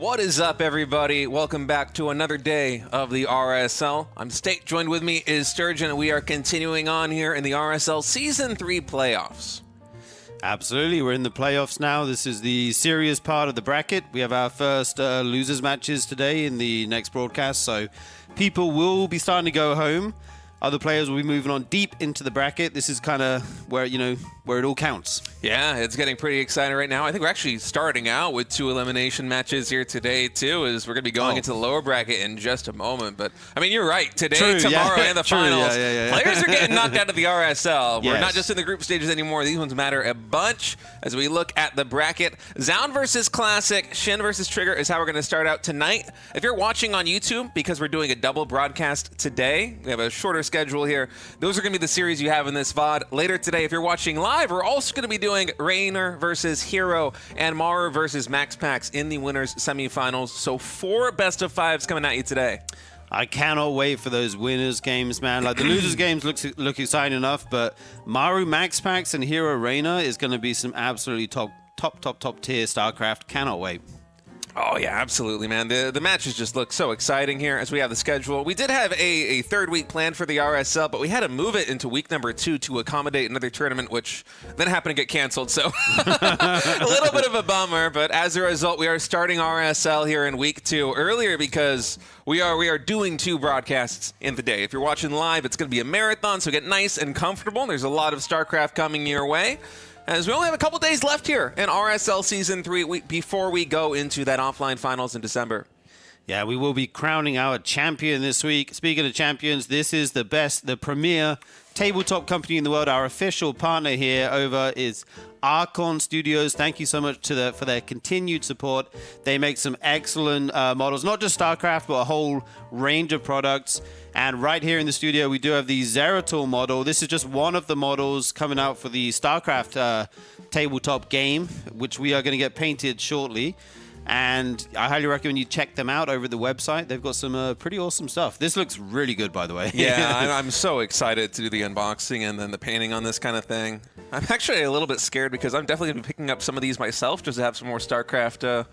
What is up, everybody? Welcome back to another day of the RSL. I'm State. Joined with me is Sturgeon, and we are continuing on here in the RSL Season 3 playoffs. Absolutely. We're in the playoffs now. This is the serious part of the bracket. We have our first losers matches today in the next broadcast, so people will be starting to go home. Other players will be moving on deep into the bracket. This is kind of where, where it all counts. Yeah, it's getting pretty exciting right now. I think we're actually starting out with 2 elimination matches here today, too, as we're going to be going into the lower bracket in just a moment. But, I mean, you're right. Today, tomorrow, and the finals, players are getting knocked out of the RSL. We're not just in the group stages anymore. These ones matter a bunch as we look at the bracket. Zoun versus Classic, Shin versus Trigger is how we're going to start out tonight. If you're watching on YouTube, because we're doing a double broadcast today, we have a shorter schedule here. Those are going to be the series you have in this VOD. Later today, if you're watching live, we're also going to be doing Reynor versus Hero and Maru versus MaxPax in the winners semifinals. So 4 best-of-5s coming at you today. I cannot wait for those winners games, man. Like the losers games look exciting enough, but Maru, MaxPax, and Hero Reynor is going to be some absolutely top tier StarCraft. Cannot wait. Oh, yeah, absolutely, man. The matches just look so exciting here as we have the schedule. We did have a third week planned for the RSL, but we had to move it into week number 2 to accommodate another tournament, which then happened to get canceled. So a little bit of a bummer, but as a result, we are starting RSL here in week 2 earlier because we are doing 2 broadcasts in the day. If you're watching live, it's going to be a marathon, so get nice and comfortable. There's a lot of StarCraft coming your way, as we only have a couple days left here in RSL Season 3 before we go into that offline finals in December. Yeah, we will be crowning our champion this week. Speaking of champions, this is the premier tabletop company in the world. Our official partner here over is Archon Studios. Thank you so much for their continued support. They make some excellent models, not just StarCraft, but a whole range of products. And right here in the studio, we do have the Zeratul model. This is just one of the models coming out for the StarCraft tabletop game, which we are going to get painted shortly. And I highly recommend you check them out over at the website. They've got some pretty awesome stuff. This looks really good, by the way. Yeah, I'm so excited to do the unboxing and then the painting on this kind of thing. I'm actually a little bit scared because I'm definitely going to be picking up some of these myself just to have some more StarCraft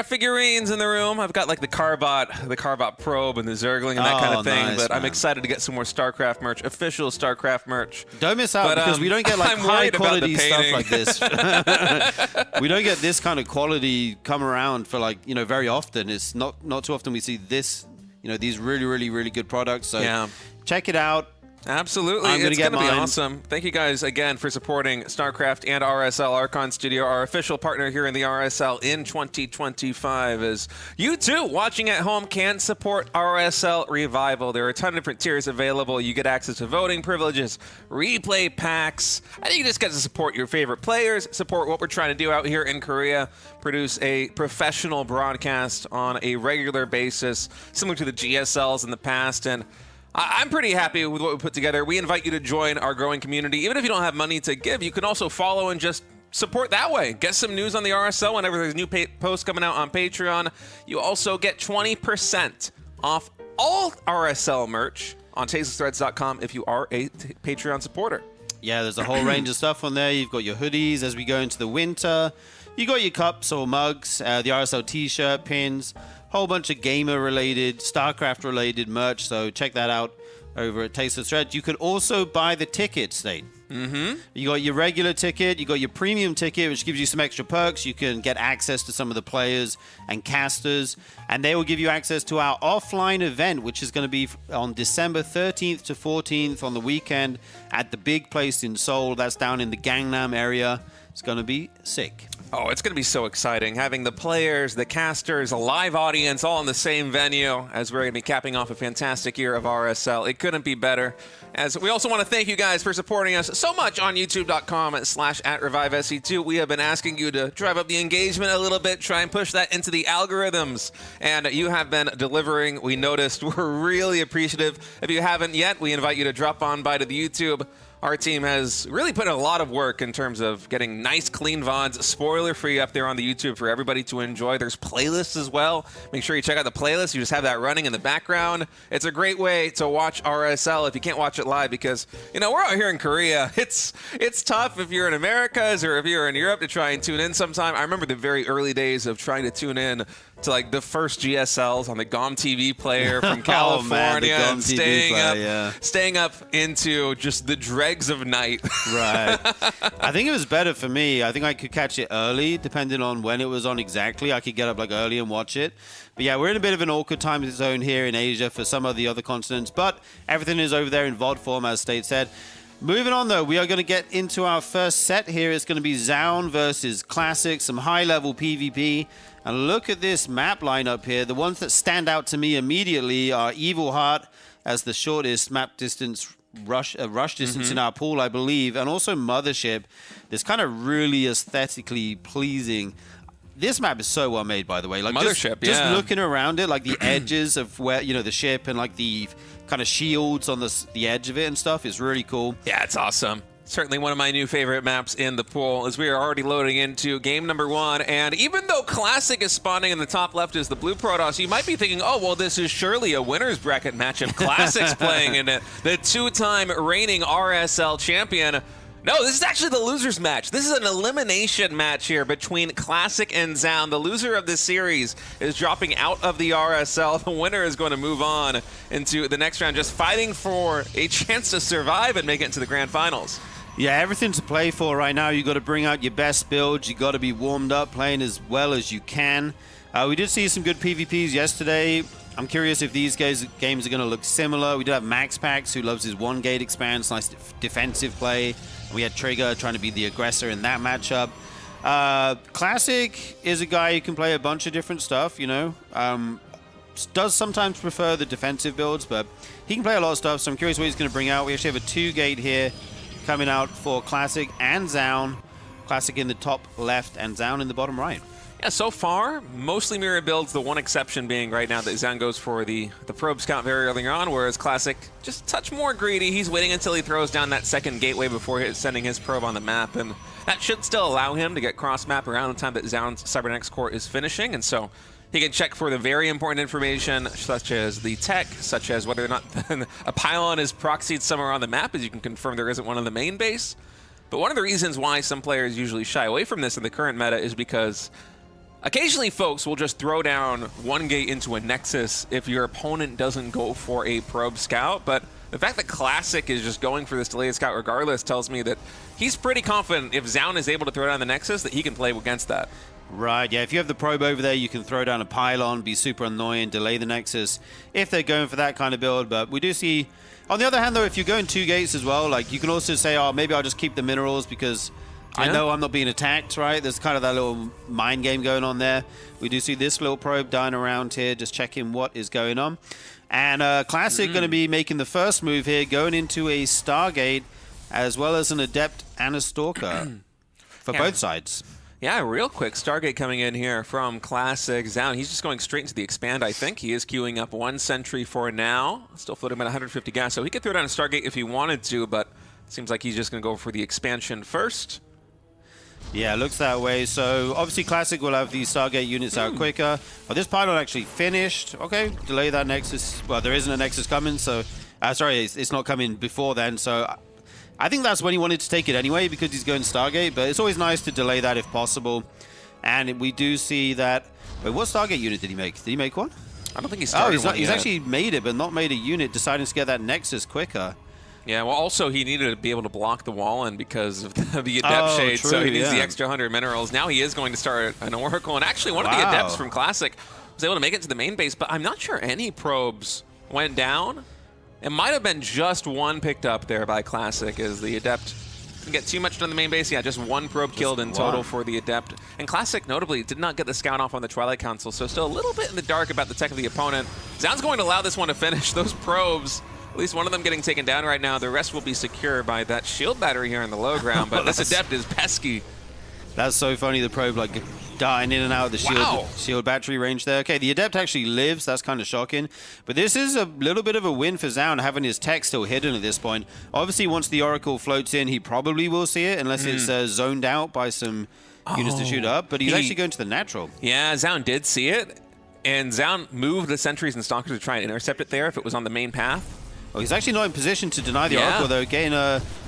figurines in the room. I've got like the Carbot probe and the Zergling and that kind of thing. Nice, but man. I'm excited to get some more StarCraft merch, official StarCraft merch. Don't miss out because we don't get like high quality stuff like this. We don't get this kind of quality come around for like, very often. It's not too often we see this, these really, really, really good products. So yeah. Check it out. Absolutely. It's going to be awesome. Thank you guys again for supporting StarCraft and RSL Archon Studio, our official partner here in the RSL in 2025. As you too, watching at home, can support RSL Revival. There are a ton of different tiers available. You get access to voting privileges, replay packs. I think you just get to support your favorite players, support what we're trying to do out here in Korea, produce a professional broadcast on a regular basis, similar to the GSLs in the past. And I'm pretty happy with what we put together. We invite you to join our growing community. Even if you don't have money to give, you can also follow and just support that way. Get some news on the RSL whenever there's new posts coming out on Patreon. You also get 20% off all RSL merch on tastelessthreads.com if you are a Patreon supporter. Yeah, there's a whole range of stuff on there. You've got your hoodies as we go into the winter. You got your cups or mugs, the RSL t-shirt, pins, whole bunch of gamer-related, StarCraft-related merch. So check that out over at Tasteless Threads. You could also buy the ticket, State. Mm-hmm. You got your regular ticket, you got your premium ticket, which gives you some extra perks. You can get access to some of the players and casters, and they will give you access to our offline event, which is going to be on December 13th to 14th on the weekend at the big place in Seoul. That's down in the Gangnam area. It's going to be sick. Oh, it's going to be so exciting, having the players, the casters, a live audience all in the same venue as we're going to be capping off a fantastic year of RSL. It couldn't be better. As we also want to thank you guys for supporting us so much on youtube.com/@ReviveSC2. We have been asking you to drive up the engagement a little bit, try and push that into the algorithms, and you have been delivering. We noticed. We're really appreciative. If you haven't yet, we invite you to drop on by to the YouTube. Our team has really put in a lot of work in terms of getting nice, clean VODs, spoiler-free up there on the YouTube for everybody to enjoy. There's playlists as well. Make sure you check out the playlist. You just have that running in the background. It's a great way to watch RSL if you can't watch it live because, we're out here in Korea. It's tough if you're in Americas or if you're in Europe to try and tune in sometime. I remember the very early days of trying to tune in to like the first GSLs on the GOM TV player from California and staying up into just the dregs of night. Right. I think it was better for me. I think I could catch it early, depending on when it was on exactly. I could get up like early and watch it. But yeah, we're in a bit of an awkward time zone here in Asia for some of the other continents, but everything is over there in VOD form, as State said. Moving on, though, we are going to get into our first set here. It's going to be Zoun versus Classic, some high-level PvP. And look at this map lineup here. The ones that stand out to me immediately are Evil Heart as the shortest map distance rush distance in our pool, I believe, and also Mothership. This kind of really aesthetically pleasing. This map is so well made, by the way. Like Mothership, just looking around it, like the edges of where the ship and like the kind of shields on the edge of it and stuff is really cool. Yeah, it's awesome. Certainly one of my new favorite maps in the pool as we are already loading into game number 1. And even though Classic is spawning in the top left as the blue Protoss, you might be thinking, oh, well, this is surely a winner's bracket matchup. Classic's playing in it. The two-time reigning RSL champion. No, this is actually the loser's match. This is an elimination match here between Classic and Zoun. The loser of this series is dropping out of the RSL. The winner is going to move on into the next round, just fighting for a chance to survive and make it into the grand finals. Yeah, everything to play for right now. You got to bring out your best builds. You got to be warmed up, playing as well as you can. We did see some good PvPs yesterday. I'm curious if these games are going to look similar. We did have MaxPax, who loves his one-gate expanse, nice defensive play. We had Trigger trying to be the aggressor in that matchup. Classic is a guy who can play a bunch of different stuff, does sometimes prefer the defensive builds, but he can play a lot of stuff, so I'm curious what he's going to bring out. We actually have a 2-gate here coming out for Classic and Zoun. Classic in the top left and Zoun in the bottom right. Yeah, so far, mostly mirror builds, the one exception being right now that Zoun goes for the probe scout very early on, whereas Classic just a touch more greedy. He's waiting until he throws down that second gateway before sending his probe on the map, and that should still allow him to get cross-map around the time that Zoun's Cybernetics core is finishing, and so he can check for the very important information, such as the tech, such as whether or not a pylon is proxied somewhere on the map, as you can confirm there isn't one on the main base. But one of the reasons why some players usually shy away from this in the current meta is because occasionally folks will just throw down one gate into a Nexus if your opponent doesn't go for a probe scout, but the fact that Classic is just going for this delayed scout regardless tells me that he's pretty confident if Zoun is able to throw down the Nexus that he can play against that. Right, yeah, if you have the probe over there, you can throw down a pylon, be super annoying, delay the Nexus, if they're going for that kind of build. But we do see, on the other hand, though, if you're going 2 gates as well, like, you can also say, oh, maybe I'll just keep the minerals because I know I'm not being attacked, right? There's kind of that little mind game going on there. We do see this little probe dying around here, just checking what is going on. And Classic going to be making the first move here, going into a Stargate, as well as an Adept and a Stalker for both sides. Yeah, real quick, Stargate coming in here from Classic. Zoun, he's just going straight into the expand, I think. He is queuing up 1 sentry for now. Still floating at 150 gas, so he could throw down a Stargate if he wanted to, but it seems like he's just going to go for the expansion first. Yeah, it looks that way. So obviously Classic will have these Stargate units out quicker. But this pylon actually finished. Okay, delay that Nexus. Well, there isn't a Nexus coming, so... sorry, it's not coming before then, so... I think that's when he wanted to take it anyway because he's going Stargate, but it's always nice to delay that if possible. And we do see that... Wait, what Stargate unit did he make? Did he make one? I don't think he started one he's yet. actually made it, but not made a unit, deciding to get that Nexus quicker. Yeah, well, also he needed to be able to block the wall in because of the Adept Shade, true, so he needs the extra 100 minerals. Now he is going to start an Oracle, and actually one of the Adepts from Classic was able to make it to the main base, but I'm not sure any probes went down. It might have been just one picked up there by Classic, as the Adept didn't get too much done on the main base. Yeah, just one probe killed in total for the Adept. And Classic, notably, did not get the scout off on the Twilight Council, so still a little bit in the dark about the tech of the opponent. Zoun's going to allow this one to finish. Those probes, at least one of them getting taken down right now. The rest will be secure by that shield battery here in the low ground, but this Adept is pesky. That's so funny, the probe like dying in and out of the shield battery range there. Okay, the Adept actually lives. That's kind of shocking. But this is a little bit of a win for Zoun, having his tech still hidden at this point. Obviously, once the Oracle floats in, he probably will see it, unless it's zoned out by some units to shoot up. But he's actually going to the natural. Yeah, Zoun did see it. And Zoun moved the sentries and stalkers to try and intercept it there if it was on the main path. Oh, he's actually not in position to deny the Oracle, though. Again,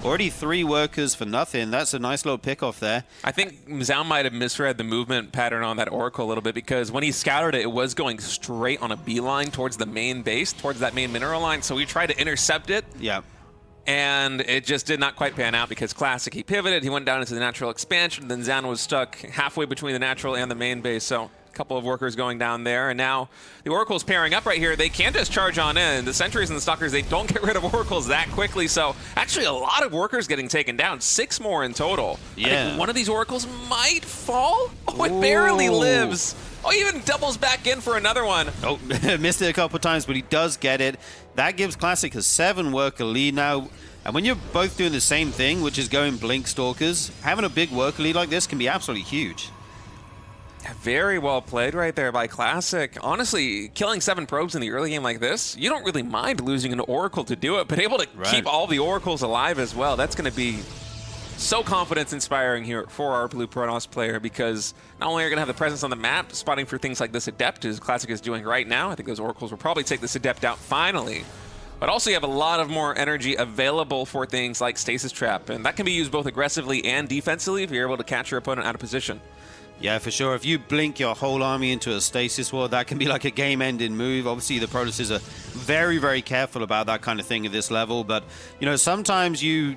already 3 workers for nothing. That's a nice little pick-off there. I think Zoun might have misread the movement pattern on that Oracle a little bit, because when he scouted it, it was going straight on a beeline towards the main base, towards that main mineral line. So we tried to intercept it. Yeah. And it just did not quite pan out because Classic, he pivoted, he went down into the natural expansion, then Zoun was stuck halfway between the natural and the main base. So couple of workers going down there, and now the Oracle's pairing up right here. They can't just charge on in. The sentries and the stalkers, they don't get rid of Oracles that quickly, so actually a lot of workers getting taken down, 6 more in total. Yeah. I think one of these Oracles might fall. Oh, it barely lives. Oh, he even doubles back in for another one. Oh, missed it a couple of times, but he does get it. That gives Classic a 7 worker lead now. And when you're both doing the same thing, which is going Blink Stalkers, having a big worker lead like this can be absolutely huge. Very well played right there by Classic. Honestly, killing 7 probes in the early game like this, you don't really mind losing an Oracle to do it, but able to keep all the Oracles alive as well, that's going to be so confidence-inspiring here for our Blue Protoss player, because not only are you going to have the presence on the map, spotting for things like this Adept, as Classic is doing right now. I think those Oracles will probably take this Adept out finally. But also you have a lot of more energy available for things like Stasis Trap, and that can be used both aggressively and defensively if you're able to catch your opponent out of position. Yeah, for sure. If you blink your whole army into a stasis ward, that can be like a game-ending move. Obviously, the Protosses are very, very careful about that kind of thing at this level. But, you know, sometimes you're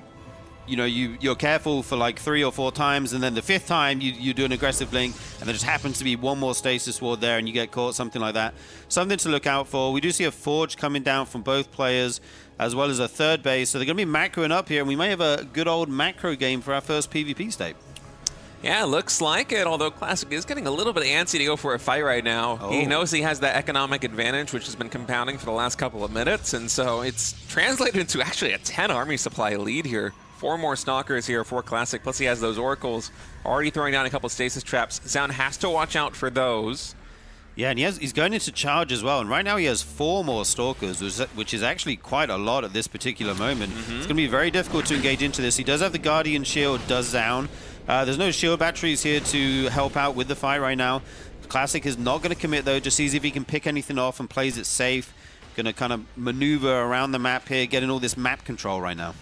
careful for like 3 or 4 times, and then the 5th time you do an aggressive blink, and there just happens to be one more stasis ward there, and you get caught, something like that. Something to look out for. We do see a Forge coming down from both players, as well as a 3rd base. So they're going to be macroing up here, and we may have a good old macro game for our first PvP state. Yeah, looks like it, although Classic is getting a little bit antsy to go for a fight right now. Oh. He knows he has that economic advantage, which has been compounding for the last couple of minutes, and so it's translated into actually a 10 army supply lead here 4 more Stalkers here for Classic, plus he has those Oracles. Already throwing down a couple stasis traps. Zoun has to watch out for those. Yeah, and he's going into charge as well. And right now he has 4 more Stalkers, which is actually quite a lot at this particular moment. It's going to be very difficult to engage into this. He does have the Guardian Shield, does Zoun. There's no shield batteries here to help out with the fight right now. Classic is not going to commit, though. Just sees if he can pick anything off and plays it safe. Going to kind of maneuver around the map here, getting all this map control right now.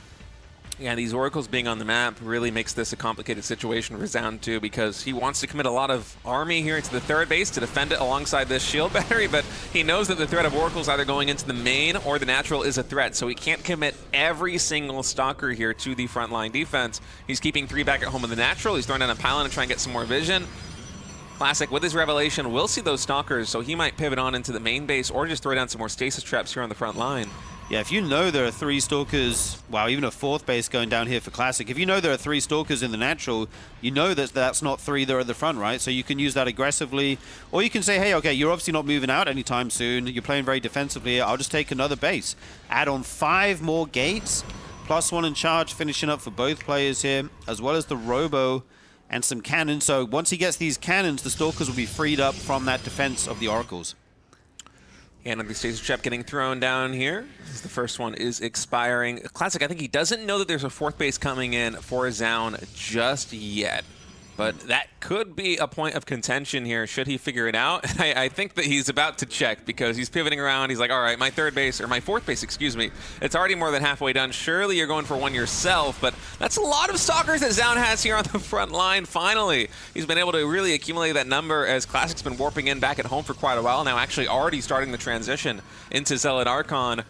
Yeah, these Oracles being on the map really makes this a complicated situation for Zoun too, because he wants to commit a lot of army here into the third base to defend it alongside this shield battery, but he knows that the threat of Oracles either going into the main or the natural is a threat, so he can't commit every single Stalker here to the frontline defense. He's keeping 3 back at home in the natural. He's throwing down a pylon to try and get some more vision. Classic, with his Revelation, will see those Stalkers, so he might pivot on into the main base or just throw down some more stasis traps here on the front line. Yeah, if you know there are 3 Stalkers, wow, even a 4th base going down here for Classic. If you know there are 3 Stalkers in the natural, you know that that's not 3 that are at the front, right? So you can use that aggressively. Or you can say, hey, okay, you're obviously not moving out anytime soon. You're playing very defensively. I'll just take another base. Add on 5 more gates, +1 in charge, finishing up for both players here, as well as the Robo and some cannons. So once he gets these cannons, the Stalkers will be freed up from that defense of the Oracles. And another stasis trap getting thrown down here. The first one is expiring. Classic, I think he doesn't know that there's a 4th base coming in for Zoun just yet. But that could be a point of contention here, should he figure it out. I think that he's about to check, because he's pivoting around. He's like, all right, my 3rd base, or my 4th base, excuse me, it's already more than halfway done. Surely you're going for one yourself, but that's a lot of Stalkers that Zoun has here on the front line, finally. He's been able to really accumulate that number, as Classic's been warping in back at home for quite a while now, actually already starting the transition into Zealot Archon.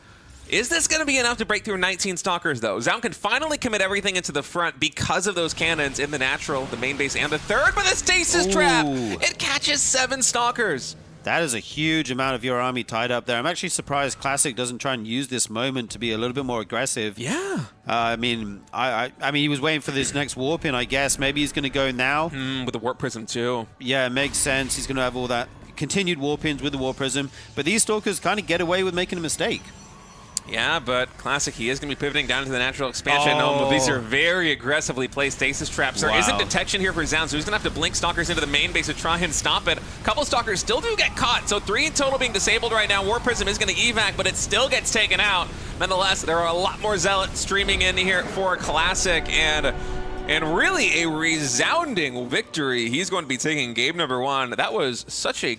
Is this going to be enough to break through 19 Stalkers, though? Zoun can finally commit everything into the front because of those cannons in the natural, the main base, and the 3rd, but the stasis trap! It catches 7 Stalkers! That is a huge amount of your army tied up there. I'm actually surprised Classic doesn't try and use this moment to be a little bit more aggressive. Yeah. I mean, he was waiting for this next warp in, I guess. Maybe he's going to go now. With the Warp Prism, too. Yeah, it makes sense. He's going to have all that continued warp ins with the Warp Prism. But these Stalkers kind of get away with making a mistake. Yeah, but Classic, he is going to be pivoting down to the natural expansion. Oh. These are very aggressively placed stasis traps. There isn't detection here for Zoun, so he's going to have to blink Stalkers into the main base to try and stop it. A couple Stalkers still do get caught, so 3 in total being disabled right now. Warp Prism is going to evac, but it still gets taken out. Nonetheless, there are a lot more Zealots streaming in here for Classic, and really a resounding victory. He's going to be taking game number 1. That was such a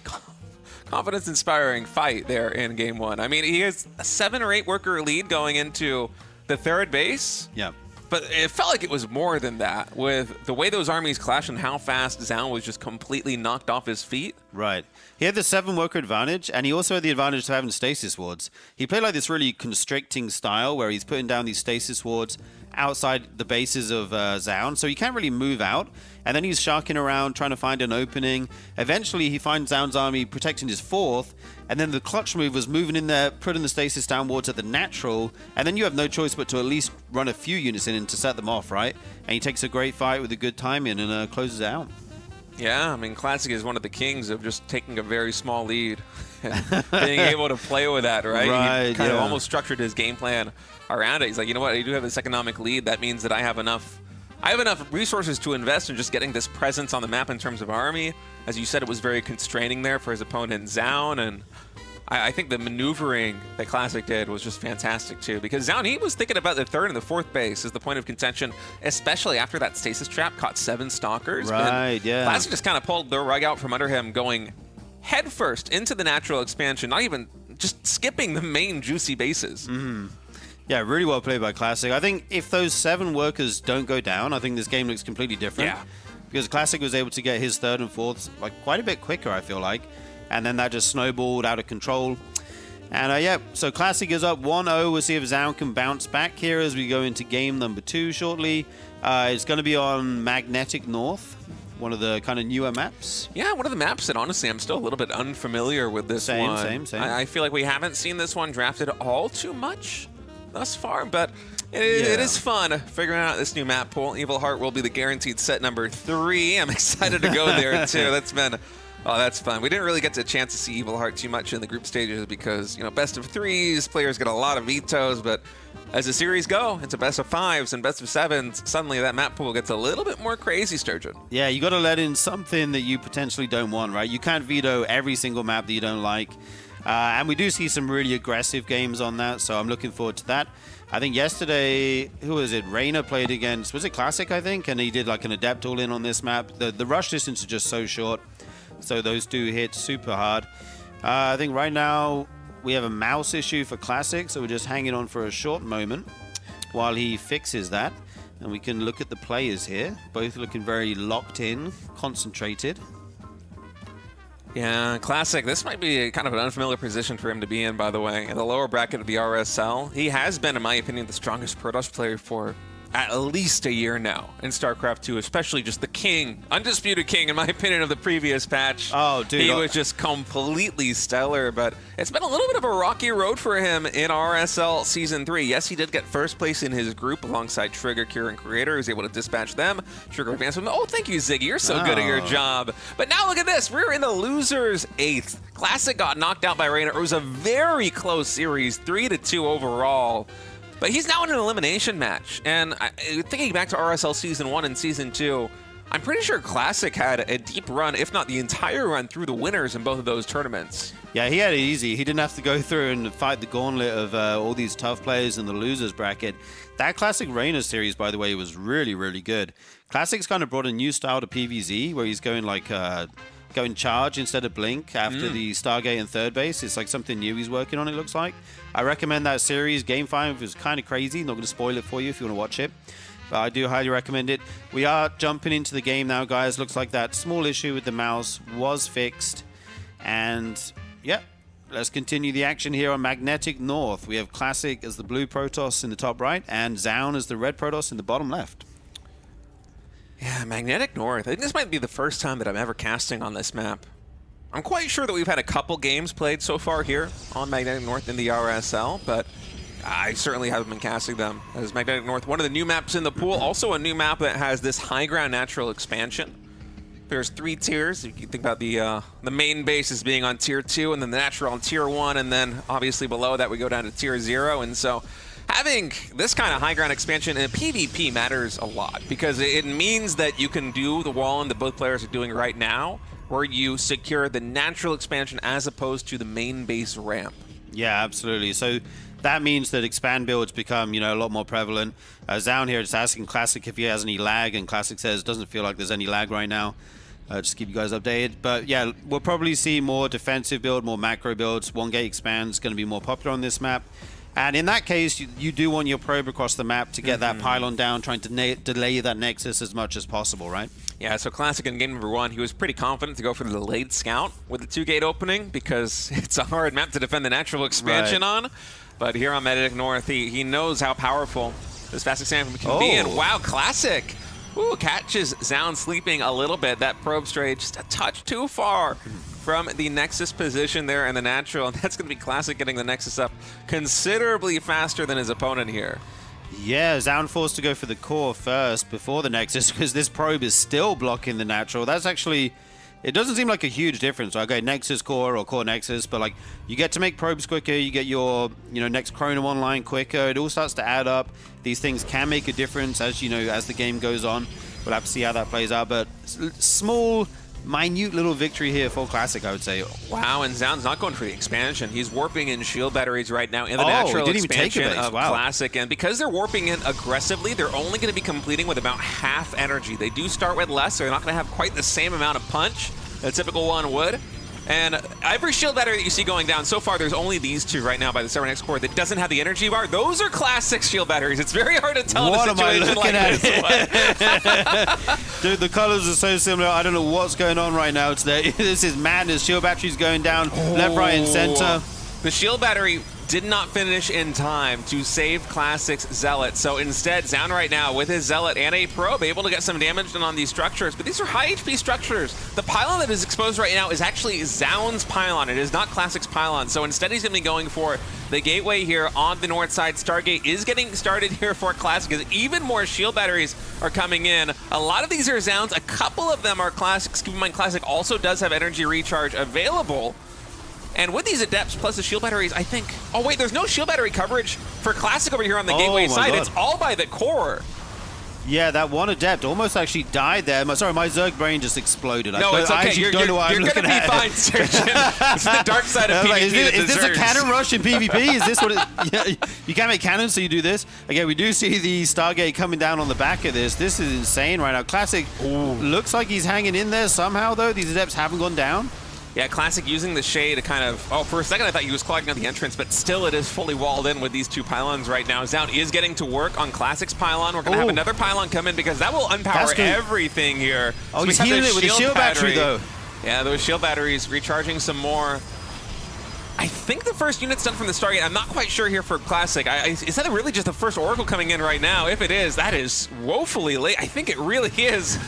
confidence-inspiring fight there in game 1. I mean, he has a 7 or 8 worker lead going into the 3rd base. Yeah. But it felt like it was more than that, with the way those armies clashed and how fast Zoun was just completely knocked off his feet. Right. He had the 7 worker advantage, and he also had the advantage of having stasis wards. He played like this really constricting style where he's putting down these stasis wards outside the bases of Zoun, so he can't really move out. And then he's sharking around, trying to find an opening. Eventually, he finds Zoun's army protecting his 4th, and then the clutch move was moving in there, putting the stasis down wards at the natural, and then you have no choice but to at least run a few units in to set them off, right? And he takes a great fight with a good timing and closes it out. Yeah, I mean, Classic is one of the kings of just taking a very small lead and being able to play with that, right? He kind of almost structured his game plan around it. He's like, you know what, I do have this economic lead. That means that I have enough resources to invest in just getting this presence on the map in terms of army. As you said, it was very constraining there for his opponent, Zoun, and I think the maneuvering that Classic did was just fantastic, too, because Zoun, he was thinking about the 3rd and the 4th base as the point of contention, especially after that stasis trap caught 7 Stalkers. Right, yeah. Classic just kind of pulled the rug out from under him, going headfirst into the natural expansion, not even just skipping the main juicy bases. Mm-hmm. Yeah, really well played by Classic. I think if those 7 workers don't go down, I think this game looks completely different. Yeah. Because Classic was able to get his 3rd and 4th like quite a bit quicker, I feel like. And then that just snowballed out of control. And yeah, so Classic is up 1-0. We'll see if Zoun can bounce back here as we go into game number 2 shortly. It's going to be on Magnetic North, one of the kind of newer maps. Yeah, one of the maps that honestly I'm still a little bit unfamiliar with this one. Same. I feel like we haven't seen this one drafted all too much thus far, but it is fun figuring out this new map pool. Evil Heart will be the guaranteed set number 3. I'm excited to go there too. That's fun. We didn't really get a chance to see Evil Heart too much in the group stages because, best of 3s, players get a lot of vetoes, but as the series go into best of 5s and best of 7s, suddenly that map pool gets a little bit more crazy, Sturgeon. Yeah, you got to let in something that you potentially don't want, right? You can't veto every single map that you don't like. And we do see some really aggressive games on that, so I'm looking forward to that. I think yesterday, who was it? Reynor played against, was it Classic, I think? And he did like an Adept all-in on this map. The rush distance is just so short, so those do hit super hard. I think right now we have a mouse issue for Classic, so we're just hanging on for a short moment while he fixes that. And we can look at the players here, both looking very locked in, concentrated. Yeah, Classic. This might be kind of an unfamiliar position for him to be in, by the way. In the lower bracket of the RSL, he has been, in my opinion, the strongest Protoss player for at least a year now in StarCraft 2, especially just the king, undisputed king, in my opinion, of the previous patch. Oh, dude. He was just completely stellar, but it's been a little bit of a rocky road for him in RSL Season 3. Yes, he did get first place in his group alongside Trigger, Cure, and Creator. He was able to dispatch them. Trigger advanced with them. Oh, thank you, Ziggy. You're so good at your job. But now look at this. We're in the losers' 8th. Classic got knocked out by Reynor. It was a very close series, 3-2 overall. But he's now in an elimination match, and thinking back to RSL Season 1 and Season 2, I'm pretty sure Classic had a deep run, if not the entire run, through the winners in both of those tournaments. Yeah, he had it easy. He didn't have to go through and fight the gauntlet of all these tough players in the losers bracket. That Classic Reynor series, by the way, was really, really good. Classic's kind of brought a new style to PvZ, where he's going like going charge instead of blink after the Stargate and third base. It's like something new he's working on, it looks like. I recommend that series. Game 5 was kind of crazy. Not going to spoil it for you if you want to watch it, but I do highly recommend it. We are jumping into the game now, guys. Looks like that small issue with the mouse was fixed. And, yeah, let's continue the action here on Magnetic North. We have Classic as the blue Protoss in the top right and Zoun as the red Protoss in the bottom left. Yeah, Magnetic North. I think this might be the first time that I'm ever casting on this map. I'm quite sure that we've had a couple games played so far here on Magnetic North in the RSL, but I certainly haven't been casting them as Magnetic North. One of the new maps in the pool, also a new map that has this high ground natural expansion. There's 3 tiers. You can think about the main base as being on tier 2, and then the natural on tier 1, and then obviously below that we go down to tier 0, and so having this kind of high ground expansion in PvP matters a lot because it means that you can do the wall-in that both players are doing right now, where you secure the natural expansion as opposed to the main base ramp. Yeah, absolutely. So that means that expand builds become, a lot more prevalent. Zoun here is asking Classic if he has any lag, and Classic says doesn't feel like there's any lag right now. Just keep you guys updated. But yeah, we'll probably see more defensive build, more macro builds. One gate expand is going to be more popular on this map. And in that case, you do want your probe across the map to get that pylon down, trying to delay that nexus as much as possible, right? Yeah, so Classic in game number 1, he was pretty confident to go for the delayed scout with the 2-gate opening because it's a hard map to defend the natural expansion on. But here on Magnetic North, he knows how powerful this fast expansion can be. And wow, Classic! Ooh, catches Zoun sleeping a little bit. That probe stray just a touch too far from the Nexus position there in the natural. And that's going to be Classic getting the Nexus up considerably faster than his opponent here. Yeah, Zoun forced to go for the core first before the Nexus because this probe is still blocking the natural. That's actually, it doesn't seem like a huge difference. Okay, Nexus core or core Nexus, but like you get to make probes quicker, you get your next Chrono online quicker. It all starts to add up. These things can make a difference as as the game goes on. We'll have to see how that plays out, but small, minute little victory here for Classic, I would say. Wow, and Zoun's not going for the expansion. He's warping in shield batteries right now in the natural expansion of Classic. And because they're warping in aggressively, they're only going to be completing with about half energy. They do start with less, so they're not going to have quite the same amount of punch that a typical one would. And every shield battery that you see going down, so far there's only these 2 right now by the 7X core that doesn't have the energy bar. Those are Classic shield batteries. It's very hard to tell what in a situation like this. Dude, the colors are so similar. I don't know what's going on right now today. This is madness. Shield batteries going down left, right, and center. The shield battery did not finish in time to save Classic's Zealot. So instead, Zoun right now with his Zealot and a probe able to get some damage done on these structures. But these are high HP structures. The pylon that is exposed right now is actually Zoun's pylon. It is not Classic's pylon. So instead, he's going to be going for the gateway here on the north side. Stargate is getting started here for Classic as even more shield batteries are coming in. A lot of these are Zoun's. A couple of them are Classic's. Keep in mind, Classic also does have energy recharge available. And with these Adepts plus the shield batteries, I think... Oh, wait, there's no shield battery coverage for Classic over here on the Gateway side. God. It's all by the core. Yeah, that one Adept almost actually died there. Sorry, my Zerg brain just exploded. No, it's okay. You're going to be fine, Surgeon. It's the dark side of PvP like, that is this a deserves. cannon rush in PvP? Is this what it... Yeah, you can't make cannons, so you do this. Again, we do see the Stargate coming down on the back of this. This is insane right now. Classic looks like he's hanging in there somehow, though. These Adepts haven't gone down. Yeah, Classic using the shade to kind of... Oh, for a second I thought he was clogging up the entrance, but still it is fully walled in with these two pylons right now. Zoun is getting to work on Classic's pylon. We're going to have another pylon come in because that will unpower everything here. Oh, so he's healing it with a shield battery, though. Yeah, those shield batteries recharging some more. I think the first unit's done from the Stargate. I'm not quite sure here for Classic. Is that really just the first Oracle coming in right now? If it is, that is woefully late. I think it really is.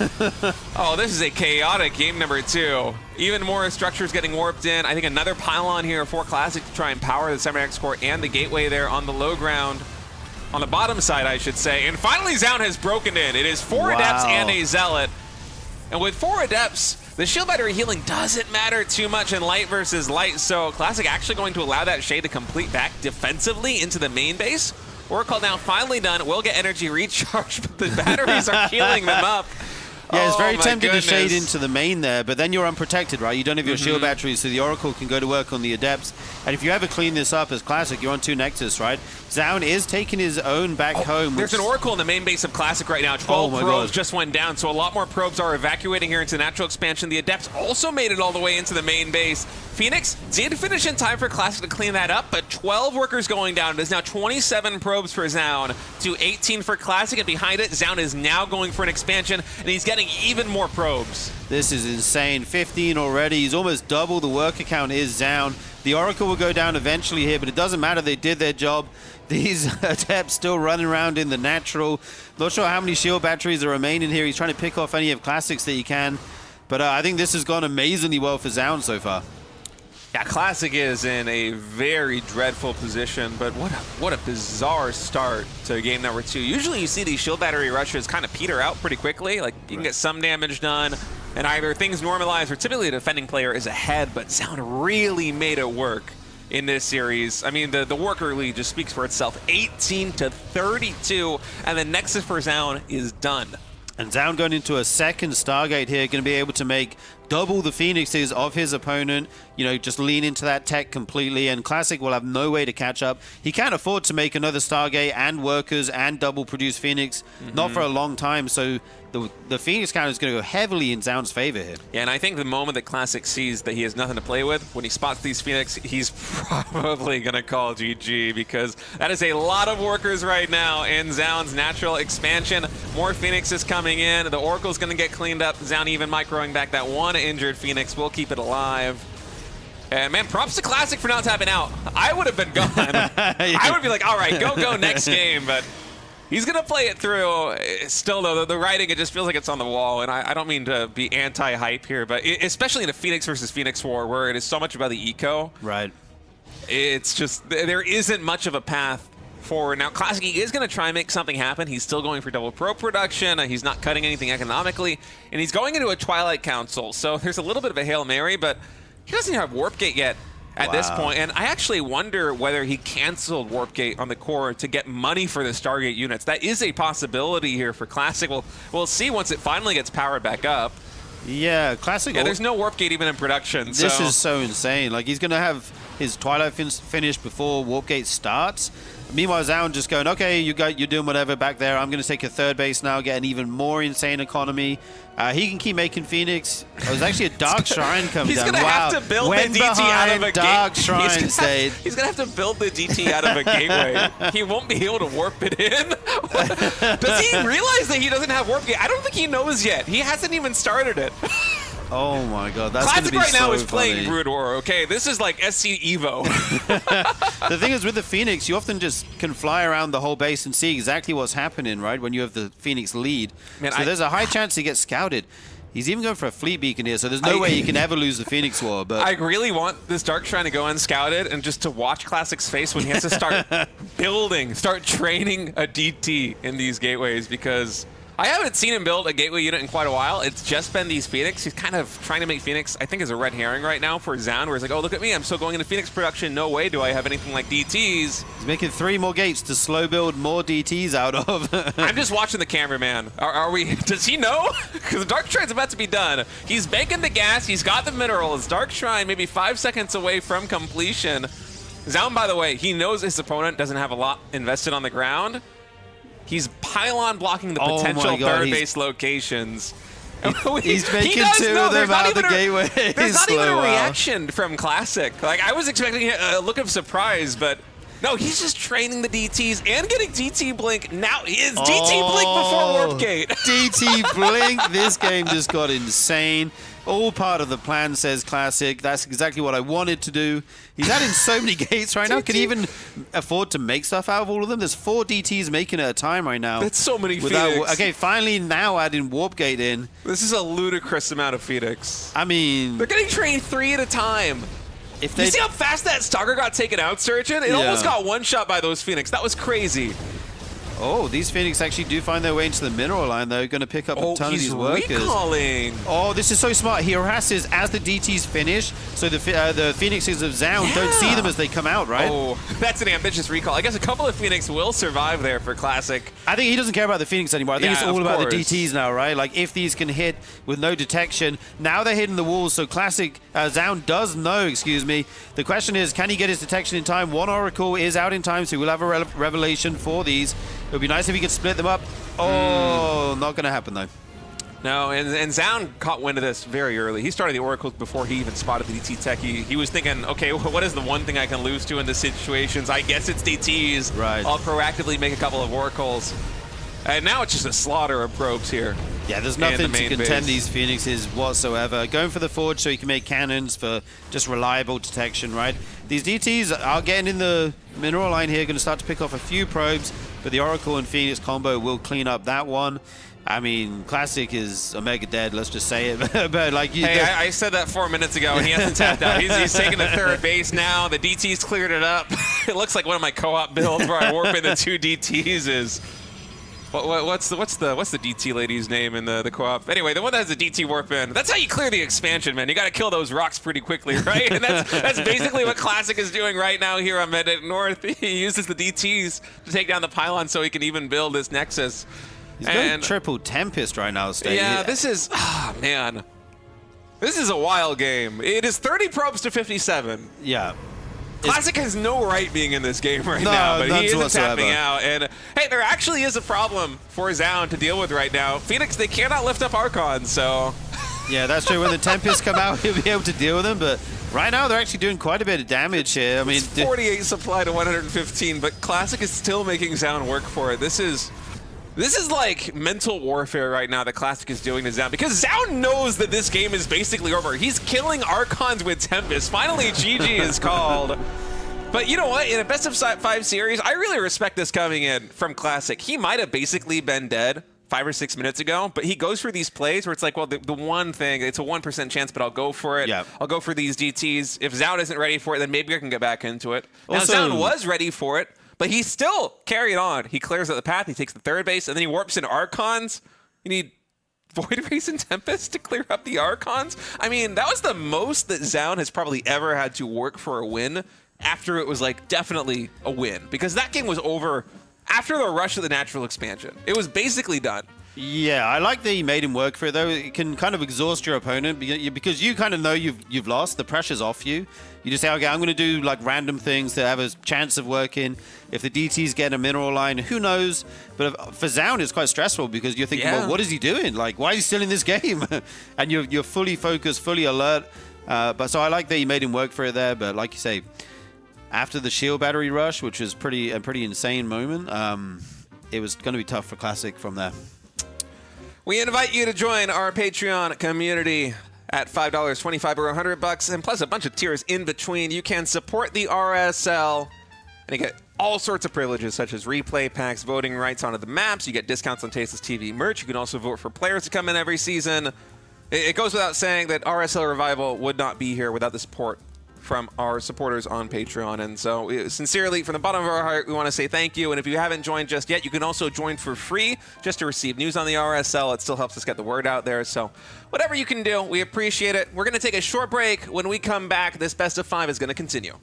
Oh, this is a chaotic game number 2. Even more structures getting warped in. I think another pylon here for Classic to try and power the Cybernetic core and the Gateway there on the low ground. On the bottom side, I should say. And finally, Zoun has broken in. It is 4 Adepts and a Zealot. And with 4 Adepts, the shield battery healing doesn't matter too much in light versus light, so Classic actually going to allow that shade to complete back defensively into the main base. Oracle now finally done. Will get energy recharge, but the batteries are healing them up. Yeah, it's very tempting to shade into the main there, but then you're unprotected, right? You don't have your shield batteries, so the Oracle can go to work on the Adepts. And if you ever clean this up as Classic, you're on 2 Nexus, right? Zoun is taking his own back home. There's an Oracle in the main base of Classic right now. 12 probes just went down, so a lot more probes are evacuating here into natural expansion. The Adepts also made it all the way into the main base. Phoenix did finish in time for Classic to clean that up, but 12 workers going down. It is now 27 probes for Zoun to 18 for Classic, and behind it, Zoun is now going for an expansion, and he's getting even more probes. This is insane. 15 already. He's almost double the worker count is Zoun. The Oracle will go down eventually here, but it doesn't matter. They did their job. These Adepts still running around in the natural. Not sure how many shield batteries are remaining here. He's trying to pick off any of Classics that he can. But I think this has gone amazingly well for Zoun so far. Yeah, Classic is in a very dreadful position, but what a bizarre start to game number 2. Usually you see these shield battery rushes kind of peter out pretty quickly. Like, you can get some damage done, and either things normalize or typically the defending player is ahead, but Zoun really made it work in this series. I mean, the worker lead just speaks for itself. 18-32, and the Nexus for Zoun is done. And Zoun going into a second Stargate here, going to be able to make double the Phoenixes of his opponent, you know, just lean into that tech completely, and Classic will have no way to catch up. He can't afford to make another Stargate and workers and double produce Phoenix, not for a long time, so the Phoenix count is going to go heavily in Zoun's favor here. Yeah, and I think the moment that Classic sees that he has nothing to play with, when he spots these Phoenix, he's probably going to call GG, because that is a lot of workers right now in Zoun's natural expansion. More Phoenixes coming in. The Oracle's going to get cleaned up. Zoun even microing back that one injured Phoenix. Will keep it alive. And man, props to Classic for not tapping out. I would have been gone. I would be like, all right, go next game, but he's going to play it through. Still, though, the writing, it just feels like it's on the wall. And I don't mean to be anti-hype here, but especially in a Phoenix versus Phoenix war where it is so much about the eco. Right. It's just, there isn't much of a path forward. Now, Classic is going to try and make something happen. He's still going for double pro production. He's not cutting anything economically. And he's going into a Twilight Council. So there's a little bit of a Hail Mary, but he doesn't have Warp Gate yet at this point. And I actually wonder whether he canceled Warp Gate on the core to get money for the Stargate units. That is a possibility here for Classic. We'll see once it finally gets powered back up. Yeah, Classic. Yeah, there's no Warp Gate even in production. This is so insane. Like, he's going to have his Twilight finished before Warp Gate starts. Meanwhile, Zoun just going, okay, you're doing whatever back there. I'm going to take a third base now, get an even more insane economy. He can keep making Phoenix. There's actually a Dark Shrine coming down. He's going to have to build the DT out of a Dark Shrine state. He's going to have to build the DT out of a gateway. He won't be able to warp it in. Does he realize that he doesn't have warp gate? I don't think he knows yet. He hasn't even started it. Oh my god, that's going to be Classic right now is funny. playing Brood War, okay? This is like SC Evo. The thing is, with the Phoenix, you often just can fly around the whole base and see exactly what's happening, right, when you have the Phoenix lead. Man, so there's a high chance he gets scouted. He's even going for a fleet beacon here, so there's no way he can ever lose the Phoenix War. But I really want this Dark Shrine to go unscouted and just to watch Classic's face when he has to start building, start training a DT in these gateways, because I haven't seen him build a gateway unit in quite a while. It's just been these Phoenix. He's kind of trying to make Phoenix, I think, as a red herring right now for Zoun, where he's like, oh, look at me. I'm still going into Phoenix production. No way do I have anything like DTs. He's making 3 more gates to slow build more DTs out of. I'm just watching the cameraman. Are we? Does he know? Because the Dark Shrine's about to be done. He's banking the gas. He's got the minerals. Dark Shrine maybe 5 seconds away from completion. Zoun, by the way, he knows his opponent doesn't have a lot invested on the ground. He's pylon blocking the potential third base locations. He's making 2 of them out of the gateway. There's not even a reaction from Classic. Like, I was expecting a look of surprise, but no, he's just training the DTs and getting DT Blink. Now is DT Blink before Warp Gate. DT Blink. This game just got insane. All part of the plan, says Classic. That's exactly what I wanted to do. He's adding so many gates right now. Can he even afford to make stuff out of all of them? There's 4 DTs making at a time right now. That's so many Phoenix. Okay, finally now adding Warp Gate in. This is a ludicrous amount of Phoenix. I mean... They're getting trained 3 at a time. You see how fast that Stalker got taken out, Surgeon? It almost got one-shot by those Phoenix. That was crazy. Oh, these Phoenix actually do find their way into the mineral line, though. Going to pick up a ton of these workers. Recalling. Oh, this is so smart. He harasses as the DTs finish, so the Phoenixes of Zoun don't see them as they come out, right? Oh, that's an ambitious recall. I guess a couple of Phoenix will survive there for Classic. I think he doesn't care about the Phoenix anymore. I think it's all about the DTs now, right? Like, if these can hit with no detection, now they're hitting the walls, so Classic, Zoun does know, The question is, can he get his detection in time? 1 Oracle is out in time, so we'll have a revelation for these. It would be nice if he could split them up. Oh, not going to happen, though. No, and Zoun caught wind of this very early. He started the Oracles before he even spotted the DT tech. He was thinking, okay, what is the one thing I can lose to in this situations? I guess it's DTs. Right. I'll proactively make a couple of Oracles. And now it's just a slaughter of probes here. Yeah, there's nothing to contend these Phoenixes whatsoever. Going for the Forge so you can make cannons for just reliable detection, right? These DTs are getting in the mineral line here, going to start to pick off a few probes, but the Oracle and Phoenix combo will clean up that one. I mean, Classic is Omega dead, let's just say it. But like, hey, I said that 4 minutes ago, and he hasn't tapped out. He's taking the third base now. The DT's cleared it up. It looks like one of my co-op builds where I warp in the 2 DTs is... What's the DT lady's name in the co-op? Anyway, the one that has the DT warp in. That's how you clear the expansion, man. You got to kill those rocks pretty quickly, right? And that's basically what Classic is doing right now here on Mid North. He uses the DTs to take down the pylon so he can even build this Nexus. He's going triple Tempest right now, State. Yeah, this is man. This is a wild game. It is 30 probes to 57. Yeah. Classic has no right being in this game right now, but he isn't tapping out. And hey, there actually is a problem for Zoun to deal with right now. Phoenix, they cannot lift up Archon, so... Yeah, that's true. When the Tempests come out, he'll be able to deal with them, but right now they're actually doing quite a bit of damage here. I mean, it's 48 supply to 115, but Classic is still making Zoun work for it. This is like mental warfare right now that Classic is doing to Zoun, because Zoun knows that this game is basically over. He's killing Archons with Tempest. Finally, GG is called. But you know what? In a best of 5 series, I really respect this coming in from Classic. He might have basically been dead 5 or 6 minutes ago, but he goes for these plays where it's like, well, the one thing, it's a 1% chance, but I'll go for it. Yep. I'll go for these DTs. If Zoun isn't ready for it, then maybe I can get back into it. Also, now, Zoun was ready for it, but he still carried on. He clears out the path, he takes the third base, and then he warps into Archons. You need Void Race and Tempest to clear up the Archons? I mean, that was the most that Zoun has probably ever had to work for a win after it was like definitely a win, because that game was over after the rush of the natural expansion. It was basically done. Yeah, I like that he made him work for it, though. It can kind of exhaust your opponent because you kind of know you've lost. The pressure's off you. You just say, okay, I'm going to do like random things to have a chance of working. If the DTs get a mineral line, who knows? But for Zoun, it's quite stressful because you're thinking, well, what is he doing? Like, why is he still in this game? And you're fully focused, fully alert. But so I like that he made him work for it there. But like you say, after the shield battery rush, which was a pretty insane moment, it was going to be tough for Classic from there. We invite you to join our Patreon community at $5, $25, or $100, and plus a bunch of tiers in between. You can support the RSL, and you get all sorts of privileges, such as replay packs, voting rights onto the maps. You get discounts on Tasteless TV merch. You can also vote for players to come in every season. It goes without saying that RSL Revival would not be here without the support from our supporters on Patreon. And so sincerely, from the bottom of our heart, we want to say thank you. And if you haven't joined just yet, you can also join for free just to receive news on the RSL. It still helps us get the word out there. So whatever you can do, we appreciate it. We're going to take a short break. When we come back, this best of 5 is going to continue.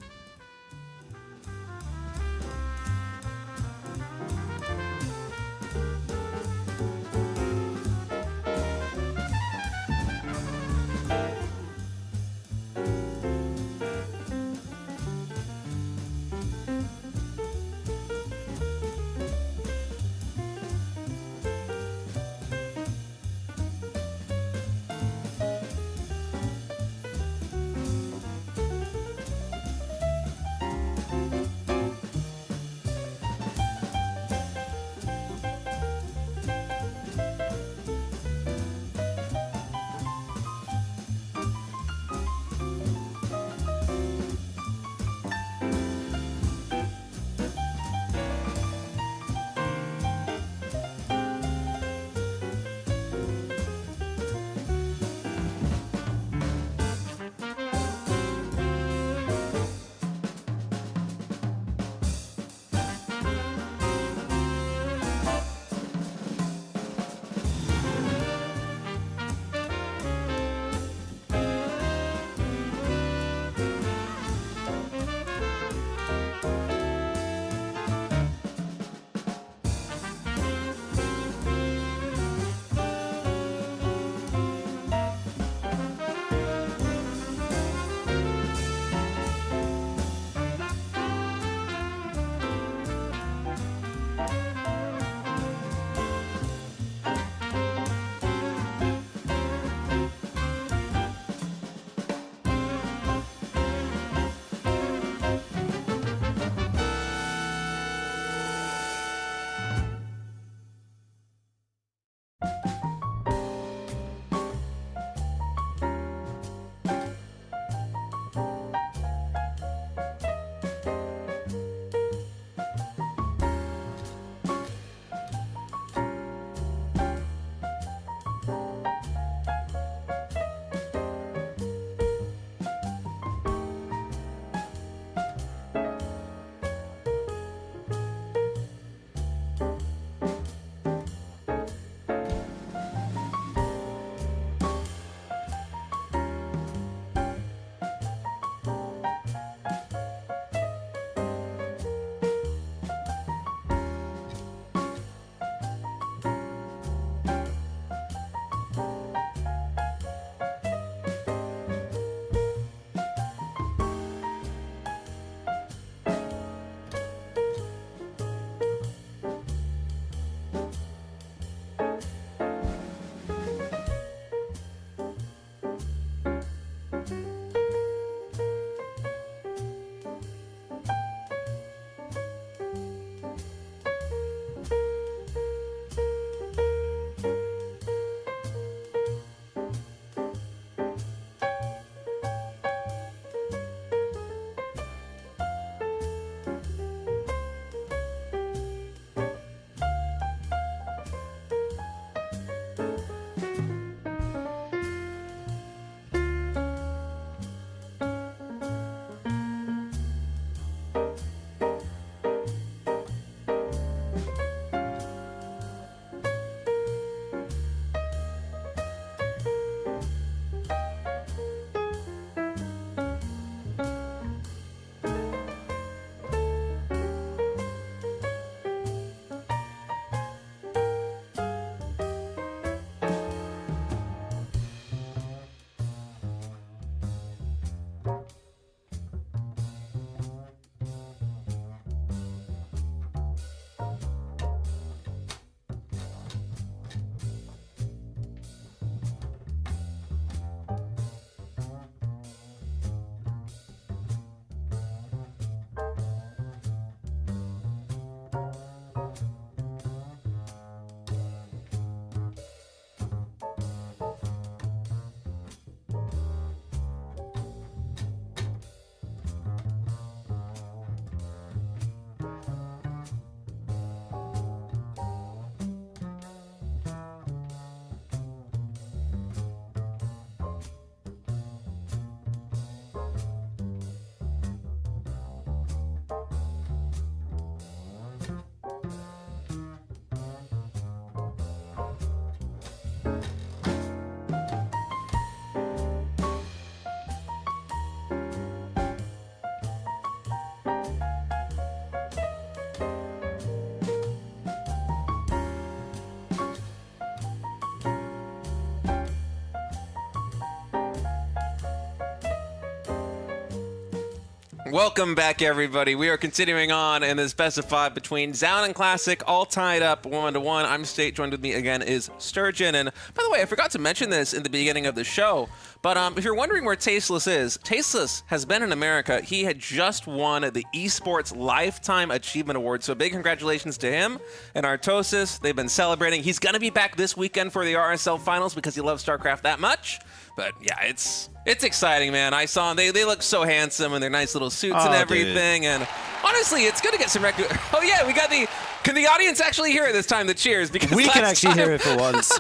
Welcome back, everybody. We are continuing on in this best of 5 between Zoun and Classic, all tied up 1-1. I'm State. Joined with me again is Sturgeon. And by the way, I forgot to mention this in the beginning of the show, but if you're wondering where Tasteless is, Tasteless has been in America. He had just won the Esports Lifetime Achievement Award, so big congratulations to him and Artosis. They've been celebrating. He's going to be back this weekend for the RSL Finals because he loves StarCraft that much. But yeah, it's exciting, man. I saw them. They look so handsome in their nice little suits and everything. Dude. And honestly, it's good to get some Oh yeah, we got the. Can the audience actually hear it this time? The cheers, because we can actually hear it for once.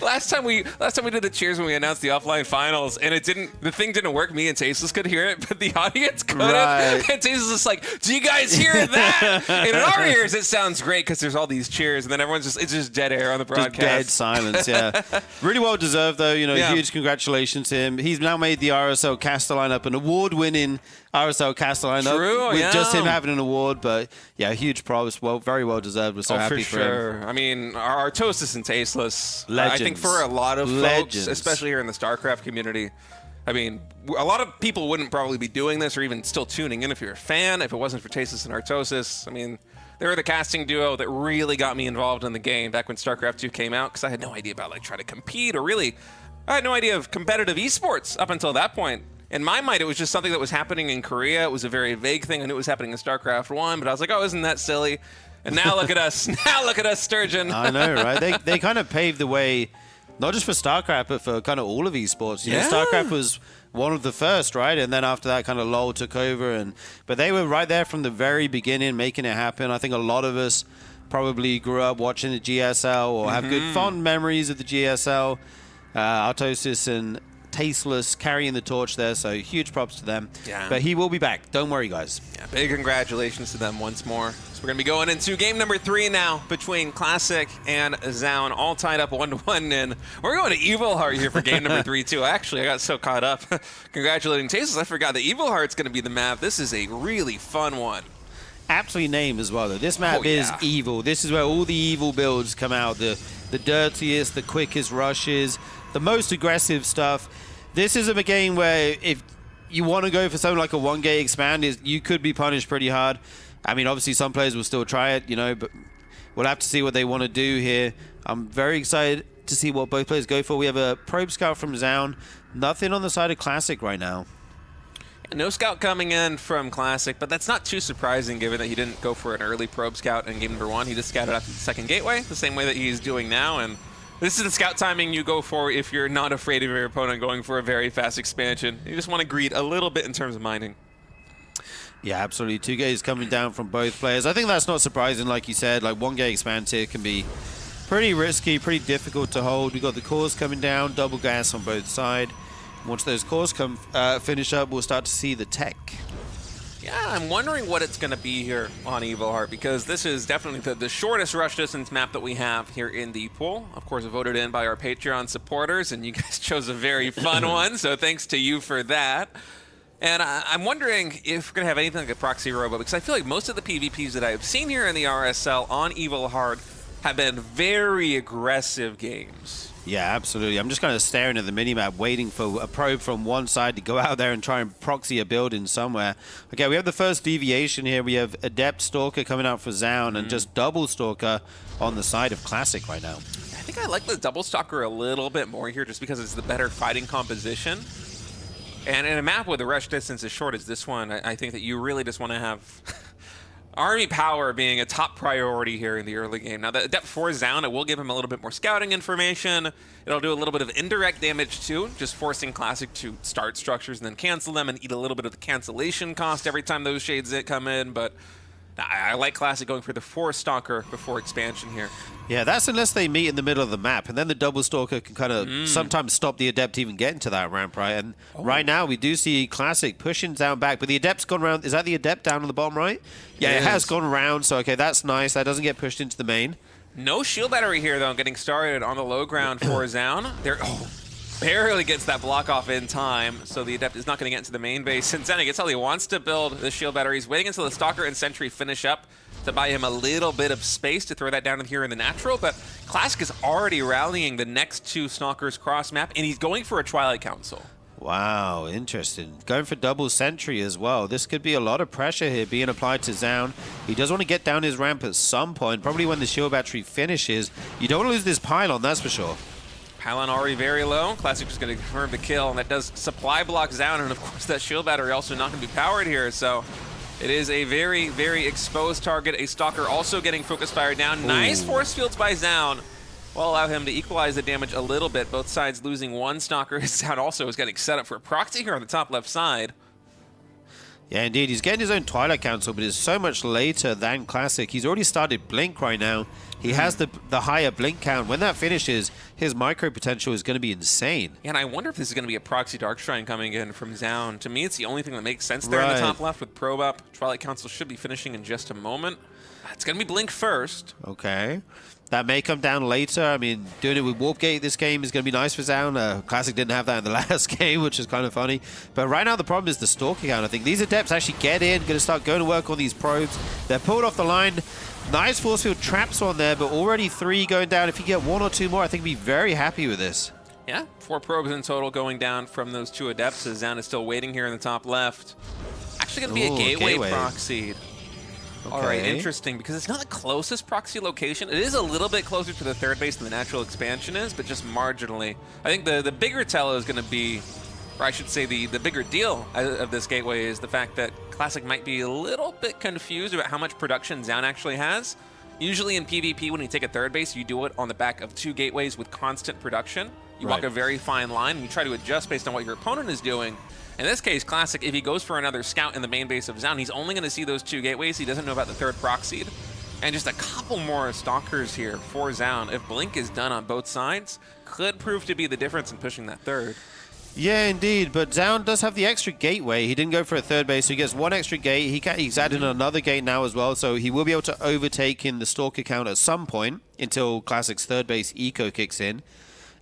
last time we did the cheers when we announced the offline finals, and the thing didn't work. Me and Tasteless could hear it, but the audience couldn't. Right. And Tasteless was like, "Do you guys hear that?" And in our ears, it sounds great because there's all these cheers, and then it's just dead air on the broadcast. Just dead silence. Yeah, really well deserved though. Huge congratulations to him. He's now made the RSL caster lineup an award-winning RSL caster lineup. True, with just him having an award, but yeah, huge props. Well, very well deserved. We're so happy for him. I mean, our Artosis and Tasteless. Legends. I think for a lot of folks, especially here in the StarCraft community, I mean, a lot of people wouldn't probably be doing this or even still tuning in if you're a fan if it wasn't for Tasteless and Artosis. I mean, they were the casting duo that really got me involved in the game back when StarCraft 2 came out because I had no idea about trying to compete or really, I had no idea of competitive esports up until that point. In my mind, it was just something that was happening in Korea. It was a very vague thing. I knew it was happening in StarCraft 1, but I was like, oh, isn't that silly? And now look at us. Now look at us, Sturgeon. I know, right? They kind of paved the way, not just for StarCraft, but for kind of all of esports. You know, StarCraft was one of the first, right? And then after that, kind of LoL took over. But they were right there from the very beginning, making it happen. I think a lot of us probably grew up watching the GSL or have good fond memories of the GSL. Artosis and Tasteless carrying the torch there, so huge props to them. Yeah. But he will be back. Don't worry, guys. Yeah, big congratulations to them once more. So we're going to be going into game number 3 now between Classic and Zoun, all tied up 1-1. And we're going to Evil Heart here for game number 3, too. Actually, I got so caught up congratulating Tasteless, I forgot that Evil Heart's going to be the map. This is a really fun one. Aptly named as well, though. This map is evil. This is where all the evil builds come out. The dirtiest, the quickest rushes, the most aggressive stuff. This is a game where if you want to go for something like a 1-gate expand, you could be punished pretty hard. I mean, obviously some players will still try it, but we'll have to see what they want to do here. I'm very excited to see what both players go for. We have a probe scout from Zoun. Nothing on the side of Classic right now. No scout coming in from Classic, but that's not too surprising given that he didn't go for an early probe scout in game number 1. He just scouted after the second gateway, the same way that he's doing now. And this is the scout timing you go for if you're not afraid of your opponent going for a very fast expansion. You just want to greed a little bit in terms of mining. Yeah, absolutely. 2-gates coming down from both players. I think that's not surprising, like you said. 1-gate expand here can be pretty risky, pretty difficult to hold. We've got the cores coming down, double gas on both sides. Once those cores finish up, we'll start to see the tech. Yeah, I'm wondering what it's going to be here on Evil Heart, because this is definitely the shortest rush distance map that we have here in the pool. Of course, voted in by our Patreon supporters, and you guys chose a very fun one, so thanks to you for that. And I'm wondering if we're going to have anything like a proxy robo, because I feel like most of the PvPs that I've seen here in the RSL on Evil Heart have been very aggressive games. Yeah, absolutely. I'm just kind of staring at the minimap, waiting for a probe from one side to go out there and try and proxy a building somewhere. Okay, we have the first deviation here. We have Adept Stalker coming out for Zoun and just Double Stalker on the side of Classic right now. I think I like the Double Stalker a little bit more here just because it's the better fighting composition. And in a map where the rush distance is short as this one, I think that you really just want to have army power being a top priority here in the early game. Now, the Adept for Zoun, it will give him a little bit more scouting information. It'll do a little bit of indirect damage too, just forcing Classic to start structures and then cancel them and eat a little bit of the cancellation cost every time those shades come in. But I like Classic going for the Force Stalker before expansion here. Yeah, that's unless they meet in the middle of the map, and then the Double Stalker can kind of sometimes stop the Adept even getting to that ramp, right? And right now we do see Classic pushing down back, but the Adept's gone around. Is that the Adept down on the bottom right? Yeah, it has gone around, so okay, that's nice. That doesn't get pushed into the main. No shield battery here, though, getting started on the low ground for Zoun. Barely gets that block off in time, so the Adept is not going to get into the main base. And Zen gets all he wants to build the shield batteries, waiting until the Stalker and Sentry finish up to buy him a little bit of space to throw that down here in the natural. But Classic is already rallying the next 2 Stalkers cross map, and he's going for a Twilight Council. Wow, interesting. Going for double sentry as well. This could be a lot of pressure here being applied to Zoun. He does want to get down his ramp at some point, probably when the shield battery finishes. You don't want to lose this pylon, that's for sure. Pylon already very low. Classic just going to confirm the kill, and that does supply block Zoun, and of course that shield battery also not going to be powered here, so it is a very, very exposed target. A Stalker also getting focus fire down. Ooh. Nice force fields by Zoun. Will allow him to equalize the damage a little bit. Both sides losing one Stalker. Zoun also is getting set up for a proxy here on the top left side. Yeah, indeed. He's getting his own Twilight Council, but it's so much later than Classic. He's already started Blink right now. He has the higher Blink count. When that finishes, his micro potential is going to be insane. Yeah, and I wonder if this is going to be a proxy Dark Shrine coming in from Zoun. To me, it's the only thing that makes sense there in the top left with Probe up. Twilight Council should be finishing in just a moment. It's going to be Blink first. Okay. That may come down later. I mean, doing it with Warp Gate this game is going to be nice for Zoun. Classic didn't have that in the last game, which is kind of funny. But right now the problem is the Stalker count. I think these Adepts actually get in, going to start going to work on these probes. They're pulled off the line. Nice force field traps on there, but already 3 going down. If you get 1 or 2 more, I think we'd be very happy with this. Yeah, 4 probes in total going down from those 2 Adepts as Zoun is still waiting here in the top left. Actually going to be a gateway proxied. Okay. All right, interesting, because it's not the closest proxy location. It is a little bit closer to the third base than the natural expansion is, but just marginally. I think the bigger tell is going to be, or I should say the bigger deal of this gateway is the fact that Classic might be a little bit confused about how much production Zoun actually has. Usually in PvP, when you take a third base, you do it on the back of 2 gateways with constant production. You walk a very fine line, and you try to adjust based on what your opponent is doing. In this case, Classic, if he goes for another scout in the main base of Zoun, he's only going to see those 2 gateways. He doesn't know about the third proxied. And just a couple more Stalkers here for Zoun. If Blink is done on both sides, could prove to be the difference in pushing that third. Yeah, indeed, but Zoun does have the extra gateway. He didn't go for a third base, so he gets 1 extra gate. He's added another gate now as well, so he will be able to overtake in the Stalker count at some point until Classic's third base eco kicks in.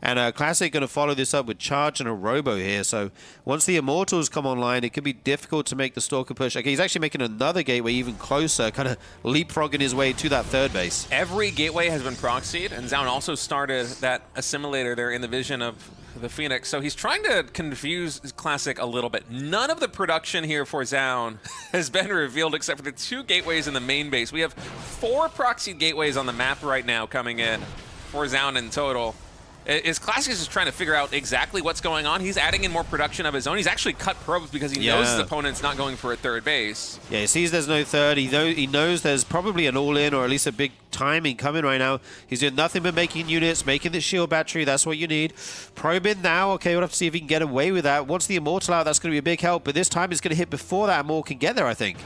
And Classic going to follow this up with Charge and a Robo here. So once the Immortals come online, it could be difficult to make the Stalker push. Okay, he's actually making another gateway even closer, kind of leapfrogging his way to that third base. Every gateway has been proxied, and Zoun also started that assimilator there in the vision of the Phoenix. So he's trying to confuse Classic a little bit. None of the production here for Zoun has been revealed except for the 2 gateways in the main base. We have 4 proxied gateways on the map right now coming in for Zoun in total. Is Classic just trying to figure out exactly what's going on? He's adding in more production of his own. He's actually cut probes because he knows his opponent's not going for a third base. Yeah, he sees there's no third. He knows there's probably an all-in or at least a big timing coming right now. He's doing nothing but making units, making the shield battery. That's what you need. Probe in now. Okay, we'll have to see if he can get away with that. Once the Immortal out, that's going to be a big help. But this time it's going to hit before that Immortal can get there, I think.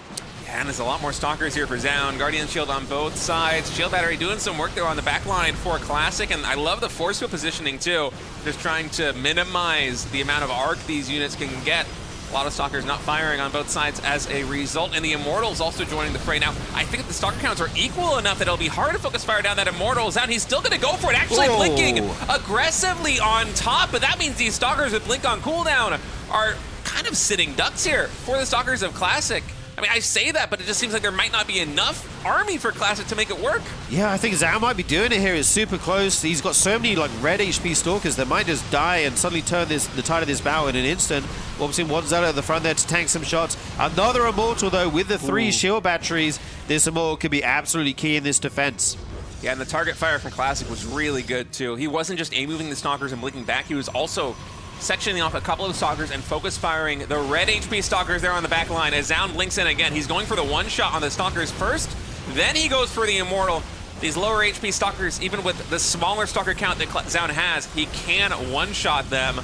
And there's a lot more Stalkers here for Zoun. Guardian Shield on both sides. Shield Battery doing some work there on the back line for Classic. And I love the force field positioning too. Just trying to minimize the amount of arc these units can get. A lot of Stalkers not firing on both sides as a result. And the Immortals also joining the fray. Now, I think the Stalker counts are equal enough that it'll be hard to focus fire down that Immortal. Zoun, he's still going to go for it. Actually blinking aggressively on top. But that means these Stalkers with Blink on cooldown are kind of sitting ducks here for the Stalkers of Classic. I mean, I say that, but it just seems like there might not be enough army for Classic to make it work. Yeah, I think Zoun might be doing it here. It's super close. He's got so many like red HP Stalkers that might just die and suddenly turn the tide of this battle in an instant. Obviously, one Zealot at the front there to tank some shots. Another Immortal, though, with the 3 shield batteries. This Immortal could be absolutely key in this defense. Yeah, and the target fire from Classic was really good, too. He wasn't just A-moving the Stalkers and blinking back. He was also sectioning off a couple of Stalkers and focus firing the red HP Stalkers there on the back line as Zoun blinks in again. He's going for the 1-shot on the Stalkers first, then he goes for the Immortal. These lower HP Stalkers, even with the smaller Stalker count that Zoun has, he can 1-shot them.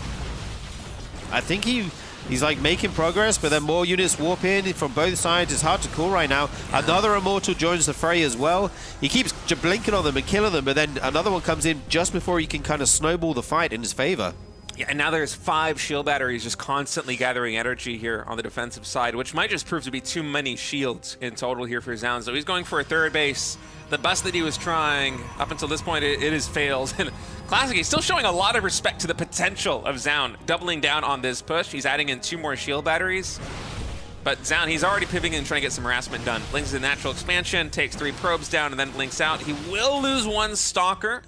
I think he's like making progress, but then more units warp in from both sides. It's hard to call right now. Another Immortal joins the fray as well. He keeps blinking on them and killing them, but then another one comes in just before he can kind of snowball the fight in his favor. Yeah, and now there's 5 shield batteries just constantly gathering energy here on the defensive side, which might just prove to be too many shields in total here for Zoun. So he's going for a third base. The bust that he was trying up until this point, it has failed. And Classic, he's still showing a lot of respect to the potential of Zoun, doubling down on this push. He's adding in 2 more shield batteries. But Zoun, he's already pivoting and trying to get some harassment done. Blinks the natural expansion, takes 3 probes down, and then blinks out. He will lose 1 Stalker.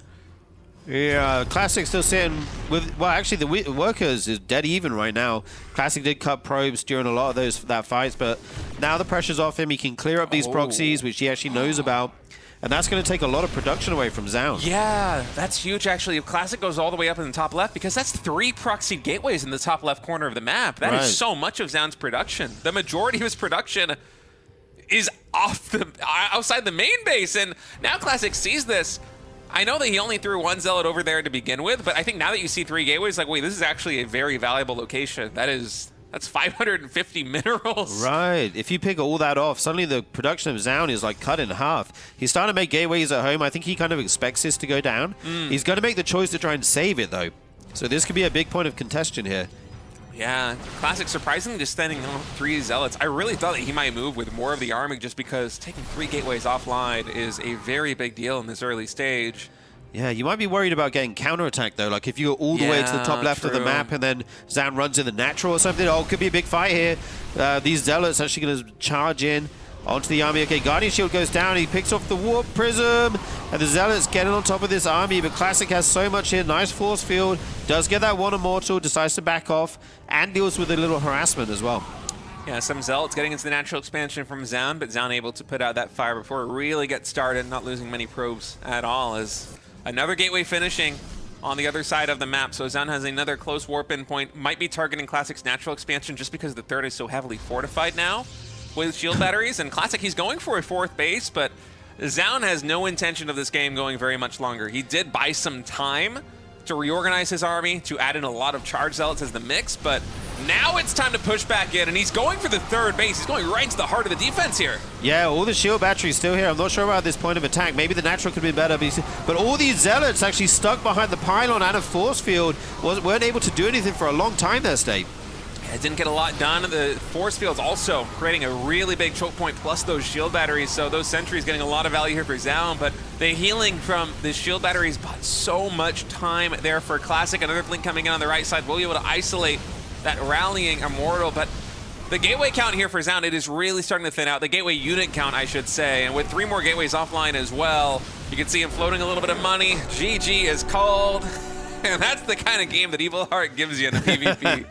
Yeah, Classic still sitting with, well, actually the Workers is dead even right now. Classic did cut probes during a lot of that fights, but now the pressure's off him. He can clear up these proxies, which he actually knows about. And that's going to take a lot of production away from Zoun. Yeah, that's huge, actually. If Classic goes all the way up in the top left, because that's 3 proxied gateways in the top left corner of the map. That is so much of Zoun's production. The majority of his production is outside the main base, and now Classic sees this. I know that he only threw 1 Zealot over there to begin with, but I think now that you see 3 gateways, like, wait, this is actually a very valuable location. That's 550 minerals. Right. If you pick all that off, suddenly the production of Zoun is like cut in half. He's starting to make gateways at home. I think he kind of expects this to go down. He's going to make the choice to try and save it, though. So this could be a big point of contention here. Yeah, Classic surprisingly just standing on 3 Zealots. I really thought that he might move with more of the army just because taking 3 gateways offline is a very big deal in this early stage. Yeah, you might be worried about getting counterattacked, though. Like, if you go all the way to the top left of the map and then Zoun runs in the natural or something, oh, it could be a big fight here. These Zealots actually going to charge in onto the army. Okay, Guardian Shield goes down. He picks off the Warp Prism. And the Zealots getting on top of this army. But Classic has so much here. Nice force field. Does get that one Immortal. Decides to back off. And deals with a little harassment as well. Yeah, some Zealots getting into the natural expansion from Zoun. But Zoun able to put out that fire before it really gets started. Not losing many probes at all. As another gateway finishing on the other side of the map. So Zoun has another close warp in point. Might be targeting Classic's natural expansion just because the third is so heavily fortified now with shield batteries. And Classic, he's going for a 4th base, but Zoun has no intention of this game going very much longer. He did buy some time to reorganize his army, to add in a lot of charge Zealots as the mix, but now it's time to push back in, and he's going for the 3rd base. He's going right into the heart of the defense here. Yeah, all the shield batteries still here. I'm not sure about this point of attack. Maybe the natural could be better, but all these Zealots actually stuck behind the pylon and a force field weren't able to do anything for a long time there, State. It didn't get a lot done. The force field's also creating a really big choke point, plus those shield batteries. So those sentries getting a lot of value here for Zoun, but the healing from the shield batteries bought so much time there for Classic. Another blink coming in on the right side. We'll be able to isolate that rallying Immortal, but the gateway count here for Zoun, it is really starting to thin out. The gateway unit count, I should say, and with 3 more gateways offline as well, you can see him floating a little bit of money. GG is called, and that's the kind of game that Evil Heart gives you in the PvP.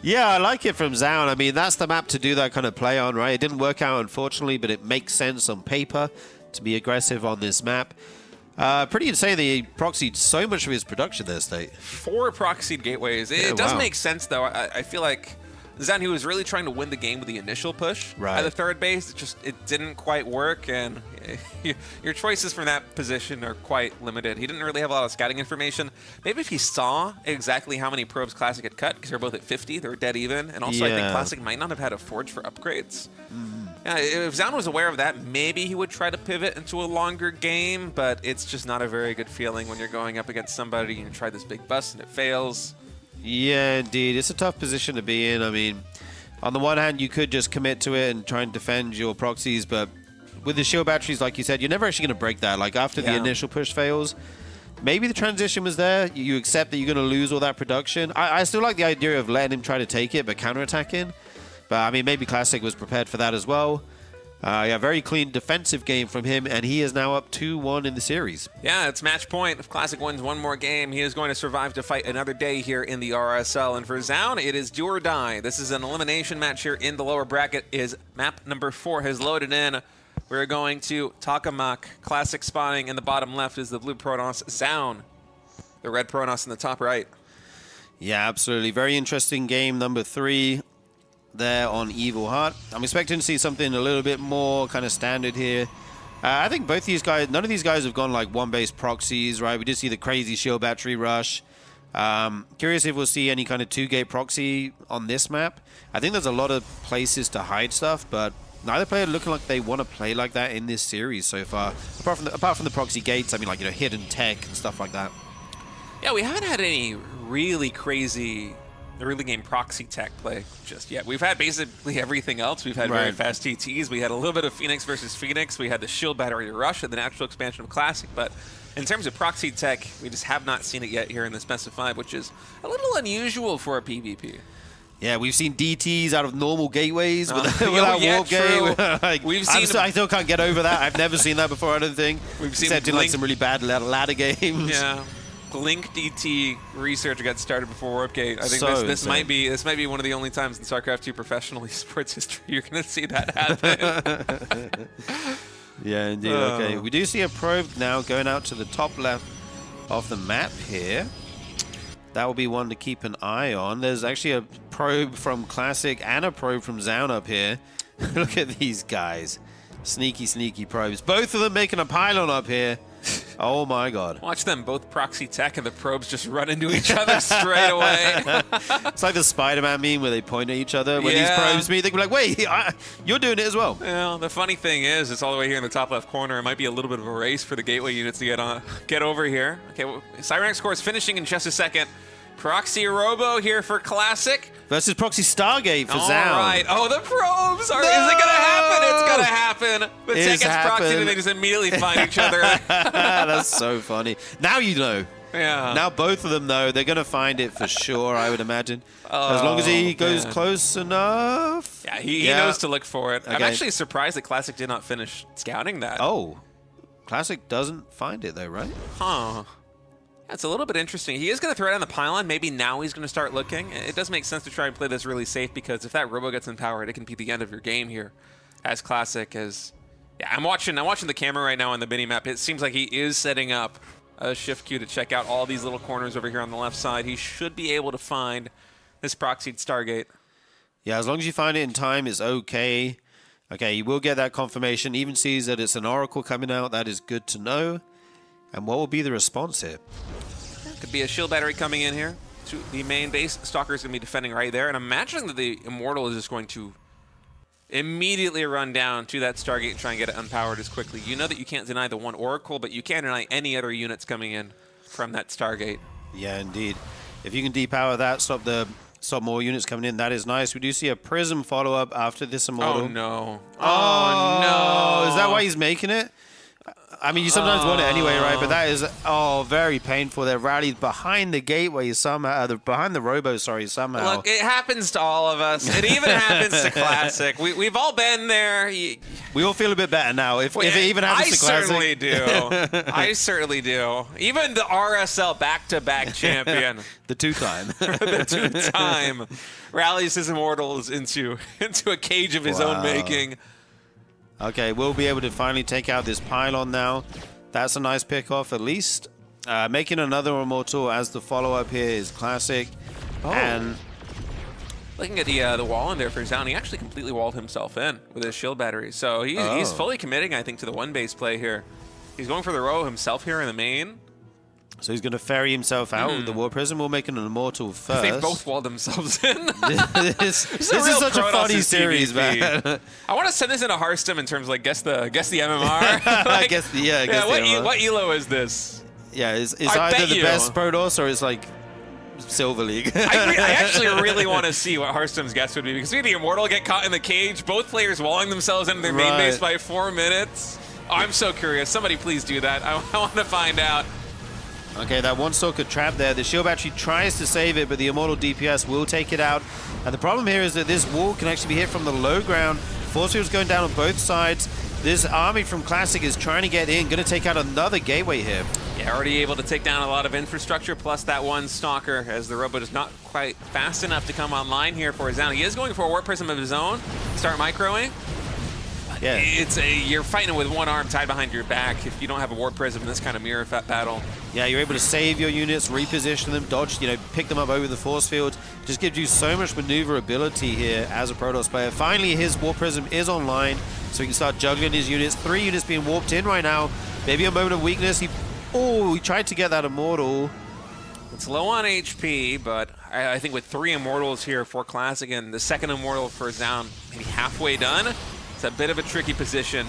Yeah, I like it from Zoun. I mean, that's the map to do that kind of play on, right? It didn't work out, unfortunately, but it makes sense on paper to be aggressive on this map. Pretty insane that he proxied so much of his production there, State. 4 proxied gateways. It does make sense, though. I feel like Zoun, he was really trying to win the game with the initial push at the 3rd base. It didn't quite work, and your choices from that position are quite limited. He didn't really have a lot of scouting information. Maybe if he saw exactly how many probes Classic had cut, because they're both at 50, they're dead even, and also I think Classic might not have had a forge for upgrades. If Zoun was aware of that, maybe he would try to pivot into a longer game, but it's just not a very good feeling when you're going up against somebody and you try this big bust and it fails. Yeah, indeed. It's a tough position to be in. I mean, on the one hand, you could just commit to it and try and defend your proxies, but with the shield batteries, like you said, you're never actually going to break that. Like, after the initial push fails, maybe the transition was there. You accept that you're going to lose all that production. I still like the idea of letting him try to take it, but counterattacking. But, I mean, maybe Classic was prepared for that as well. Yeah, very clean defensive game from him, and he is now up 2-1 in the series. Yeah, it's match point. If Classic wins one more game, he is going to survive to fight another day here in the RSL. And for Zoun, it is do or die. This is an elimination match here in the lower bracket. Is map number 4 has loaded in. We're going to Takamak. Classic spawning in the bottom left is the blue Protoss. Zoun, the red Protoss in the top right. Yeah, absolutely. Very interesting game, number 3. There on Evil Heart. I'm expecting to see something a little bit more kind of standard here. I think both these guys, none of these guys have gone like 1-base proxies, right? We did see the crazy shield battery rush. Curious if we'll see any kind of 2-gate proxy on this map. I think there's a lot of places to hide stuff, but neither player looking like they want to play like that in this series so far. Apart from the proxy gates, I mean, like, you know, hidden tech and stuff like that. Yeah, we haven't had any really crazy early game proxy tech play just yet. We've had basically everything else. We've had very fast TTs. We had a little bit of Phoenix versus Phoenix. We had the shield battery rush and the natural expansion of Classic. But in terms of proxy tech, we just have not seen it yet here in this best of 5, which is a little unusual for a PvP. Yeah, we've seen DTs out of normal gateways without warp game. Like, we've seen I still can't get over that. I've never seen that before, I don't think. We've seen except in like some really bad ladder games. Yeah. Blink DT research got started before Warpgate. I think So this might be one of the only times in StarCraft 2 professional esports history you're going to see that happen. Yeah, indeed. Okay, we do see a probe now going out to the top left of the map here. That will be one to keep an eye on. There's actually a probe from Classic and a probe from Zoun up here. Look at these guys. Sneaky, sneaky probes. Both of them making a pylon up here. Oh my god. Watch them both proxy tech and the probes just run into each other straight away. It's like the Spider-Man meme where they point at each other. When these probes meet, they can be like, wait, you're doing it as well. Well, the funny thing is, it's all the way here in the top left corner. It might be a little bit of a race for the gateway units to get over here. Okay, well, Cybernex core is finishing in just a second. Proxy Robo here for Classic. Versus Proxy Stargate for Zoun. All right. Oh, the probes are. No! Is it going to happen? It's going to happen. The tech gets proxied and they just immediately find each other. That's so funny. Now you know. Yeah. Now both of them know. They're going to find it for sure, I would imagine. As long as he goes close enough. Yeah, he knows to look for it. Okay. I'm actually surprised that Classic did not finish scouting that. Oh. Classic doesn't find it, though, right? Huh. That's a little bit interesting. He is going to throw it on the pylon. Maybe now he's going to start looking. It does make sense to try and play this really safe because if that Robo gets empowered, it can be the end of your game here. As Classic as... Yeah, I'm watching the camera right now on the mini-map. It seems like he is setting up a shift queue to check out all these little corners over here on the left side. He should be able to find this proxied Stargate. Yeah, as long as you find it in time, it's okay. Okay, you will get that confirmation. Even sees that it's an Oracle coming out. That is good to know. And what will be the response here? Could be a shield battery coming in here. To the main base, Stalker is going to be defending right there. And I'm imagining that the Immortal is just going to immediately run down to that Stargate and try and get it unpowered as quickly. You know that you can't deny the one Oracle, but you can't deny any other units coming in from that Stargate. Yeah, indeed. If you can depower that, stop more units coming in, that is nice. We do see a Prism follow-up after this Immortal. Oh, no. Oh, no. Is that why he's making it? I mean, you sometimes want it anyway, right? But that is, very painful. They're rallied behind the gateway somehow, behind the Robo, somehow. Look, it happens to all of us. It even happens to Classic. We've all been there. We all feel a bit better now. If it even happens to Classic. I certainly do. I certainly do. Even the RSL back-to-back champion. The two-time. The two-time rallies his Immortals into a cage of his own making. Okay, we'll be able to finally take out this pylon now. That's a nice pick-off, at least. Making another Immortal as the follow-up here is Classic. Oh. And looking at the wall in there for Zoun, he actually completely walled himself in with his shield battery. So he's fully committing, I think, to the one-base play here. He's going for the row himself here in the main. So he's going to ferry himself out with the War Prism. We'll make an Immortal first. They've both walled themselves in. this is such a funny series, man. I want to send this into Hearthstone in terms of, like, guess the MMR. Like, guess the MMR. What elo is this? Yeah, it's either the best Protoss or it's like Silver League. I actually really want to see what Hearthstone's guess would be because we had the Immortal get caught in the cage, both players walling themselves into their main base by 4 minutes. Oh, I'm so curious. Somebody please do that. I want to find out. Okay, that one Stalker trap there. The shield battery tries to save it, but the Immortal DPS will take it out. And the problem here is that this wall can actually be hit from the low ground. Force field's going down on both sides. This army from Classic is trying to get in, going to take out another gateway here. Yeah, already able to take down a lot of infrastructure, plus that one Stalker, as the Robo is not quite fast enough to come online here for Zoun. He is going for a Warp Prism of his own, start microing. Yeah. You're fighting with one arm tied behind your back if you don't have a Warp Prism in this kind of mirror battle. Yeah, you're able to save your units, reposition them, dodge, pick them up over the force field. Just gives you so much maneuverability here as a Protoss player. Finally, his Warp Prism is online, so he can start juggling his units. 3 units being warped in right now. Maybe a moment of weakness. He tried to get that Immortal. It's low on HP, but I think with 3 Immortals here for Classic and the second Immortal for Zoun, maybe halfway done. It's a bit of a tricky position.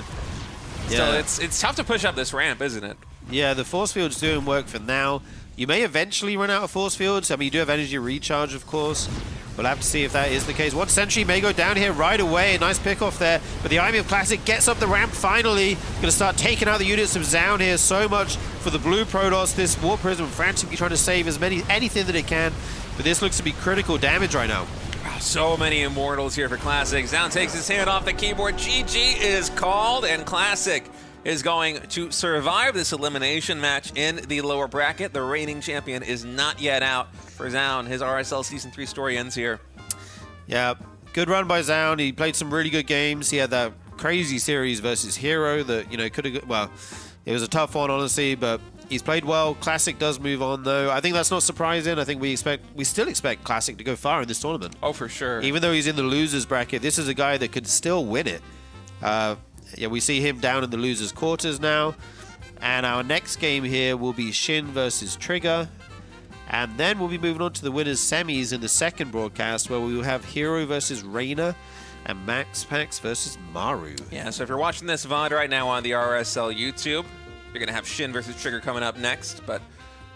Yeah. So it's tough to push up this ramp, isn't it? Yeah, the force field's doing work for now. You may eventually run out of force fields. I mean, you do have energy recharge, of course. We'll have to see if that is the case. One Sentry may go down here right away. Nice pick off there. But the Army of Classic gets up the ramp finally. Going to start taking out the units of Zoun here. So much for the blue Protoss. This War Prism frantically trying to save anything that it can. But this looks to be critical damage right now. So many Immortals here for Classic. Zoun takes his hand off the keyboard. GG is called, and Classic is going to survive this elimination match in the lower bracket. The reigning champion is not yet out for Zoun. His RSL Season 3 story ends here. Yeah, good run by Zoun. He played some really good games. He had that crazy series versus Hero that, you know, could have... Well, it was a tough one, honestly, but he's played well. Classic does move on, though. I think that's not surprising. I think we still expect Classic to go far in this tournament. Oh, for sure. Even though he's in the losers bracket, this is a guy that could still win it. Yeah, we see him down in the losers quarters now. And our next game here will be Shin versus Trigger. And then we'll be moving on to the winners semis in the second broadcast, where we will have Hero versus Reynor and MaxPax versus Maru. Yeah, so if you're watching this VOD right now on the RSL YouTube, you're going to have Shin versus Trigger coming up next. But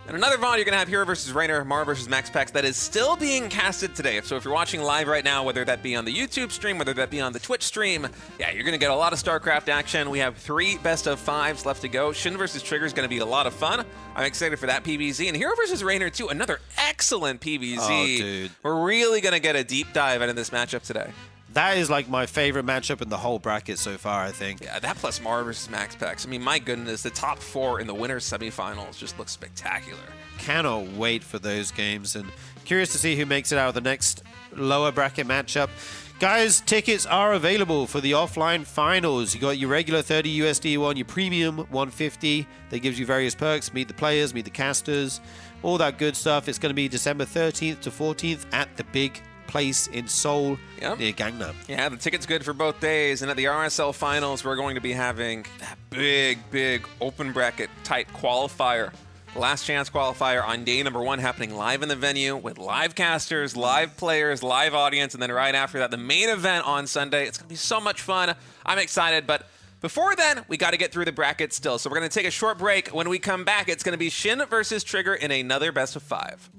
in another VOD, you're going to have Hero versus Reynor, Maru versus MaxPax. That is still being casted today. So if you're watching live right now, whether that be on the YouTube stream, whether that be on the Twitch stream, yeah, you're going to get a lot of StarCraft action. We have 3 best-of-5s left to go. Shin versus Trigger is going to be a lot of fun. I'm excited for that PvZ. And Hero versus Reynor, too, another excellent PvZ. Oh, dude. We're really going to get a deep dive into this matchup today. That is like my favorite matchup in the whole bracket so far, I think. Yeah, that plus Maru versus MaxPax. I mean, my goodness, the top 4 in the winners semifinals just look spectacular. Cannot wait for those games, and curious to see who makes it out of the next lower bracket matchup. Guys, tickets are available for the offline finals. You got your regular 30 USD one, your premium 150. That gives you various perks, meet the players, meet the casters, all that good stuff. It's going to be December 13th to 14th at the big place in Seoul near Gangnam. Yeah, the ticket's good for both days. And at the RSL finals, we're going to be having that big open bracket type qualifier. Last chance qualifier on day number 1 happening live in the venue with live casters, live players, live audience. And then right after that, the main event on Sunday. It's going to be so much fun. I'm excited. But before then, we got to get through the bracket still. So we're going to take a short break. When we come back, it's going to be Shin versus Trigger in another best of 5.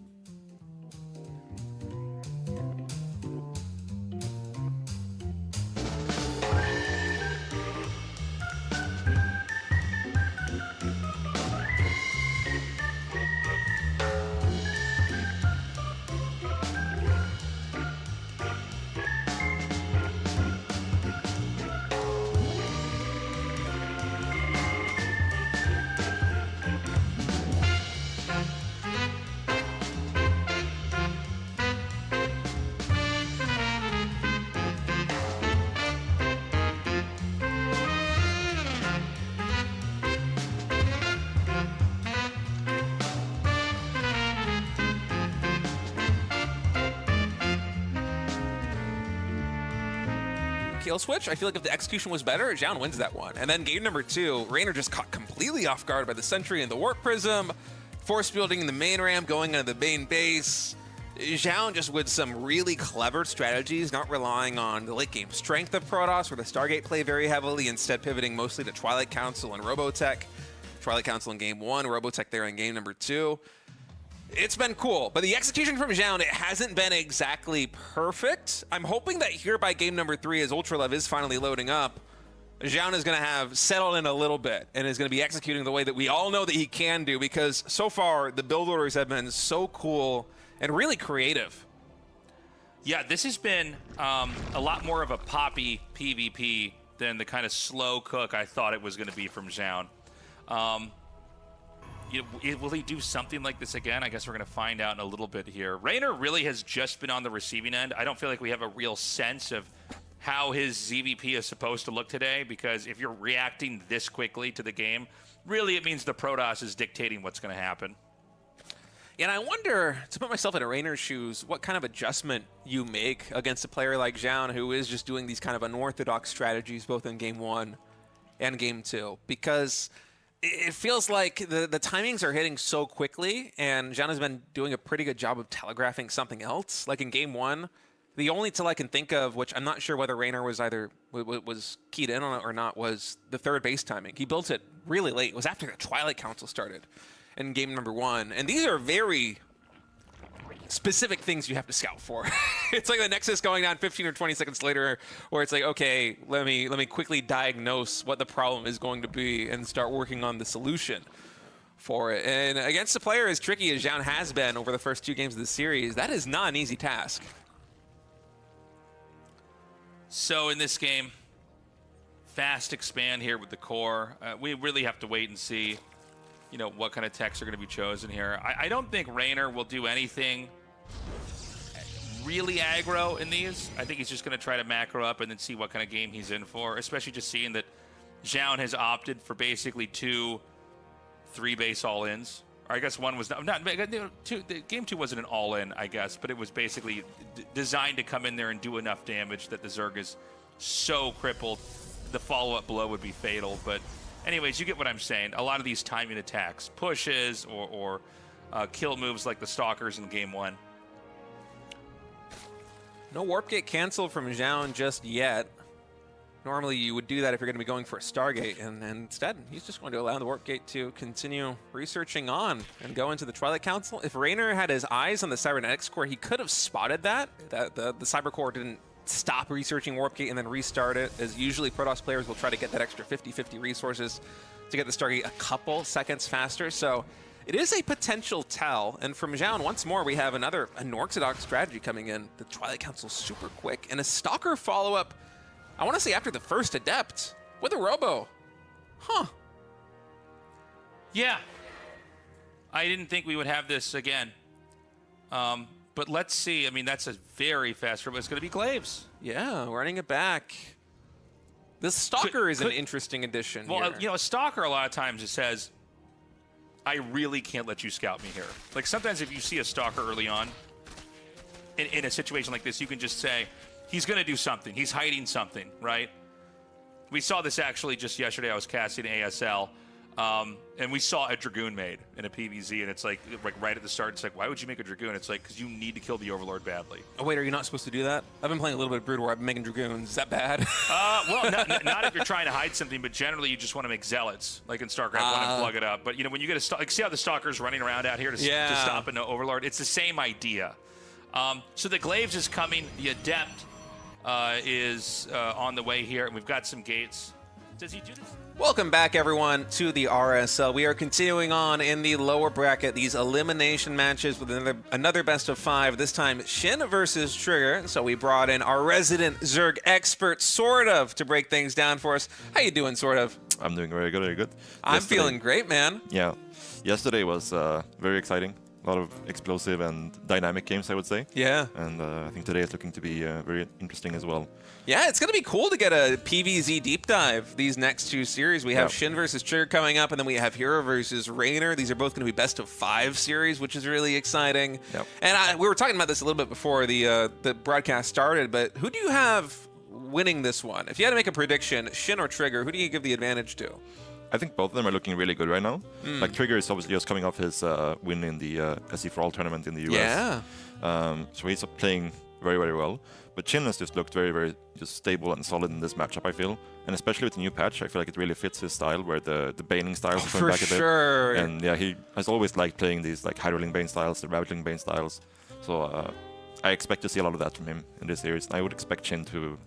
Kill switch. I feel like if the execution was better, Zoun wins that one. And then game number 2, Reynor just caught completely off guard by the Sentry and the Warp Prism, force building in the main ramp, going into the main base. Zoun just with some really clever strategies, not relying on the late game strength of Protoss or the Stargate play very heavily, instead pivoting mostly to Twilight Council and Robotech. Twilight Council in game 1, Robotech there in game number 2. It's been cool, but the execution from Zoun, it hasn't been exactly perfect. I'm hoping that here by game number 3, as Ultralev is finally loading up, Zoun is going to have settled in a little bit and is going to be executing the way that we all know that he can do, because so far the build orders have been so cool and really creative. Yeah, this has been a lot more of a poppy PvP than the kind of slow cook I thought it was going to be from Zoun. Will he do something like this again? I guess we're going to find out in a little bit here. Reynor really has just been on the receiving end. I don't feel like we have a real sense of how his ZVP is supposed to look today, because if you're reacting this quickly to the game, really it means the Protoss is dictating what's going to happen. And I wonder, to put myself in a Reynor's shoes, what kind of adjustment you make against a player like Zoun, who is just doing these kind of unorthodox strategies both in game 1 and game 2, because it feels like the timings are hitting so quickly, and Zoun has been doing a pretty good job of telegraphing something else. Like in game 1, the only till I can think of, which I'm not sure whether Reynor was either was keyed in on it or not, was the third base timing. He built it really late. It was after the Twilight Council started in game number 1, and these are very specific things you have to scout for. It's like the Nexus going down 15 or 20 seconds later, where it's like, okay, let me quickly diagnose what the problem is going to be and start working on the solution for it. And against a player as tricky as Zoun has been over the first 2 games of the series, that is not an easy task. So in this game, fast expand here with the core. We really have to wait and see, what kind of techs are going to be chosen here. I don't think Reynor will do anything really aggro in these. I think he's just going to try to macro up and then see what kind of game he's in for, especially just seeing that Zoun has opted for basically 2 3-base all-ins. Or I guess one was not game 2 wasn't an all-in, I guess, but it was basically designed to come in there and do enough damage that the Zerg is so crippled, the follow-up blow would be fatal. But anyways, you get what I'm saying. A lot of these timing attacks, pushes, or kill moves like the Stalkers in game 1. No Warp Gate cancel from Zoun just yet. Normally you would do that if you're going to be going for a Stargate, and instead he's just going to allow the Warp Gate to continue researching on and go into the Twilight Council. If Reynor had his eyes on the Cybernetics core, he could have spotted that the Cyber Core didn't stop researching Warp Gate and then restart it, as usually Protoss players will try to get that extra 50-50 resources to get the Stargate a couple seconds faster. So it is a potential tell, and from Zoun, once more, we have an Orthodox strategy coming in. The Twilight Council super quick, and a Stalker follow-up, I want to say after the first Adept, with a Robo. Huh. Yeah. I didn't think we would have this again. But let's see. I mean, that's a very fast Robo. It's going to be Glaives. Yeah, running it back. The Stalker is an interesting addition here. A Stalker, a lot of times it says, I really can't let you scout me here. Like, sometimes if you see a Stalker early on, in a situation like this, you can just say, he's going to do something. He's hiding something, right? We saw this actually just yesterday. I was casting ASL, and we saw a Dragoon made in a PvZ, and it's like right at the start, it's like, why would you make a Dragoon? It's like, because you need to kill the Overlord badly. Oh, wait, are you not supposed to do that? I've been playing a little bit of Brood War. I've been making Dragoons. Is that bad? Well, not if you're trying to hide something, but generally you just want to make Zealots, like in StarCraft 1 and plug it up. But, when you get see how the Stalker's running around out here to stop an Overlord? It's the same idea. So the Glaives is coming. The Adept is on the way here, and we've got some gates. Does he do this? Welcome back, everyone, to the RSL. We are continuing on in the lower bracket, these elimination matches with another best of 5, this time Shin versus Trigger. So we brought in our resident Zerg expert, Sort of, to break things down for us. How you doing, Sort of? I'm doing very good, very good. I'm feeling great, man. Yeah. Yesterday was very exciting. A lot of explosive and dynamic games, I would say. Yeah. And I think today is looking to be very interesting as well. Yeah, it's going to be cool to get a PvZ deep dive these next 2 series. We have Shin versus Trigger coming up, and then we have Hero versus Reynor. These are both going to be best of 5 series, which is really exciting. Yep. And we were talking about this a little bit before the broadcast started, but who do you have winning this one? If you had to make a prediction, Shin or Trigger, who do you give the advantage to? I think both of them are looking really good right now. Like Trigger is obviously just coming off his win in the SC for All tournament in the US. Yeah. So he's playing very, very well. But Shin has just looked very, very just stable and solid in this matchup, I feel. And especially with the new patch, I feel like it really fits his style, where the Baning styles are coming back a bit. Sure. And yeah, he has always liked playing these like Hydroling Bane styles, the Ravaging Bane styles. So I expect to see a lot of that from him in this series. I would expect Shin to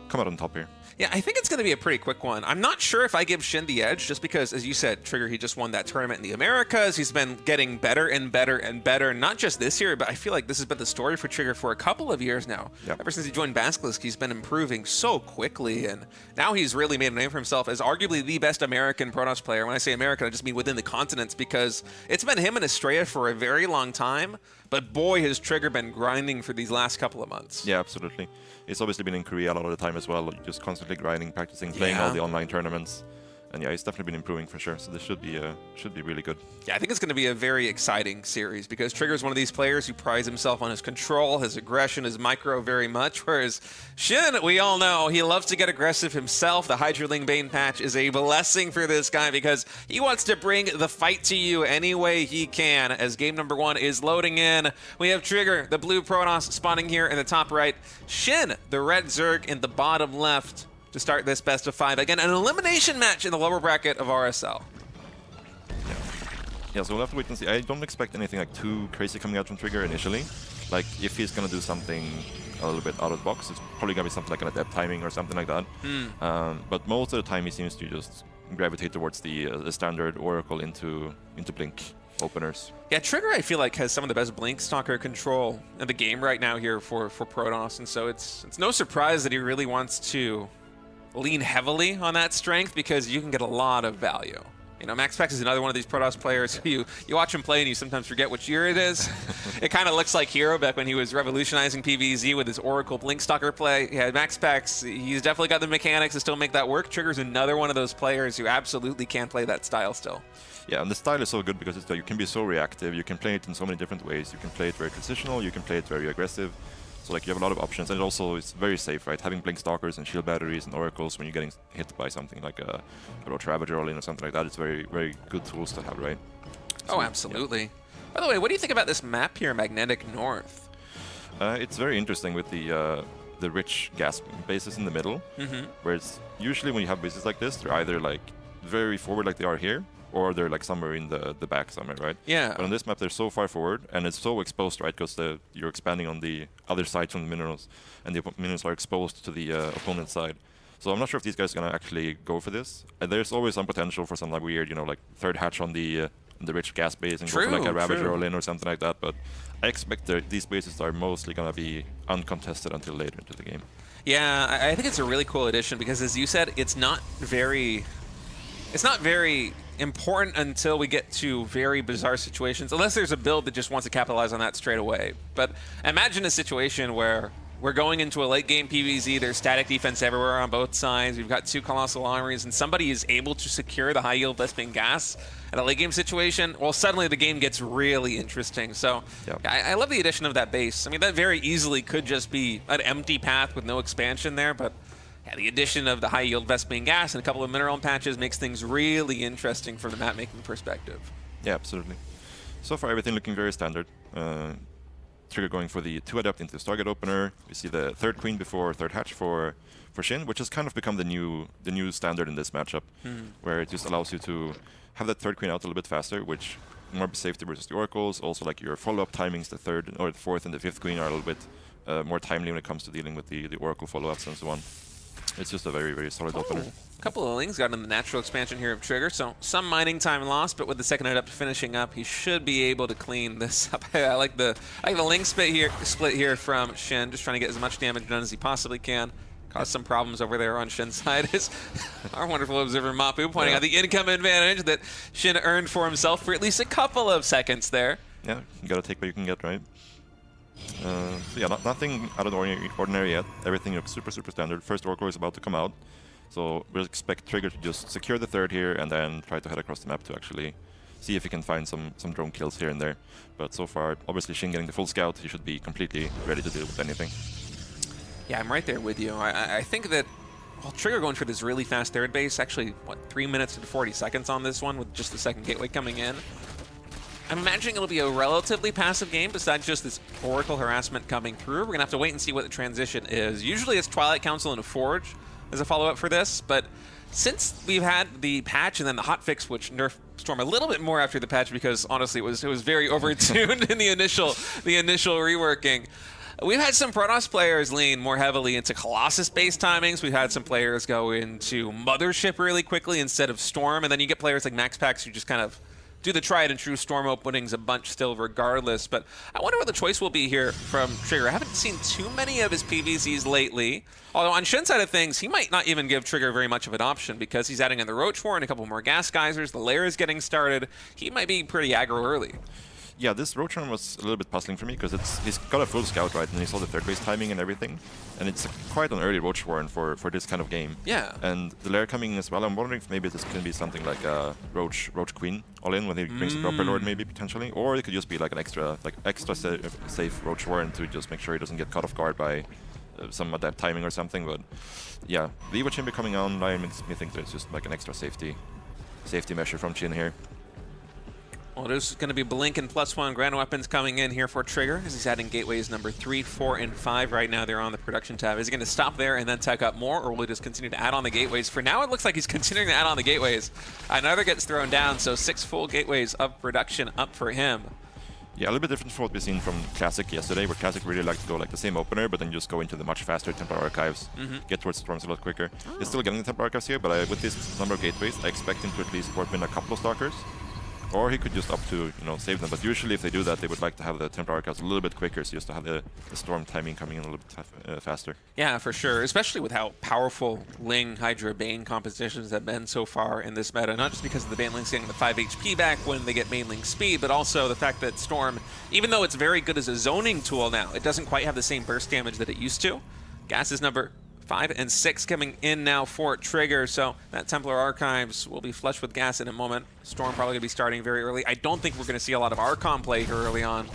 come out on top here. Yeah, I think it's going to be a pretty quick one. I'm not sure if I give Shin the edge, just because, as you said, Trigger, he just won that tournament in the Americas. He's been getting better and better and better, not just this year, but I feel like this has been the story for Trigger for a couple of years now. Yep. Ever since he joined Basilisk, he's been improving so quickly, and now he's really made a name for himself as arguably the best American Protoss player. When I say American, I just mean within the continents, because it's been him and Estrella for a very long time, but boy, has Trigger been grinding for these last couple of months. Yeah, absolutely. He's obviously been in Korea a lot of the time as well, just constantly grinding, practicing, playing all the online tournaments. And yeah, he's definitely been improving for sure. So this should be really good. Yeah, I think it's going to be a very exciting series, because Trigger's one of these players who prides himself on his control, his aggression, his micro very much, whereas Shin, we all know, he loves to get aggressive himself. The Hydroling Bane patch is a blessing for this guy, because he wants to bring the fight to you any way he can. As game number 1 is loading in, we have Trigger, the blue Protoss, spawning here in the top right. Shin, the red Zerg, in the bottom left, to start this best of 5. Again, an elimination match in the lower bracket of RSL. Yeah, so we'll have to wait and see. I don't expect anything like too crazy coming out from Trigger initially. Like, if he's going to do something a little bit out of the box, it's probably going to be something like an adept timing or something like that. But most of the time he seems to just gravitate towards the standard Oracle into Blink openers. Yeah, Trigger, I feel like, has some of the best Blink Stalker control in the game right now here for Protoss, and so it's no surprise that he really wants to lean heavily on that strength because you can get a lot of value. You know, MaxPax is another one of these Protoss players who you watch him play and you sometimes forget which year it is. It kind of looks like Hero back when he was revolutionizing PvZ with his Oracle Blinkstalker play. Yeah, MaxPax, he's definitely got the mechanics to still make that work. Trigger's another one of those players who absolutely can play that style still. Yeah, and the style is so good because it's, you can be so reactive. You can play it in so many different ways. You can play it very transitional. You can play it very aggressive. So like you have a lot of options, and it also is very safe, right? Having Blink Stalkers and Shield Batteries and Oracles when you're getting hit by something like a Roach Ravager or something like that, it's very, very good tools to have, right? So, oh, absolutely. Yeah. By the way, what do you think about this map here, Magnetic North? It's very interesting with the rich gas bases in the middle, where it's usually when you have bases like this, they're either like very forward like they are here, or they're like somewhere in the back somewhere, right? Yeah. But on this map, they're so far forward, and it's so exposed, right? Because you're expanding on the other side from the minerals, and the minerals are exposed to the opponent's side. So I'm not sure if these guys are gonna actually go for this. There's always some potential for some like weird, you know, like third hatch on the rich gas base and go for like a Ravager all in or something like that. But I expect these bases are mostly gonna be uncontested until later into the game. Yeah, I think it's a really cool addition because, as you said, it's not very important until we get to very bizarre situations, unless there's a build that just wants to capitalize on that straight away. But imagine a situation where we're going into a late game PvZ, there's static defense everywhere on both sides, we've got 2 Colossal Armories, and somebody is able to secure the high yield Vespene gas at a late game situation, well, suddenly the game gets really interesting. So yep. I love the addition of that base. I mean, that very easily could just be an empty path with no expansion there, but yeah, the addition of the high-yield Vespene gas and a couple of mineral patches makes things really interesting from the map-making perspective. Yeah, absolutely. So far, everything looking very standard. Trigger going for the 2 Adept into the Stargate Opener. We see the 3rd Queen before 3rd Hatch for Shin, which has kind of become the new standard in this matchup, where it just allows you to have that 3rd Queen out a little bit faster, which more safety versus the Oracles. Also, like your follow-up timings, the 3rd or the 4th and the 5th Queen are a little bit more timely when it comes to dealing with the Oracle follow-ups and so on. It's just a very, very solid opener. A couple of Lings got in the natural expansion here of Trigger, so some mining time lost, but with the 2nd Adept finishing up, he should be able to clean this up. I like the Ling split here from Shin, just trying to get as much damage done as he possibly can. Caused some problems over there on Shin's side. Is our wonderful observer Mapu pointing out the income advantage that Shin earned for himself for at least a couple of seconds there. Yeah, you gotta take what you can get, right? So yeah, nothing out of the ordinary yet. Everything looks super, super standard. First Oracle is about to come out, so we'll expect Trigger to just secure the 3rd here and then try to head across the map to actually see if he can find some drone kills here and there. But so far, obviously Shin getting the full scout, he should be completely ready to deal with anything. Yeah, I'm right there with you. I think that Trigger going for this really fast 3rd base, actually, what, 3 minutes and 40 seconds on this one with just the 2nd gateway coming in. I'm imagining it'll be a relatively passive game besides just this Oracle harassment coming through. We're going to have to wait and see what the transition is. Usually it's Twilight Council and a Forge as a follow-up for this, but since we've had the patch and then the hotfix, which nerfed Storm a little bit more after the patch because honestly it was very overtuned in the initial reworking. We've had some Protoss players lean more heavily into Colossus-based timings. We've had some players go into Mothership really quickly instead of Storm, and then you get players like MaxPax who just kind of do the tried and true Storm openings a bunch still regardless. But I wonder what the choice will be here from Trigger. I haven't seen too many of his PvZs lately. Although on Shin's side of things, he might not even give Trigger very much of an option because he's adding in the Roach War and a couple more gas geysers. The lair is getting started. He might be pretty aggro early. Yeah, this Roach run was a little bit puzzling for me because he's got a full scout, right, and he saw the 3rd base timing and everything, and it's quite an early Roach Warren for this kind of game. Yeah. And the lair coming in as well. I'm wondering if maybe this can be something like a Roach Queen all in when he brings the Dropper Lord maybe potentially, or it could just be like an extra safe Roach Warren to just make sure he doesn't get caught off guard by some Adept timing or something. But yeah, the Evo Chamber coming online makes me think there's just like an extra safety measure from Shin here. Well, there's going to be Blink and +1 Grand Weapons coming in here for Trigger as he's adding gateways number 3, 4, and 5 right now. They're on the production tab. Is he going to stop there and then tech up more, or will he just continue to add on the gateways? For now, it looks like he's continuing to add on the gateways. Another gets thrown down, so 6 full gateways of production up for him. Yeah, a little bit different from what we've seen from Classic yesterday, where Classic really liked to go like the same opener, but then just go into the much faster Temporal Archives, get towards Storms a lot quicker. He's still getting the Temporal Archives here, but with this number of gateways, I expect him to at least warp in a couple of Stalkers. Or he could just opt to, save them. But usually if they do that, they would like to have the Templar Archives a little bit quicker, so just to have the Storm timing coming in a little bit faster. Yeah, for sure. Especially with how powerful Ling, Hydra, Bane compositions have been so far in this meta. Not just because of the Bane Lings getting the 5 HP back when they get main Ling speed, but also the fact that Storm, even though it's very good as a zoning tool now, it doesn't quite have the same burst damage that it used to. Gas is number 5 and 6 coming in now for Trigger, so that Templar Archives will be flushed with gas in a moment. Storm probably going to be starting very early. I don't think we're going to see a lot of Archon play here early on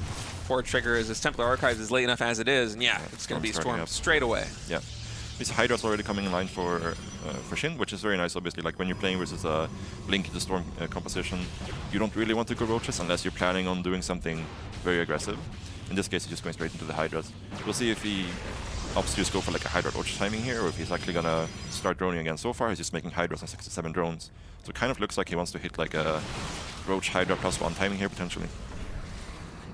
for Trigger, as this Templar Archives is late enough as it is, and yeah, it's going to be Storm straight away. Yeah. This Hydra's already coming in line for Shin, which is very nice, obviously. Like when you're playing versus a Blink to Storm composition, you don't really want to go Roaches unless you're planning on doing something very aggressive. In this case, he's just going straight into the Hydras. We'll see if he opts to just go for like a Hydra Roach timing here, or if he's actually gonna start droning again. So far, he's just making Hydras on 6 to 7 drones. So it kind of looks like he wants to hit like a Roach Hydra +1 timing here, potentially.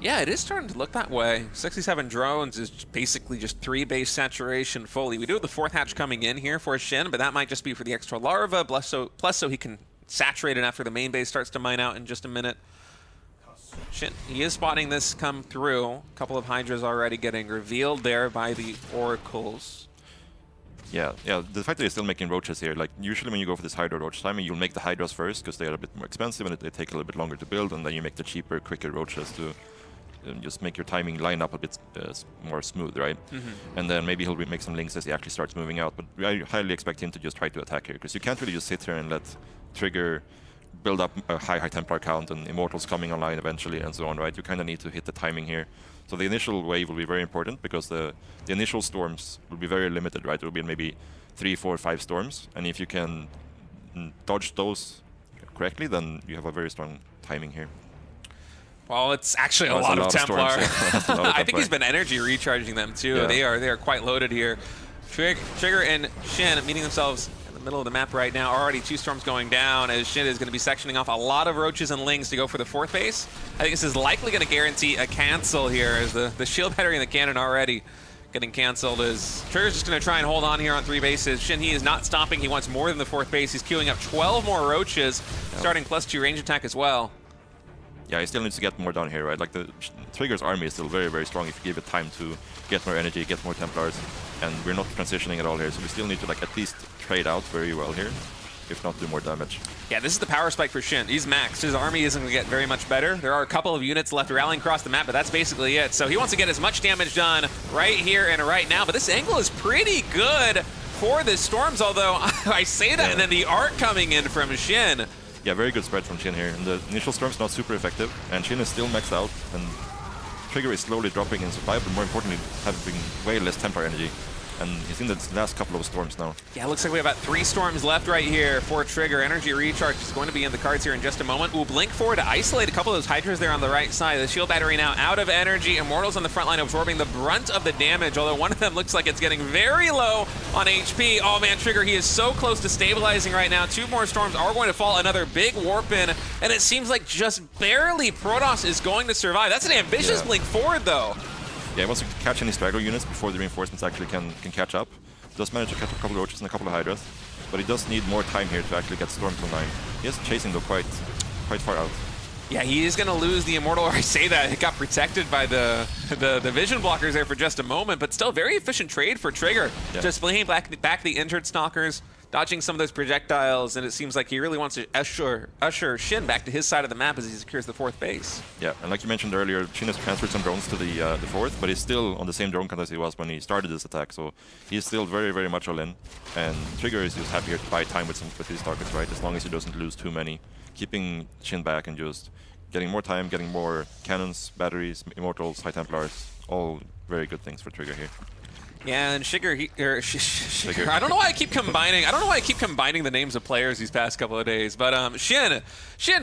Yeah, it is starting to look that way. 67 drones is basically just 3 base saturation fully. We do have the 4th hatch coming in here for Shin, but that might just be for the extra larva, plus so he can saturate it after the main base starts to mine out in just a minute. Shin, he is spotting this come through. A couple of Hydras already getting revealed there by the Oracles. Yeah, the fact that he's still making Roaches here, like usually when you go for this Hydra Roach timing, you'll make the Hydras first because they are a bit more expensive and they take a little bit longer to build, and then you make the cheaper, quicker Roaches to just make your timing line up a bit more smooth, right? And then maybe he'll make some links as he actually starts moving out, but I highly expect him to just try to attack here, because you can't really just sit here and let Trigger build up a high Templar count and Immortals coming online eventually and so on, right? You kind of need to hit the timing here. So the initial wave will be very important, because the initial storms will be very limited, right? It will be maybe 3, 4, 5 storms, and if you can dodge those correctly, then you have a very strong timing here. Well, it's actually a lot of Templar. I think Templar. he's been energy recharging them too. Yeah. They are quite loaded here. Trigger and Shin meeting themselves in the middle of the map right now. Already 2 storms going down, as Shin is going to be sectioning off a lot of Roaches and Lings to go for the 4th base. I think this is likely going to guarantee a cancel here, as the shield battery and the cannon already getting canceled, as Trigger's just going to try and hold on here on 3 bases. Shin, he is not stopping. He wants more than the 4th base. He's queuing up 12 more Roaches, starting +2 range attack as well. Yeah, he still needs to get more down here, right? Like the Trigger's army is still very, very strong if you give it time to get more energy, get more Templars, and we're not transitioning at all here, so we still need to like at least trade out very well here, if not do more damage. Yeah, this is the power spike for Shin. He's maxed. His army isn't going to get very much better. There are a couple of units left rallying across the map, but that's basically it. So he wants to get as much damage done right here and right now, but this angle is pretty good for the Storms, although I say that, and then the art coming in from Shin. Yeah, very good spread from Shin here. And the initial storm's not super effective, and Shin is still maxed out, and Trigger is slowly dropping in supply, but more importantly, having way less Templar energy. And he's in the last couple of storms now. Yeah, it looks like we have about 3 storms left right here for Trigger. Energy recharge is going to be in the cards here in just a moment. We'll blink forward to isolate a couple of those Hydras there on the right side. The shield battery now out of energy. Immortals on the front line absorbing the brunt of the damage, although one of them looks like it's getting very low on HP. Oh man, Trigger, he is so close to stabilizing right now. 2 more storms are going to fall. Another big warp in, and it seems like just barely Protoss is going to survive. That's an ambitious blink forward though. Yeah, he wants to catch any straggler units before the reinforcements actually can catch up. He does manage to catch a couple of Roaches and a couple of Hydras, but he does need more time here to actually get Storms online. He is chasing though quite far out. Yeah, he is going to lose the Immortal, or I say that, it got protected by the vision blockers there for just a moment, but still very efficient trade for Trigger. Yeah. Just playing back the injured Stalkers, dodging some of those projectiles, and it seems like he really wants to usher Shin back to his side of the map as he secures the 4th base. Yeah, and like you mentioned earlier, Shin has transferred some drones to the 4th, but he's still on the same drone count as he was when he started this attack, so he's still very, very much all in. And Trigger is just happy here to buy time with his targets, right? As long as he doesn't lose too many, keeping Shin back and just getting more time, getting more cannons, batteries, Immortals, High Templars, all very good things for Trigger here. Yeah, and Shigger, I don't know why I keep combining the names of players these past couple of days, but Shin,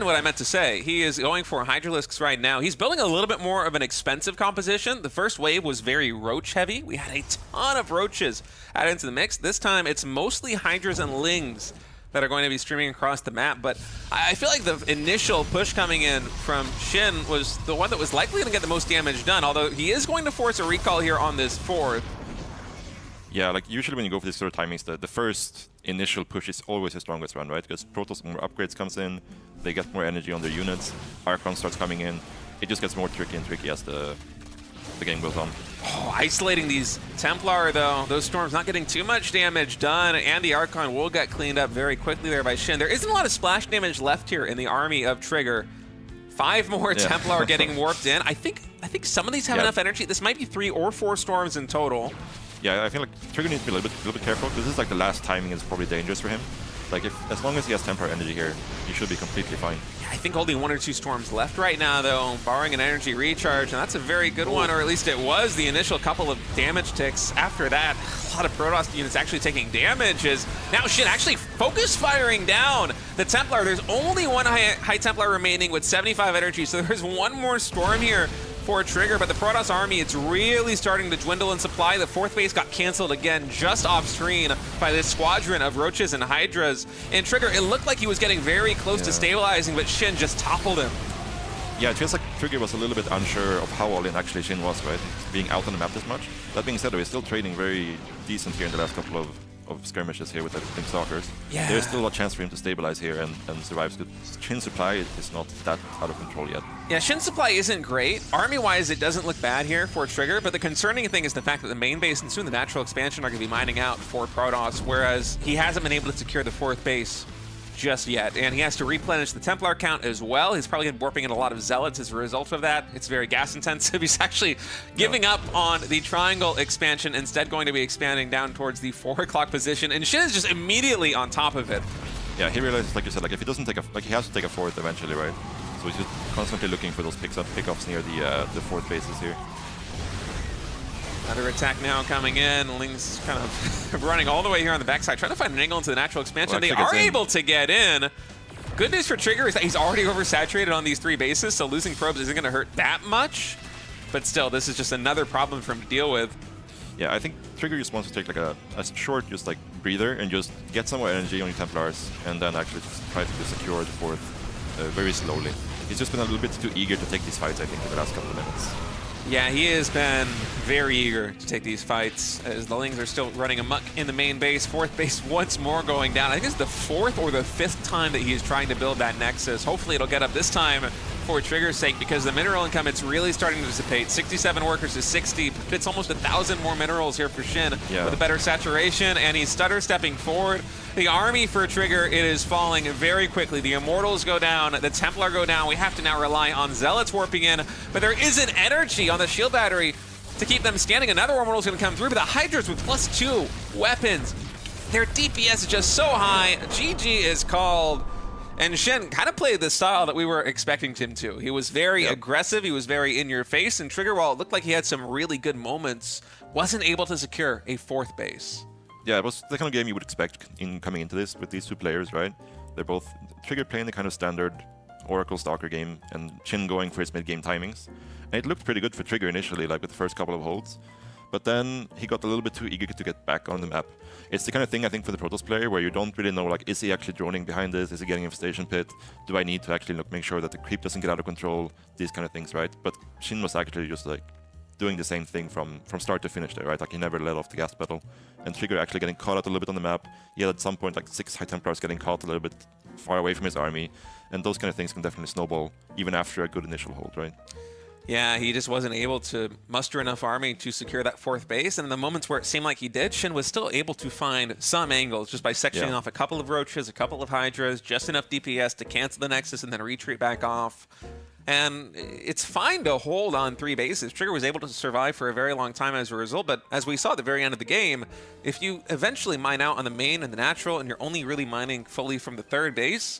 what I meant to say, he is going for Hydralisks right now. He's building a little bit more of an expensive composition. The first wave was very Roach heavy. We had a ton of Roaches added into the mix. This time, it's mostly Hydras and Lings that are going to be streaming across the map, but I feel like the initial push coming in from Shin was the one that was likely going to get the most damage done, although he is going to force a recall here on this 4th. Yeah, like usually when you go for these sort of timings, the first initial push is always the strongest run, right? Because Protoss more upgrades comes in, they get more energy on their units, Archon starts coming in, it just gets more tricky and tricky as the game goes on. Oh, isolating these Templar, though. Those Storms not getting too much damage done, and the Archon will get cleaned up very quickly there by Shin. There isn't a lot of splash damage left here in the army of Trigger. 5 more Templar getting warped in. I think some of these have enough energy. This might be 3 or 4 Storms in total. Yeah, I feel like Trigger needs to be a little bit careful. This is like the last timing is probably dangerous for him. Like as long as he has Templar energy here, he should be completely fine. Yeah, I think only 1 or 2 Storms left right now, though, borrowing an energy recharge, and that's a very good one, or at least it was the initial couple of damage ticks. After that, a lot of Protoss units actually taking damage as now Shin actually focus firing down the Templar. There's only 1 high Templar remaining with 75 energy, so there's 1 more Storm here for Trigger, but the Protoss army, it's really starting to dwindle in supply. The 4th base got canceled again just off screen by this squadron of Roaches and Hydras. And Trigger, it looked like he was getting very close to stabilizing, but Shin just toppled him. Yeah, it feels like Trigger was a little bit unsure of how all-in actually Shin was, right? Being out on the map this much. That being said, though, he's still trading very decent here in the last couple of skirmishes here with the Pink Stalkers. Yeah. There's still a chance for him to stabilize here and survive. Shin's supply is not that out of control yet. Yeah, Shin's supply isn't great. Army-wise, it doesn't look bad here for Trigger, but the concerning thing is the fact that the main base and soon the natural expansion are going to be mining out for Protoss, whereas he hasn't been able to secure the 4th base just yet, and he has to replenish the Templar count as well. He's probably been warping in a lot of Zealots as a result of that. It's very gas intensive. He's actually giving up on the Triangle expansion, instead going to be expanding down towards the 4 o'clock position, and Shin is just immediately on top of it. Yeah, he realizes, like you said, like if he doesn't take he has to take a 4th eventually, right? So he's just constantly looking for those pickoffs near the 4th bases here. Another attack now coming in. Ling's kind of running all the way here on the backside, trying to find an angle into the natural expansion. Well, they are able to get in. Good news for Trigger is that he's already oversaturated on these 3 bases, so losing probes isn't going to hurt that much. But still, this is just another problem for him to deal with. Yeah, I think Trigger just wants to take like a short, just like breather and just get some more energy on your Templars, and then actually just try to secure the 4th very slowly. He's just been a little bit too eager to take these fights, I think, in the last couple of minutes. Yeah, he has been very eager to take these fights as the Lings are still running amok in the main base. 4th base once more going down. I think it's the 4th or the 5th time that he is trying to build that Nexus. Hopefully it'll get up this time for Trigger's sake, because the mineral income, it's really starting to dissipate. 67 workers to 60. It's almost 1,000 more minerals here for Shin with a better saturation, and he's stutter stepping forward. The army for Trigger, it is falling very quickly. The Immortals go down, the Templar go down. We have to now rely on Zealots warping in, but there isn't energy on the shield battery to keep them standing. Another Immortal's going to come through, but the Hydras with +2 weapons. Their DPS is just so high. GG is called. And Shin kind of played the style that we were expecting him to. He was very aggressive, he was very in your face, and Trigger, while it looked like he had some really good moments, wasn't able to secure a 4th base. Yeah, it was the kind of game you would expect in coming into this with these 2 players, right? They're both Trigger playing the kind of standard Oracle Stalker game, and Shin going for his mid-game timings. And it looked pretty good for Trigger initially, like with the first couple of holds. But then he got a little bit too eager to get back on the map. It's the kind of thing, I think, for the Protoss player where you don't really know, like, is he actually droning behind this? Is he getting infestation pit? Do I need to actually make sure that the creep doesn't get out of control? These kind of things, right? But Shin was actually just, like, doing the same thing from start to finish there, right? Like, he never let off the gas pedal. And Trigger actually getting caught out a little bit on the map. He had at some point, like, 6 High Templars getting caught a little bit far away from his army. And those kind of things can definitely snowball, even after a good initial hold, right? Yeah, he just wasn't able to muster enough army to secure that 4th base, and in the moments where it seemed like he did, Shin was still able to find some angles just by sectioning off a couple of Roaches, a couple of Hydras, just enough DPS to cancel the Nexus and then retreat back off. And it's fine to hold on 3 bases. Trigger was able to survive for a very long time as a result, but as we saw at the very end of the game, if you eventually mine out on the main and the natural, and you're only really mining fully from the 3rd base,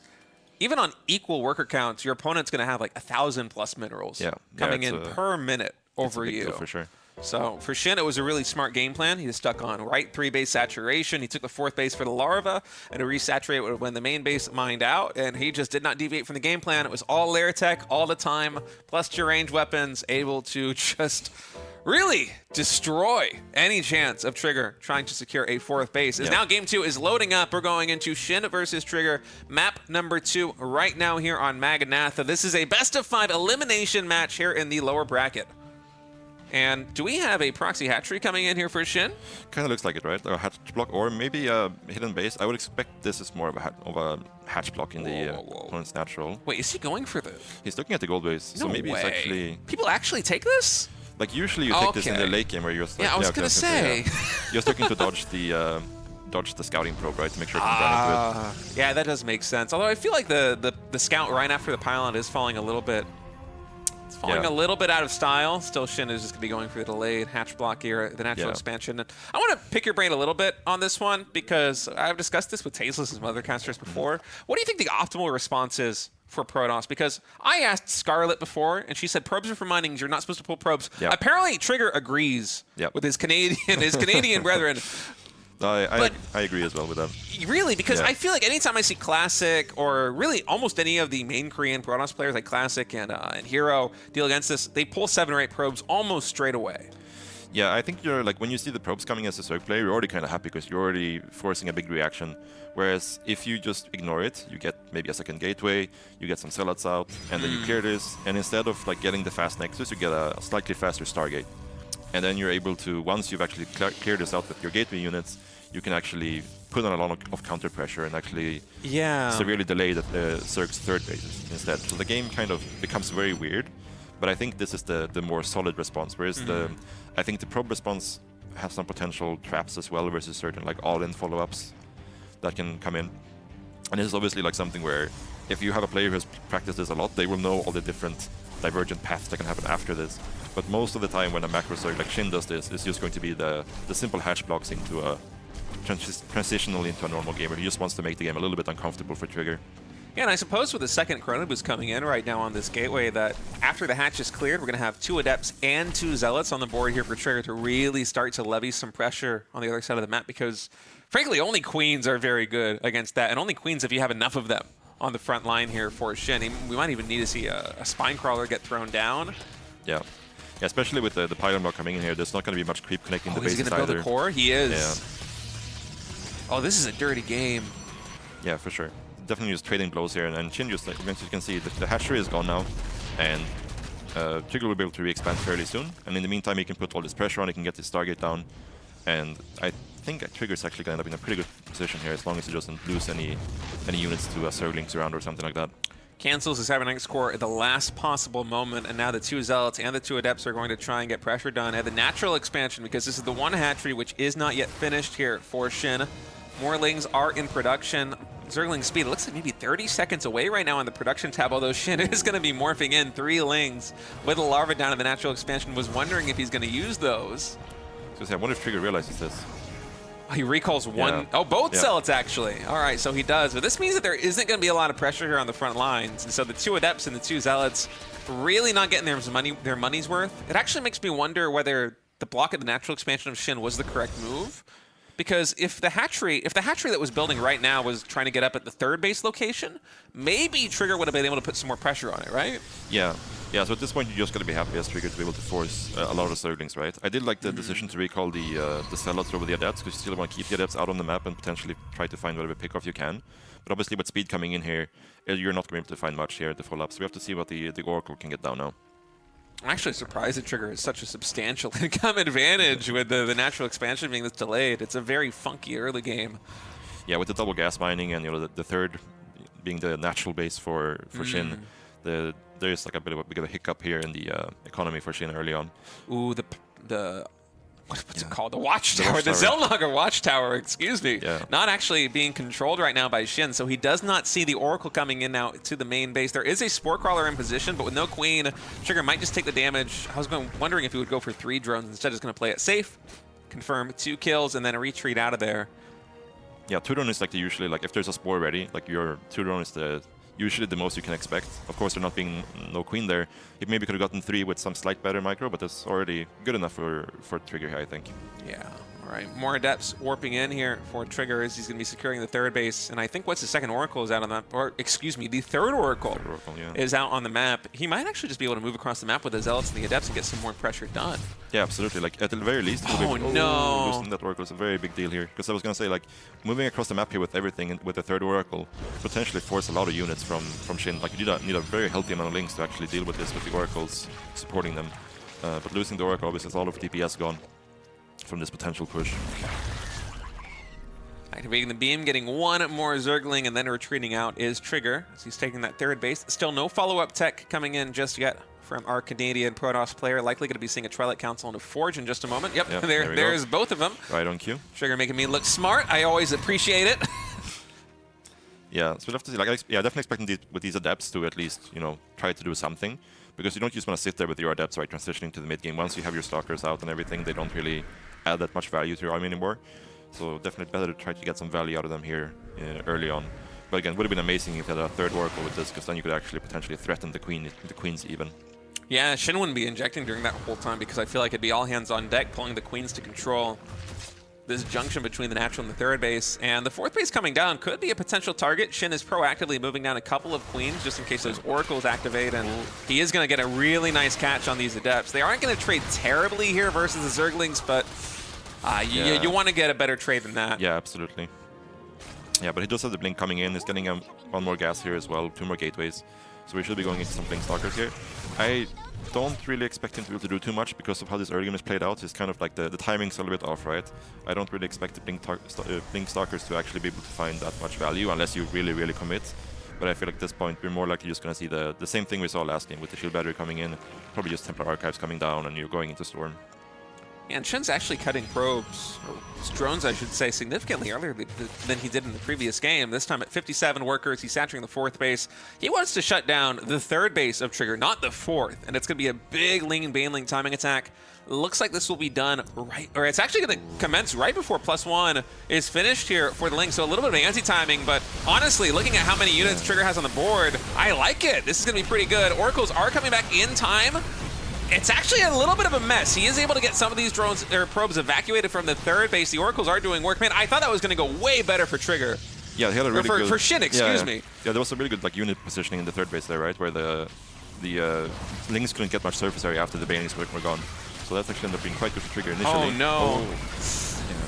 even on equal worker counts, your opponent's going to have like 1,000+ minerals coming in per minute over you. For sure. So for Shin, it was a really smart game plan. He was stuck on right 3 base saturation. He took the 4th base for the larva and to resaturate when the main base mined out, and he just did not deviate from the game plan. It was all lair tech all the time, plus 2 range weapons, able to just really destroy any chance of Trigger trying to secure a 4th base. As now game 2 is loading up. We're going into Shin versus Trigger, map number 2 right now here on Maganatha. This is a best of 5 elimination match here in the lower bracket. And do we have a proxy hatchery coming in here for Shin? Kind of looks like it, right? Or a hatch block, or maybe a hidden base. I would expect this is more of a hatch block in the opponent's natural. Wait, is he going for the... He's looking at the gold base, so maybe way. it's actually... People actually take this? Like, usually you take this in the late game where you're just like... Yeah, I was going to say. You're just looking to dodge the scouting probe, right? To make sure you can run into it. Yeah, that does make sense. Although I feel like the scout right after the pylon is falling a little bit... It's falling a little bit out of style. Still, Shin is just going to be going for the delayed hatch block here, the natural expansion. And I want to pick your brain a little bit on this one because I've discussed this with Tasteless and some other casters before. What do you think the optimal response is for Protoss? Because I asked Scarlet before, and she said probes are for mining. You're not supposed to pull probes. Yep. Apparently, Trigger agrees with his Canadian brethren. I agree as well with that. Really? Because I feel like anytime I see Classic or really almost any of the main Korean Protoss players like Classic and Hero deal against this, they pull 7 or 8 probes almost straight away. Yeah, I think you're like when you see the probes coming as a Zerg player, you're already kind of happy because you're already forcing a big reaction. Whereas if you just ignore it, you get maybe a second gateway, you get some zealots out, and then you clear this, and instead of like getting the fast nexus, you get a slightly faster Stargate. And then you're able to, once you've actually cleared this out with your gateway units, you can actually put on a lot of counter pressure and actually severely delay the Zerg's third bases instead. So the game kind of becomes very weird, but I think this is the more solid response. Whereas I think the probe response has some potential traps as well versus certain like all-in follow-ups that can come in. And this is obviously like something where if you have a player who has practiced this a lot, they will know all the different divergent paths that can happen after this. But most of the time when a macro Zerg like Shin does this, it's just going to be the simple hatch blocks into a transitionally into a normal game where he just wants to make the game a little bit uncomfortable for Trigger. Yeah, and I suppose with the second Chrono Boost coming in right now on this gateway that after the hatch is cleared, we're going to have 2 Adepts and 2 Zealots on the board here for Trigger to really start to levy some pressure on the other side of the map because, frankly, only Queens are very good against that, and only Queens if you have enough of them on the front line here for Shin. We might even need to see a Spine Crawler get thrown down. Yeah. Yeah, especially with the pylon block coming in here, there's not going to be much creep connecting the bases either. He's going to build a core? He is. Yeah. Oh, this is a dirty game. Yeah, for sure. Definitely just trading blows here, and Shin just, like, as you can see, the hatchery is gone now, and Trigger will be able to re-expand fairly soon, and in the meantime he can put all this pressure on, he can get his Stargate down, and I think Trigger's actually going to end up in a pretty good position here as long as he doesn't lose any units to Zerglings around or something like that. Cancels his Cybernetics core at the last possible moment, and now the 2 Zealots and the 2 Adepts are going to try and get pressure done at the natural expansion because this is the one hatchery which is not yet finished here for Shin. More Lings are in production. Zergling speed, it looks like maybe 30 seconds away right now on the production tab, although Shin is going to be morphing in 3 Lings with a larva down in the natural expansion. Was wondering if he's going to use those. I wonder if Trigger realizes this. He recalls one. Yeah. Oh, both Zealots, actually. All right, so he does. But this means that there isn't going to be a lot of pressure here on the front lines. And so the 2 Adepts and the 2 Zealots really not getting their money's worth. It actually makes me wonder whether the block at the natural expansion of Shin was the correct move. Because if the hatchery that was building right now was trying to get up at the 3rd base location, maybe Trigger would have been able to put some more pressure on it, right? Yeah. Yeah, so at this point, you just got to be happy as Trigger to be able to force a lot of Zerglings, right? I did like the decision to recall the Zealots over the Adepts, because you still want to keep the Adepts out on the map and potentially try to find whatever pick-off you can. But obviously, with speed coming in here, you're not going to be able to find much here at the follow-up, so we have to see what the Oracle can get down now. I'm actually surprised that Trigger has such a substantial income advantage with the natural expansion being this delayed. It's a very funky early game. Yeah, with the double gas mining and the 3rd being the natural base for Shin, there's like a bit of a hiccup here in the economy for Shin early on. Ooh, what's it called? The Watchtower. The Zelnaga Watchtower, excuse me. Yeah. Not actually being controlled right now by Shin, so he does not see the Oracle coming in now to the main base. There is a Spore Crawler in position, but with no Queen, Trigger might just take the damage. I was wondering if he would go for 3 drones. Instead, he's going to play it safe, confirm 2 kills, and then a retreat out of there. Yeah, 2 drone is like usually, like if there's a Spore ready, like your 2 drone is usually the most you can expect. Of course, there not being no Queen there, he maybe could have gotten 3 with some slight better micro, but that's already good enough for Trigger here, I think. Yeah. All right, more Adepts warping in here for Trigger as he's going to be securing the 3rd base. And I think what's the 2nd Oracle is out on that, or excuse me, the 3rd Oracle is out on the map. He might actually just be able to move across the map with the Zealots and the Adepts and get some more pressure done. Yeah, absolutely. Like at the very least, losing that Oracle is a very big deal here. Because I was going to say, like, moving across the map here with everything and with the 3rd Oracle potentially force a lot of units from Shin. Like, you need a very healthy amount of links to actually deal with this with the Oracles supporting them. But losing the Oracle obviously is all of DPS gone from this potential push. Activating the beam, getting one more Zergling, and then retreating out is Trigger, as he's taking that third base. Still no follow-up tech coming in just yet from our Canadian Protoss player. Likely going to be seeing a Twilight Council and a Forge in just a moment. Yep, there's both of them. Right on cue. Trigger making me look smart. I always appreciate it. Yeah, so we'll have to see. Like, yeah, definitely expecting with these Adepts to at least, you know, try to do something. Because you don't just want to sit there with your Adepts, right, transitioning to the mid-game. Once you have your Stalkers out and everything, they don't really add that much value to your army anymore. So definitely better to try to get some value out of them here early on. But again, it would have been amazing if you had a third Oracle with this, because then you could actually potentially threaten the Queens even. Yeah, Shin wouldn't be injecting during that whole time, because I feel like it'd be all hands on deck, pulling the Queens to control this junction between the natural and the third base. And the fourth base coming down could be a potential target. Shin is proactively moving down a couple of Queens just in case those Oracles activate, and he is going to get a really nice catch on these Adepts. They aren't going to trade terribly here versus the Zerglings, but you want to get a better trade than that. Yeah, absolutely. Yeah, but he does have the Blink coming in. He's getting one more gas here as well, 2 more gateways. So we should be going into some Blink Stalkers here. I don't really expect him to be able to do too much because of how this early game is played out. It's kind of like the timing's a little bit off, right? I don't really expect the Blink Stalkers to actually be able to find that much value unless you really, really commit. But I feel like at this point we're more likely just going to see the same thing we saw last game with the Shield Battery coming in, probably just Templar Archives coming down, and you're going into Storm. Yeah, and Shin's actually cutting probes, or drones I should say, significantly earlier than he did in the previous game. This time at 57 workers, he's saturating the fourth base. He wants to shut down the third base of Trigger, not the fourth. And it's going to be a big Ling Baneling timing attack. Looks like this will be done right, or it's actually going to commence right before +1 is finished here for the Ling. So a little bit of anti-timing, but honestly, looking at how many units Trigger has on the board, I like it. This is going to be pretty good. Oracles are coming back in time. It's actually a little bit of a mess. He is able to get some of these drones or probes evacuated from the third base. The Oracles are doing work. Man, I thought that was going to go way better for Trigger. Yeah, he had a really good... For Shin, excuse me. Yeah, there was a really good unit positioning in the third base there, right? Where the Lings couldn't get much surface area after the Banelings were gone. So that's actually ended up being quite good for Trigger initially. Oh, no.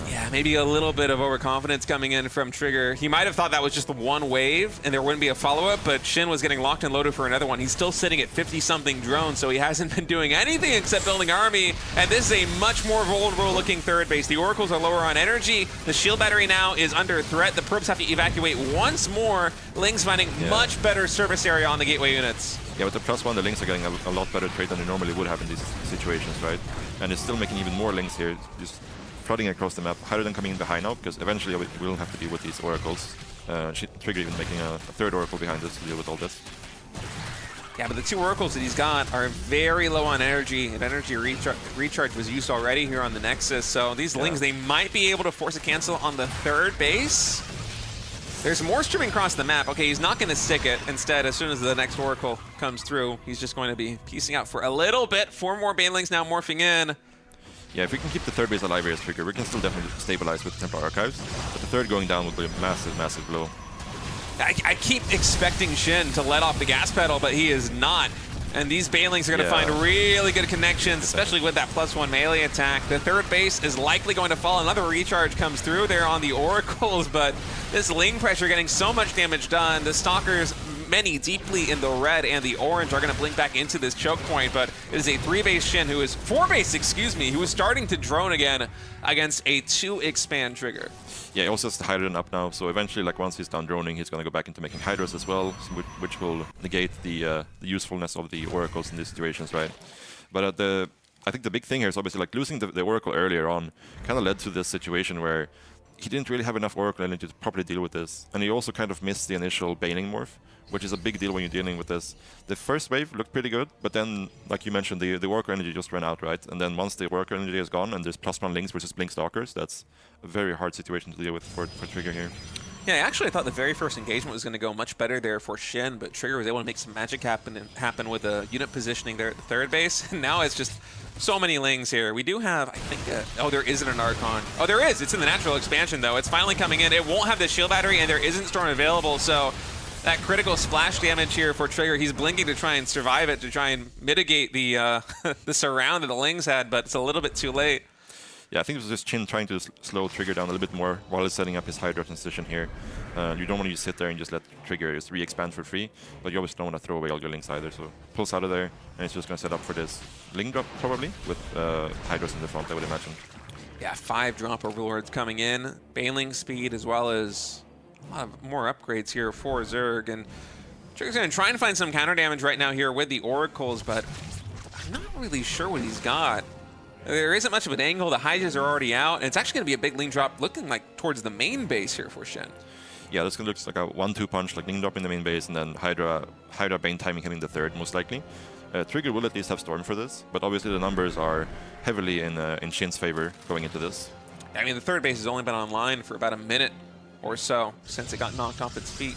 Yeah, maybe a little bit of overconfidence coming in from Trigger. He might have thought that was just the one wave and there wouldn't be a follow-up, but Shin was getting locked and loaded for another one. He's still sitting at 50-something drones, so he hasn't been doing anything except building army, and this is a much more vulnerable-looking third base. The Oracles are lower on energy. The Shield Battery now is under threat. The probes have to evacuate once more. Ling's finding much better surface area on the gateway units. Yeah, with the +1, the Lings are getting a lot better trade than they normally would have in these situations, right? And it's still making even more Lings here, just flooding across the map. Hydrogen coming in behind now, because eventually we will have to deal with these Oracles. Trigger even making a third Oracle behind us to deal with all this. Yeah, but the 2 Oracles that he's got are very low on energy, and energy recharge was used already here on the Nexus, so these Lings, they might be able to force a cancel on the third base. There's more streaming across the map. Okay, he's not going to stick it. Instead, as soon as the next Oracle comes through, he's just going to be piecing out for a little bit. 4 more Banelings now morphing in. Yeah, if we can keep the third base alive here as Trigger, we can still definitely stabilize with Templar Archives. But the third going down would be a massive, massive blow. I keep expecting Shin to let off the gas pedal, but he is not. And these Banelings are going to find really good connections, especially with that +1 melee attack. The third base is likely going to fall. Another recharge comes through there on the Oracles, but this Ling pressure getting so much damage done. The Stalkers, many deeply in the red and the orange, are going to blink back into this choke point, but it is a 3-base Shin who is 4-base, excuse me, who is starting to drone again against a 2-expand Trigger. Yeah, he also has the Hydrogen up now, so eventually, like once he's done droning, he's going to go back into making Hydras as well, which will negate the usefulness of the Oracles in these situations, right? But I think the big thing here is obviously like losing the Oracle earlier on kind of led to this situation where he didn't really have enough Oracle energy to properly deal with this, and he also kind of missed the initial Baning morph, which is a big deal when you're dealing with this. The first wave looked pretty good, but then, like you mentioned, the Oracle energy just ran out, right? And then once the Oracle energy is gone and there's +1 Lings versus Blink Stalkers, that's a very hard situation to deal with for Trigger here. Yeah, actually I thought the very first engagement was going to go much better there for Shin, but Trigger was able to make some magic happen with a unit positioning there at the third base. And now it's just so many Lings here. We do have, I think, oh, there isn't an Archon. Oh, there is. It's in the natural expansion, though. It's finally coming in. It won't have the shield battery, and there isn't Storm available, so that critical splash damage here for Trigger, he's blinking to try and survive it, to try and mitigate the the surround that the Lings had, but it's a little bit too late. Yeah, I think it was just Shin trying to slow Trigger down a little bit more while he's setting up his Hydra transition here. You don't want to just sit there and just let Trigger just re-expand for free, but you obviously don't want to throw away all your Lings either, so pulls out of there, and he's just going to set up for this Ling drop probably with Hydras in the front, I would imagine. Yeah, 5 drop overlords coming in, bailing speed as well as a lot of more upgrades here for Zerg. And Trigger's going to try and find some counter damage right now here with the Oracles, but I'm not really sure what he's got. There isn't much of an angle. The Hydras are already out, and it's actually going to be a big Ling drop looking like towards the main base here for Shin. Yeah, this looks like a 1-2 punch, like Ling drop in the main base, and then Hydra Bane timing hitting the third, most likely. Trigger will at least have Storm for this, but obviously the numbers are heavily in Shin's favor going into this. I mean, the third base has only been online for about a minute or so since it got knocked off its feet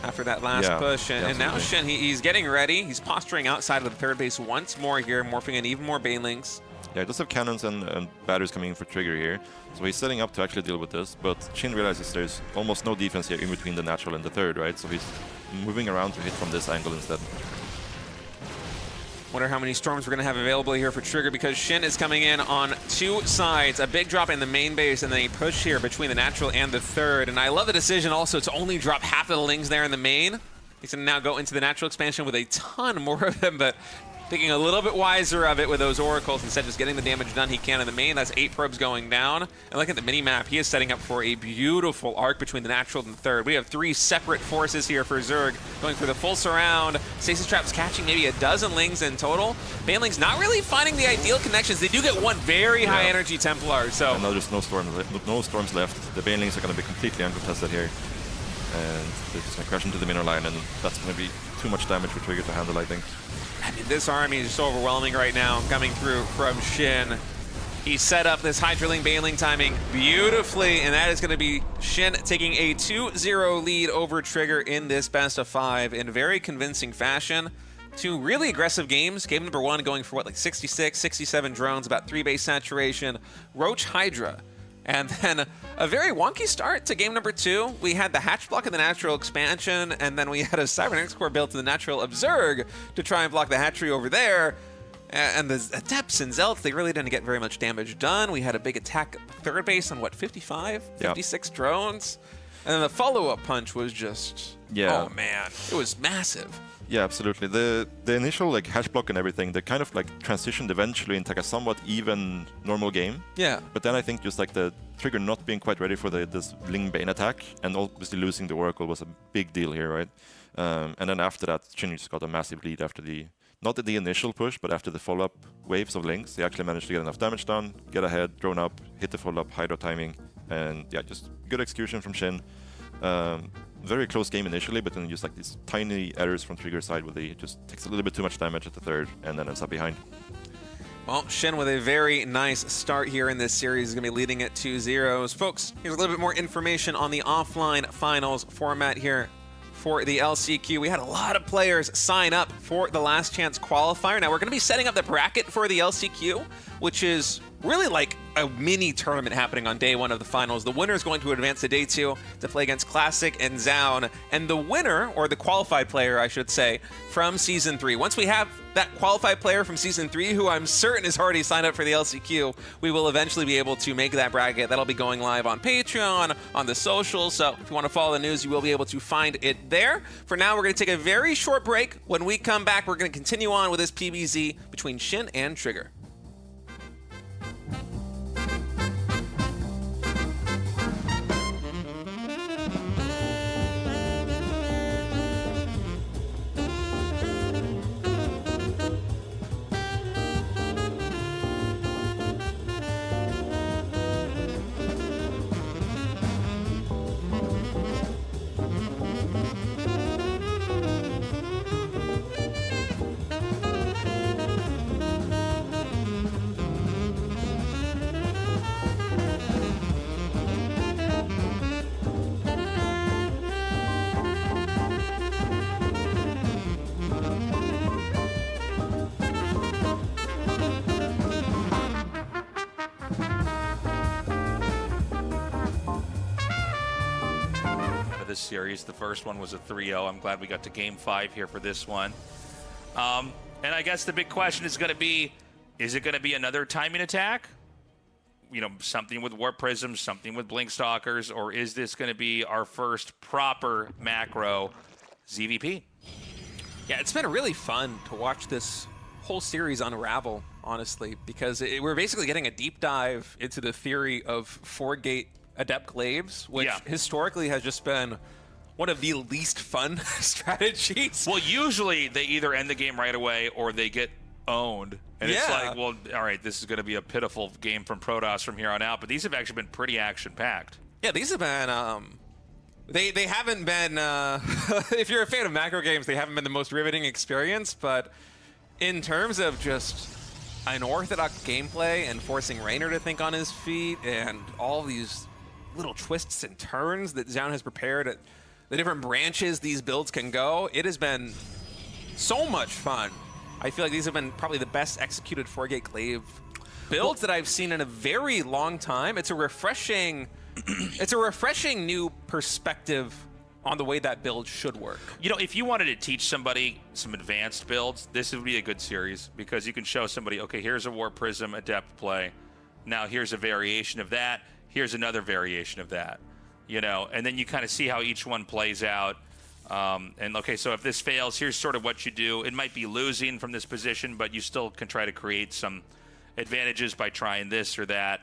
after that last push. And now Shin, he's getting ready. He's posturing outside of the third base once more here, morphing in even more banelings. Yeah, he does have cannons and batteries coming in for Trigger here, so he's setting up to actually deal with this, but Shin realizes there's almost no defense here in between the natural and the third, right? So he's moving around to hit from this angle instead. Wonder how many storms we're going to have available here for Trigger, because Shin is coming in on 2 sides. A big drop in the main base and then a push here between the natural and the third. And I love the decision also to only drop half of the Lings there in the main. He's going to now go into the natural expansion with a ton more of them, but thinking a little bit wiser of it with those Oracles instead of just getting the damage done he can in the main. That's 8 probes going down. And look at the mini-map. He is setting up for a beautiful arc between the natural and the third. We have 3 separate forces here for Zerg going for the full surround. Stasis Trap's catching maybe a dozen Lings in total. Banelings not really finding the ideal connections. They do get one very high energy Templar. So and now there's no storms left. The Banelings are going to be completely uncontested here. And they're just going to crash into the minor line, and that's going to be too much damage for Trigger to handle, I think. I mean, this army is so overwhelming right now coming through from Shin. He set up this Hydraling Bailing timing beautifully, and that is going to be Shin taking a 2-0 lead over Trigger in this best of 5 in very convincing fashion. 2 really aggressive games. Game number 1 going for, what, like 66, 67 drones, about 3 base saturation. Roach Hydra. And then a very wonky start to game number 2. We had the hatch block in the natural expansion, and then we had a Cybernetics core built to the natural of Zerg to try and block the hatchery over there. And the Adepts and Zealots, they really didn't get very much damage done. We had a big attack at third base on, what, 55? 56 drones? And then the follow-up punch was just, oh man, it was massive. Yeah, absolutely. The initial like hatch block and everything, they kind of like transitioned eventually into like a somewhat even normal game. Yeah. But then I think just like the Trigger not being quite ready for this Ling Bane attack, and obviously losing the Oracle was a big deal here, right? And then after that, Shin just got a massive lead after not the initial push, but after the follow-up waves of Lings. They actually managed to get enough damage done, get ahead, drone up, hit the follow-up, Hydra timing, and yeah, just good execution from Shin. Very close game initially, but then just like these tiny errors from Trigger's side where they just takes a little bit too much damage at the third and then ends up behind. Well, Shin with a very nice start here in this series is going to be leading at 2-0. Folks, here's a little bit more information on the offline finals format here for the LCQ. We had a lot of players sign up for the last chance qualifier. Now we're going to be setting up the bracket for the LCQ, which is really like a mini tournament happening on day 1 of the finals. The winner is going to advance to day 2 to play against Classic and Zoun. And the winner, or the qualified player, I should say, from Season 3. Once we have that qualified player from Season 3, who I'm certain is already signed up for the LCQ, we will eventually be able to make that bracket. That'll be going live on Patreon, on the socials. So if you want to follow the news, you will be able to find it there. For now, we're going to take a very short break. When we come back, we're going to continue on with this PBZ between Shin and Trigger. Series. The first one was a 3-0. I'm glad we got to game 5 here for this one. And I guess the big question is going to be, is it going to be another timing attack? You know, something with Warp Prisms, something with Blink Stalkers, or is this going to be our first proper macro ZVP? Yeah, it's been really fun to watch this whole series unravel, honestly, because we're basically getting a deep dive into the theory of 4-gate Adept Glaives, which historically has just been one of the least fun strategies. Well, usually they either end the game right away or they get owned. And it's like, well, all right, this is going to be a pitiful game from Protoss from here on out. But these have actually been pretty action-packed. Yeah, these have been... They haven't been... if you're a fan of macro games, they haven't been the most riveting experience. But in terms of just unorthodox gameplay and forcing Reynor to think on his feet and all these little twists and turns that Zoun has prepared at the different branches these builds can go, it has been so much fun. I feel like these have been probably the best executed 4-gate glaive builds that I've seen in a very long time. It's a refreshing new perspective on the way that build should work. You know, if you wanted to teach somebody some advanced builds, this would be a good series because you can show somebody, okay, here's a War Prism Adept play. Now here's a variation of that. Here's another variation of that. You know, and then you kind of see how each one plays out. And okay, so if this fails, here's sort of what you do. It might be losing from this position, but you still can try to create some advantages by trying this or that.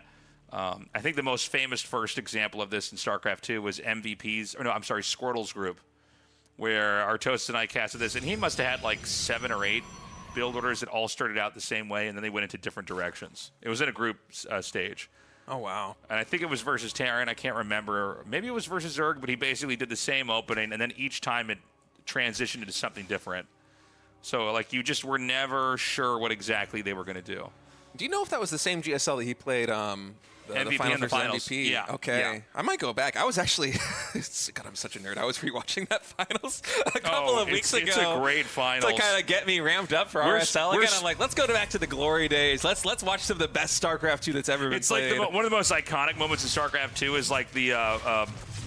I think the most famous first example of this in StarCraft 2 was Squirtle's group, where Artosis and I casted this, and he must have had like 7 or 8 build orders that all started out the same way, and then they went into different directions. It was in a group stage. Oh, wow. And I think it was versus Terran. I can't remember. Maybe it was versus Zerg, but he basically did the same opening, and then each time it transitioned into something different. So, like, you just were never sure what exactly they were going to do. Do you know if that was the same GSL that he played MVP in the finals? MVP? Yeah. Okay. Yeah. I might go back. I was actually... God, I'm such a nerd. I was rewatching that finals a couple of weeks ago. It's a great finals. To kind of get me ramped up for RSL again. I'm like, let's go back to the glory days. Let's watch some of the best StarCraft 2 that's ever been played. It's like one of the most iconic moments in StarCraft 2 is like the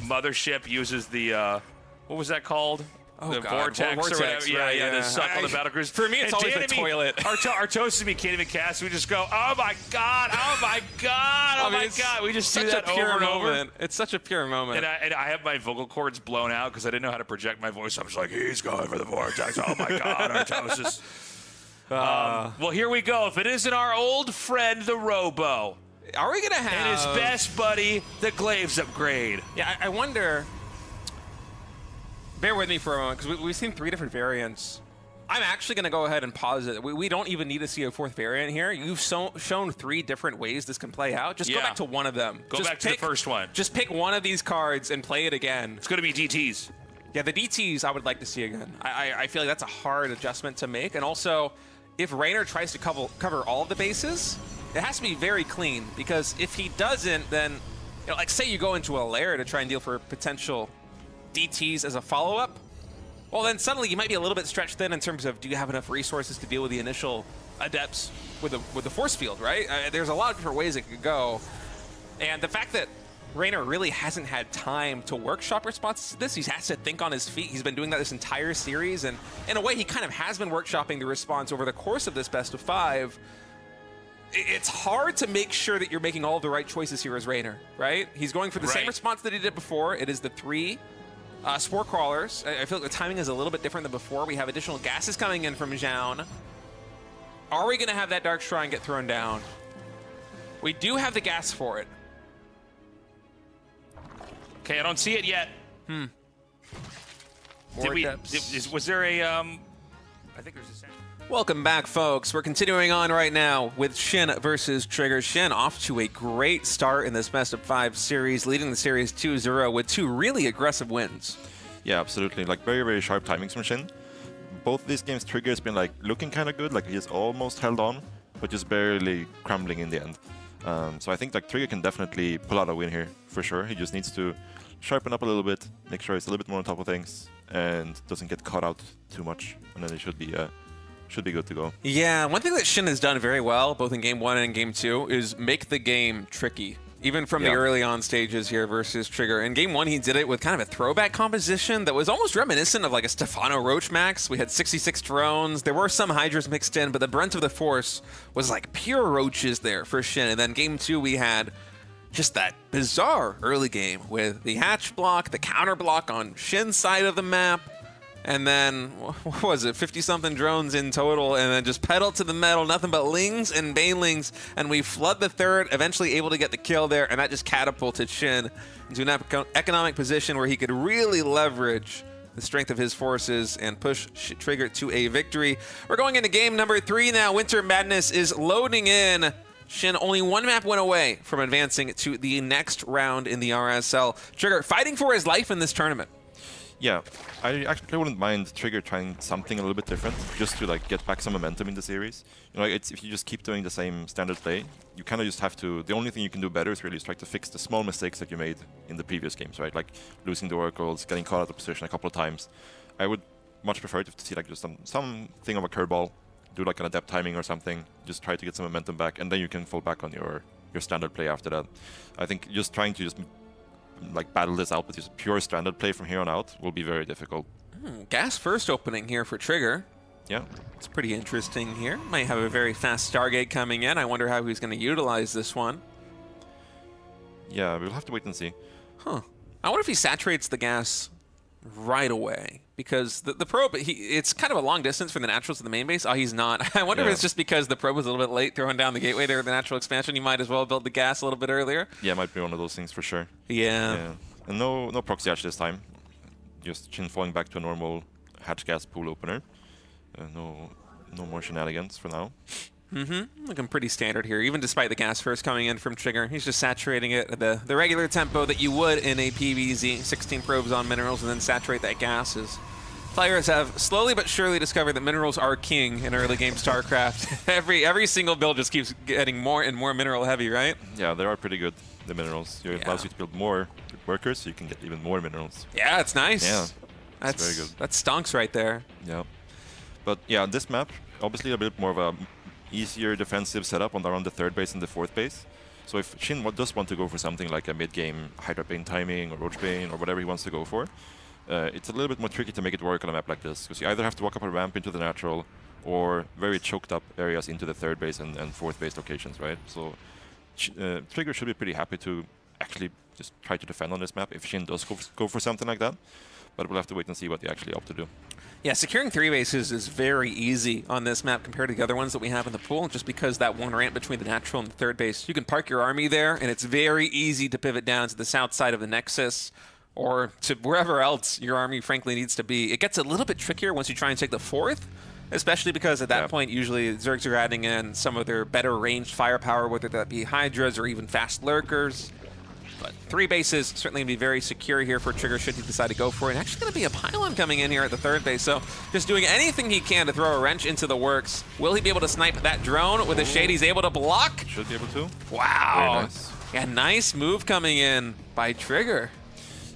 mothership uses the... what was that called? Oh, the God. vortex or whatever. Right, the suck on the battlecruiser. For me, it's always the toilet. Artosis and me can't even cast. We just go, oh my God, oh my God, oh my God. We just do that over and over. It's such a pure moment. And I have my vocal cords blown out because I didn't know how to project my voice. I was like, he's going for the vortex. Oh my God, Artosis. Well, here we go. If it isn't our old friend, the Robo. Are we going to have... And his best buddy, the Glaives upgrade. Yeah, I wonder... Bear with me for a moment, because we've seen 3 different variants. I'm actually going to go ahead and pause it. We don't even need to see a 4th variant here. You've shown 3 different ways this can play out. Just go back to one of them. Go back to the first one. Just pick one of these cards and play it again. It's going to be DTs. Yeah, the DTs I would like to see again. I feel like that's a hard adjustment to make. And also, if Reynor tries to cover all of the bases, it has to be very clean. Because if he doesn't, then, you know, like say you go into a lair to try and deal for potential DTs as a follow-up, well then suddenly you might be a little bit stretched thin in terms of do you have enough resources to deal with the initial adepts with the force field, right? There's a lot of different ways it could go. And the fact that Reynor really hasn't had time to workshop responses to this, he has to think on his feet. He's been doing that this entire series, and in a way he kind of has been workshopping the response over the course of this best of 5. It's hard to make sure that you're making all of the right choices here as Reynor, right? He's going for the same response that he did before. It is the 3 Spore Crawlers. I feel like the timing is a little bit different than before. We have additional gases coming in from Zoun. Are we going to have that Dark Shrine get thrown down? We do have the gas for it. Okay, I don't see it yet. Was there a... I think there's a... Welcome back, folks. We're continuing on right now with Shin versus Trigger. Shin off to a great start in this best of 5 series, leading the series 2-0 with 2 really aggressive wins. Yeah, absolutely. Like very, very sharp timings from Shin. Both these games, Trigger has been like looking kind of good, like he's almost held on, but just barely crumbling in the end. So I think like Trigger can definitely pull out a win here for sure. He just needs to sharpen up a little bit, make sure he's a little bit more on top of things, and doesn't get caught out too much, and then it should be good to go. Yeah, one thing that Shin has done very well, both in Game 1 and Game 2, is make the game tricky. Even from the early on stages here versus Trigger. In Game 1, he did it with kind of a throwback composition that was almost reminiscent of like a Stefano Roach max. We had 66 drones. There were some Hydras mixed in, but the brunt of the force was like pure Roaches there for Shin. And then Game 2, we had just that bizarre early game with the hatch block, the counter block on Shin's side of the map, and then, what was it, 50-something drones in total, and then just pedal to the metal, nothing but Lings and Banelings, and we flood the third, eventually able to get the kill there, and that just catapulted Shin into an economic position where he could really leverage the strength of his forces and push Trigger to a victory. We're going into game number 3 now. Winter Madness is loading in. Shin only one map went away from advancing to the next round in the RSL. Trigger fighting for his life in this tournament. Yeah, I actually wouldn't mind Trigger trying something a little bit different, just to like get back some momentum in the series. You know, if you just keep doing the same standard play, you kind of just have to. The only thing you can do better is really try to fix the small mistakes that you made in the previous games, right? Like losing the oracles, getting caught out of position a couple of times. I would much prefer to see like just something of a curveball, do like an adept timing or something. Just try to get some momentum back, and then you can fall back on your standard play after that. I think just trying to just like battle this out with just pure standard play from here on out will be very difficult. Gas first opening here for Trigger. Yeah. It's pretty interesting here. Might have a very fast Stargate coming in. I wonder how he's going to utilize this one. Yeah, we'll have to wait and see. Huh. I wonder if he saturates the gas right away, because the probe, it's kind of a long distance from the naturals to the main base. Oh, he's not. I wonder if it's just because the probe was a little bit late throwing down the gateway there, the natural expansion. You might as well build the gas a little bit earlier. Yeah, it might be one of those things for sure. Yeah. And no proxy hatch this time. Just Shin falling back to a normal hatch gas pool opener. No more shenanigans for now. Looking pretty standard here, even despite the gas first coming in from Trigger. He's just saturating it at the regular tempo that you would in a PvZ. 16 probes on minerals and then saturate that gas. As players have slowly but surely discovered that minerals are king in early game StarCraft. every single build just keeps getting more and more mineral heavy, right? Yeah, they are pretty good, the minerals. It allows you to build more workers, so you can get even more minerals. Yeah, it's nice. Yeah, that's very good. That stonks right there. Yeah. But yeah, this map, obviously a bit more of a easier defensive setup around the third base and the fourth base. So if Shin does want to go for something like a mid-game Hydra Bane timing or Roach Bane or whatever he wants to go for, it's a little bit more tricky to make it work on a map like this, because you either have to walk up a ramp into the natural or very choked up areas into the third base and fourth base locations, right? So Trigger should be pretty happy to actually just try to defend on this map if Shin does go for something like that. But we'll have to wait and see what they actually opt to do. Yeah, securing 3 bases is very easy on this map compared to the other ones that we have in the pool, just because that one ramp between the natural and the third base. You can park your army there, and it's very easy to pivot down to the south side of the Nexus or to wherever else your army frankly needs to be. It gets a little bit trickier once you try and take the fourth, especially because at that point usually Zergs are adding in some of their better ranged firepower, whether that be Hydras or even fast lurkers. But 3 bases certainly going to be very secure here for Trigger should he decide to go for it. And actually going to be a pylon coming in here at the third base, so just doing anything he can to throw a wrench into the works. Will he be able to snipe that drone with a shade he's able to block? Should be able to. Wow. Very nice. Yeah, nice move coming in by Trigger.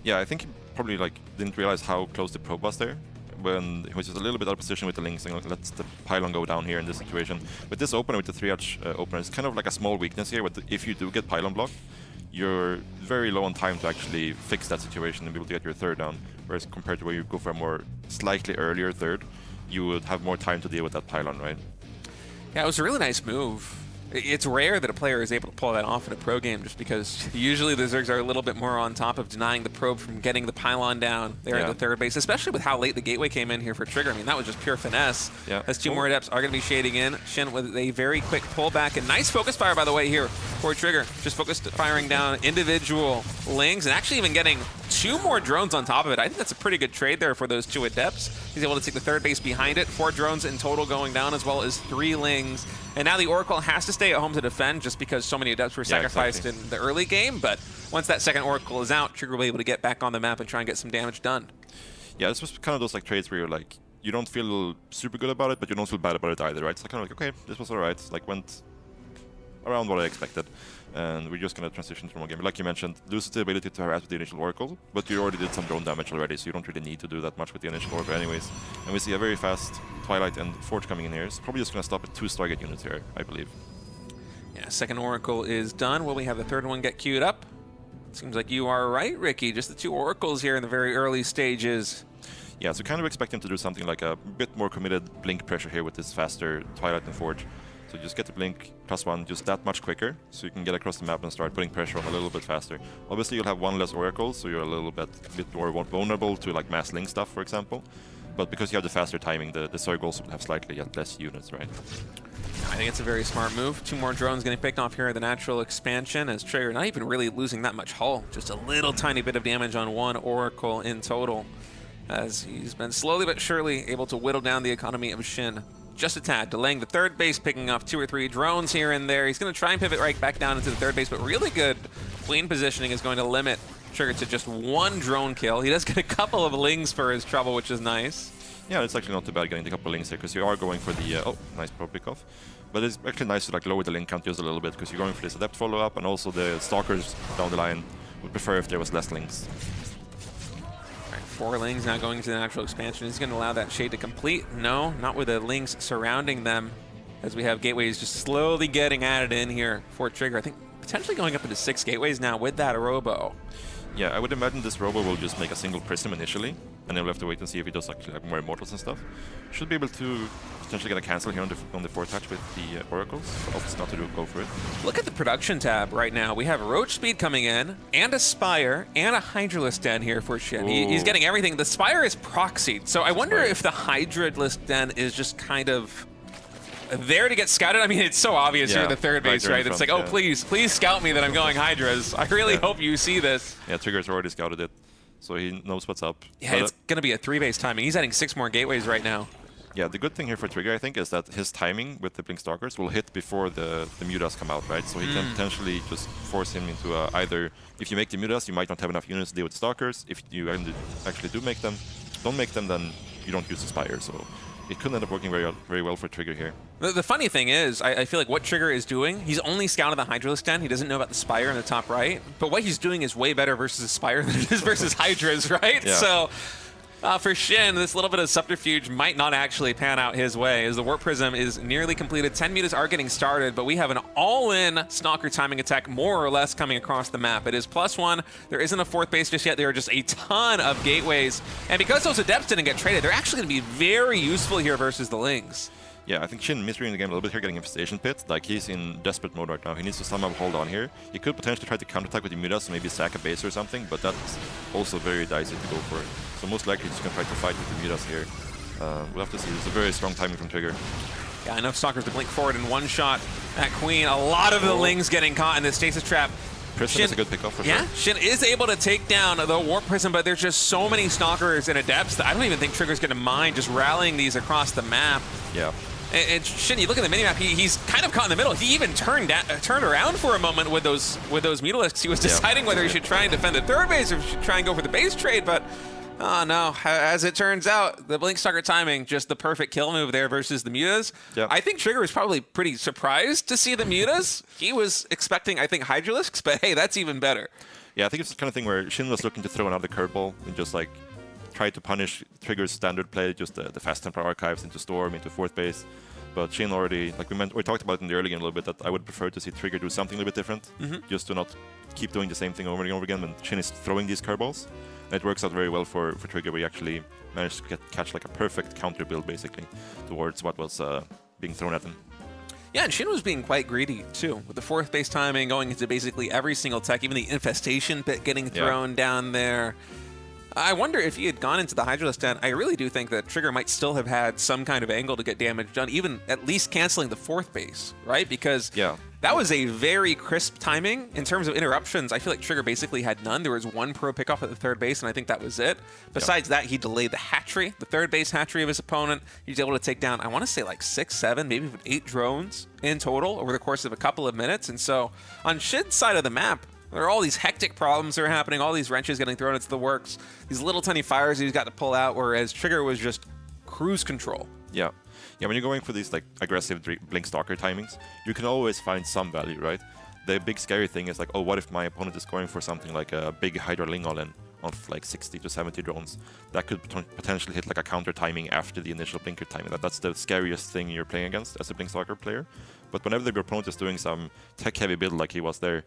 Yeah, I think he probably didn't realize how close the probe was there when he was just a little bit out of position with the Lings, saying, let's the pylon go down here in this situation. With this opener, with the 3-hatch opener, it's kind of like a small weakness here. If you do get pylon block, you're very low on time to actually fix that situation and be able to get your third down. Whereas compared to where you go for a more slightly earlier third, you would have more time to deal with that pylon, right? Yeah, it was a really nice move. It's rare that a player is able to pull that off in a pro game, just because usually the Zergs are a little bit more on top of denying the probe from getting the pylon down there at the third base, especially with how late the gateway came in here for Trigger. I mean, that was just pure finesse. Yeah. As 2 more adepts are going to be shading in. Shin with a very quick pullback, and nice focus fire, by the way, here for Trigger. Just focused firing down individual Lings, and actually even getting 2 more drones on top of it. I think that's a pretty good trade there for those 2 adepts. He's able to take the third base behind it. 4 drones in total going down, as well as 3 Lings. And now the Oracle has to stay at home to defend, just because so many adepts were sacrificed in the early game. But once that second Oracle is out, Trigger will be able to get back on the map and try and get some damage done. Yeah, this was kind of those trades where you're you don't feel super good about it, but you don't feel bad about it either, right? It's kind of okay, this was alright. Went around what I expected. And we're just going to transition to one game. Like you mentioned, loses the ability to harass with the initial Oracle, but you already did some drone damage already, so you don't really need to do that much with the initial Oracle anyways. And we see a very fast Twilight and Forge coming in here. It's probably just going to stop at 2 Stargate units here, I believe. Yeah, second Oracle is done. Will we have the third one get queued up? Seems like you are right, Ricky. Just the 2 Oracles here in the very early stages. Yeah, so kind of expect him to do something like a bit more committed blink pressure here with this faster Twilight and Forge. So just get the blink +1 just that much quicker, so you can get across the map and start putting pressure on a little bit faster. Obviously, you'll have 1 less Oracle, so you're a bit more vulnerable to mass link stuff, for example. But because you have the faster timing, the Zerg also will have slightly less units, right? I think it's a very smart move. 2 more drones getting picked off here at the natural expansion as Trigger not even really losing that much hull. Just a little tiny bit of damage on 1 Oracle in total, as he's been slowly but surely able to whittle down the economy of Shin. Just a tad, delaying the third base, picking off 2 or 3 drones here and there. He's going to try and pivot right back down into the third base, but really good queen positioning is going to limit Trigger to just 1 drone kill. He does get a couple of lings for his trouble, which is nice. Yeah, it's actually not too bad getting a couple of lings here, because you are going for the... oh, nice pro pick off. But it's actually nice to like lower the link count just a little bit, because you're going for this adept follow-up, and also the stalkers down the line would prefer if there was less links. All right, 4 lings now going into the natural expansion. Is he going to allow that shade to complete? No, not with the lings surrounding them, as we have gateways just slowly getting added in here for Trigger. I think potentially going up into 6 gateways now with that robo. Yeah, I would imagine this robo will just make a single prism initially, and then we'll have to wait and see if he does actually have more immortals and stuff. Should be able to potentially get a cancel here on the 4th hatch with the oracles, but obviously not to go for it. Look at the production tab right now. We have Roach Speed coming in, and a Spire, and a Hydralisk Den here for Shin. He's getting everything. The Spire is proxied, so I wonder if the Hydralisk Den is just kind of there to get scouted. I mean, it's so obvious here at the third base, right? It's like, oh, please scout me that I'm going Hydras. I really hope you see this. Yeah, Trigger's already scouted it, so he knows what's up. Yeah, it's going to be a 3-base timing. He's adding 6 more gateways right now. Yeah, the good thing here for Trigger, I think, is that his timing with the Blink Stalkers will hit before the Mutas come out, right? So he can potentially just force him into either, if you make the Mutas, you might not have enough units to deal with Stalkers. If you actually do make them, don't make them, then you don't use the Spire. So it could end up working very well for Trigger here. The funny thing is, I feel like what Trigger is doing, he's only scouted the Hydralisk Den. He doesn't know about the Spire in the top right. But what he's doing is way better versus the Spire than it is versus Hydras, right? Yeah. So for Shin, this little bit of subterfuge might not actually pan out his way, as the Warp Prism is nearly completed. 10 Mutas are getting started, but we have an all-in Stalker timing attack more or less coming across the map. It is +1. There isn't a 4th base just yet. There are just a ton of gateways. And because those Adepts didn't get traded, they're actually going to be very useful here versus the Lings. Yeah, I think Shin misreading the game a little bit here, getting Infestation Pit. Like, he's in desperate mode right now. He needs to somehow hold on here. He could potentially try to counterattack with the Mutas, so maybe sack a base or something, but that's also very dicey to go for. So most likely he's going to try to fight with the Mutas here. We'll have to see. It's a very strong timing from Trigger. Yeah, enough Stalkers to blink forward in one shot at Queen. A lot of the Lings getting caught in the Stasis Trap. Prism is a good pickoff for sure. Yeah, Shin is able to take down the Warp Prism, but there's just so many Stalkers and Adepts that I don't even think Trigger's going to mind just rallying these across the map. Yeah. And Shin, you look at the minimap, he's kind of caught in the middle. He even turned around for a moment with those Mutalisks. He was deciding whether he should try and defend the third base or if he should try and go for the base trade, but oh no, as it turns out, the Blink Stalker timing, just the perfect kill move there versus the Mutas. Yep. I think Trigger was probably pretty surprised to see the Mutas. He was expecting, I think, Hydralisks, but hey, that's even better. Yeah, I think it's the kind of thing where Shin was looking to throw another curveball and just like try to punish Trigger's standard play, just the Fast Temper Archives into Storm, into 4th base. But Shin already, like we talked about in the early game a little bit, that I would prefer to see Trigger do something a little bit different, just to not keep doing the same thing over and over again when Shin is throwing these curveballs. And it works out very well for Trigger, where he actually managed to catch like a perfect counter build, basically, towards what was being thrown at him. Yeah, and Shin was being quite greedy, too, with the 4th base timing going into basically every single tech, even the Infestation Pit getting thrown down there. I wonder if he had gone into the Hydralisk Den. I really do think that Trigger might still have had some kind of angle to get damage done, even at least canceling the 4th base, right? Because that was a very crisp timing. In terms of interruptions, I feel like Trigger basically had none. There was 1 pro pickoff at the 3rd base, and I think that was it. Besides that, he delayed the hatchery, the 3rd base hatchery of his opponent. He was able to take down, I want to say like 6, 7, maybe even 8 drones in total over the course of a couple of minutes. And so on Shin's side of the map, there are all these hectic problems that are happening, all these wrenches getting thrown into the works, these little tiny fires he's got to pull out, whereas Trigger was just cruise control. Yeah, when you're going for these like aggressive Blink Stalker timings, you can always find some value, right? The big scary thing is like, oh, what if my opponent is going for something like a big Hydra Ling all-in of like 60 to 70 drones? That could potentially hit like a counter timing after the initial Blinker timing. That's the scariest thing you're playing against as a Blink Stalker player. But whenever your opponent is doing some tech-heavy build like he was there,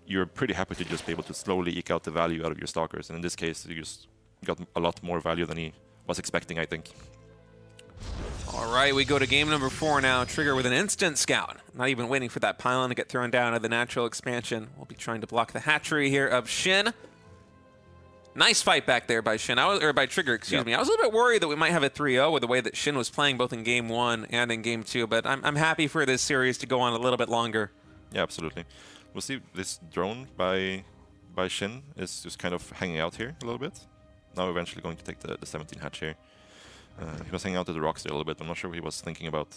you're pretty happy to just be able to slowly eke out the value out of your Stalkers. And in this case, you just got a lot more value than he was expecting, I think. All right, we go to game number 4 now. Trigger with an instant scout. Not even waiting for that pylon to get thrown down at the natural expansion. We'll be trying to block the hatchery here of Shin. Nice fight back there by Shin, or by Trigger, excuse me. I was a little bit worried that we might have a 3-0 with the way that Shin was playing both in Game 1 and in Game 2, but I'm happy for this series to go on a little bit longer. Yeah, absolutely. We'll see. This drone by Shin is just kind of hanging out here a little bit. Now eventually going to take the 17 hatch here. He was hanging out at the rocks there a little bit. I'm not sure what he was thinking about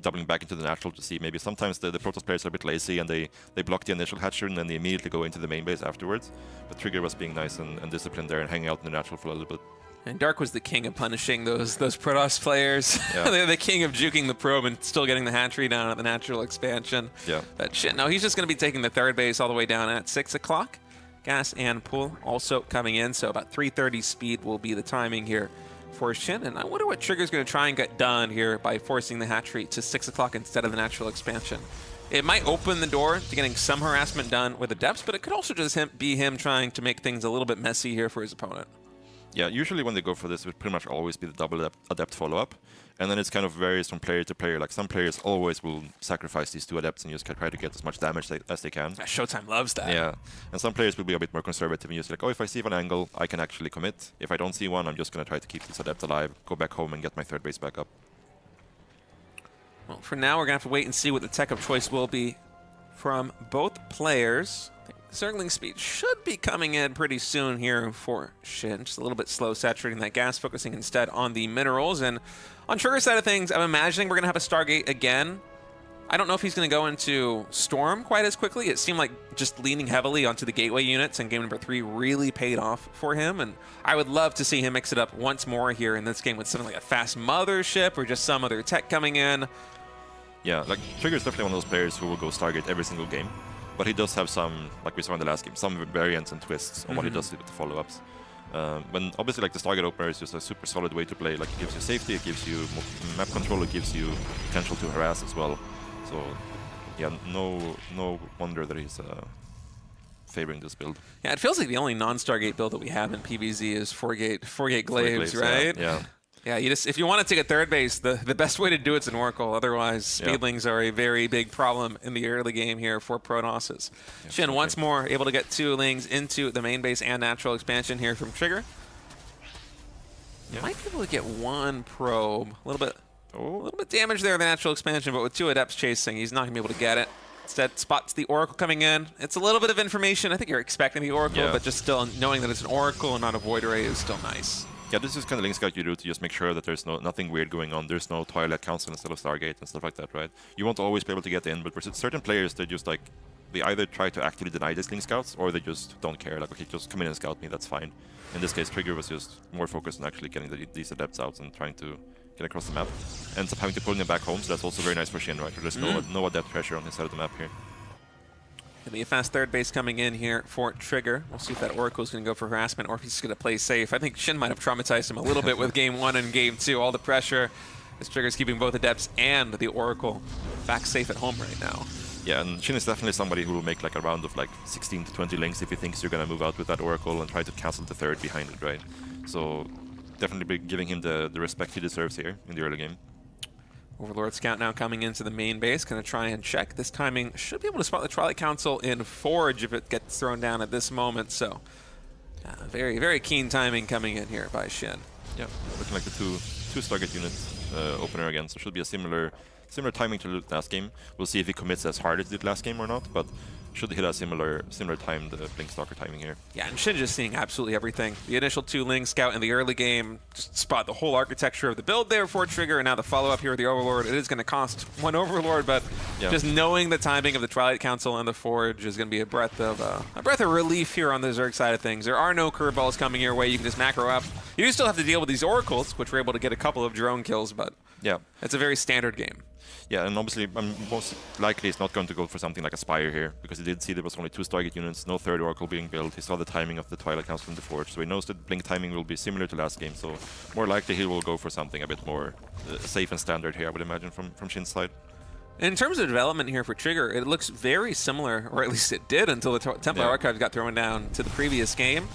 doubling back into the natural to see. Maybe sometimes the Protoss players are a bit lazy and they block the initial hatcher and then they immediately go into the main base afterwards. But Trigger was being nice and disciplined there and hanging out in the natural for a little bit. And Dark was the king of punishing those Protoss players. Yeah. They're the king of juking the probe and still getting the hatchery down at the natural expansion. Yeah. But shit, no, he's just going to be taking the third base all the way down at 6 o'clock. Gas and pool also coming in, so about 3:30 speed will be the timing here for Shin. And I wonder what Trigger's going to try and get done here by forcing the hatchery to 6 o'clock instead of the natural expansion. It might open the door to getting some harassment done with Adepts, but it could also just be him trying to make things a little bit messy here for his opponent. Yeah, usually when they go for this, it would pretty much always be the double adept follow-up. And then it's kind of varies from player to player. Like some players always will sacrifice these 2 adepts and just try to get as much damage as they can. Showtime loves that. Yeah, and some players will be a bit more conservative and just like, oh, if I see one angle, I can actually commit. If I don't see one, I'm just going to try to keep this adept alive, go back home and get my third base back up. Well, for now, we're going to have to wait and see what the tech of choice will be from both players. Circling speed should be coming in pretty soon here for Shin. Just a little bit slow saturating that gas, focusing instead on the minerals. And on Trigger's side of things, I'm imagining we're going to have a Stargate again. I don't know if he's going to go into Storm quite as quickly. It seemed like just leaning heavily onto the gateway units in game number 3 really paid off for him. And I would love to see him mix it up once more here in this game with something like a fast mothership or just some other tech coming in. Yeah, like Trigger's definitely one of those players who will go Stargate every single game. But he does have some, like we saw in the last game, some variants and twists on what he does with the follow-ups. When obviously like the Stargate opener is just a super solid way to play. Like it gives you safety, it gives you map control, it gives you potential to harass as well. So yeah, no wonder that he's favoring this build. Yeah, it feels like the only non-Stargate build that we have in PvZ is 4-gate Glaives, right? Yeah. Yeah, if you want to take a third base, the best way to do it's an Oracle. Otherwise, Speedlings are a very big problem in the early game here for Protoss. Yeah, Shin once more able to get 2 Lings into the main base and natural expansion here from Trigger. Might be able to get 1 probe. A little bit damage there in the natural expansion, but with 2 Adepts chasing, he's not going to be able to get it. Instead, spots the Oracle coming in. It's a little bit of information. I think you're expecting the Oracle, but just still knowing that it's an Oracle and not a Void Array is still nice. Yeah, this is kind of Link Scout you do to just make sure that there's nothing weird going on. There's no Twilight Council instead of Stargate and stuff like that, right? You want to always be able to get in, but for certain players, they just like, they either try to actively deny these Link Scouts or they just don't care. Like, okay, just come in and scout me, that's fine. In this case, Trigger was just more focused on actually getting these Adepts out and trying to get across the map. Ends up having to pull them back home, so that's also very nice for Shin, right? There's no Adept pressure on his side of the map here. Gonna be a fast third base coming in here for Trigger. We'll see if that Oracle's gonna go for harassment or if he's gonna play safe. I think Shin might have traumatized him a little bit with Game 1 and Game 2. All the pressure as Trigger's keeping both Adepts and the Oracle back safe at home right now. Yeah, and Shin is definitely somebody who will make like a round of like 16 to 20 links if he thinks you're gonna move out with that Oracle and try to cancel the third behind it, right? So definitely be giving him the respect he deserves here in the early game. Overlord Scout now coming into the main base, going to try and check. This timing should be able to spot the Twilight Council in Forge if it gets thrown down at this moment. So very, very keen timing coming in here by Shin. Yeah, looking like the two Stargate units opener again, so should be a similar timing to the last game. We'll see if he commits as hard as he did last game or not, but should hit a similar timed Blink Stalker timing here. Yeah, and Shin just seeing absolutely everything. The initial 2 Ling Scout in the early game, just spot the whole architecture of the build there for Trigger, and now the follow-up here with the Overlord. It is going to cost 1 Overlord, but just knowing the timing of the Twilight Council and the Forge is going to be a breath of relief here on the Zerg side of things. There are no curveballs coming your way. You can just macro up. You do still have to deal with these Oracles, which we're able to get a couple of drone kills, but it's a very standard game. Yeah, and obviously, most likely he's not going to go for something like a Spire here, because he did see there was only 2 Stargate units, no third Oracle being built. He saw the timing of the Twilight Council in the Forge, so he knows that Blink timing will be similar to last game, so more likely he will go for something a bit more safe and standard here, I would imagine, from Shin's side. In terms of development here for Trigger, it looks very similar, or at least it did until the Templar Archives got thrown down to the previous game.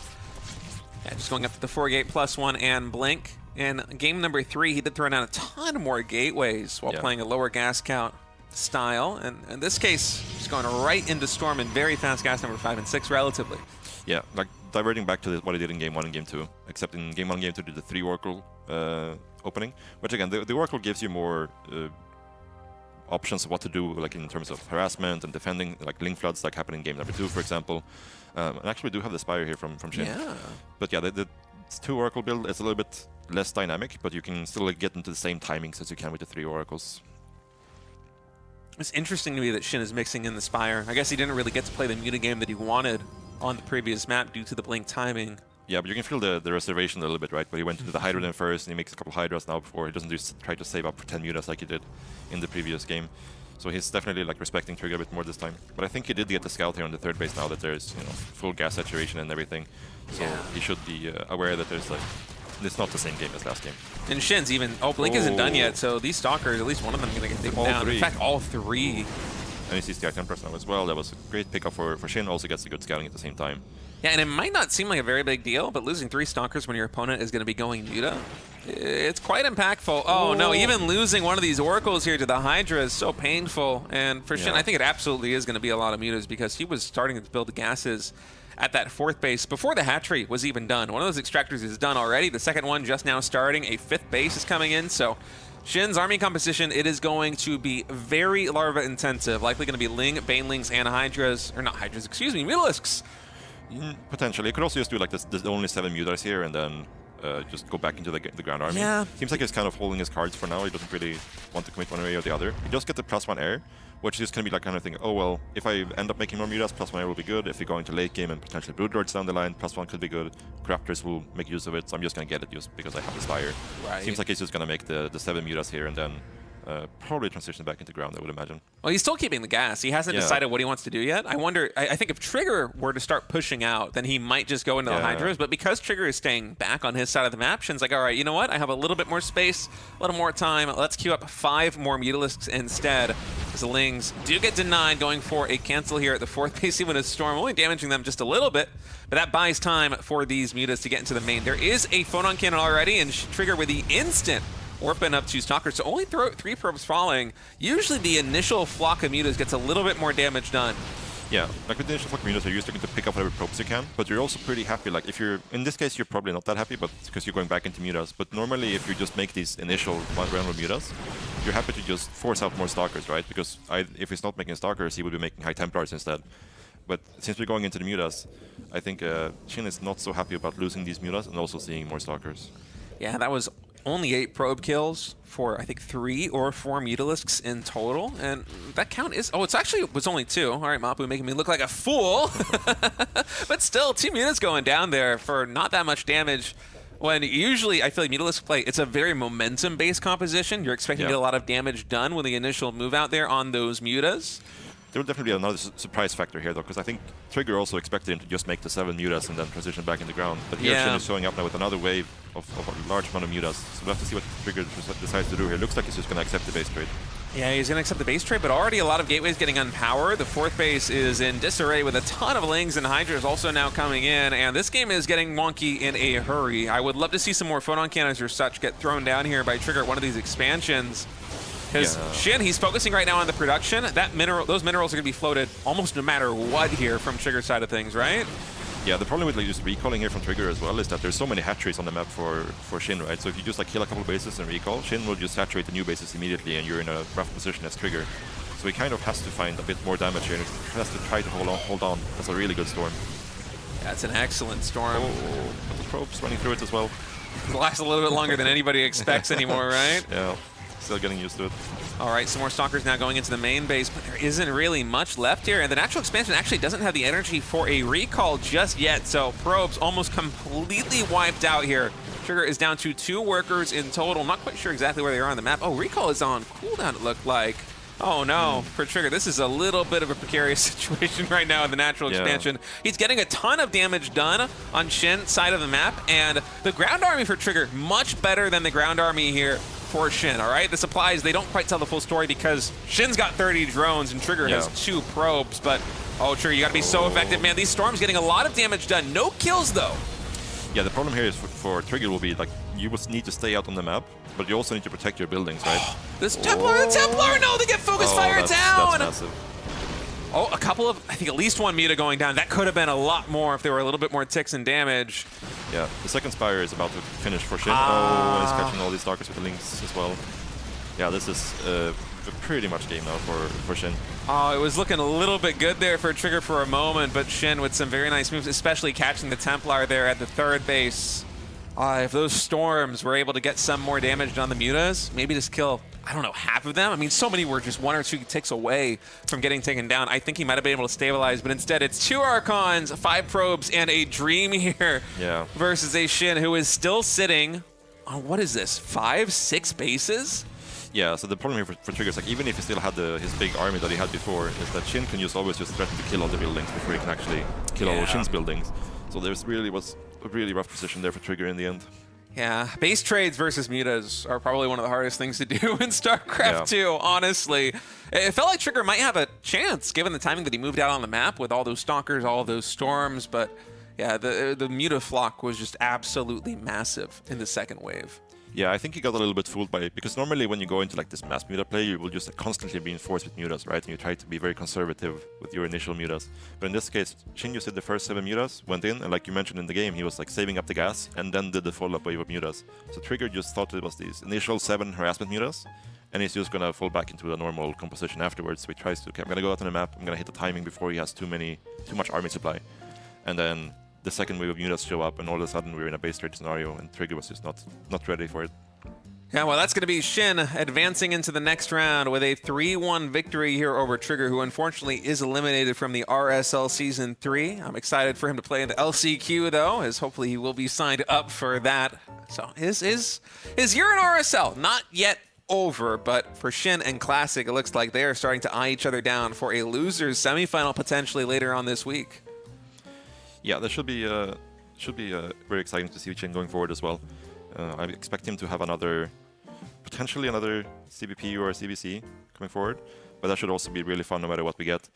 Yeah, just going up to the 4-gate +1 and Blink. In game number 3, he did throw down a ton more gateways while playing a lower gas count style. And in this case, just going right into Storm and very fast gas number 5 and 6 relatively. Yeah, like diverting back to what I did in Game 1 and Game 2, except in Game 1 and Game 2 did the 3 Oracle opening, which again, the Oracle gives you more options of what to do, like in terms of harassment and defending, like link floods, like happened in Game number 2, for example. And actually, we do have the Spire here from Shin. Yeah. But yeah, the 2 Oracle build is a little bit less dynamic, but you can still get into the same timings as you can with the 3 Oracles. It's interesting to me that Shin is mixing in the Spire. I guess he didn't really get to play the muta game that he wanted on the previous map due to the blink timing. Yeah, but you can feel the reservation a little bit, right? But he went into the Hydra then first, and he makes a couple Hydras now before. He doesn't just try to save up for 10 mutas like he did in the previous game. So he's definitely like respecting Trigger a bit more this time. But I think he did get the scout here on the 3rd base now that there's, you know, full gas saturation and everything. So he should be aware that there's like, it's not the same game as last game. And Shin's even, blink isn't done yet, so these Stalkers, at least one of them, are going to get taken down. 3. In fact, all 3. And he sees the Templars now as well. That was a great pickup for Shin. Also gets a good scouting at the same time. Yeah, and it might not seem like a very big deal, but losing 3 Stalkers when your opponent is going to be going muta, it's quite impactful. Oh no, even losing one of these Oracles here to the Hydra is so painful. And for Shin, I think it absolutely is going to be a lot of mutas because he was starting to build the gases at that 4th base before the hatchery was even done. One of those extractors is done already. The 2nd one just now starting. A 5th base is coming in, so Shin's army composition, it is going to be very larva intensive. Likely going to be Ling, Banelings, and Hydras, or not Hydras, excuse me, Mutalisks. Potentially. You could also just do like this, there's only 7 mutas here and then just go back into the ground army. Yeah. Seems like he's kind of holding his cards for now. He doesn't really want to commit one way or the other. He does get the +1 air, which is going to be like kind of thing, oh well, if I end up making more mutas, +1 air will be good. If you go into late game and potentially Broodlords down the line, +1 could be good. Corruptors will make use of it, so I'm just going to get it just because I have the Spire. Right. Seems like he's just going to make the 7 mutas here and then probably transition back into ground, I would imagine. Well, he's still keeping the gas. He hasn't decided what he wants to do yet. I wonder, I think if Trigger were to start pushing out, then he might just go into the Hydras. But because Trigger is staying back on his side of the map, Shin's like, all right, you know what? I have a little bit more space, a little more time. Let's queue up 5 more Mutalisks instead. As the Lings do get denied, going for a cancel here at the 4th base, even a Storm, only damaging them just a little bit. But that buys time for these mutas to get into the main. There is a Photon Cannon already, and Trigger with the instant Orphan up 2 Stalkers, so only 3 probes falling. Usually the initial flock of mutas gets a little bit more damage done. Yeah, like with the initial flock of mutas, you're just looking to pick up whatever probes you can, but you're also pretty happy. Like if you're, in this case, you're probably not that happy, but because you're going back into mutas. But normally, if you just make these initial round of mutas, you're happy to just force out more Stalkers, right? Because if he's not making Stalkers, he would be making High Templars instead. But since we're going into the mutas, I think Shin is not so happy about losing these mutas and also seeing more Stalkers. Yeah, that was only 8 probe kills for, I think, 3 or 4 Mutalisks in total. And that count is... Oh, it was only 2. All right, Mapu making me look like a fool. But still, 2 mutas going down there for not that much damage. When usually, I feel like Mutalisk play, it's a very momentum-based composition. You're expecting to get a lot of damage done with the initial move out there on those mutas. There will definitely be another surprise factor here, though, because I think Trigger also expected him to just make the 7 mutas and then transition back in the ground. But here Shin is showing up now with another wave of a large amount of mutas. So we'll have to see what Trigger decides to do here. Looks like he's just going to accept the base trade. Yeah, he's going to accept the base trade, but already a lot of gateways getting unpowered. The 4th base is in disarray with a ton of Lings, and Hydras also now coming in. And this game is getting wonky in a hurry. I would love to see some more Photon Cannons or such get thrown down here by Trigger at one of these expansions. Because Shin, he's focusing right now on the production. Those minerals are going to be floated almost no matter what here from Trigger's side of things, right? Yeah, the problem with like just recalling here from Trigger as well is that there's so many hatcheries on the map for Shin, right? So if you just like kill a couple of bases and recall, Shin will just saturate the new bases immediately, and you're in a rough position as Trigger. So he kind of has to find a bit more damage here, and he has to try to hold on. That's a really good Storm. That's an excellent Storm. Oh, but the probes running through it as well. It lasts a little bit longer than anybody expects anymore, right? Yeah. Still getting used to it. All right, some more Stalkers now going into the main base, but there isn't really much left here. And the natural expansion actually doesn't have the energy for a recall just yet, so probes almost completely wiped out here. Trigger is down to 2 workers in total. I'm not quite sure exactly where they are on the map. Oh, recall is on cooldown, it looked like. Oh no, for Trigger, this is a little bit of a precarious situation right now in the natural expansion. He's getting a ton of damage done on Shin's side of the map, and the ground army for Trigger, much better than the ground army here for Shin, all right? The supplies, they don't quite tell the full story because Shin's got 30 drones and Trigger has 2 probes, but oh, Trigger, you gotta be so effective, man. These Storms getting a lot of damage done. No kills, though. Yeah, the problem here is for Trigger will be, like, you will need to stay out on the map, but you also need to protect your buildings, right? This Templar, the Templar! No, they get focus fire down! That's massive. Oh, a couple of, I think at least one Muta going down. That could have been a lot more if there were a little bit more ticks and damage. Yeah, the second Spire is about to finish for Shin. Oh, and he's catching all these Stalkers with the links as well. Yeah, this is pretty much game now for Shin. Oh, it was looking a little bit good there for Trigger for a moment, but Shin with some very nice moves, especially catching the Templar there at the third base. If those Storms were able to get some more damage on the Mutas, maybe just kill, I don't know, half of them. I mean, so many were just 1 or 2 ticks away from getting taken down. I think he might have been able to stabilize, but instead it's 2 Archons, 5 Probes, and a Dream here versus a Shin who is still sitting on, what is this, 5, 6 bases? Yeah, so the problem here for Trigger is like, even if he still had his big army that he had before, is that Shin can always just threaten to kill all the buildings before he can actually kill all of Shin's buildings. So there's really was a really rough position there for Trigger in the end. Yeah, base trades versus Mutas are probably one of the hardest things to do in StarCraft 2, honestly. It felt like Trigger might have a chance, given the timing that he moved out on the map with all those Stalkers, all those Storms, but yeah, the Muta flock was just absolutely massive in the second wave. Yeah, I think he got a little bit fooled by it, because normally when you go into like this mass Muta play, you will just constantly be enforced with Mutas, right? And you try to be very conservative with your initial Mutas. But in this case, Shin just did the first 7 Mutas, went in, and like you mentioned in the game, he was like saving up the gas, and then did the follow-up wave of Mutas. So Trigger just thought it was these initial 7 harassment Mutas, and he's just gonna fall back into the normal composition afterwards. So he tries to, okay, I'm gonna go out on the map, I'm gonna hit the timing before he has too much army supply. And then the second wave of Mutas show up, and all of a sudden we're in a base trade scenario, and Trigger was just not ready for it. Yeah, well, that's going to be Shin advancing into the next round with a 3-1 victory here over Trigger, who unfortunately is eliminated from the RSL Season 3. I'm excited for him to play in the LCQ, though, as hopefully he will be signed up for that. So his year in RSL, not yet over, but for Shin and Classic, it looks like they are starting to eye each other down for a losers semifinal potentially later on this week. Yeah, that should be very exciting to see Shin going forward as well. I expect him to have potentially another CBP or CBC coming forward, but that should also be really fun no matter what we get.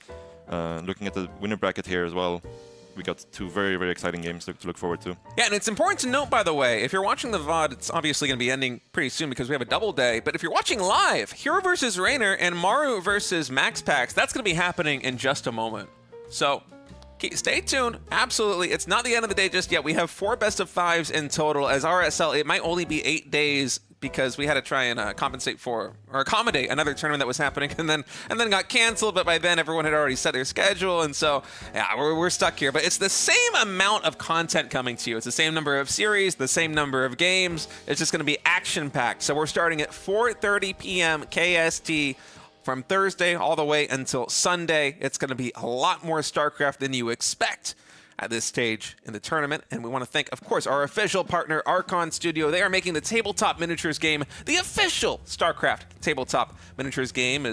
Looking at the winner bracket here as well, we got 2 very, very exciting games to look forward to. Yeah, and it's important to note, by the way, if you're watching the VOD, it's obviously going to be ending pretty soon because we have a double day, but if you're watching live, Hero versus Reynor and Maru versus MaxPax, that's going to be happening in just a moment. So stay tuned. Absolutely. It's not the end of the day just yet. We have 4 best of 5s in total. As RSL, it might only be 8 days because we had to try and accommodate another tournament that was happening and then got canceled. But by then, everyone had already set their schedule. And so, yeah, we're stuck here. But it's the same amount of content coming to you. It's the same number of series, the same number of games. It's just going to be action-packed. So we're starting at 4:30 p.m. KST. From Thursday all the way until Sunday. It's going to be a lot more StarCraft than you expect at this stage in the tournament. And we want to thank, of course, our official partner, Archon Studio. They are making the Tabletop Miniatures game the official StarCraft Tabletop Miniatures game.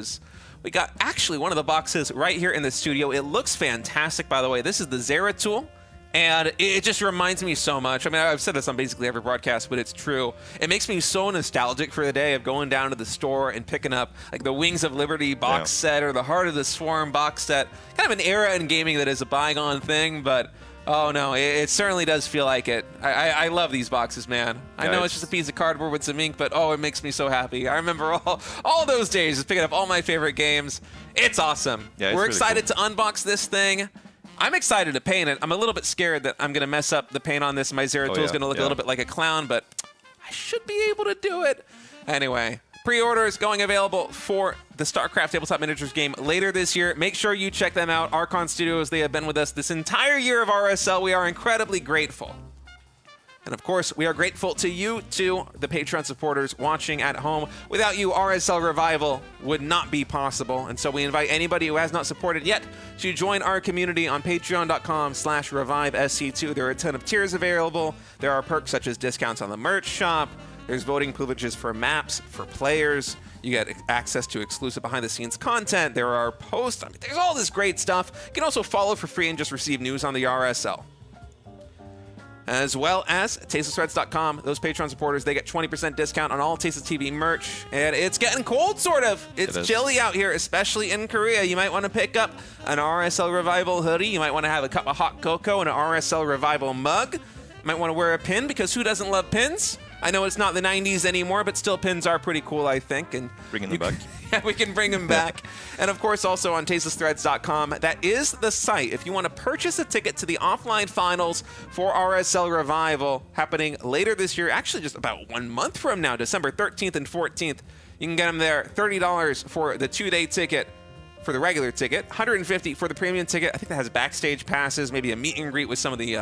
We got actually one of the boxes right here in the studio. It looks fantastic, by the way. This is the Zeratul. And it just reminds me so much. I mean, I've said this on basically every broadcast, but it's true. It makes me so nostalgic for the day of going down to the store and picking up like the Wings of Liberty box set or the Heart of the Swarm box set. Kind of an era in gaming that is a bygone thing, but oh no, it certainly does feel like it. I love these boxes, man. I know it's just a piece of cardboard with some ink, but oh, it makes me so happy. I remember all those days just picking up all my favorite games. It's awesome. Yeah, We're really excited cool to unbox this thing. I'm excited to paint it. I'm a little bit scared that I'm going to mess up the paint on this. My Zeratul is going to look a little bit like a clown, but I should be able to do it. Anyway, pre-orders going available for the StarCraft Tabletop Miniatures game later this year. Make sure you check them out. Archon Studios, they have been with us this entire year of RSL. We are incredibly grateful. And of course, we are grateful to you, too, the Patreon supporters watching at home. Without you, RSL Revival would not be possible. And so we invite anybody who has not supported yet to join our community on patreon.com/revivesc2. There are a ton of tiers available. There are perks such as discounts on the merch shop. There's voting privileges for maps, for players. You get access to exclusive behind-the-scenes content. There are posts. I mean, there's all this great stuff. You can also follow for free and just receive news on the RSL. As well as TastelessThreads.com. Those Patreon supporters, they get 20% discount on all Tasteless TV merch. And it's getting cold, sort of. It's chilly out here, especially in Korea. You might want to pick up an RSL Revival hoodie. You might want to have a cup of hot cocoa and an RSL Revival mug. You might want to wear a pin because who doesn't love pins? I know it's not the 90s anymore, but still pins are pretty cool, I think. And Bringing them back. Yeah, we can bring them back. And of course, also on tastelessthreads.com. That is the site. If you want to purchase a ticket to the offline finals for RSL Revival happening later this year, actually just about 1 month from now, December 13th and 14th, you can get them there. $30 for the 2-day ticket. For the regular ticket, $150 for the premium ticket. I think that has backstage passes, maybe a meet and greet with some of the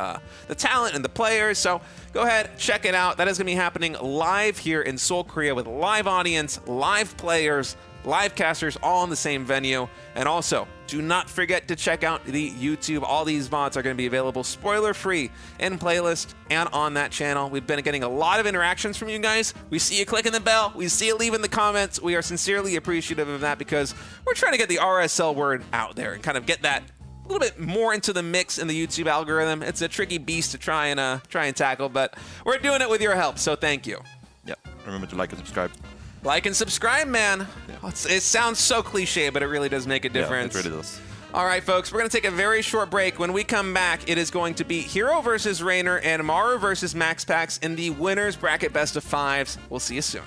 talent and the players. So go ahead, check it out. That is going to be happening live here in Seoul, Korea, with live audience, live players, live casters, all in the same venue. And also, do not forget to check out the YouTube. All these VODs are going to be available spoiler-free in playlist and on that channel. We've been getting a lot of interactions from you guys. We see you clicking the bell. We see you leaving the comments. We are sincerely appreciative of that because we're trying to get the RSL word out there and kind of get that a little bit more into the mix in the YouTube algorithm. It's a tricky beast to try and tackle, but we're doing it with your help, so thank you. Yeah, remember to like and subscribe. Like and subscribe, man. Yeah. It sounds so cliche, but it really does make a difference. Yeah, it really does. All right, folks, we're going to take a very short break. When we come back, it is going to be Hero versus Reynor and Maru versus MaxPax in the winners bracket best of fives. We'll see you soon.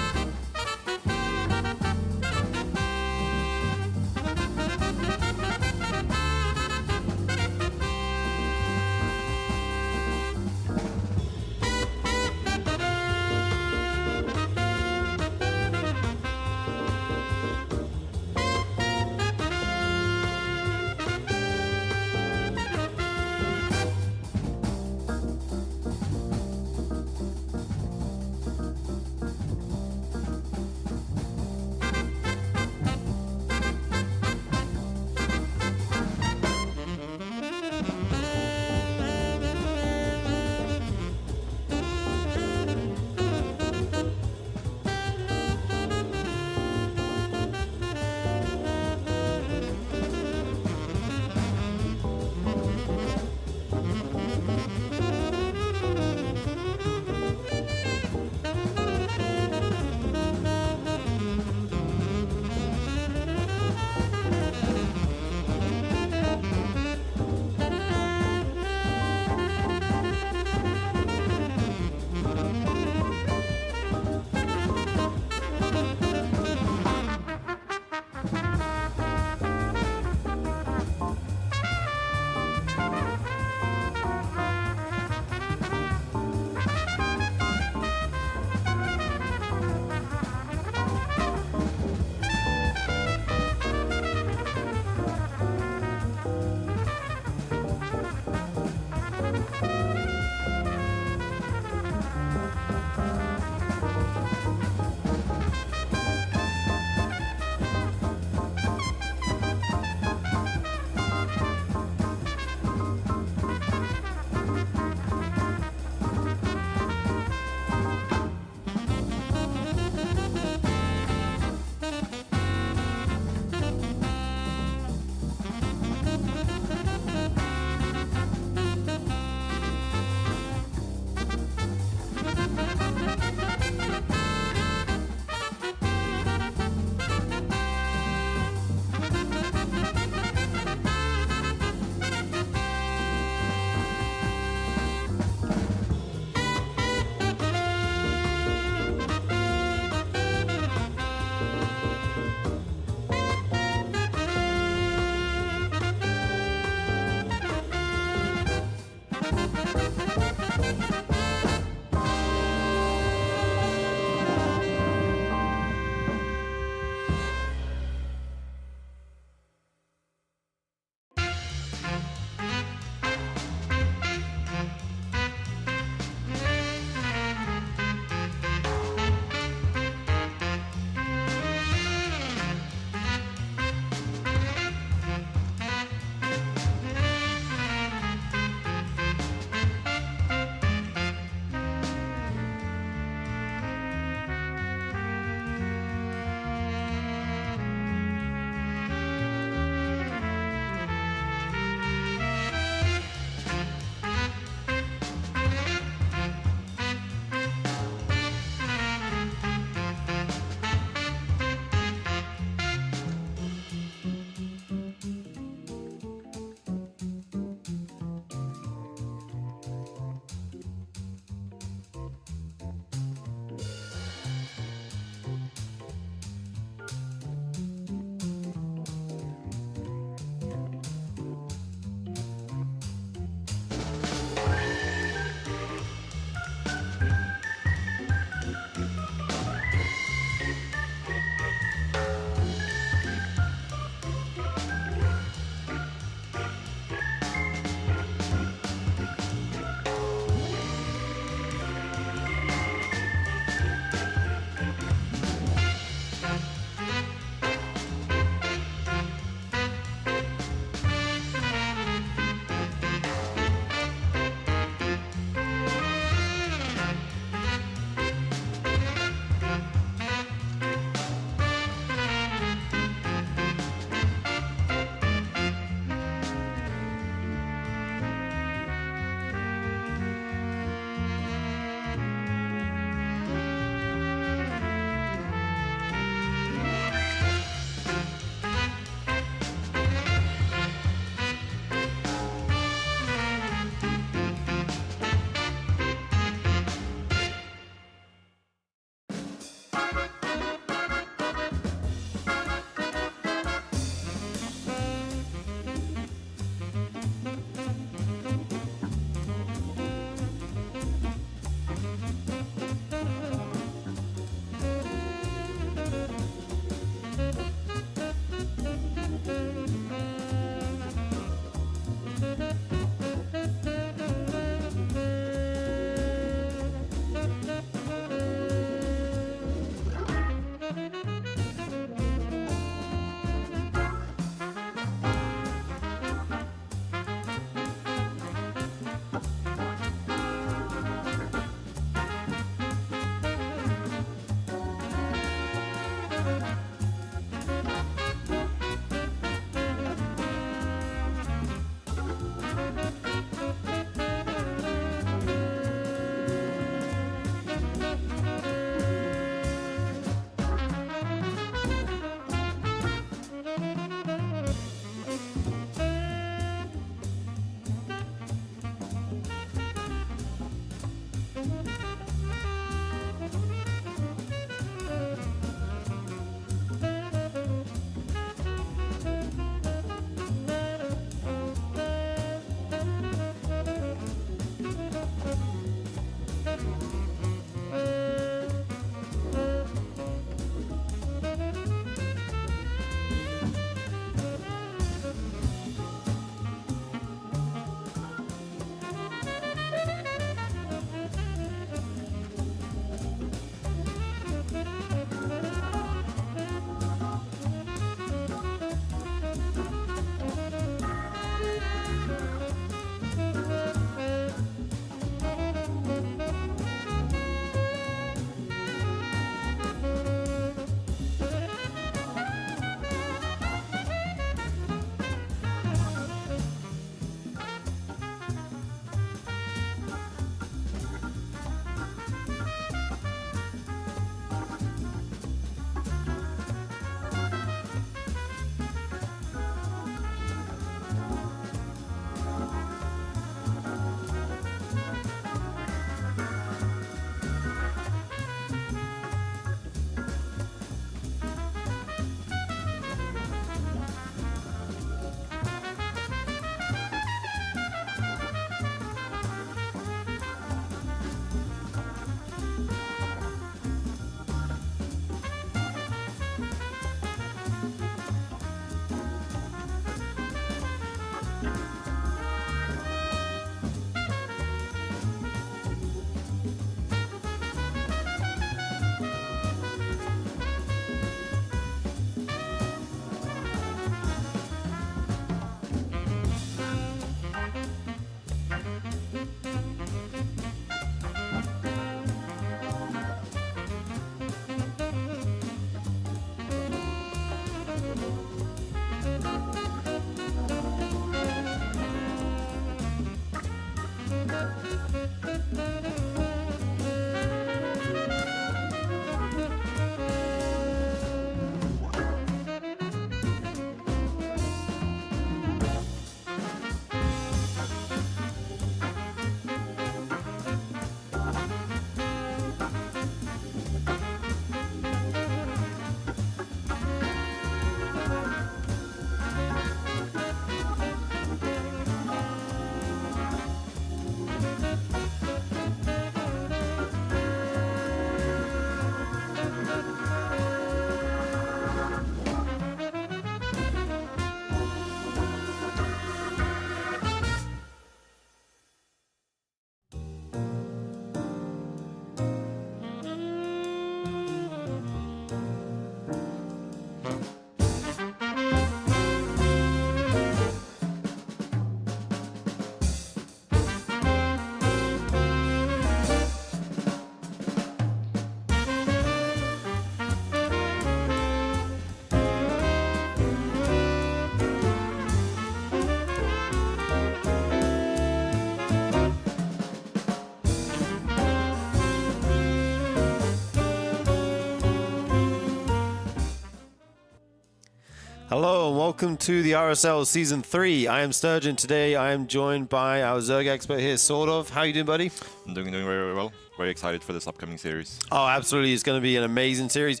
Hello and welcome to the RSL Season 3. I am Sturgeon. Today I am joined by our Zerg expert here, sort of. How you doing, buddy? I'm doing very, very well. Very excited for this upcoming series. Oh, absolutely. It's going to be an amazing series.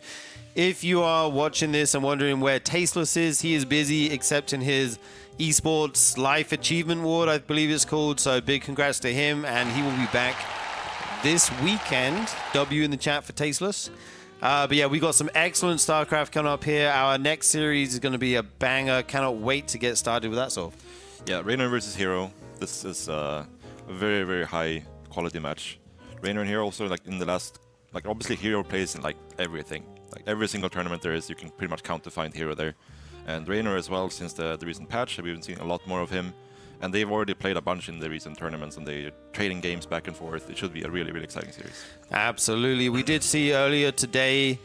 If you are watching this and wondering where Tasteless is, he is busy accepting his Esports Life Achievement Award, I believe it's called. So big congrats to him, and he will be back this weekend. W in the chat for Tasteless. But yeah, we got some excellent StarCraft coming up here. Our next series is going to be a banger. Cannot wait to get started with that sort. Yeah, Reynor versus Hero. This is a very, very high quality match. Reynor and Hero also, like in the last, like obviously Hero plays in like everything. Like every single tournament there is, you can pretty much count to find Hero there. And Reynor as well, since the recent patch, we've been seeing a lot more of him. And they've already played a bunch in the recent tournaments, and they're trading games back and forth. It should be a really, really exciting series. Absolutely. We did see earlier today,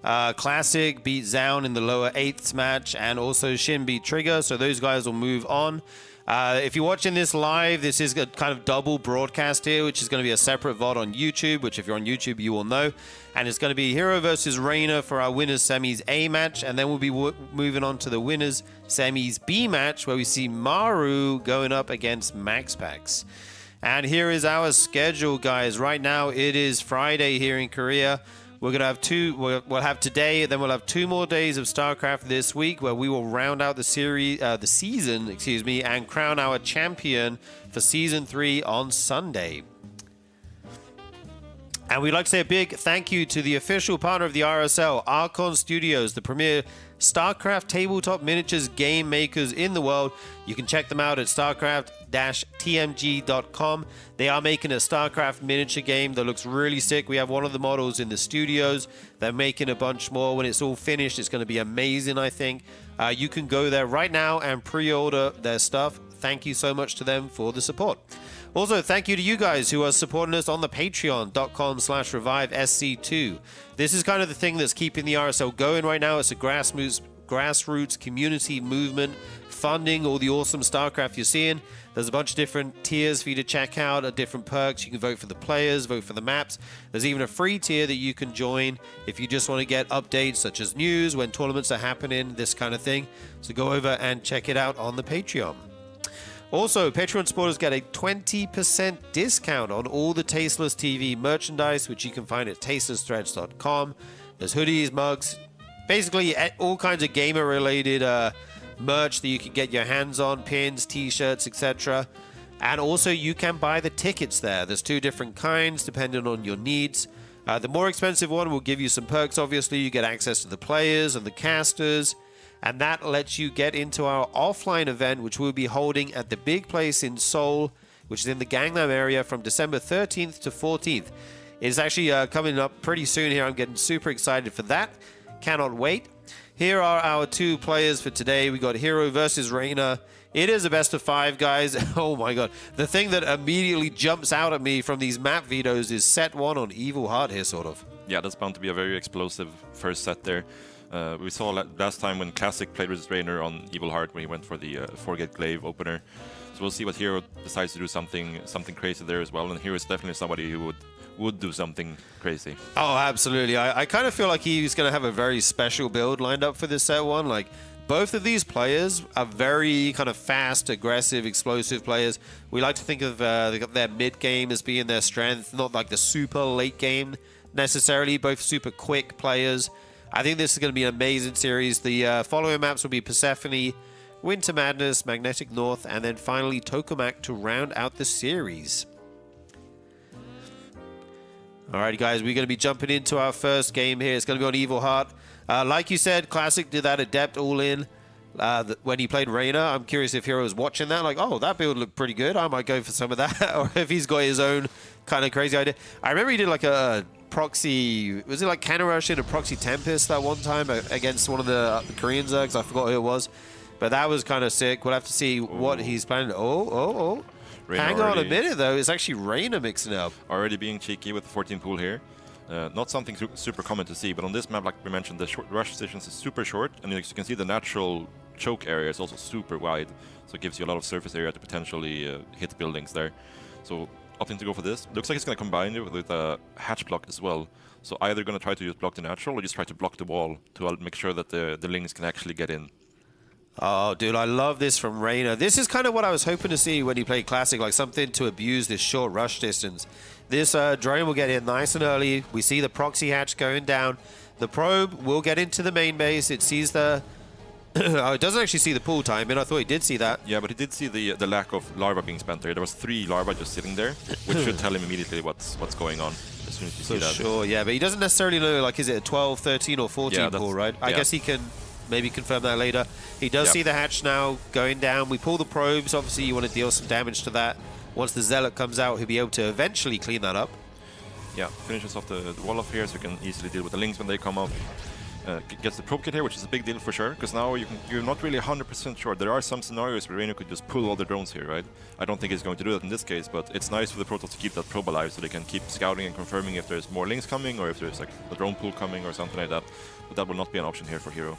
Classic beat Zoun in the lower 8th match, and also Shin beat Trigger, so those guys will move on. If you're watching this live, this is a kind of double broadcast here, which is going to be a separate VOD on YouTube, which if you're on YouTube, you will know. And it's going to be Hero versus Reynor for our winners semis A match, and then we'll be moving on to the winners semis B match, where we see Maru going up against MaxPax. And here is our schedule, guys. Right now, it is Friday here in Korea. We're going to have we'll have today, then we'll have 2 more days of StarCraft this week, where we will round out the season, and crown our champion for Season 3 on Sunday. And we'd like to say a big thank you to the official partner of the RSL, Archon Studios, the premier StarCraft tabletop miniatures game makers in the world. You can check them out at starcraft-tmg.com. They are making a StarCraft miniature game that looks really sick. We have one of the models in the studios. They're making a bunch more. When it's all finished, it's going to be amazing, I think. You can go there right now and pre-order their stuff. Thank you so much to them for the support. Also, thank you to you guys who are supporting us on the patreon.com/revivesc2. This is kind of the thing that's keeping the RSL going right now. It's a grassroots community movement funding all the awesome StarCraft you're seeing. There's a bunch of different tiers for you to check out, different perks. You can vote for the players, vote for the maps. There's even a free tier that you can join if you just want to get updates such as news, when tournaments are happening, this kind of thing. So go over and check it out on the Patreon. Also, Patreon supporters get a 20% discount on all the Tasteless TV merchandise, which you can find at tastelessthreads.com. There's hoodies, mugs, basically all kinds of gamer-related merch that you can get your hands on, pins, t-shirts, etc. And also, you can buy the tickets there. There's 2 different kinds, depending on your needs. The more expensive one will give you some perks, obviously. You get access to the players and the casters. And that lets you get into our offline event, which we'll be holding at the big place in Seoul, which is in the Gangnam area from December 13th to 14th. It's actually coming up pretty soon here. I'm getting super excited for that. Cannot wait. Here are our 2 players for today. We got Hero versus Reynor. It is a best of 5, guys. Oh my god. The thing that immediately jumps out at me from these map vetoes is set 1 on Evil Heart here, sort of. Yeah, that's bound to be a very explosive first set there. We saw last time when Classic played with Reynor on Evil Heart when he went for the 4-gate glaive opener. So we'll see what Hero decides to do, something crazy there as well. And Hero is definitely somebody who would do something crazy. Oh, absolutely. I kind of feel like he's going to have a very special build lined up for this set 1. Like, both of these players are very kind of fast, aggressive, explosive players. We like to think of their mid game as being their strength, not like the super late game necessarily. Both super quick players. I think this is going to be an amazing series. The following maps will be Persephone, Winter Madness, Magnetic North, and then finally Tokamak to round out the series. Alrighty, guys, we're going to be jumping into our first game here. It's going to be on Evil Heart. Like you said, Classic did that Adept all-in when he played Reynor. I'm curious if Hero was watching that, like, oh, that build looked pretty good. I might go for some of that. Or if he's got his own kind of crazy idea. I remember he did like a proxy, was it like Cannon Rush in a proxy Tempest that one time against one of the Korean Zergs? I forgot who it was. But that was kind of sick. We'll have to see what he's planning. Oh. Reynor Hang on a minute, though. It's actually Reynor mixing up. Already being cheeky with the 14 pool here. Not something super common to see, but on this map, like we mentioned, the short rush distance is super short, and as you can see, the natural choke area is also super wide, so it gives you a lot of surface area to potentially hit buildings there. So opting to go for this. Looks like it's going to combine it with a hatch block as well. So either going to try to just block the natural or just try to block the wall to make sure that the lings can actually get in. Oh, dude, I love this from Reynor. This is kind of what I was hoping to see when he played Classic, like something to abuse this short rush distance. This drone will get in nice and early. We see the proxy hatch going down. The probe will get into the main base. It sees the... oh, it doesn't actually see the pool time, and I thought he did see that. Yeah, but he did see the lack of larva being spent there. There was 3 larvae just sitting there, which should tell him immediately what's going on as soon as you see that. Sure, yeah, but he doesn't necessarily know, like, is it a 12, 13, or 14 pool, right? I guess he can maybe confirm that later. He does see the hatch now going down. We pull the probes. Obviously, you want to deal some damage to that. Once the Zealot comes out, he'll be able to eventually clean that up. Yeah, finishes off the wall off here, so you can easily deal with the Lings when they come up. Gets the probe kit here, which is a big deal for sure, because now you're not really 100% sure. There are some scenarios where Reynor could just pull all the drones here, right? I don't think he's going to do that in this case, but it's nice for the Protoss to keep that probe alive so they can keep scouting and confirming if there's more Lings coming or if there's like a drone pool coming or something like that. But that will not be an option here for Hero.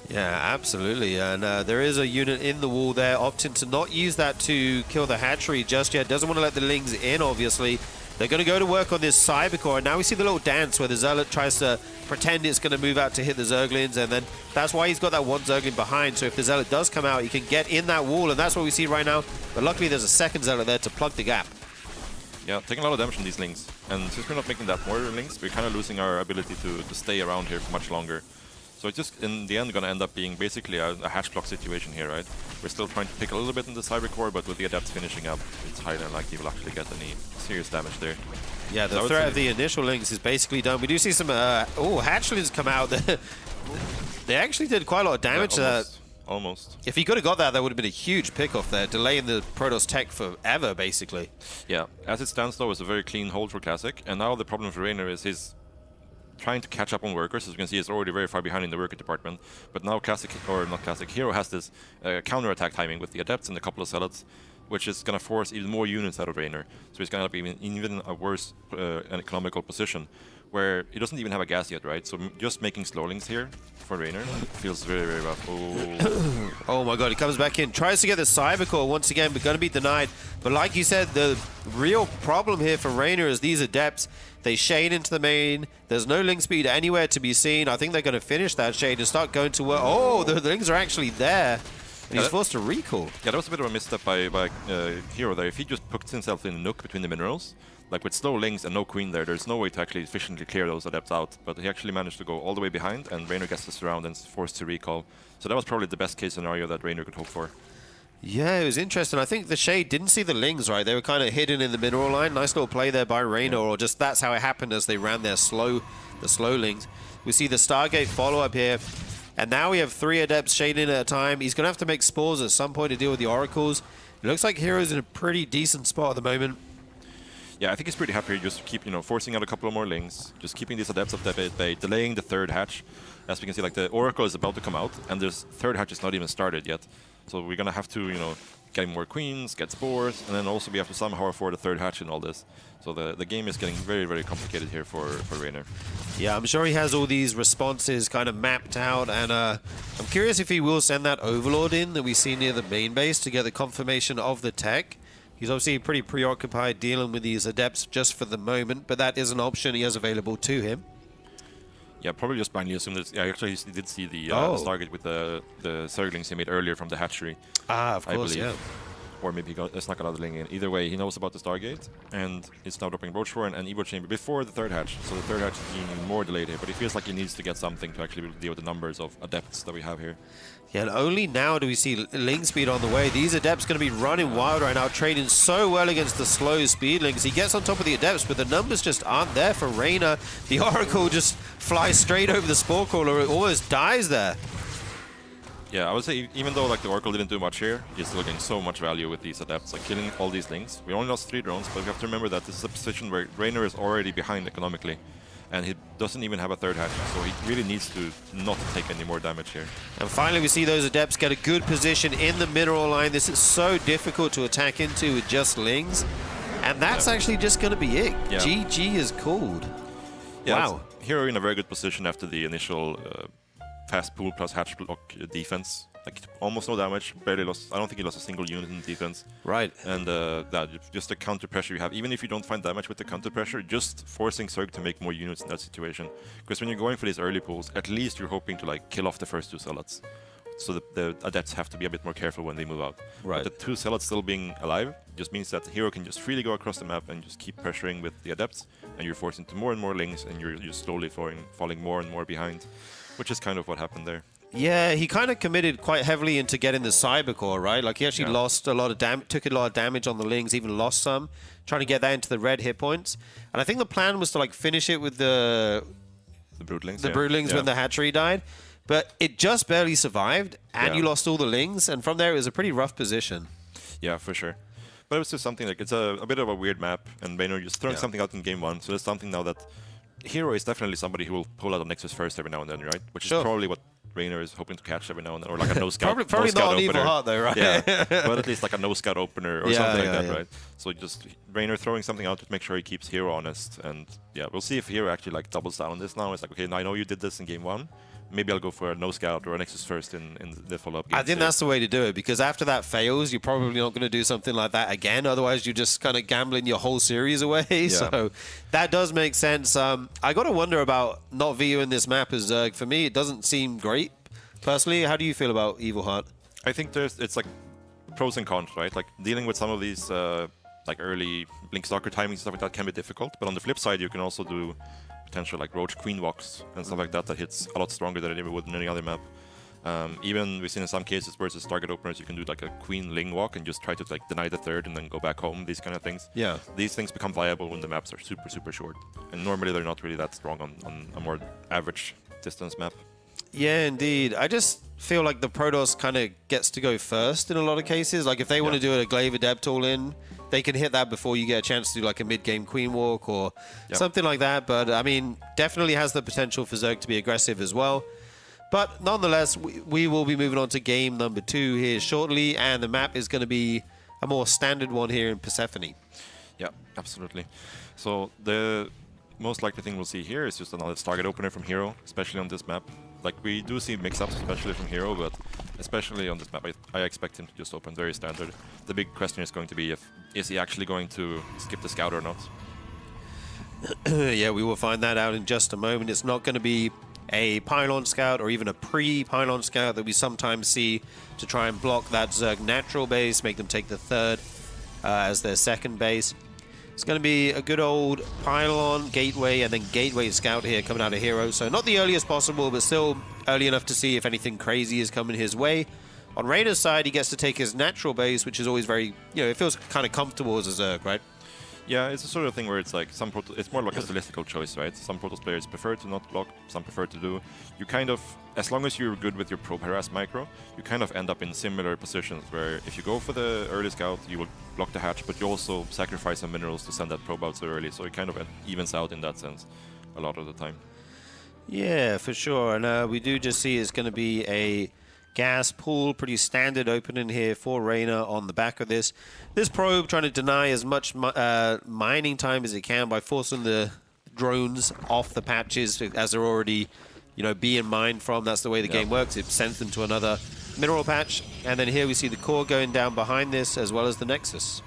Yeah, absolutely. And there is a unit in the wall there opting to not use that to kill the hatchery just yet. Doesn't want to let the Lings in, obviously. They're going to go to work on this Cybercore, and now we see the little dance where the Zealot tries to pretend it's going to move out to hit the Zerglings, and then that's why he's got that one Zergling behind, so if the Zealot does come out, he can get in that wall, and that's what we see right now. But luckily there's a second Zealot there to plug the gap. Yeah, taking a lot of damage from these Lings, and since we're not making that more Lings, we're kind of losing our ability to stay around here for much longer. So it's just, in the end, going to end up being basically a hatch block situation here, right? We're still trying to pick a little bit in the Cybercore, but with the Adepts finishing up, it's highly unlikely we'll actually get any serious damage there. Yeah, the threat of the initial Lings is basically done. We do see some, hatchlings come out. They actually did quite a lot of damage to that. Almost. If he could have got that, that would have been a huge pick-off there, delaying the Protoss tech forever, basically. Yeah, as it stands, though, it's a very clean hold for Classic, and now the problem for Reynor is he's trying to catch up on workers. As you can see, he's already very far behind in the worker department. But now Hero has this counter-attack timing with the Adepts and a couple of Zealots, which is going to force even more units out of Reynor. So he's going to be in even a worse economical position, where he doesn't even have a gas yet, right? So just making slowlings here for Reynor feels very, very rough. Oh. Oh my god, he comes back in, tries to get the Cybercore once again, but going to be denied. But like you said, the real problem here for Reynor is these Adepts. They shade into the main. There's no link speed anywhere to be seen. I think they're going to finish that shade and start going to work. Oh, the Lings are actually there. And he's forced to recall. Yeah, that was a bit of a misstep by Hero there. If he just puts himself in a nook between the minerals, like with slow Lings and no Queen there's no way to actually efficiently clear those Adepts out. But he actually managed to go all the way behind, and Reynor gets the surround and is forced to recall. So that was probably the best case scenario that Reynor could hope for. Yeah, it was interesting. I think the Shade didn't see the Lings, right? They were kind of hidden in the mineral line. Nice little play there by Reynor, or just that's how it happened as they ran the slow Lings. We see the Stargate follow-up here. And now we have 3 Adepts shading at a time. He's going to have to make spores at some point to deal with the Oracles. It looks like Hero's in a pretty decent spot at the moment. Yeah, I think he's pretty happy just to keep, forcing out a couple of more Lings, just keeping these Adepts up at bay, delaying the 3rd hatch. As we can see, like the Oracle is about to come out, and this 3rd hatch is not even started yet. So we're going to have to, get more Queens, get spores, and then also we have to somehow afford a 3rd hatch in all this. So the game is getting very, very complicated here for Reynor. Yeah, I'm sure he has all these responses kind of mapped out, and I'm curious if he will send that Overlord in that we see near the main base to get the confirmation of the tech. He's obviously pretty preoccupied dealing with these Adepts just for the moment, but that is an option he has available to him. Yeah, probably just blindly assume that. Yeah, actually, he did see the Stargate with the Zerglings he made earlier from the hatchery. Ah, of course, yeah. Or maybe he got snuck another Ling in. Either way, he knows about the Stargate, and he's now dropping Roach Roar and Evo Chamber before the 3rd hatch. So the 3rd hatch is being even more delayed here, but he feels like he needs to get something to actually deal with the numbers of Adepts that we have here. Yeah, and only now do we see Ling speed on the way. These Adepts going to be running wild right now, trading so well against the slow speedlings. He gets on top of the Adepts, but the numbers just aren't there for Reynor. The Oracle just flies straight over the Spore Crawler. It almost dies there. Yeah, I would say even though the Oracle didn't do much here, he's still getting so much value with these Adepts, like killing all these Lings. We only lost 3 drones, but we have to remember that this is a position where Reynor is already behind economically. And he doesn't even have a 3rd hatch, so he really needs to not take any more damage here. And finally we see those Adepts get a good position in the mineral line. This is so difficult to attack into with just Lings. And that's actually just going to be it. Yeah. GG is called. Yeah, wow. Hero in a very good position after the initial fast pool plus hatch block defense. Like almost no damage, barely lost. I don't think he lost a single unit in defense. Right. And just the counter pressure you have, even if you don't find damage with the counter pressure, just forcing Zerg to make more units in that situation. Because when you're going for these early pools, at least you're hoping to kill off the first 2 Zealots. so the adepts have to be a bit more careful when they move out. Right. But the 2 zealots still being alive just means that the hero can just freely go across the map and just keep pressuring with the adepts, and you're forced into more and more lings, and you're just slowly falling more and more behind, which is kind of what happened there. Yeah, he kind of committed quite heavily into getting the Cybercore, right? Like he actually lost a lot of took a lot of damage on the lings, even lost some, trying to get that into the red hit points. And I think the plan was to like finish it with the broodlings when the hatchery died. But it just barely survived, and you lost all the lings, and from there it was a pretty rough position. Yeah, for sure. But it was just something like, it's a bit of a weird map, and Reynor just throwing something out in game 1, so there's something now that hero is definitely somebody who will pull out a Nexus first every now and then, right? Which is probably what Reynor is hoping to catch every now and then, or like a no-scout probably no-scout not an opener. Evil Heart though, right? Yeah, but at least like a no-scout opener or something like that, right? So just Reynor throwing something out to make sure he keeps hero honest, and yeah, we'll see if hero actually like doubles down on this now. It's like, okay, now I know you did this in game 1. Maybe I'll go for a no-scout or a Nexus first in the follow-up game. I think that's the way to do it, because after that fails, you're probably not going to do something like that again. Otherwise, you're just kind of gambling your whole series away. Yeah. So that does make sense. I got to wonder about not VUing this map as Zerg. For me, it doesn't seem great. Personally, how do you feel about Evil Heart? I think it's like pros and cons, right? Like dealing with some of these like early Blink Stalker timings and stuff like that can be difficult. But on the flip side, you can also do potential like Roach Queen walks and stuff like that hits a lot stronger than it ever would in any other map. Even we've seen in some cases where it's target openers, you can do like a Queen Ling walk and just try to like deny the third and then go back home, these kind of things. Yeah. These things become viable when the maps are super, super short. And normally they're not really that strong on a more average distance map. Yeah, indeed. I just feel like the Protoss kind of gets to go first in a lot of cases. Like if they want to do a Glaive Adept all in, they can hit that before you get a chance to do like a mid-game Queen Walk or something like that. But I mean, definitely has the potential for Zerg to be aggressive as well. But nonetheless, we will be moving on to game number 2 here shortly, and the map is going to be a more standard one here in Persephone. Yeah, absolutely. So the most likely thing we'll see here is just another target opener from hero, especially on this map. Like we do see mix-ups, especially from hero, but especially on this map, I expect him to just open very standard. The big question is going to be is he actually going to skip the scout or not? Yeah, we will find that out in just a moment. It's not going to be a pylon scout or even a pre-pylon scout that we sometimes see to try and block that Zerg natural base, make them take the third as their second base. It's going to be a good old pylon, gateway, and then gateway scout here coming out of hero. So not the earliest possible, but still early enough to see if anything crazy is coming his way. On Reynor's side, he gets to take his natural base, which is always very, it feels kind of comfortable as a Zerg, right? Yeah, it's a sort of thing where it's like it's more like a stylistical choice, right? Some Protoss players prefer to not block, some prefer to do. You kind of, as long as you're good with your probe harass micro, you kind of end up in similar positions where if you go for the early scout, you will block the hatch, but you also sacrifice some minerals to send that probe out so early, so it kind of evens out in that sense a lot of the time. Yeah, for sure. And we do just see it's going to be a gas pool, pretty standard opening here for Reynor on the back of this. This probe trying to deny as much mining time as it can by forcing the drones off the patches as they're already, being mined from. That's the way the game works. It sends them to another mineral patch. And then here we see the core going down behind this as well as the Nexus.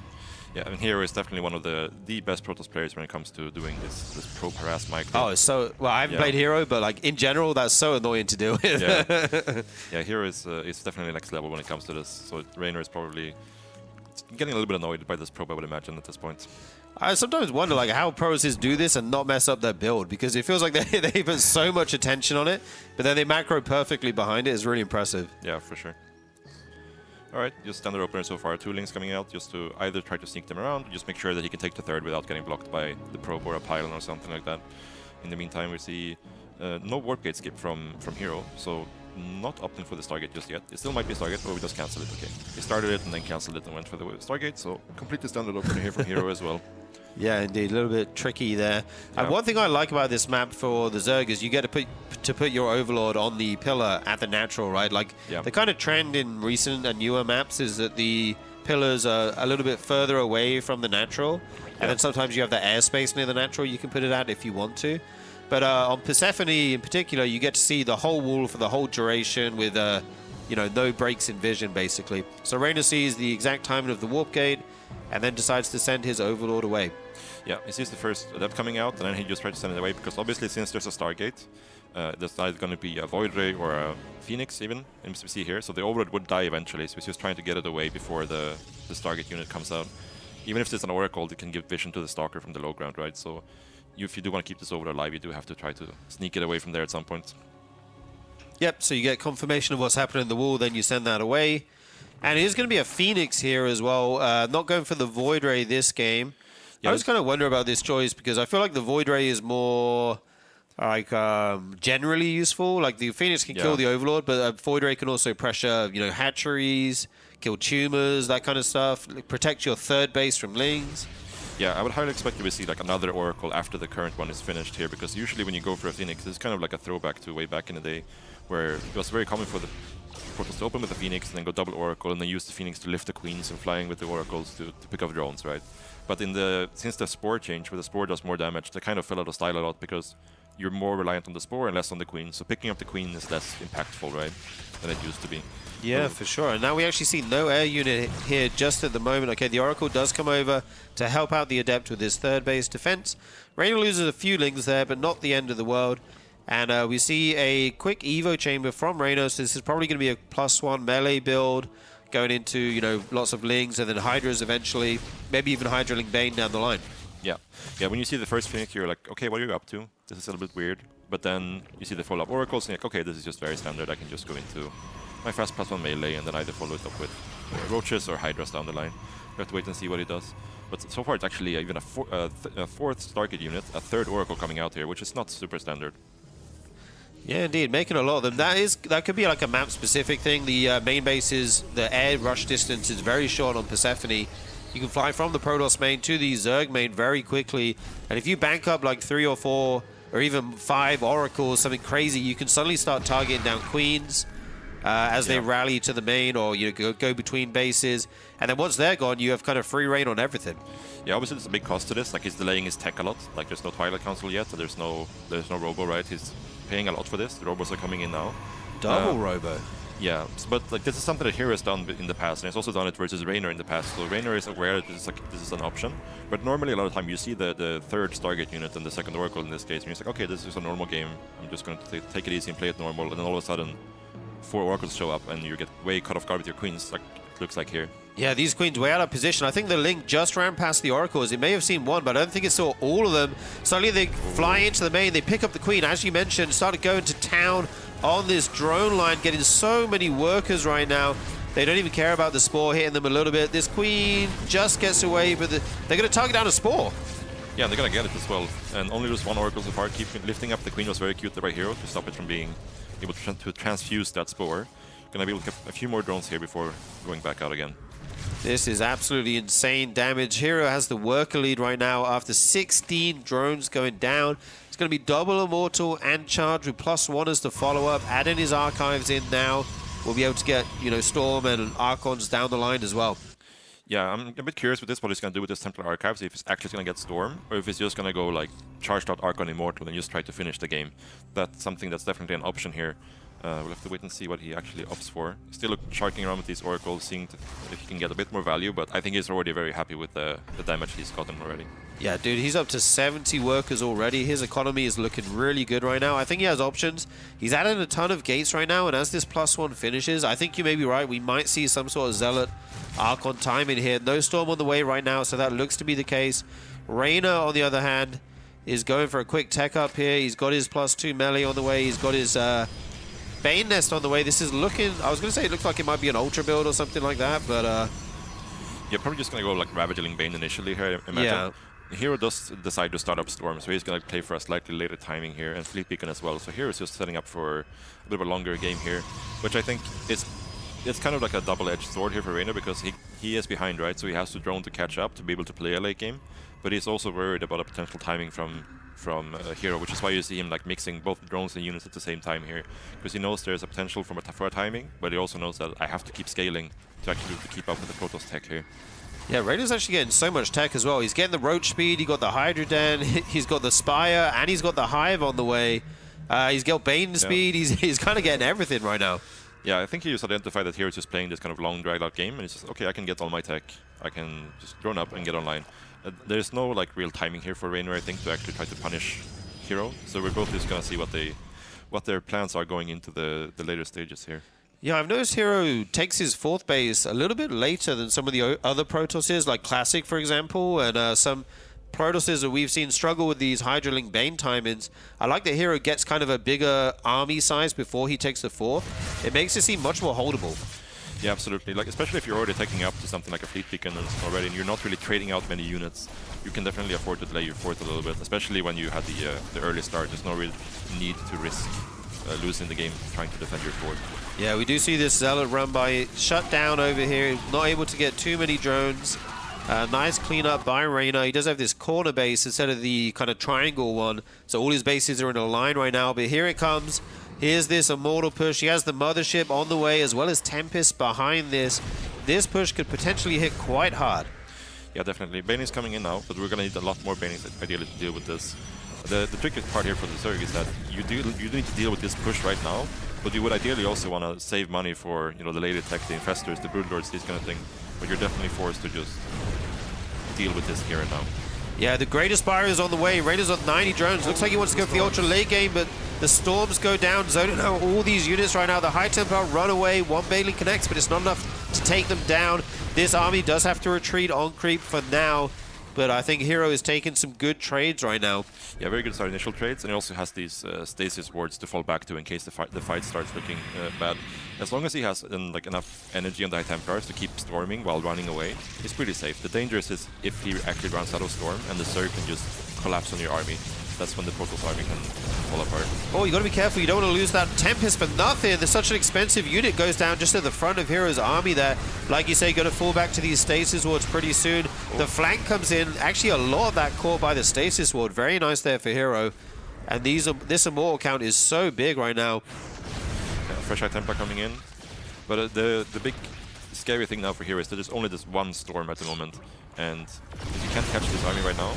Yeah, and Hero is definitely one of the best Protoss players when it comes to doing this probe harass micro. Oh, so well, I haven't played Hero, but like in general, that's so annoying to do with. Yeah, Hero is definitely next level when it comes to this. So Reynor is probably getting a little bit annoyed by this probe, I would imagine, at this point. I sometimes wonder like how pros do this and not mess up their build, because it feels like they put so much attention on it, but then they macro perfectly behind it. It's really impressive. Yeah, for sure. Alright, just standard opener so far. 2 links coming out just to either try to sneak them around, or just make sure that he can take the third without getting blocked by the probe or a pylon or something like that. In the meantime, we see no warp gate skip from Hero, so not opting for the Stargate just yet. It still might be a Stargate, but we just cancel it, okay. He started it and then cancelled it and went for the Stargate, so completely standard opener here from Hero as well. Yeah, indeed, a little bit tricky there. Yeah. And one thing I like about this map for the Zerg is you get to put your Overlord on the pillar at the natural, right? Like the kind of trend in recent and newer maps is that the pillars are a little bit further away from the natural, and then sometimes you have the airspace near the natural you can put it at if you want to. But on Persephone in particular, you get to see the whole wall for the whole duration with no breaks in vision basically. So Reynor sees the exact timing of the warp gate and then decides to send his Overlord away. Yeah, he sees the first Adept coming out, and then he just tries to send it away, because obviously since there's a Stargate, there's either going to be a Void Ray or a Phoenix even, as we see here, so the Overlord would die eventually, so he's just trying to get it away before the Stargate unit comes out. Even if it's an Oracle, it can give vision to the Stalker from the low ground, right? So if you do want to keep this Overlord alive, you do have to try to sneak it away from there at some point. Yep, so you get confirmation of what's happening in the wall, then you send that away. And it is going to be a Phoenix here as well, not going for the Void Ray this game. I was kind of wondering about this choice because I feel like the Void Ray is more like generally useful. Like the Phoenix can kill the Overlord, but Void Ray can also pressure, you know, hatcheries, kill tumors, that kind of stuff, protect your third base from lings. Yeah, I would highly expect you to see like another Oracle after the current one is finished here, because usually when you go for a Phoenix, it's kind of like a throwback to way back in the day, where it was very common for the portals to open with the Phoenix and then go double Oracle, and then use the Phoenix to lift the Queens and flying with the Oracles to pick up drones, right? But since the Spore change, where the Spore does more damage, they kind of fell out of style a lot, because you're more reliant on the Spore and less on the Queen. So picking up the Queen is less impactful, right, than it used to be. Yeah, for sure. And now we actually see no air unit here just at the moment. Okay, the Oracle does come over to help out the Adept with his third base defense. Reynor loses a few lings there, but not the end of the world. And we see a quick Evo chamber from Reynor, so this is probably going to be a +1 melee build, going into, you know, lots of lings and then Hydras eventually, maybe even Hydraling Bane down the line. Yeah. Yeah, when you see the first Phoenix, you're like, okay, what are you up to? This is a little bit weird. But then you see the follow-up Oracles, and you're like, okay, this is just very standard. I can just go into my fast +1 melee and then either follow it up with Roaches or Hydras down the line. We have to wait and see what he does. But so far it's actually even a fourth Stargate unit, a third Oracle coming out here, which is not super standard. Yeah, indeed, making a lot of them. That could be like a map-specific thing. The main base is, the air rush distance is very short on Persephone. You can fly from the Protoss main to the Zerg main very quickly, and if you bank up like 3 or 4 or even 5 Oracles, something crazy, you can suddenly start targeting down Queens as they rally to the main, or you go between bases, and then once they're gone, you have kind of free reign on everything. Yeah, obviously there's a big cost to this. Like, he's delaying his tech a lot. Like, there's no Twilight Council yet, so there's no Robo, right? He's paying a lot for this. The Robos are coming in now. Double Robo. Yeah, but like this is something that Hero has done in the past, and he's also done it versus Reynor in the past. So Reynor is aware that this is an option. But normally a lot of time you see the third Stargate unit and the second Oracle in this case, and you're like, okay, this is a normal game. I'm just going to take it easy and play it normal. And then all of a sudden, 4 Oracles show up, and you get way cut off guard with your Queens, like it looks like here. Yeah, these Queens way out of position. I think the Link just ran past the Oracles. It may have seen one, but I don't think it saw all of them. Suddenly they fly into the main, they pick up the Queen, as you mentioned, started going to town on this drone line, getting so many workers right now. They don't even care about the Spore hitting them a little bit. This Queen just gets away, but they're going to target down a Spore. Yeah, they're going to get it as well. And only just 1 Oracle so far. Keep lifting up the Queen was very cute there by Hero to stop it from being able to transfuse that Spore. Going to be able to get a few more drones here before going back out again. This is absolutely insane damage. Hero has the worker lead right now after 16 drones going down. It's going to be double Immortal and Charge with +1 as the follow-up. Add in his Archives in now. We'll be able to get, you know, Storm and Archons down the line as well. Yeah, I'm a bit curious with this, what he's going to do with this Templar Archives, if he's actually going to get Storm, or if he's just going to go, like, charged out Archon Immortal and just try to finish the game. That's something that's definitely an option here. We'll have to wait and see what he actually opts for. Still sharking around with these Oracles, seeing if he can get a bit more value, but I think he's already very happy with the damage he's gotten already. Yeah, dude, he's up to 70 workers already. His economy is looking really good right now. I think he has options. He's added a ton of gates right now, and as this +1 finishes, I think you may be right. We might see some sort of Zealot Archon timing here. No Storm on the way right now, so that looks to be the case. Reynor, on the other hand, is going for a quick tech up here. He's got his +2 melee on the way. He's got his Bane Nest on the way. This is looking, I was going to say it looks like it might be an Ultra build or something like that, but yeah, probably just going to go like Ravaging Bane initially here, I imagine. Yeah. Hero does decide to start up Storm, so he's going to play for a slightly later timing here, and Fleet Beacon as well. So Hero is just setting up for a bit of a longer game here, which I think is it's kind of like a double-edged sword here for Reynor, because he is behind, right? So he has to drone to catch up to be able to play a late game, but he's also worried about a potential timing from Hero, which is why you see him like mixing both drones and units at the same time here, because he knows there's a potential for a timing, but he also knows that I have to keep scaling to actually keep up with the Protoss tech here. Yeah, Raider's actually getting so much tech as well. He's getting the Roach speed, he got the Hydra Den, he's got the Spire, and he's got the Hive on the way. He's got Bane speed, he's kind of getting everything right now. Yeah, I think he just identified that Hero is just playing this kind of long, dragged-out game, and he's just, okay, I can get all my tech. I can just drone up and get online. there's no like real timing here for Reynor, I think, to actually try to punish Hero. So we're both just gonna see what their plans are going into the later stages here. Yeah, I've noticed Hero takes his 4th base a little bit later than some of the other Protosses, like Classic, for example, and some Protosses that we've seen struggle with these Hydrolink Bane timings. I like that Hero gets kind of a bigger army size before he takes the 4th. It makes it seem much more holdable. Yeah, absolutely. Like, especially if you're already taking up to something like a Fleet Beacon already, and you're not really trading out many units, you can definitely afford to delay your 4th a little bit, especially when you had the early start. There's no real need to risk losing the game trying to defend your 4th. Yeah, we do see this Zealot run by shut down over here, not able to get too many drones. Nice cleanup by Reynor. He does have this corner base instead of the kind of triangle one, so all his bases are in a line right now, but here it comes. Here's this Immortal push. He has the Mothership on the way, as well as Tempest behind this. This push could potentially hit quite hard. Yeah, definitely. Bane is coming in now, but we're going to need a lot more Banes ideally to deal with this. The trickiest part here for the Zerg is that you need to deal with this push right now, but you would ideally also want to save money for, you know, the later tech, the Infestors, the Broodlords, these kind of thing. But you're definitely forced to just deal with this here and now. Yeah, the Great Aspire is on the way. Raiders on 90 drones. Looks like he wants to go for the ultra late game, but the Storms go down. Zoning out all these units right now. The High Templar run away. One Bailey connects, but it's not enough to take them down. This army does have to retreat on creep for now, but I think Hero is taking some good trades right now. Yeah, very good start initial trades, and he also has these stasis wards to fall back to in case the fight starts looking bad. As long as he has like enough energy on the High Templars to keep storming while running away, he's pretty safe. The danger is if he actually runs out of storm and the Zerg can just collapse on your army. That's when the Protoss army can fall apart. Oh, you got to be careful. You don't want to lose that Tempest for nothing. There's such an expensive unit goes down just at the front of Hero's army there. Like you say, got to fall back to these stasis wards pretty soon. Oh. The flank comes in. Actually, a lot of that caught by the stasis ward. Very nice there for Hero. And this Immortal count is so big right now. Yeah, fresh High Templar coming in. But the big scary thing now for Hero is that there's only this one storm at the moment. And if you can't catch this army right now,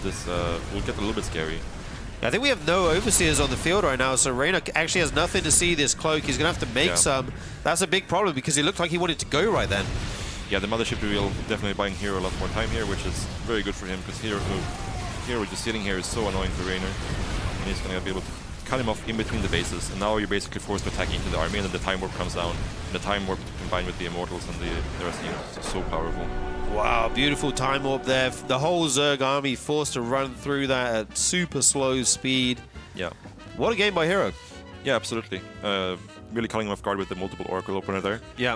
this will get a little bit scary. I think we have no Overseers on the field right now, so Reynor actually has nothing to see this cloak. He's going to have to make some. That's a big problem because it looked like he wanted to go right then. Yeah, the Mothership reveal definitely buying Hero a lot more time here, which is very good for him because Hero just sitting here is so annoying for Reynor. And he's going to be able to cut him off in between the bases, and now you're basically forced to attack into the army, and then the Time Warp comes down. And the Time Warp combined with the Immortals and the rest of the units is so powerful. Wow, beautiful Time Warp there. The whole Zerg army forced to run through that at super slow speed. Yeah. What a game by Hero. Yeah, absolutely. Really cutting him off guard with the multiple Oracle opener there. Yeah.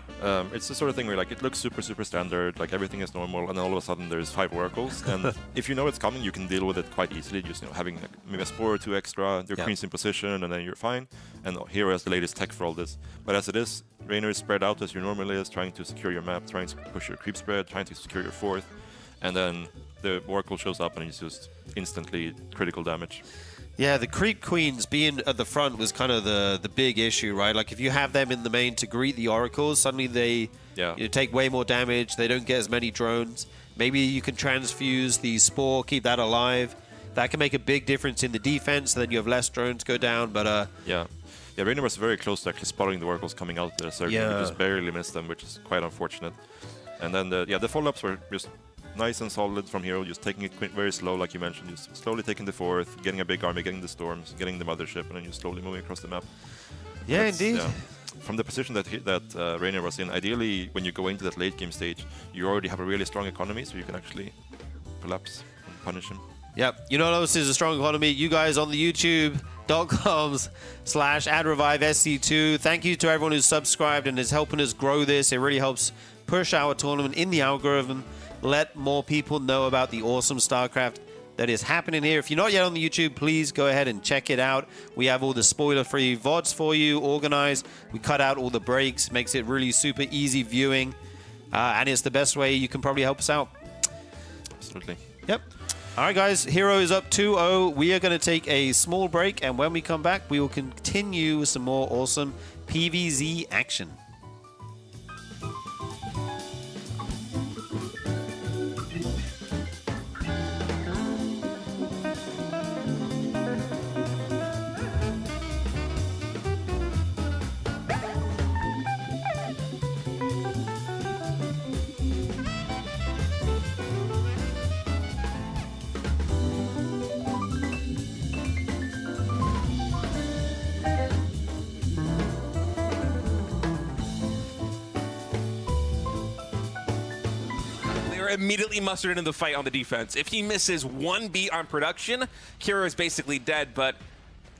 It's the sort of thing where like it looks super standard, like everything is normal, and then all of a sudden there's 5 Oracles, and if you know it's coming, you can deal with it quite easily. Just having like, maybe a Spore or 2 extra, your Queen's in position, and then you're fine. And Hero has the latest tech for all this. But as it is, Reynor is spread out as you normally is, trying to secure your map, trying to push your creep spread, trying to secure your 4th, and then the Oracle shows up and it's just instantly critical damage. Yeah, the Creep Queens being at the front was kind of the big issue, right? Like if you have them in the main to greet the Oracles, suddenly they take way more damage, they don't get as many drones. Maybe you can transfuse the Spore, keep that alive. That can make a big difference in the defense, then you have less drones go down, but Yeah, Reynor was very close to actually spotting the Oracles coming out there, so he just barely missed them, which is quite unfortunate. And then the follow-ups were just nice and solid from Hero, just taking it very slow, like you mentioned, just slowly taking the 4th, getting a big army, getting the Storms, getting the Mothership, and then just slowly moving across the map. Yeah, indeed. Yeah. From the position that Reynor was in, ideally, when you go into that late game stage, you already have a really strong economy, so you can actually collapse and punish him. Yep. You know what else is a strong economy? You guys on the YouTube.com/AdReviveSC2. Thank you to everyone who's subscribed and is helping us grow this. It really helps push our tournament in the algorithm. Let more people know about the awesome StarCraft that is happening here. If you're not yet on the YouTube, please go ahead and check it out. We have all the spoiler-free VODs for you organized. We cut out all the breaks, makes it really super easy viewing. And it's the best way you can probably help us out. Absolutely. Yep. All right, guys. Hero is up 2-0. We are going to take a small break, and when we come back, we will continue with some more awesome PvZ action. immediately mustered into the fight on the defense. If he misses one beat on production, Kira is basically dead. But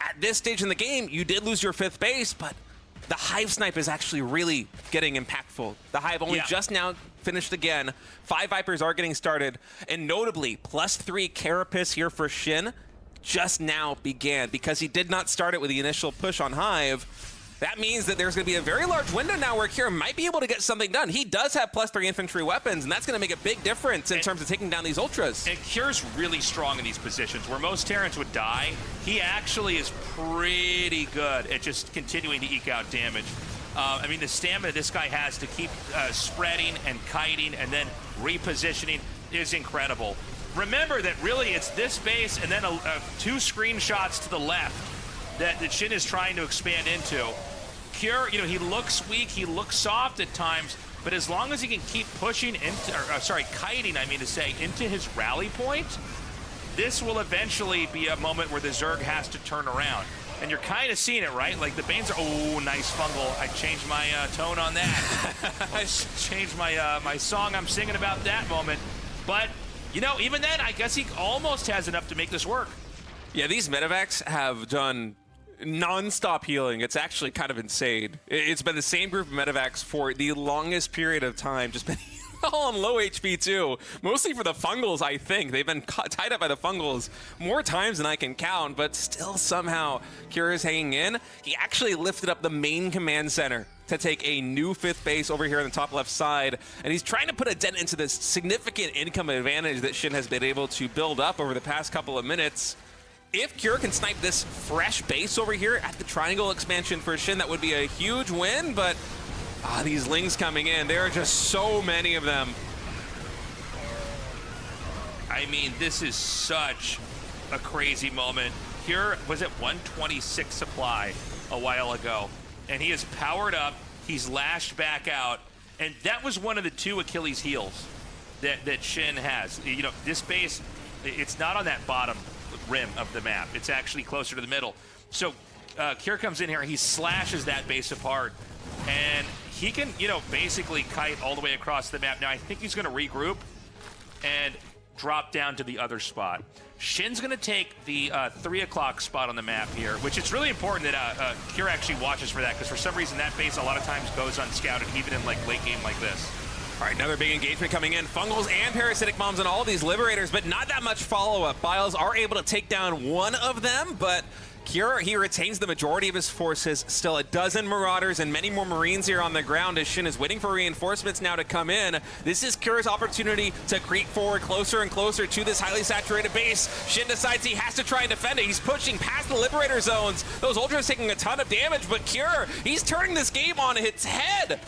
at this stage in the game, you did lose your 5th base, but the Hive snipe is actually really getting impactful. The Hive only just now finished again. 5 Vipers are getting started. And notably, +3 Carapace here for Shin just now began because he did not start it with the initial push on Hive. That means that there's going to be a very large window now where Kira might be able to get something done. He does have +3 infantry weapons, and that's going to make a big difference in terms of taking down these Ultras. And Kira's really strong in these positions. Where most Terrans would die, he actually is pretty good at just continuing to eke out damage. I mean, the stamina this guy has to keep spreading and kiting and then repositioning is incredible. Remember that really it's this base and then 2 screenshots to the left that Shin is trying to expand into. Cure, you know, he looks weak, he looks soft at times, but as long as he can keep pushing into, kiting, I mean to say, into his rally point, this will eventually be a moment where the Zerg has to turn around. And you're kind of seeing it, right? Like the Banes are, oh, nice fungal. I changed my tone on that. I changed my my song I'm singing about that moment. But, you know, even then, I guess he almost has enough to make this work. Yeah, these medevacs have done non-stop healing. It's actually kind of insane. It's been the same group of medevacs for the longest period of time, just been all on low HP too. Mostly for the fungals, I think. They've been tied up by the fungals more times than I can count, but still somehow Kira's hanging in. He actually lifted up the main command center to take a new 5th base over here on the top left side, and he's trying to put a dent into this significant income advantage that Shin has been able to build up over the past couple of minutes. If Kira can snipe this fresh base over here at the triangle expansion for Shin, that would be a huge win, but these Lings coming in, there are just so many of them. I mean, this is such a crazy moment. Here was at 126 supply a while ago, and he is powered up, he's lashed back out, and that was one of the 2 Achilles heels that Shin has. You know, this base, it's not on that bottom rim of the map. It's actually closer to the middle. So Kira comes in here, he slashes that base apart, and he can, you know, basically kite all the way across the map. Now, I think he's going to regroup and drop down to the other spot. Shin's going to take the 3 o'clock spot on the map here, which it's really important that Kira actually watches for that, because for some reason that base a lot of times goes unscouted, even in like late game like this. All right, another big engagement coming in. Fungals and parasitic bombs on all of these Liberators, but not that much follow-up. Biles are able to take down one of them, but Kira, he retains the majority of his forces. Still a dozen Marauders and many more Marines here on the ground as Shin is waiting for reinforcements now to come in. This is Kira's opportunity to creep forward closer and closer to this highly saturated base. Shin decides he has to try and defend it. He's pushing past the Liberator zones. Those Ultras taking a ton of damage, but Kira, he's turning this game on its head.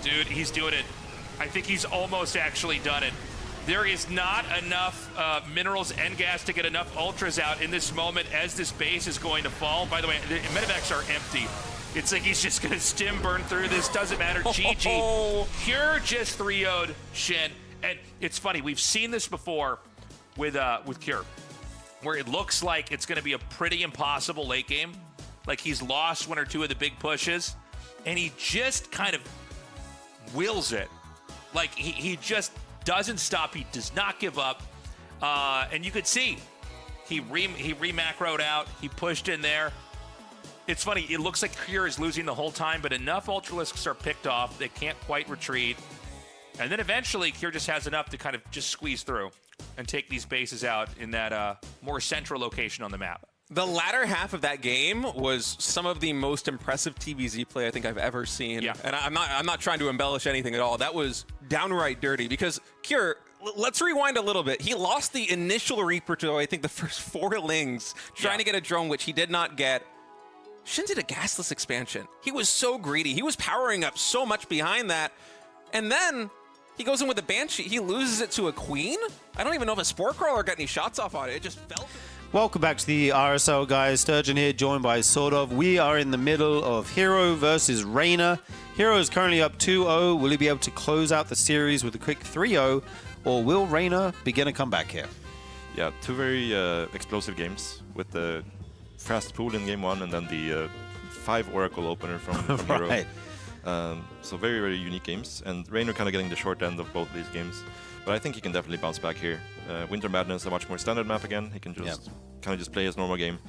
Dude, he's doing it. I think he's almost actually done it. There is not enough minerals and gas to get enough Ultras out in this moment as this base is going to fall. By the way, the medevacs are empty. It's like he's just going to stim burn through this. Doesn't matter. GG. Cure just 3-0'd Shin. And it's funny. We've seen this before with Cure, where it looks like it's going to be a pretty impossible late game. Like he's lost 1 or 2 of the big pushes, and he just kind of wills it. Like he just doesn't stop. He does not give up. And you could see he re-macroed out. He pushed in there. It's funny. It looks like Cure is losing the whole time, but enough Ultralisks are picked off. They can't quite retreat. And then eventually Cure just has enough to kind of just squeeze through and take these bases out in that more central location on the map. The latter half of that game was some of the most impressive TVZ play I think I've ever seen. Yeah. And I'm not trying to embellish anything at all. That was downright dirty because Cure, let's rewind a little bit. He lost the initial Reaper to, I think, the first 4 Lings trying to get a drone, which he did not get. Shin did a gasless expansion. He was so greedy. He was powering up so much behind that. And then he goes in with a Banshee. He loses it to a Queen? I don't even know if a Spore Crawler got any shots off on it. It just fell. Welcome back to the RSL, guys. Sturgeon here, joined by Sort of. We are in the middle of Hero versus Reynor. Hero is currently up 2-0. Will he be able to close out the series with a quick 3-0, or will Reynor begin a comeback here? Yeah, 2 very explosive games with the fast pool in game 1 and then the 5 Oracle opener from Hero. Right. So very, very unique games. And Reynor kind of getting the short end of both these games. But I think he can definitely bounce back here. Winter Madness, a much more standard map again. He can just kind of just play his normal game.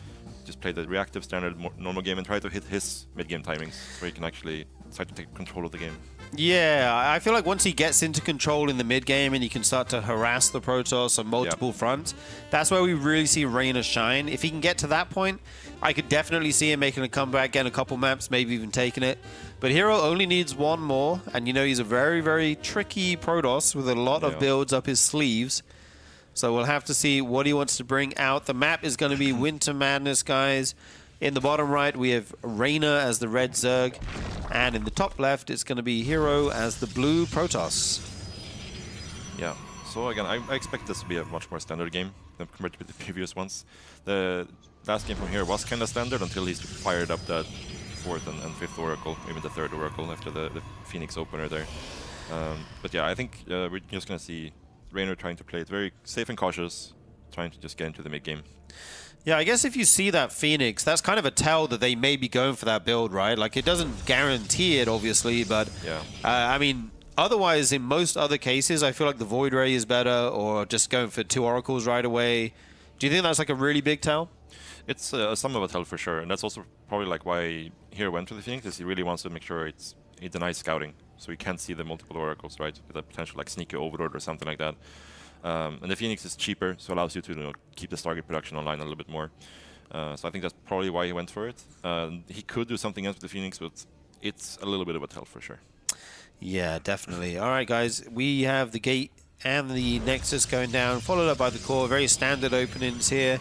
Just play the reactive standard normal game and try to hit his mid-game timings so he can actually start to take control of the game. Yeah, I feel like once he gets into control in the mid-game and he can start to harass the Protoss on multiple fronts, that's where we really see Reynor shine. If he can get to that point, I could definitely see him making a comeback, getting a couple maps, maybe even taking it. But Hero only needs one more, and you know he's a very, very tricky Protoss with a lot of builds up his sleeves. So we'll have to see what he wants to bring out. The map is going to be Winter Madness, guys. In the bottom right, we have Reynor as the red Zerg. And in the top left, it's going to be Hero as the blue Protoss. Yeah, so again, I expect this to be a much more standard game than compared to the previous ones. The last game from here was kind of standard until he's fired up that 4th and 5th Oracle, even the 3rd Oracle after the Phoenix opener there. But yeah, I think we're just going to see Reynor trying to play it very safe and cautious, trying to just get into the mid-game. Yeah, I guess if you see that Phoenix, that's kind of a tell that they may be going for that build, right? Like, it doesn't guarantee it, obviously, but I mean, otherwise, in most other cases, I feel like the Void Ray is better, or just going for 2 Oracles right away. Do you think that's like a really big tell? It's some of a tell for sure, and that's also probably like why Hero went to the Phoenix, is he really wants to make sure he denies scouting, so he can't see the multiple Oracles, right? With a potential like sneaky Overlord or something like that. And the Phoenix is cheaper, so allows you to keep the Stargate production online a little bit more. So I think that's probably why he went for it. He could do something else with the Phoenix, but it's a little bit of a tell for sure. Yeah, definitely. All right, guys, we have the gate and the Nexus going down, followed up by the core. Very standard openings here.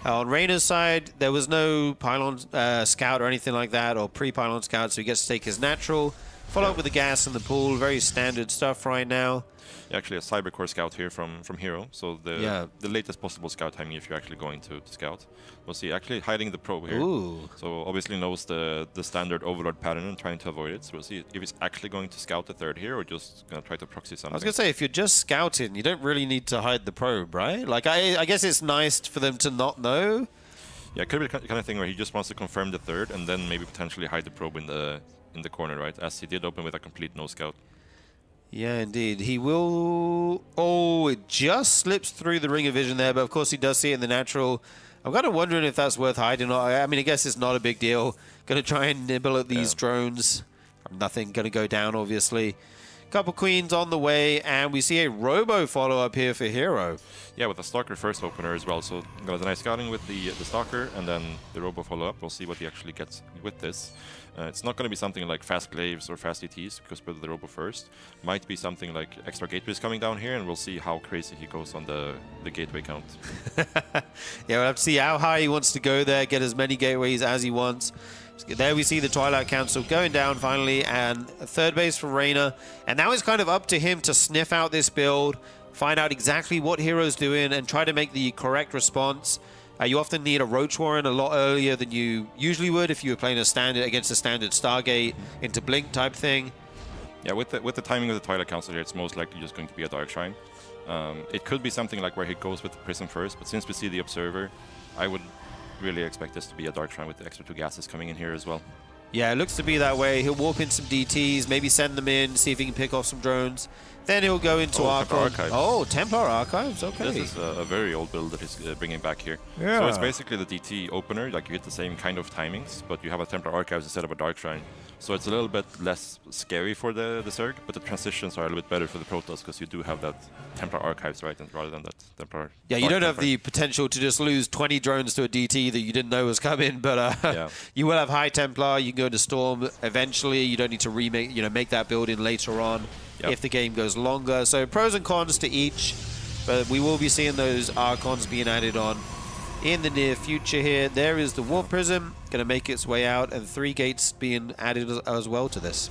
On Reynor's side, there was no pylon scout or anything like that, or pre-pylon scout, so he gets to take his natural. Follow up with the gas and the pool. Very standard stuff right now. Actually, a Cybercore scout here from Hero, so the latest possible scout timing if you're actually going to scout. We'll see, actually hiding the probe here. Ooh. So obviously knows the standard Overlord pattern and trying to avoid it. So we'll see if he's actually going to scout the 3rd here or just going to try to proxy something. I was going to say, if you're just scouting, you don't really need to hide the probe, right? Like, I guess it's nice for them to not know. Yeah, it could be the kind of thing where he just wants to confirm the 3rd and then maybe potentially hide the probe in the corner, right? As he did open with a complete no scout. Yeah, indeed. He will... Oh, it just slips through the ring of vision there, but of course he does see it in the natural. I'm kind of wondering if that's worth hiding. I mean, I guess it's not a big deal. Going to try and nibble at these drones. Nothing going to go down, obviously. Couple queens on the way, and we see a robo follow-up here for Hero. Yeah, with the Stalker first opener as well. So got a nice scouting with the Stalker, and then the robo follow-up. We'll see what he actually gets with this. It's not going to be something like fast glaives or fast ETs, because put the robo first. Might be something like extra gateways coming down here, and we'll see how crazy he goes on the gateway count. Yeah, we'll have to see how high he wants to go there, get as many gateways as he wants. There we see the Twilight Council going down finally, and a 3rd base for Reynor. And now it's kind of up to him to sniff out this build, find out exactly what Hero's doing, and try to make the correct response. You often need a Roach Warren a lot earlier than you usually would if you were playing a standard against a standard Stargate into Blink type thing. Yeah, with the timing of the Twilight Council here, it's most likely just going to be a Dark Shrine. It could be something like where he goes with the Prism first, but since we see the Observer, I would really expect this to be a Dark Shrine with the extra 2 gases coming in here as well. Yeah, it looks to be that way. He'll warp in some DTs, maybe send them in, see if he can pick off some drones. Then he'll go into Archon. Oh, Templar Archives, okay. This is a very old build that he's bringing back here. Yeah. So it's basically the DT opener, like you get the same kind of timings, but you have a Templar Archives instead of a Dark Shrine. So it's a little bit less scary for the Zerg, but the transitions are a little bit better for the Protoss because you do have that Templar Archives, right, rather than that Templar. Yeah, you don't have the potential to just lose 20 drones to a DT that you didn't know was coming, but you will have High Templar. You can go into Storm eventually. You don't need to remake, make that build in later on if the game goes longer. So pros and cons to each, but we will be seeing those Archons being added on in the near future here. There is the Warp Prism going to make its way out, and 3 gates being added as well to this.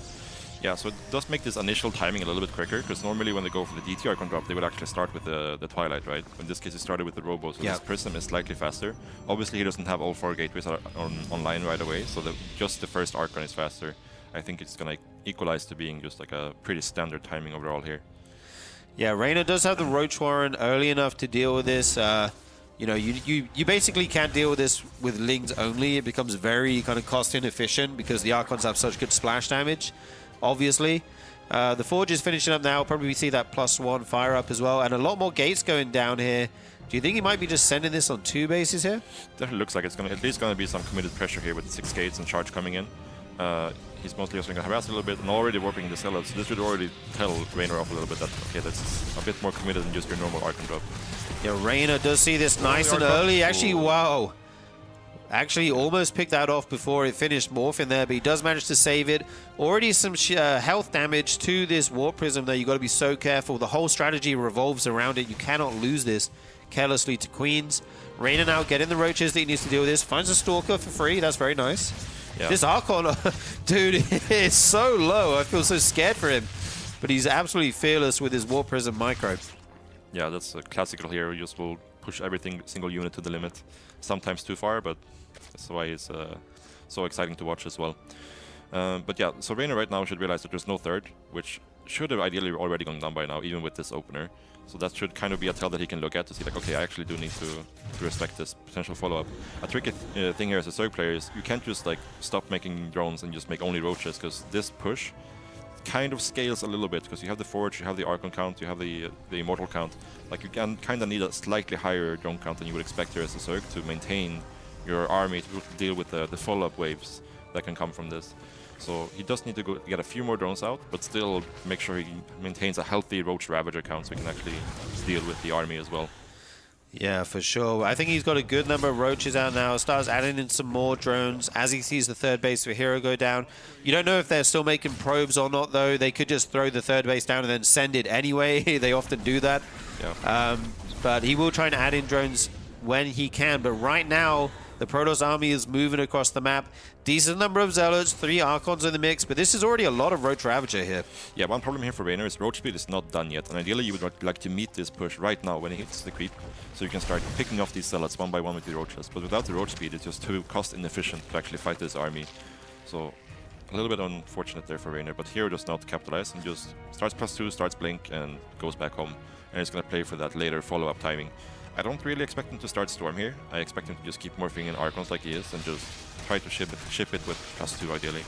Yeah, so it does make this initial timing a little bit quicker, because normally when they go for the DT Archon drop, they would actually start with the Twilight, right? In this case, it started with the Robo, so this Prism is slightly faster. Obviously, he doesn't have all 4 gateways online right away, so just the first Archon is faster. I think it's going to equalize to being just like a pretty standard timing overall here. Yeah, Reynor does have the Roach Warren early enough to deal with this. You basically can't deal with this with Lings only. It becomes very kind of cost inefficient because the Archons have such good splash damage, obviously. The Forge is finishing up now. Probably see that +1 fire up as well. And a lot more gates going down here. Do you think he might be just sending this on 2 bases here? Definitely looks like it's at least going to be some committed pressure here with the 6 gates and charge coming in. He's mostly just going to harass a little bit and already warping the cellar. So this would already tell Reynor off a little bit that, okay, that's a bit more committed than just your normal Archon drop. Yeah, Reynor does see this nice and early. Actually, wow. Actually, almost picked that off before it finished Morph in there, but he does manage to save it. Already some health damage to this Warp Prism, though. You've got to be so careful. The whole strategy revolves around it. You cannot lose this carelessly to Queens. Reynor now getting the roaches that he needs to deal with this. Finds a Stalker for free. That's very nice. Yeah. This Archon, dude, is so low. I feel so scared for him. But he's absolutely fearless with his Warp Prism micro. Yeah, that's a classical here. You just will push everything, single unit to the limit. Sometimes too far, but that's why it's so exciting to watch as well. But yeah, so Reynor right now should realize that there's no third, which should have ideally already gone down by now, even with this opener. So that should kind of be a tell that he can look at to see like, okay, I actually do need to respect this potential follow-up. A tricky thing here as a Zerg player is you can't just like stop making drones and just make only roaches, because this push kind of scales a little bit, because you have the Forge, you have the Archon count, you have the Immortal count. Like you can kind of need a slightly higher drone count than you would expect here as a Zerg to maintain your army to deal with the follow-up waves that can come from this. So he does need to go get a few more drones out, but still make sure he maintains a healthy Roach Ravager count so he can actually deal with the army as well. Yeah, for sure. I think he's got a good number of roaches out now. Starts adding in some more drones as he sees the third base for Hero go down. You don't know if they're still making probes or not, though. They could just throw the third base down and then send it anyway. They often do that. Yeah. But he will try and add in drones when he can. But right now, the Protoss army is moving across the map. Decent number of Zealots, 3 Archons in the mix, but this is already a lot of Roach Ravager here. Yeah, one problem here for Reynor is Roach speed is not done yet, and ideally you would like to meet this push right now when he hits the creep, so you can start picking off these Zealots one by one with the Roaches. But without the Roach speed, it's just too cost inefficient to actually fight this army. So a little bit unfortunate there for Reynor, but Hero does not capitalize and just starts +2, starts Blink, and goes back home. And he's going to play for that later follow-up timing. I don't really expect him to start Storm here. I expect him to just keep morphing in Archons like he is and just try to ship it with +2 ideally.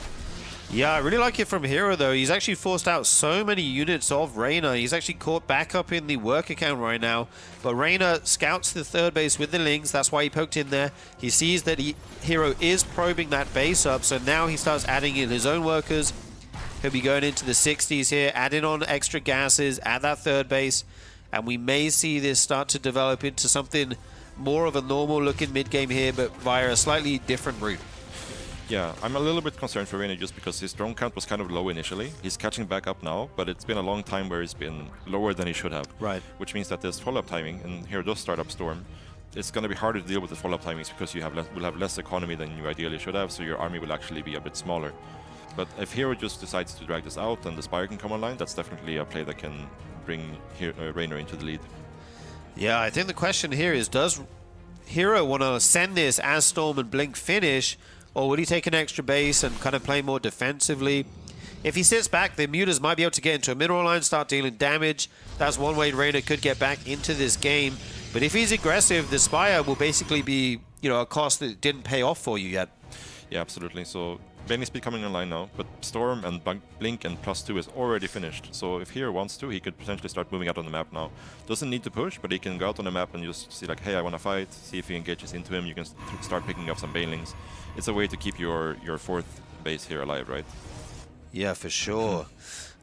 Yeah, I really like it from Hero though. He's actually forced out so many units of Reynor. He's actually caught back up in the work account right now. But Reynor scouts the third base with the Lings. That's why he poked in there. He sees that Hero is probing that base up. So now he starts adding in his own workers. He'll be going into the 60s here, adding on extra gases at that third base. And we may see this start to develop into something more of a normal looking mid-game here, but via a slightly different route. Yeah, I'm a little bit concerned for Reynor just because his drone count was kind of low initially. He's catching back up now, but it's been a long time where he's been lower than he should have. Right. Which means that this follow-up timing, and here does start up Storm, it's going to be harder to deal with the follow-up timings because you will have less economy than you ideally should have, so your army will actually be a bit smaller. But if Hero just decides to drag this out and the Spire can come online, that's definitely a play that can bring Reynor into the lead. Yeah, I think the question here is, does Hero want to send this as Storm and Blink finish, or will he take an extra base and kind of play more defensively? If he sits back, the Mutas might be able to get into a mineral line, start dealing damage. That's one way Reynor could get back into this game. But if he's aggressive, the Spire will basically be, you know, a cost that didn't pay off for you yet. Yeah, absolutely. So Bailing Speed coming online now, but Storm and Blink and +2 is already finished. So if Hero wants to, he could potentially start moving out on the map now. Doesn't need to push, but he can go out on the map and just see like, hey, I want to fight, see if he engages into him. You can start picking up some Bailings. It's a way to keep your fourth base here alive, right? Yeah, for sure.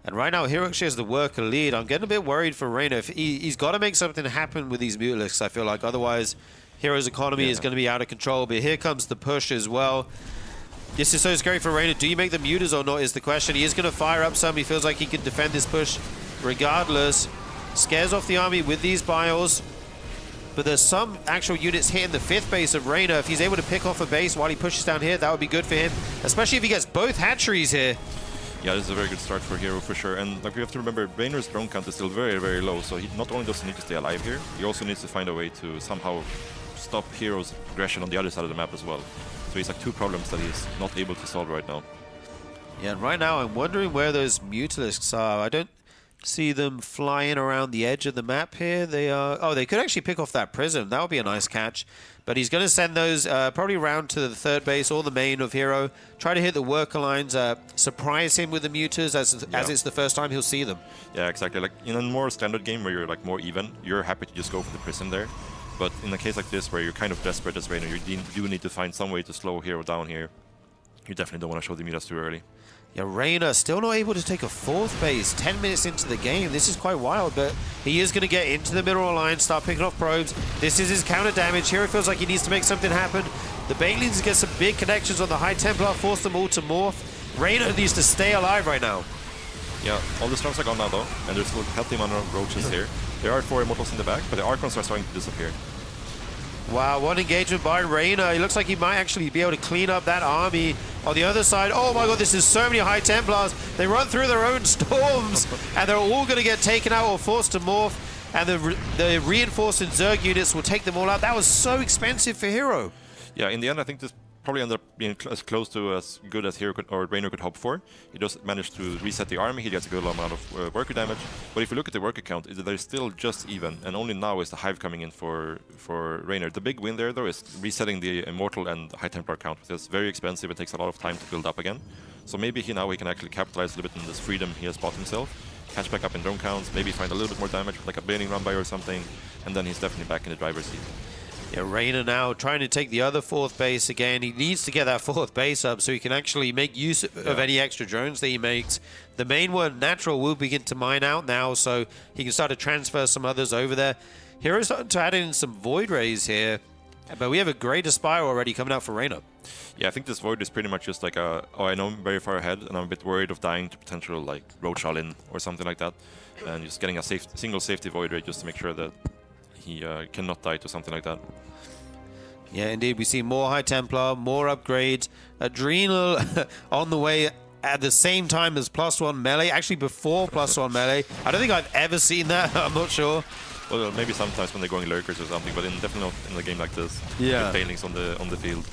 And right now, Hero actually has the worker lead. I'm getting a bit worried for Reynor. He's got to make something happen with these Mutalisks, I feel like. Otherwise, Hero's economy is going to be out of control. But here comes the push as well. This is so scary for Reynor. Do you make the Mutas or not is the question. He is going to fire up some. He feels like he can defend this push regardless. Scares off the army with these bios. But there's some actual units hitting the 5th base of Reynor. If he's able to pick off a base while he pushes down here, that would be good for him. Especially if he gets both hatcheries here. Yeah, this is a very good start for Hero for sure. And like we have to remember, Reynor's drone count is still very, very low. So he not only does he need to stay alive here, he also needs to find a way to somehow stop Hero's aggression on the other side of the map as well. So he's like 2 problems that he's not able to solve right now. Yeah, and right now I'm wondering where those Mutalisks are. I don't See them flying around the edge of the map here. They are. Oh, they could actually pick off that prism. That would be a nice catch. But he's going to send those probably around to the third base or the main of Hero. Try to hit the worker lines. Surprise him with the mutas as it's the first time he'll see them. Yeah, exactly. Like in a more standard game where you're like more even, you're happy to just go for the prism there. But in a case like this where you're kind of desperate as Reynor, you do need to find some way to slow Hero down here. You definitely don't want to show the mutas too early. Yeah, Reynor still not able to take a fourth base 10 minutes into the game. This is quite wild, but he is going to get into the middle line, start picking off probes. This is his counter damage. Hero feels like he needs to make something happen. The Banelings get some big connections on the High Templar, force them all to morph. Reynor needs to stay alive right now. Yeah, all the storms are gone now though, and there's still a healthy amount of roaches here. There are 4 immortals in the back, but the archons are starting to disappear. Wow, one engagement by Reynor. He looks like he might actually be able to clean up that army. On the other side, oh my god, this is so many High Templars. They run through their own storms, and they're all going to get taken out or forced to morph. And the reinforced Zerg units will take them all out. That was so expensive for Hero. Yeah, in the end, I think this probably ended up being as close to as good as Hero or Reynor could hope for. He just managed to reset the army. He gets a good amount of worker damage. But if you look at the worker count, they're still just even. And only now is the Hive coming in for Reynor. The big win there, though, is resetting the Immortal and High Templar count. It's very expensive. It takes a lot of time to build up again. So maybe he can actually capitalize a little bit on this freedom he has bought himself. Catch back up in drone counts, maybe find a little bit more damage with like a Baning run by or something. And then he's definitely back in the driver's seat. Yeah, Reynor now trying to take the other fourth base again. He needs to get that fourth base up so he can actually make use of any extra drones that he makes. The main one, Natural, will begin to mine out now, so he can start to transfer some others over there. Hero's starting to add in some Void Rays here, but we have a Greater Spire already coming out for Reynor. Yeah, I think this Void is pretty much just like a, oh, I know I'm very far ahead, and I'm a bit worried of dying to potential like Roach All-In or something like that. And just getting a single safety Void Ray just to make sure that he cannot die to something like that. Yeah, indeed. We see more High Templar, more upgrades. Adrenal on the way at the same time as +1 melee. Actually, before +1 melee. I don't think I've ever seen that. I'm not sure. Well, maybe sometimes when they're going lurkers or something, but definitely not in a game like this. Yeah. With Banelings on the field.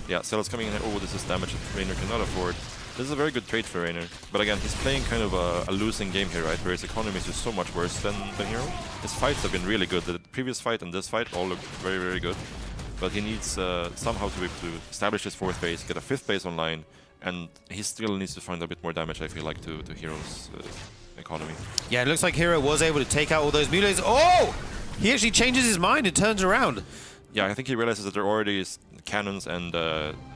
Yeah, Celos coming in. Oh, this is damage that Reynor cannot afford. This is a very good trade for Reynor. But again, he's playing kind of a losing game here, right? Where his economy is just so much worse than Hero. His fights have been really good. The previous fight and this fight all look very, very good. But he needs somehow to be able to establish his fourth base, get a fifth base online, and he still needs to find a bit more damage, I feel like, to Hero's economy. Yeah, it looks like Hero was able to take out all those melees. Oh! He actually changes his mind and turns around. Yeah, I think he realizes that there already is cannons and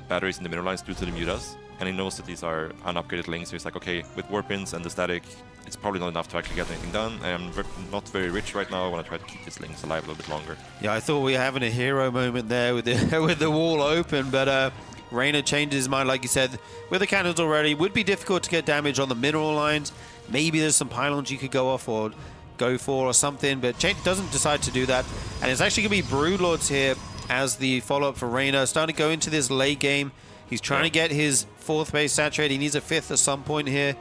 batteries in the middle lines due to the mutas, and he knows that these are unupgraded links, so he's like, okay, with warpins and the static, it's probably not enough to actually get anything done. I am not very rich right now. I want to try to keep these links alive a little bit longer. Yeah, I thought we were having a Hero moment there with the with the wall open, but Reynor changes his mind, like you said, with the cannons already. Would be difficult to get damage on the mineral lines. Maybe there's some pylons you could go off or go for or something, but doesn't decide to do that. And it's actually going to be Broodlords here as the follow-up for Reynor. Starting to go into this late game. He's trying to get his fourth base saturated. He needs a fifth at some point here.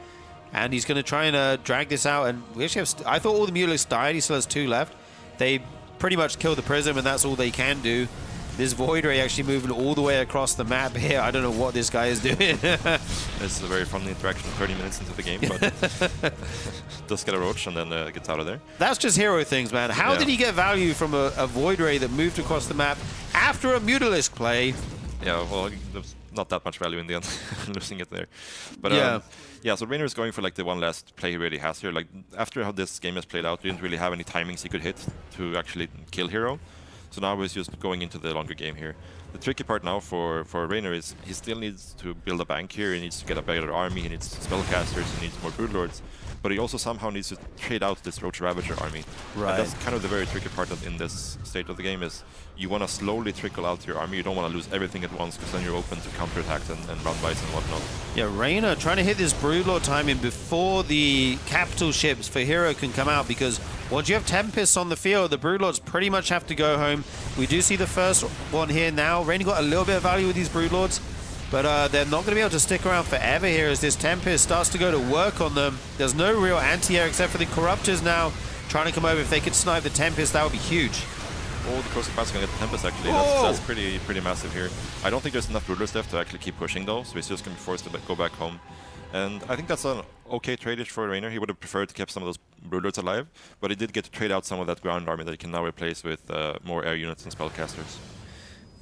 And he's going to try and drag this out. And we actually have... I thought all the Mutalisks died. He still has 2 left. They pretty much kill the Prism, and that's all they can do. This Void Ray actually moving all the way across the map here. I don't know what this guy is doing. This is a very fun interaction 30 minutes into the game, but does get a Roach and then gets out of there. That's just Hero things, man. How did he get value from a Void Ray that moved across the map after a Mutalisk play? Yeah, well, there's not that much value in the end, losing it there. But yeah, so Reynor is going for like the one last play he really has here. Like after how this game has played out, we didn't really have any timings he could hit to actually kill Hero. So now he's just going into the longer game here. The tricky part now for Reynor is he still needs to build a bank here. He needs to get a better army. He needs spellcasters. He needs more Broodlords. But he also somehow needs to trade out this Roach Ravager army. Right. And that's kind of the very tricky part in this state of the game is you want to slowly trickle out your army. You don't want to lose everything at once because then you're open to counterattacks and run-bys and whatnot. Yeah, Reynor trying to hit this Broodlord timing before the capital ships for Hero can come out, because once you have Tempests on the field, the Broodlords pretty much have to go home. We do see the first one here now. Reynor got a little bit of value with these Broodlords, but they're not going to be able to stick around forever here as this Tempest starts to go to work on them. There's no real anti-air except for the Corruptors now trying to come over. If they could snipe the Tempest, that would be huge. Oh, the closing pass is going to get the Tempest, actually. That's pretty massive here. I don't think there's enough rulers left to actually keep pushing, though, so he's just going to be forced to go back home. And I think that's an okay trade-ish for Reynor. He would have preferred to keep some of those rulers alive, but he did get to trade out some of that ground army that he can now replace with more air units and spellcasters.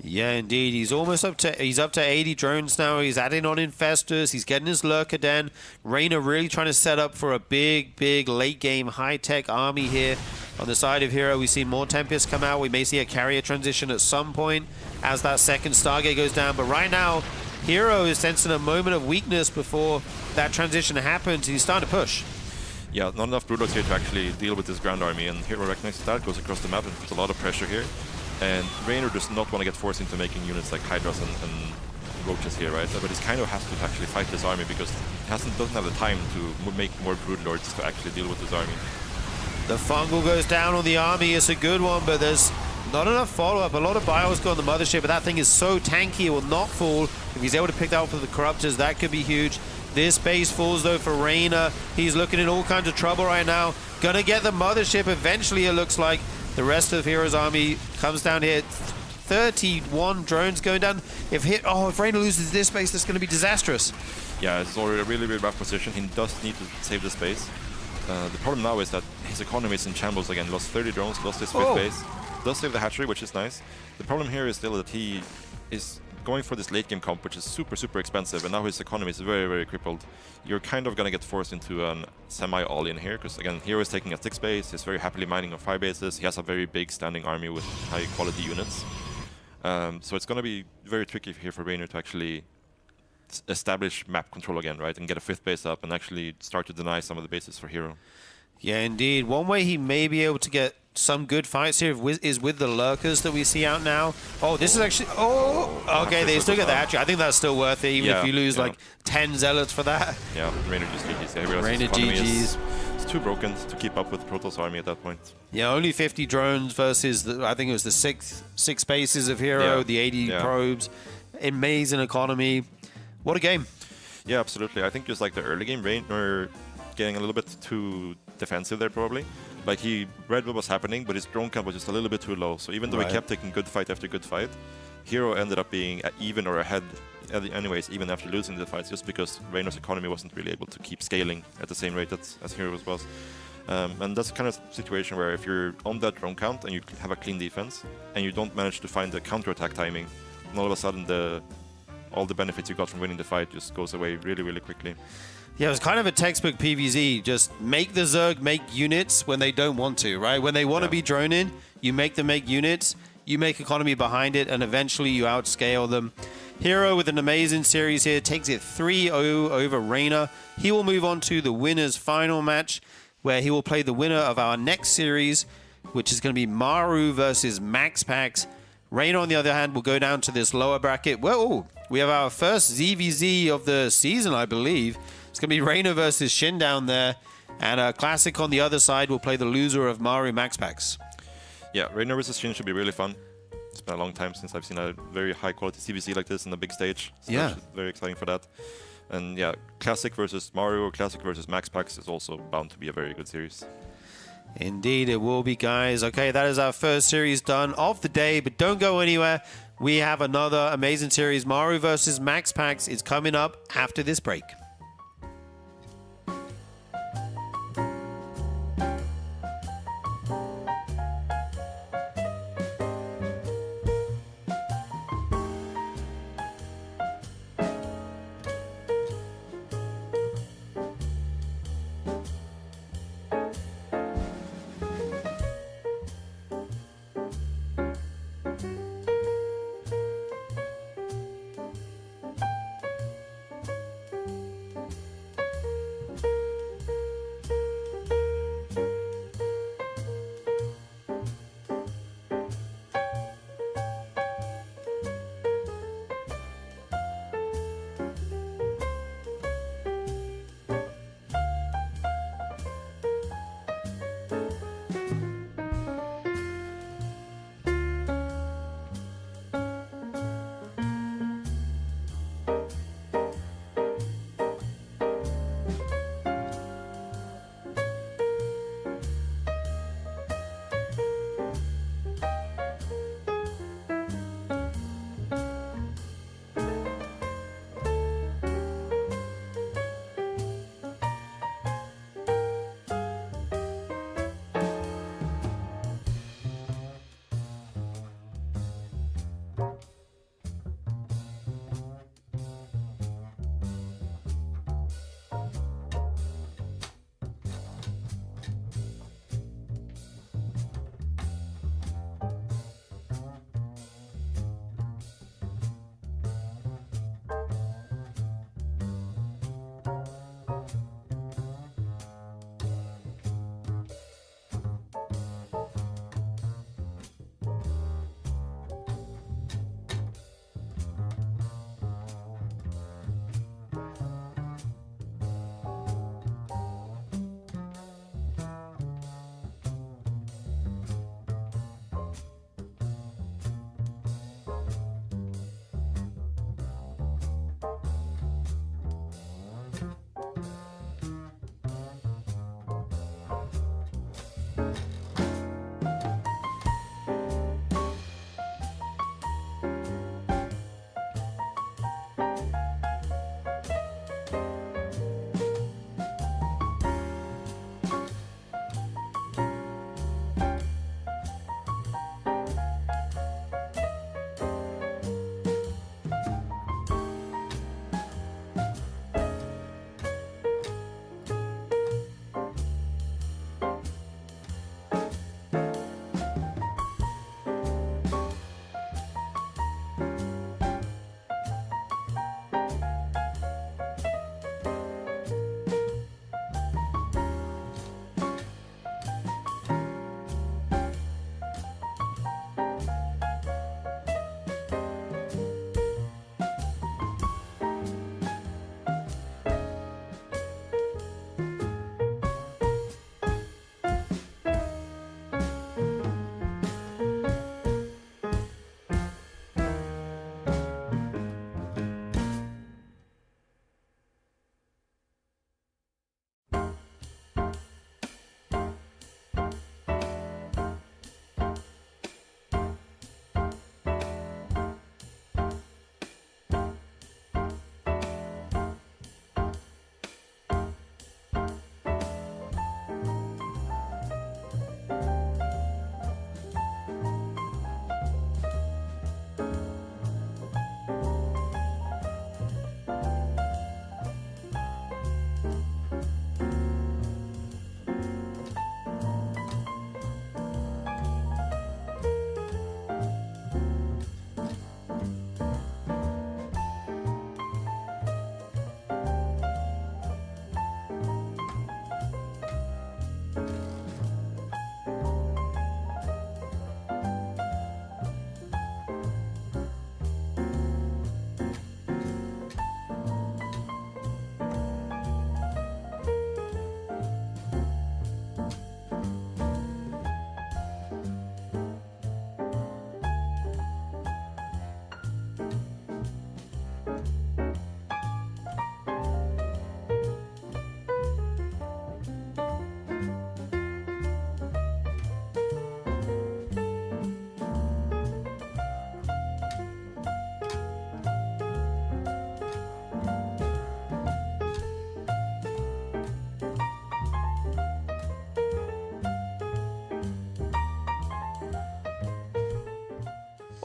Yeah, indeed. He's almost up to 80 drones now. He's adding on infestors. He's getting his lurker den. Reynor really trying to set up for a big late game high-tech army here. On the side of Hero, we see more Tempests come out. We may see a carrier transition at some point as that second Stargate goes down. But right now, Hero is sensing a moment of weakness before that transition happens. He's starting to push. Yeah, not enough Brewdogs here to actually deal with this ground army, and Hero recognizes that, goes across the map and puts a lot of pressure here. And Reynor does not want to get forced into making units like Hydras and Roaches here, right? But he kind of has to actually fight this army because he doesn't have the time to make more Broodlords to actually deal with this army. The fungal goes down on the army. It's a good one, but there's not enough follow-up. A lot of bios go on the mothership, but that thing is so tanky, it will not fall. If he's able to pick that up for the Corruptors, that could be huge. This base falls, though, for Reynor. He's looking in all kinds of trouble right now. Gonna get the mothership eventually, it looks like. The rest of Hero's army comes down here. 31 drones going down. If Reynor loses this base, that's going to be disastrous. Yeah, it's already a really rough position. He does need to save the space. The problem now is that his economy is in shambles again. Lost 30 drones, lost his fifth base. Does save the hatchery, which is nice. The problem here is still that he is going for this late game comp, which is super expensive, and now his economy is very crippled. You're kind of going to get forced into a semi-all-in here, because again, Hero is taking a 6 base, he's very happily mining on 5 bases, he has a very big standing army with high quality units. So it's going to be very tricky here for Reynor to actually establish map control again, right, and get a 5th base up and actually start to deny some of the bases for Hero. Yeah, indeed. One way he may be able to get some good fights here is with the lurkers that we see out now. Oh, this is actually... okay, they still get the hatchery. I think that's still worth it, even if you lose like 10 zealots for that. Yeah, Reynor just GG's. Reynor GG's. It's too broken to keep up with Protoss army at that point. Yeah, only 50 drones versus, I think it was the six bases of Hero, the 80 probes. Amazing economy. What a game. Yeah, absolutely. I think just like the early game, Reynor getting a little bit too defensive there probably. Like he read what was happening, but his drone count was just a little bit too low. So even though he kept taking good fight after good fight, Hero ended up being even or ahead anyways, even after losing the fights, just because Reynor's economy wasn't really able to keep scaling at the same rate as Hero's was. And that's the kind of situation where if you're on that drone count and you have a clean defense, and you don't manage to find the counterattack timing, and all of a sudden all the benefits you got from winning the fight just goes away really quickly. Yeah, it was kind of a textbook PvZ. Just make the Zerg make units when they don't want to, right? When they want to be droning, you make them make units, you make economy behind it, and eventually you outscale them. Hero with an amazing series here, takes it 3-0 over Reynor. He will move on to the winner's final match, where he will play the winner of our next series, which is going to be Maru versus MaxPax. Reynor, on the other hand, will go down to this lower bracket. Well, we have our first ZVZ of the season, I believe. It's going to be Reynor versus Shin down there. And Classic on the other side will play the loser of Maru MaxPax. Yeah, Reynor versus Shin should be really fun. It's been a long time since I've seen a very high-quality CVC like this on a big stage. So very exciting for that. And yeah, Classic versus Maru or Classic versus MaxPax is also bound to be a very good series. Indeed, it will be, guys. Okay, that is our first series done of the day, but don't go anywhere. We have another amazing series. Maru versus MaxPax is coming up after this break.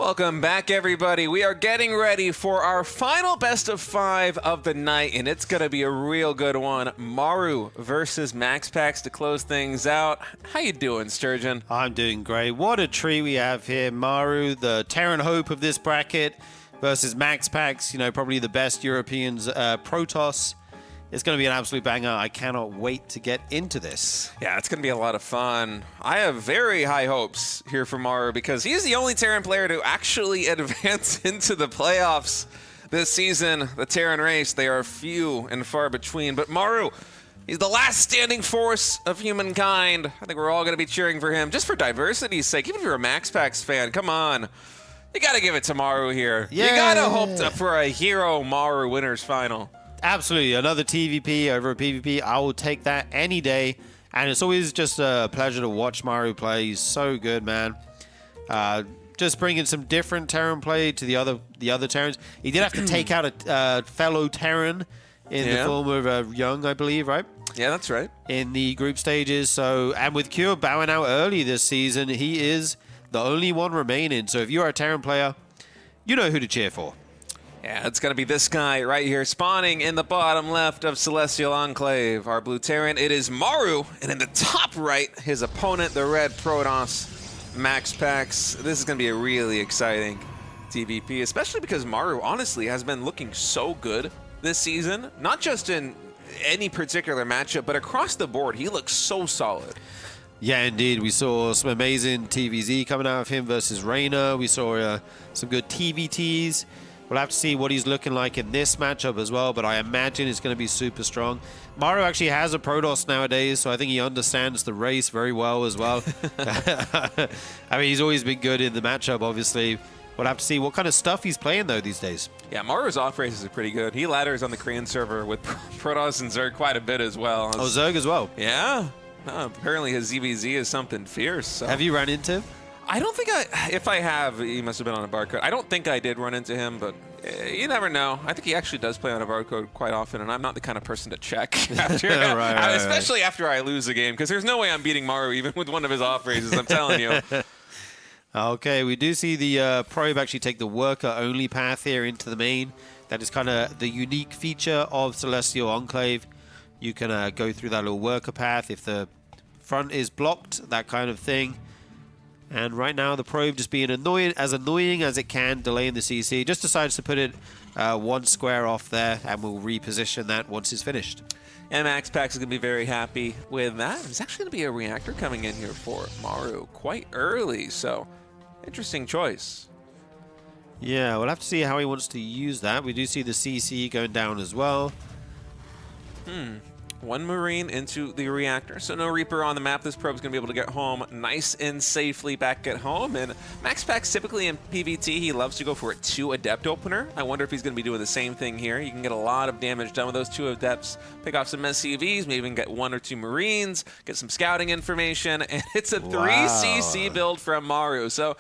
Welcome back, everybody. We are getting ready for our final best of 5 of the night, and it's going to be a real good one. Maru versus MaxPax to close things out. How you doing, Sturgeon? I'm doing great. What a treat we have here. Maru, the Terran hope of this bracket, versus MaxPax, you know, probably the best Europeans, Protoss. It's going to be an absolute banger. I cannot wait to get into this. Yeah, it's going to be a lot of fun. I have very high hopes here for Maru because he's the only Terran player to actually advance into the playoffs this season. The Terran race, they are few and far between. But Maru, he's the last standing force of humankind. I think we're all going to be cheering for him just for diversity's sake. Even if you're a MaxPax fan, come on. You got to give it to Maru here. Yeah. You got to hope for a hero Maru winners final. Absolutely. Another TVP over a PvP. I will take that any day. And it's always just a pleasure to watch Maru play. He's so good, man. Just bringing some different Terran play to the other Terrans. He did have to take out a fellow Terran in the form of Young, I believe, right? Yeah, that's right. In the group stages. So, and with Cure bowing out early this season, he is the only one remaining. So if you are a Terran player, you know who to cheer for. Yeah, it's going to be this guy right here, spawning in the bottom left of Celestial Enclave, our blue Terran. It is Maru, and in the top right, his opponent, the red Protoss, MaxPax. This is going to be a really exciting TVP, especially because Maru, honestly, has been looking so good this season. Not just in any particular matchup, but across the board, he looks so solid. Yeah, indeed. We saw some amazing TVZ coming out of him versus Reynor. We saw some good TVTs. We'll have to see what he's looking like in this matchup as well, but I imagine it's going to be super strong. Maru actually has a Protoss nowadays, so I think he understands the race very well as well. I mean, he's always been good in the matchup, obviously. We'll have to see what kind of stuff he's playing, though, these days. Yeah, Maru's off races are pretty good. He ladders on the Korean server with Protoss and Zerg quite a bit as well. Oh, Zerg as well? Yeah. Apparently his ZVZ is something fierce. So. Have you run into him? I don't think if I have, he must have been on a barcode. I don't think I did run into him, but you never know. I think he actually does play on a barcode quite often, and I'm not the kind of person to check after, especially after I lose a game, because there's no way I'm beating Maru even with one of his off races, I'm telling you. Okay, we do see the probe actually take the worker-only path here into the main. That is kind of the unique feature of Celestial Enclave. You can go through that little worker path if the front is blocked, that kind of thing. And right now, the probe just being annoying as it can, delaying the CC. Just decides to put it one square off there, and we'll reposition that once it's finished. And MaxPax is going to be very happy with that. There's actually going to be a reactor coming in here for Maru quite early, so interesting choice. Yeah, we'll have to see how he wants to use that. We do see the CC going down as well. One Marine into the reactor, so no Reaper on the map. This probe's going to be able to get home nice and safely back at home. And MaxPax, typically in PvT, he loves to go for a 2 Adept opener. I wonder if he's going to be doing the same thing here. You can get a lot of damage done with those 2 Adepts, pick off some SCVs, maybe even get 1 or 2 Marines, get some scouting information, and it's a 3 CC build from Maru. So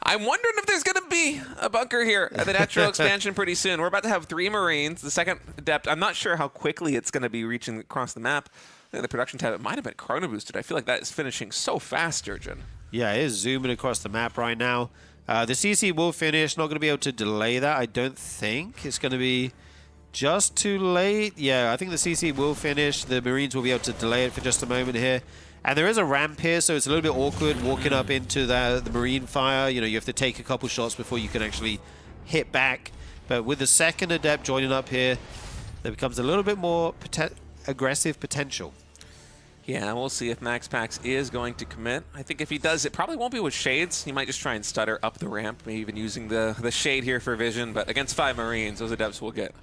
I'm wondering if there's going to be a bunker here at the natural expansion pretty soon. We're about to have 3 Marines. The second Adept, I'm not sure how quickly it's going to be reaching across the map. I think the production tab, it might have been chrono boosted. I feel like that is finishing so fast, Sturgeon. Yeah, it is zooming across the map right now. The CC will finish. Not going to be able to delay that, I don't think. It's going to be just too late. Yeah, I think the CC will finish. The Marines will be able to delay it for just a moment here. And there is a ramp here, so it's a little bit awkward walking up into the Marine fire. You know, you have to take a couple shots before you can actually hit back. But with the second Adept joining up here, there becomes a little bit more aggressive potential. Yeah, we'll see if MaxPax is going to commit. I think if he does, it probably won't be with shades. He might just try and stutter up the ramp, maybe even using the shade here for vision. But against 5 Marines, those Adepts will get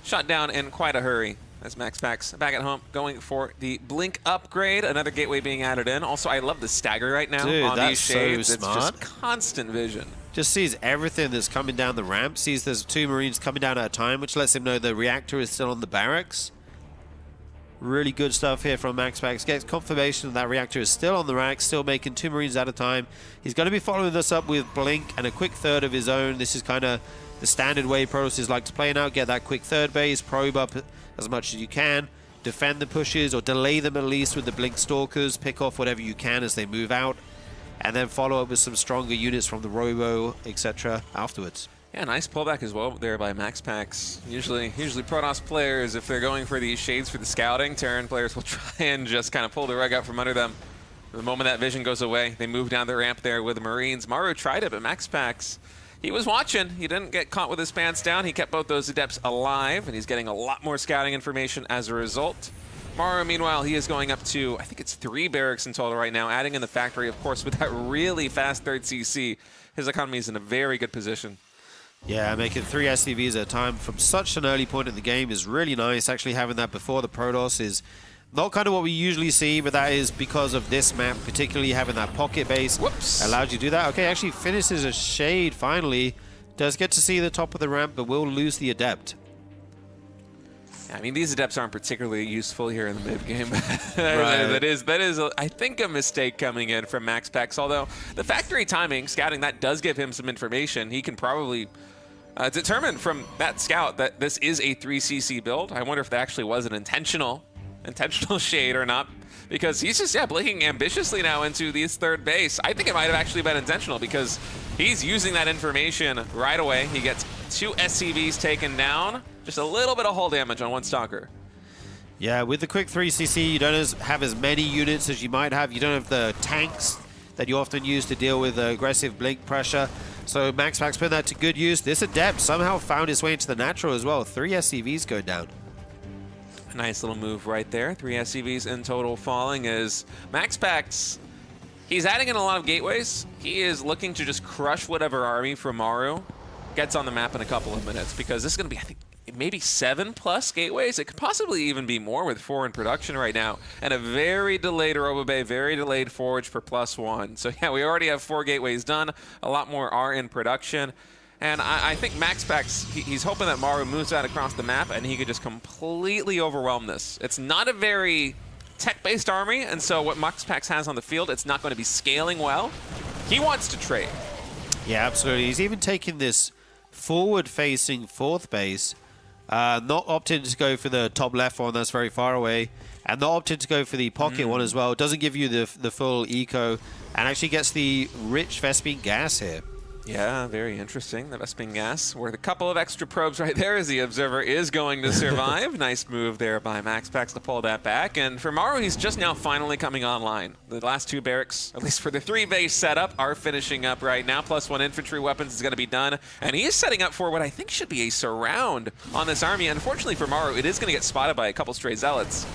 shot down in quite a hurry. As MaxPax back at home going for the blink upgrade, another gateway being added in. Also, I love the stagger right now on these shades. So smart. It's just constant vision. Just sees everything that's coming down the ramp, sees there's 2 Marines coming down at a time, which lets him know the reactor is still on the barracks. Really good stuff here from MaxPax. Gets confirmation that reactor is still on the rack, still making 2 Marines at a time. He's going to be following this up with blink and a quick third of his own. This is kind of the standard way Protoss like to play now. Get that quick third base, probe up as much as you can, defend the pushes or delay them at least with the blink stalkers, pick off whatever you can as they move out. and then follow up with some stronger units from the Robo, etc. afterwards. Yeah, nice pullback as well there by MaxPax. Usually Protoss players, if they're going for these shades for the scouting, Terran players will try and just kind of pull the rug out from under them. The moment that vision goes away, they move down the ramp there with the Marines. Maru tried it, but MaxPax, he was watching. He didn't get caught with his pants down. He kept both those Adepts alive, and he's getting a lot more scouting information as a result. Maru, meanwhile, he is going up to, I think it's 3 barracks in total right now, adding in the factory, of course, with that really fast 3rd CC. His economy is in a very good position. Yeah, making 3 SCVs at a time from such an early point in the game is really nice. Actually having that before the Protoss is not kind of what we usually see, but that is because of this map, particularly having that pocket base. Whoops. Allowed you to do that. Okay, actually finishes a shade finally. Does get to see the top of the ramp, but will lose the Adept. I mean, these Adepts aren't particularly useful here in the mid-game. Right. that is, I think, a mistake coming in from MaxPax, although the factory timing, scouting, that does give him some information. He can probably determine from that scout that this is a 3cc build. I wonder if that actually was an intentional shade or not, because he's just, blinking ambitiously now into this 3rd base. I think it might have actually been intentional because he's using that information right away. He gets 2 SCVs taken down, just a little bit of hull damage on 1 Stalker. Yeah, with the quick 3cc, you don't have as many units as you might have. You don't have the tanks that you often use to deal with aggressive blink pressure. So MaxPax put that to good use. This Adept somehow found his way into the natural as well. 3 SCVs go down. A nice little move right there. 3 SCVs in total falling as MaxPax, he's adding in a lot of gateways. He is looking to just crush whatever army from Maru gets on the map in a couple of minutes, because this is going to be, I think, maybe 7+ gateways. It could possibly even be more with 4 in production right now. And a very delayed Robo Bay, very delayed Forge for +1. So yeah, we already have 4 gateways done. A lot more are in production. And I think MaxPax, he's hoping that Maru moves out across the map and he could just completely overwhelm this. It's not a very tech-based army, and so what MaxPax has on the field, it's not going to be scaling well. He wants to trade. Yeah, absolutely. He's even taking this forward-facing 4th base, not opting to go for the top left one that's very far away, and not opting to go for the pocket one as well. It doesn't give you the full eco, and actually gets the rich Vespene gas here. Yeah, very interesting. The Vespene gas worth a couple of extra probes right there as the Observer is going to survive. Nice move there by MaxPax to pull that back. And for Maru, he's just now finally coming online. The last 2 barracks, at least for the 3 base setup, are finishing up right now. +1 infantry weapons is going to be done. And he is setting up for what I think should be a surround on this army. Unfortunately for Maru, it is going to get spotted by a couple stray Zealots.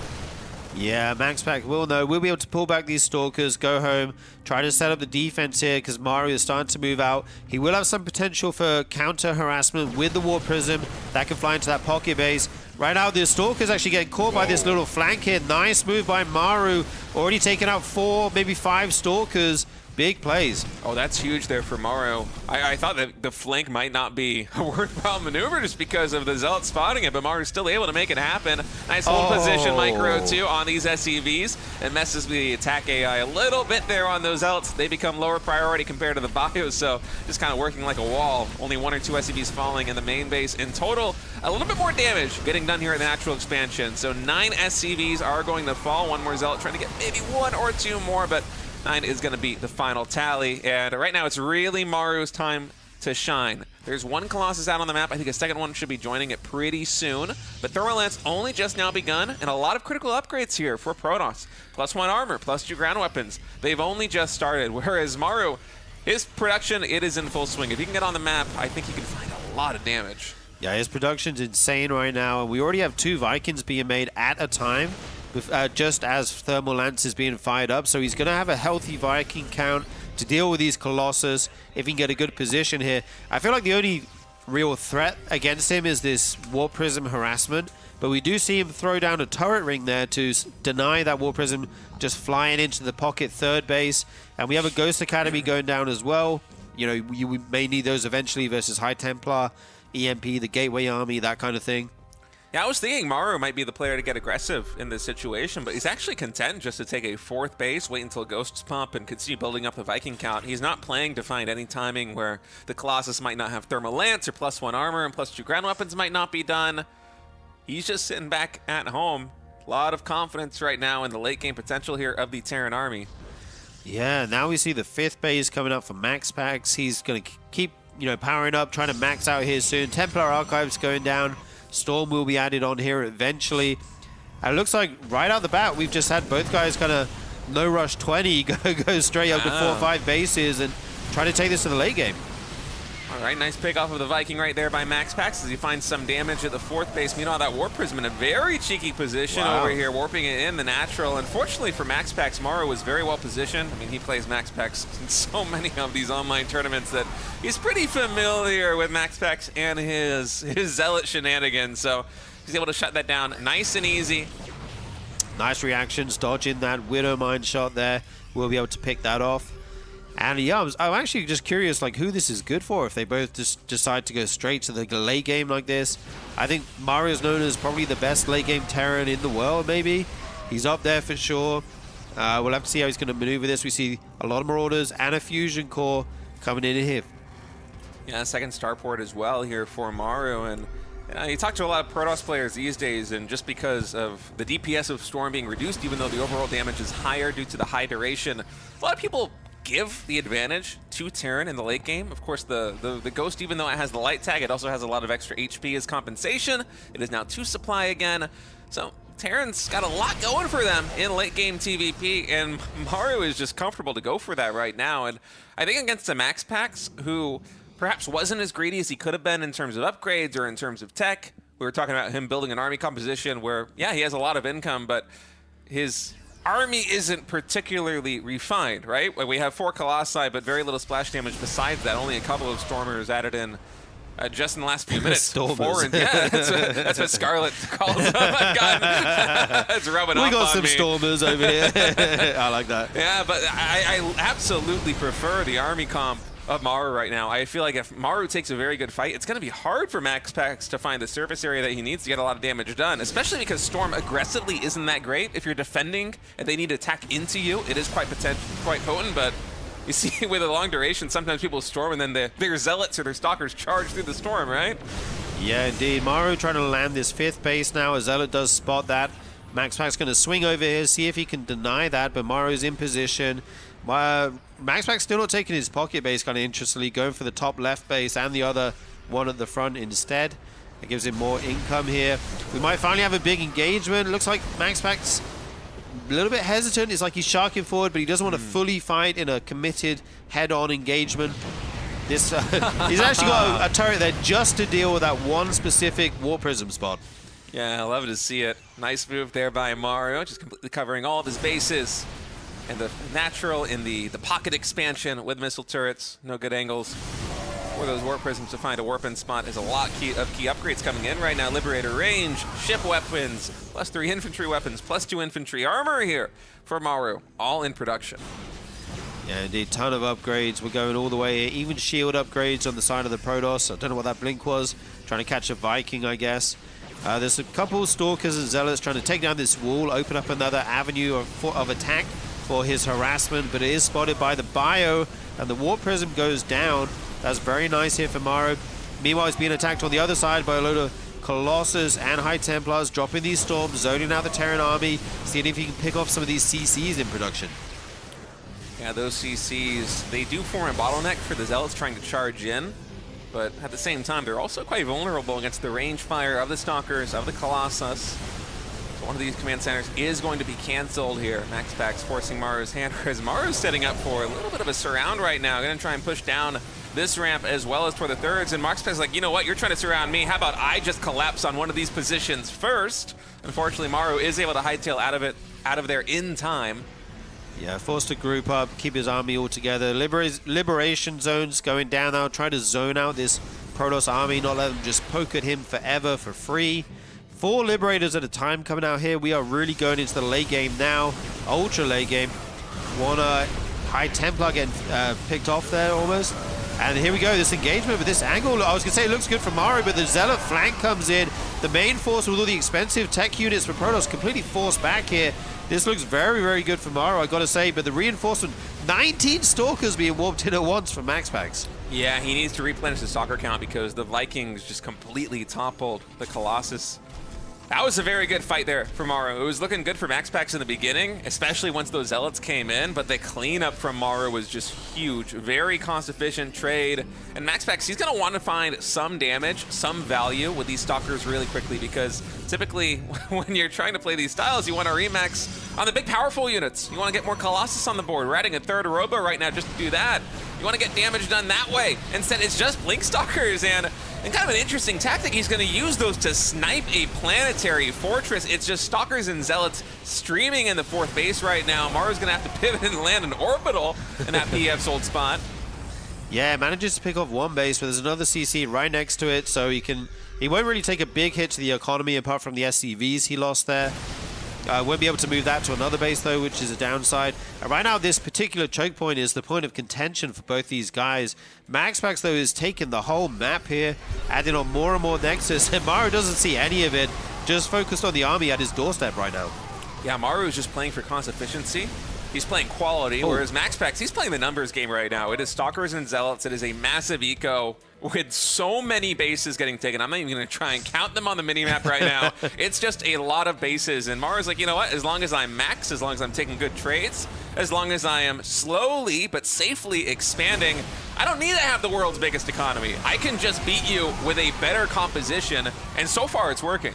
Yeah, MaxPax will know. We'll be able to pull back these Stalkers, go home, try to set up the defense here because Maru is starting to move out. He will have some potential for counter-harassment with the War Prism that can fly into that pocket base. Right now, the Stalker's actually getting caught by this little flank here. Nice move by Maru. Already taken out 4, maybe 5 Stalkers. Big plays. Oh, that's huge there for Maru. I thought that the flank might not be a worthwhile maneuver just because of the Zealot spotting it, but Maru's still able to make it happen. Nice hold position micro, too, on these SCVs. It messes with the attack AI a little bit there on those Zealots. They become lower priority compared to the bios, so just kind of working like a wall. Only 1 or 2 SCVs falling in the main base. In total, a little bit more damage getting done here at the natural expansion. So 9 SCVs are going to fall. 1 more Zealot trying to get maybe 1 or 2 more, but 9 is going to be the final tally. And right now, it's really Maru's time to shine. There's 1 Colossus out on the map. I think a second one should be joining it pretty soon. But Thermal Lance only just now begun, and a lot of critical upgrades here for Protoss. +1 armor, +2 ground weapons. They've only just started, whereas Maru, his production, it is in full swing. If he can get on the map, I think he can find a lot of damage. Yeah, his production's insane right now, and we already have 2 Vikings being made at a time. Just as Thermal Lance is being fired up, so he's going to have a healthy Viking count to deal with these Colossus if he can get a good position here. I feel like the only real threat against him is this War Prism harassment, but we do see him throw down a turret ring there to deny that War Prism just flying into the pocket 3rd base, and we have a Ghost Academy going down as well. You know, you may need those eventually versus High Templar, EMP, the Gateway Army, that kind of thing. Yeah, I was thinking Maru might be the player to get aggressive in this situation, but he's actually content just to take a 4th base, wait until Ghosts pump, and continue building up the Viking count. He's not playing to find any timing where the Colossus might not have Thermal Lance or +1 armor and +2 ground weapons might not be done. He's just sitting back at home. A lot of confidence right now in the late game potential here of the Terran army. Yeah, now we see the 5th base coming up for MaxPax. He's going to keep, powering up, trying to max out here soon. Templar Archives going down. Storm will be added on here eventually. And it looks like right out the bat, we've just had both guys kind of no rush 20 go straight up to 4 or 5 bases and try to take this to the late game. All right, nice pick off of the Viking right there by MaxPax as he finds some damage at the 4th base. Meanwhile, that Warp Prism in a very cheeky position over here, warping it in the natural. Unfortunately for MaxPax, Maru was very well positioned. I mean, he plays MaxPax in so many of these online tournaments that he's pretty familiar with MaxPax and his Zealot shenanigans. So he's able to shut that down nice and easy. Nice reactions, dodging that Widow Mine shot there. We'll be able to pick that off. And yeah, I'm actually just curious, like, who this is good for if they both just decide to go straight to the late game like this. I think Maru is known as probably the best late game Terran in the world, maybe. He's up there for sure. We'll have to see how he's going to maneuver this. We see a lot of Marauders and a Fusion Core coming in here. Yeah, second starport as well here for Maru. And you talk to a lot of Protoss players these days, and just because of the DPS of Storm being reduced, even though the overall damage is higher due to the high duration, a lot of people give the advantage to Terran in the late game. Of course, the Ghost, even though it has the light tag, it also has a lot of extra HP as compensation. It is now 2 supply again. So Terran's got a lot going for them in late game TVP, and Maru is just comfortable to go for that right now. And I think against a MaxPax, who perhaps wasn't as greedy as he could have been in terms of upgrades or in terms of tech, we were talking about him building an army composition where, yeah, he has a lot of income, but his army isn't particularly refined, right? We have 4 Colossi, but very little splash damage besides that. Only a couple of Stormers added in just in the last few minutes. Stormers. Yeah, that's what Scarlet calls them. Oh my God. It's rubbing off on me. We got some Stormers over here. I like that. Yeah, but I absolutely prefer the army comp of Maru right now. I feel like if Maru takes a very good fight, it's going to be hard for MaxPax to find the surface area that he needs to get a lot of damage done, especially because Storm aggressively isn't that great. If you're defending and they need to attack into you, it is quite potent, but you see with a long duration, sometimes people storm and then their Zealots or their Stalkers charge through the storm, right? Yeah, indeed. Maru trying to land this 5th base now. A Zealot does spot that. MaxPax going to swing over here, see if he can deny that, but Maru's in position. MaxPax still not taking his pocket base, kind of interestingly, going for the top left base and the other one at the front instead. It gives him more income here. We might finally have a big engagement. Looks like MaxPax a little bit hesitant. It's like he's sharking forward, but he doesn't want to fully fight in a committed head-on engagement. This he's actually got a turret there just to deal with that one specific Warp Prism spot. Yeah, I love to see it. Nice move there by Maru, just completely covering all of his bases. And the natural in the pocket expansion with missile turrets, no good angles for those Warp Prisms to find a warp-in spot. Is a lot of key upgrades coming in right now. Liberator range, ship weapons, +3 infantry weapons, +2 infantry armor here for Maru, all in production. Yeah, indeed, ton of upgrades. We're going all the way here. Even shield upgrades on the side of the Protoss. I don't know what that blink was. Trying to catch a Viking, I guess. There's a couple of Stalkers and Zealots trying to take down this wall, open up another avenue of attack for his harassment, but it is spotted by the Bio, and the Warp Prism goes down. That's very nice here for Maru. Meanwhile, he's being attacked on the other side by a load of Colossus and High Templars, dropping these storms, zoning out the Terran army, seeing if he can pick off some of these CCs in production. Yeah, those CCs, they do form a bottleneck for the Zealots trying to charge in, but at the same time, they're also quite vulnerable against the range fire of the Stalkers, of the Colossus. One of these command centers is going to be canceled here. MaxPax forcing Maru's hand, whereas Maru's setting up for a little bit of a surround right now. Going to try and push down this ramp as well as toward the thirds. And MaxPax is like, you know what? You're trying to surround me. How about I just collapse on one of these positions first? Unfortunately, Maru is able to hightail out of there in time. Yeah, forced to group up, keep his army all together. Liberation zones going down now, trying to zone out this Protoss army, not let them just poke at him forever for free. 4 Liberators at a time coming out here. We are really going into the late game now. Ultra late game. One High Templar getting picked off there almost. And here we go, this engagement with this angle. I was going to say it looks good for Maru, but the Zealot flank comes in. The main force with all the expensive tech units for Protoss completely forced back here. This looks very, very good for Maru, I got to say. But the reinforcement, 19 Stalkers being warped in at once from MaxPax. Yeah, he needs to replenish the Stalker count because the Vikings just completely toppled the Colossus. That was a very good fight there for Maru. It was looking good for MaxPax in the beginning, especially once those Zealots came in, but the cleanup from Maru was just huge. Very cost-efficient trade. And MaxPax, he's going to want to find some damage, some value with these Stalkers really quickly, because typically when you're trying to play these styles, you want to remax on the big powerful units. You want to get more Colossus on the board. We're adding a third Robo right now just to do that. You want to get damage done that way. Instead, it's just Blink Stalkers, and kind of an interesting tactic. He's going to use those to snipe a planetary fortress. It's just Stalkers and Zealots streaming in the 4th base right now. Maru's going to have to pivot and land an orbital in that PF's old spot. Yeah, manages to pick off one base, but there's another CC right next to it, so he won't really take a big hit to the economy apart from the SCVs he lost there. Won't be able to move that to another base though, which is a downside. Right now, this particular choke point is the point of contention for both these guys. MaxPax though is taking the whole map here, adding on more and more Nexus, and Maru doesn't see any of it, just focused on the army at his doorstep right now. Yeah, Maru is just playing for cost efficiency. He's playing quality, whereas MaxPax, he's playing the numbers game right now. It is Stalkers and Zealots. It is a massive eco with so many bases getting taken. I'm not even going to try and count them on the minimap right now. It's just a lot of bases, and Maru's like, you know what? As long as I'm max, as long as I'm taking good trades, as long as I am slowly but safely expanding, I don't need to have the world's biggest economy. I can just beat you with a better composition, and so far it's working.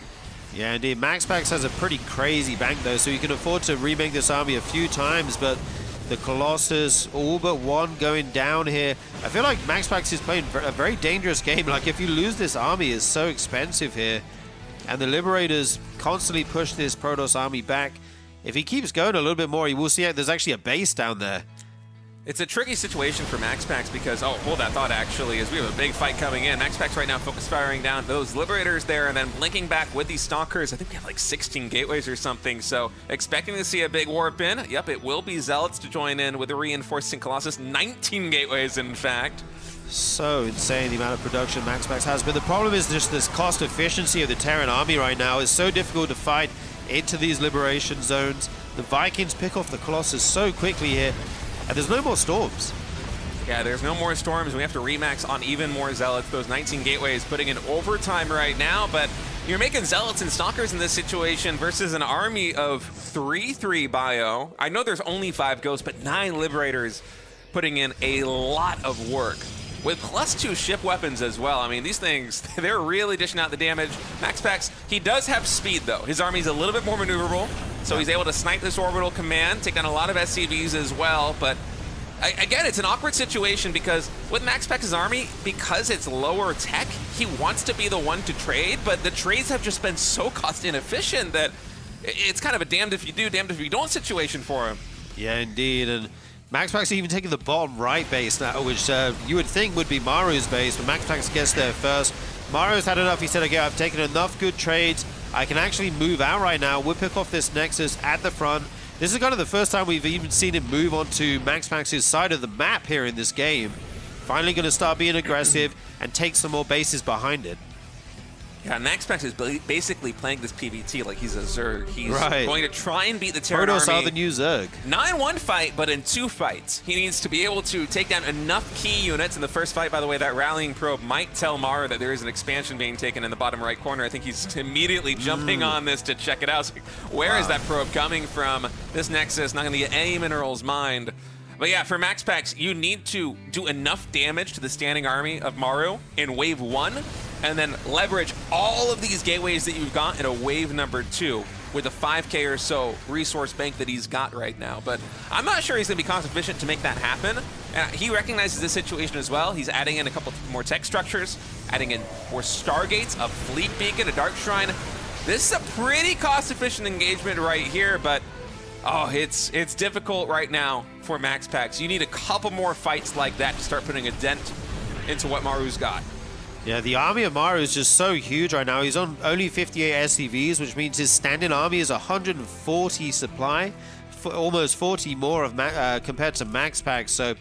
Yeah, indeed. MaxPax has a pretty crazy bank, though, so he can afford to remake this army a few times, but the Colossus, all but one going down here. I feel like MaxPax is playing a very dangerous game. Like, if you lose this army, it's so expensive here, and the Liberators constantly push this Protoss army back. If he keeps going a little bit more, you will see there's actually a base down there. It's a tricky situation for MaxPax because, oh, hold that thought actually, as we have a big fight coming in. MaxPax right now focus firing down those Liberators there and then linking back with these Stalkers. I think we have like 16 gateways or something, so expecting to see a big warp in. Yep, it will be Zealots to join in with a reinforcing Colossus. 19 gateways, in fact. So insane the amount of production MaxPax has, but the problem is just this cost efficiency of the Terran army right now is so difficult to fight into these liberation zones. The Vikings pick off the Colossus so quickly here. And there's no more storms. Yeah, there's no more storms. We have to remax on even more Zealots. Those 19 gateways putting in overtime right now, but you're making Zealots and Stalkers in this situation versus an army of 3/3 bio. I know there's only 5 ghosts, but 9 Liberators putting in a lot of work. With +2 ship weapons as well. I mean, these things, they're really dishing out the damage. MaxPax, he does have speed though. His army's a little bit more maneuverable, so he's able to snipe this orbital command, take down a lot of SCVs as well, but again, it's an awkward situation because with MaxPax's army, because it's lower tech, he wants to be the one to trade, but the trades have just been so cost inefficient that it's kind of a damned if you do, damned if you don't situation for him. Yeah, indeed, and MaxPax even taking the bottom right base now, which you would think would be Maru's base, but MaxPax gets there first. Maru's had enough. He said, okay, I've taken enough good trades. I can actually move out right now. We'll pick off this Nexus at the front. This is kind of the first time we've even seen him move onto MaxPax's side of the map here in this game. Finally going to start being aggressive and take some more bases behind it. Yeah, MaxPax is basically playing this PvT like he's a Zerg. He's right. going to try and beat the Terran Protoss army. are the new Zerg. Not in one fight, but in 2 fights. He needs to be able to take down enough key units. In the first fight, by the way, that rallying probe might tell Maru that there is an expansion being taken in the bottom right corner. I think he's immediately jumping on this to check it out. So where is that probe coming from? This Nexus, not going to get any minerals mined. But yeah, for MaxPax, you need to do enough damage to the standing army of Maru in wave 1, and then leverage all of these gateways that you've got in a wave number 2 with a 5K or so resource bank that he's got right now. But I'm not sure he's going to be cost efficient to make that happen. And he recognizes this situation as well. He's adding in a couple more tech structures, adding in more Stargates, a Fleet Beacon, a Dark Shrine. This is a pretty cost efficient engagement right here, but oh, it's difficult right now for MaxPax. You need a couple more fights like that to start putting a dent into what Maru's got. Yeah, the army of Maru is just so huge right now. He's on only 58 SCVs, which means his standing army is 140 supply, almost 40 more of compared to MaxPax. So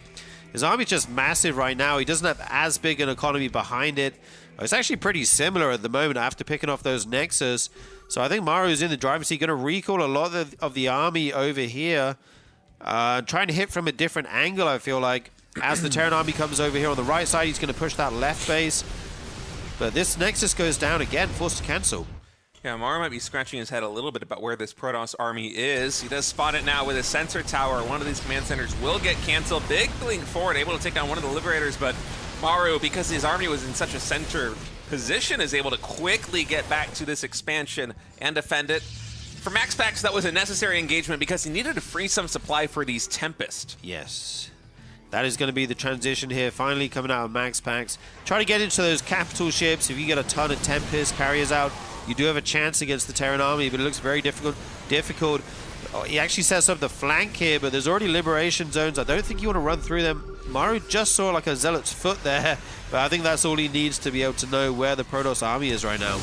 his army's just massive right now. He doesn't have as big an economy behind it. It's actually pretty similar at the moment after picking off those Nexus. So I think Maru's in the driver's seat, going to recall a lot of the army over here, trying to hit from a different angle, I feel like. As the Terran army comes over here on the right side, he's going to push that left base. But this Nexus goes down again, forced to cancel. Yeah, Maru might be scratching his head a little bit about where this Protoss army is. He does spot it now with a sensor tower. One of these command centers will get canceled. Big blink forward, able to take down one of the Liberators, but Maru, because his army was in such a center position, is able to quickly get back to this expansion and defend it. For MaxPax, that was a necessary engagement because he needed to free some supply for these Tempest. Yes. That is going to be the transition here, finally coming out of MaxPax. Try to get into those capital ships. If you get a ton of Tempest carriers out, you do have a chance against the Terran army, but it looks very difficult. Oh, he actually sets up the flank here, but there's already liberation zones. I don't think you want to run through them. Maru just saw like a Zealot's foot there, but I think that's all he needs to be able to know where the Protoss army is right now.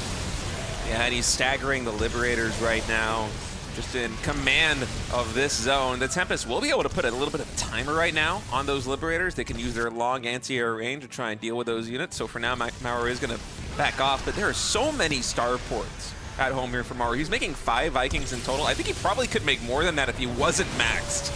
Yeah, and he's staggering the Liberators right now, just in command of this zone. The Tempest will be able to put a little bit of timer right now on those Liberators. They can use their long anti-air range to try and deal with those units. So for now, Maru is going to back off, but there are so many starports at home here for Maru. He's making 5 Vikings in total. I think he probably could make more than that if he wasn't maxed.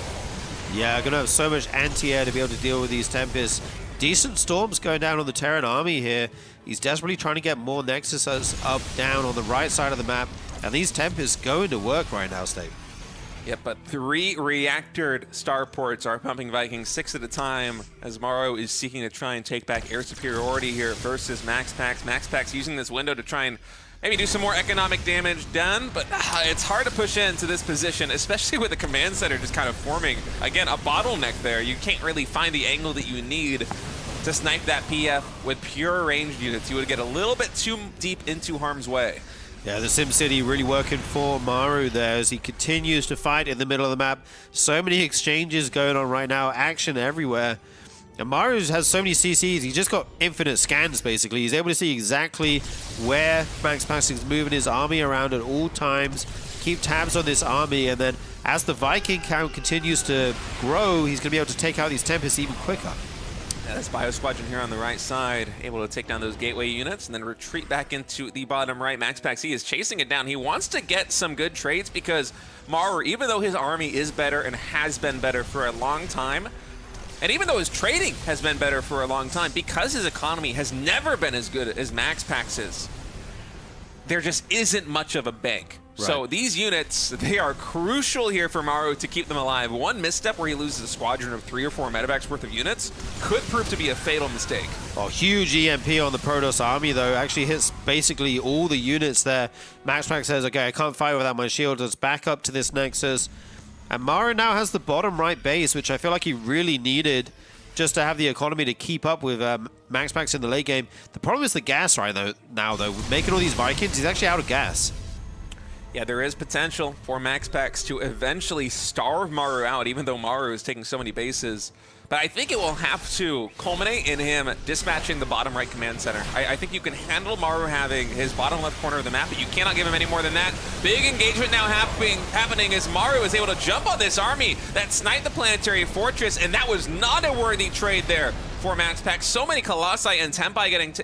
Yeah, going to have so much anti-air to be able to deal with these Tempests. Decent storms going down on the Terran army here. He's desperately trying to get more Nexuses up, down on the right side of the map. And these Tempests going to work right now, Steve. Yep, but 3 reactored starports are pumping Vikings 6 at a time as Maru is seeking to try and take back air superiority here versus MaxPax. MaxPax using this window to try and maybe do some more economic damage done, but it's hard to push into this position, especially with the command center just kind of forming, again, a bottleneck there. You can't really find the angle that you need to snipe that PF with pure ranged units. You would get a little bit too deep into harm's way. Yeah, the SimCity really working for Maru there as he continues to fight in the middle of the map. So many exchanges going on right now, action everywhere. And Maru has so many CCs, he's just got infinite scans basically. He's able to see exactly where MaxPax is moving his army around at all times, keep tabs on this army, and then as the Viking count continues to grow, he's going to be able to take out these Tempests even quicker. Yeah, this Bio Squadron here on the right side, able to take down those gateway units and then retreat back into the bottom right. MaxPax, he is chasing it down. He wants to get some good trades because Maru, even though his army is better and has been better for a long time, and even though his trading has been better for a long time, because his economy has never been as good as MaxPax's, there just isn't much of a bank. Right. So these units, they are crucial here for Maru to keep them alive. One misstep where he loses a squadron of 3 or 4 medevacs worth of units could prove to be a fatal mistake. Oh, huge EMP on the Protoss army though. Actually hits basically all the units there. MaxPax says, okay, I can't fight without my shield. Let's back up to this Nexus. And Maru now has the bottom right base, which I feel like he really needed just to have the economy to keep up with MaxPax in the late game. The problem is the gas right now though. Making all these Vikings, he's actually out of gas. Yeah, there is potential for MaxPax to eventually starve Maru out, even though Maru is taking so many bases. But I think it will have to culminate in him dispatching the bottom right command center. I think you can handle Maru having his bottom left corner of the map, but you cannot give him any more than that. Big engagement now happening as Maru is able to jump on this army that sniped the planetary fortress, and that was not a worthy trade there for MaxPax. So many Colossi and Tempests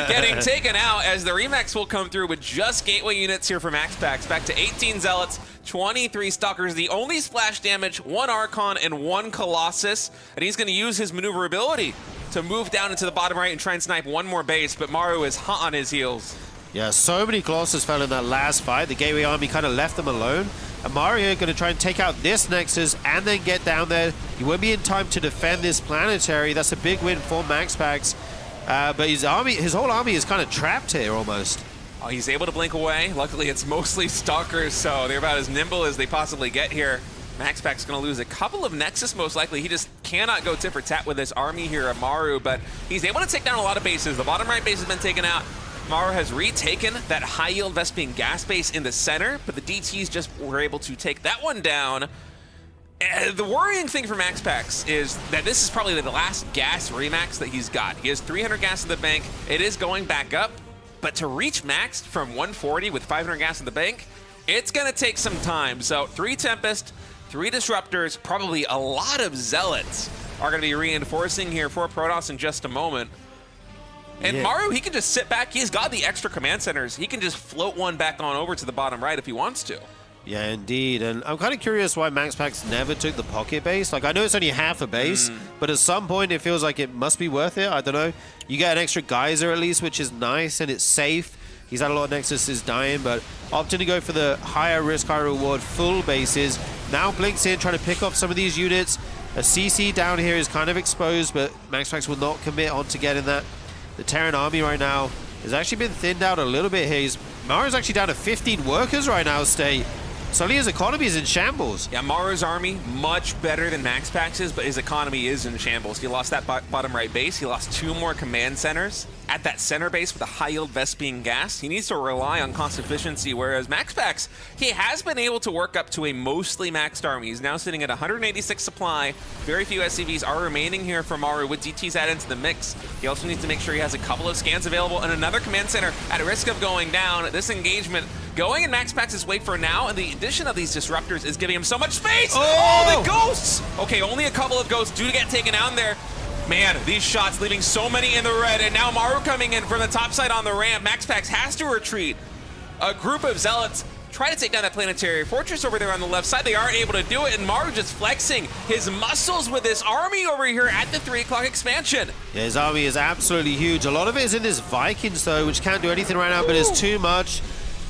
getting taken out as the Remax will come through with just gateway units here for MaxPax. Back to 18 Zealots, 23 Stalkers, the only splash damage, 1 Archon and 1 Colossus, and he's going to use his maneuverability to move down into the bottom right and try and snipe one more base, but Maru is hot on his heels. Yeah, so many Colossus fell in that last fight. The gateway army kind of left them alone. And Maru here going to try and take out this Nexus and then get down there. He won't be in time to defend this planetary. That's a big win for MaxPax. But his whole army is kind of trapped here almost. Oh, he's able to blink away. Luckily, it's mostly Stalkers, so they're about as nimble as they possibly get here. MaxPax going to lose a couple of Nexus, most likely. He just cannot go tit for tat with this army here at Maru, but he's able to take down a lot of bases. The bottom right base has been taken out. Maru has retaken that high-yield Vespian gas base in the center, but the DTs just were able to take that one down. The worrying thing for MaxPax is that this is probably the last gas remax that he's got. He has 300 gas in the bank. It is going back up, but to reach max from 140 with 500 gas in the bank, it's going to take some time. So 3 Tempest, 3 Disruptors, probably a lot of Zealots are going to be reinforcing here for Protoss in just a moment. And yeah. Maru, he can just sit back. He's got the extra command centers. He can just float one back on over to the bottom right if he wants to. Yeah, indeed. And I'm kind of curious why MaxPax never took the pocket base. Like, I know it's only half a base, but at some point it feels like it must be worth it. I don't know. You get an extra geyser at least, which is nice, and it's safe. He's had a lot of Nexuses dying, but opting to go for the higher risk, higher reward, full bases. Now Blink's in, trying to pick off some of these units. A CC down here is kind of exposed, but MaxPax will not commit on to getting that. The Terran army right now has actually been thinned out a little bit here. Maru's actually down to 15 workers right now, State. Suddenly his economy is in shambles. Yeah, Maru's army, much better than MaxPax's, but his economy is in shambles. He lost that bottom right base. He lost 2 more command centers. At that center base with a high-yield Vespene gas, he needs to rely on cost efficiency, whereas MaxPax, he has been able to work up to a mostly maxed army. He's now sitting at 186 supply. Very few SCVs are remaining here for Maru with DTs added into the mix. He also needs to make sure he has a couple of scans available and another command center at risk of going down. This engagement going in MaxPax's way for now, and the addition of these disruptors is giving him so much space. Oh, the ghosts! Okay, only a couple of ghosts do get taken out there. Man, these shots leaving so many in the red, and now Maru coming in from the top side on the ramp. MaxPax has to retreat. A group of zealots try to take down that planetary fortress over there on the left side. They aren't able to do it, and Maru just flexing his muscles with this army over here at the 3 o'clock expansion. Yeah, his army is absolutely huge. A lot of it is in this Vikings, though, which can't do anything right now, but it's too much.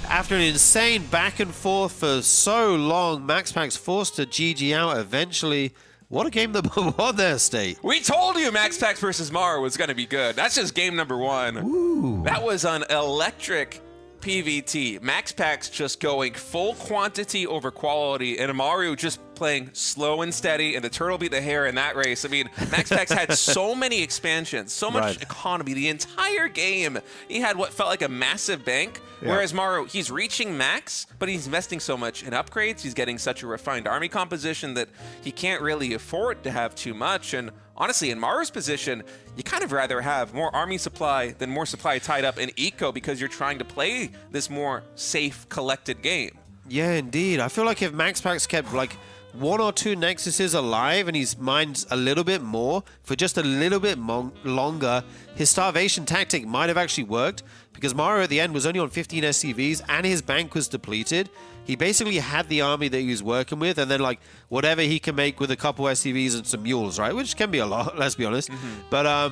After an insane back and forth for so long, MaxPax forced to GG out eventually. What a game number 1 there, State. We told you MaxPax versus Maru was going to be good. That's just game number 1. Ooh. That was an electric PVT. MaxPax just going full quantity over quality, and Maru just playing slow and steady, and the turtle beat the hare in that race. I mean, MaxPax had so many expansions, so much economy. The entire game, he had what felt like a massive bank, whereas Maru, he's reaching max, but he's investing so much in upgrades. He's getting such a refined army composition that he can't really afford to have too much. And honestly, in Maru's position, you kind of rather have more army supply than more supply tied up in eco, because you're trying to play this more safe, collected game. Yeah, indeed. I feel like if MaxPax kept like 1 or 2 Nexuses alive and he's mined a little bit more for just a little bit longer, his starvation tactic might have actually worked, because Maru at the end was only on 15 SCVs and his bank was depleted. He basically had the army that he was working with, and then like whatever he can make with a couple SCVs and some mules, right? Which can be a lot, let's be honest. But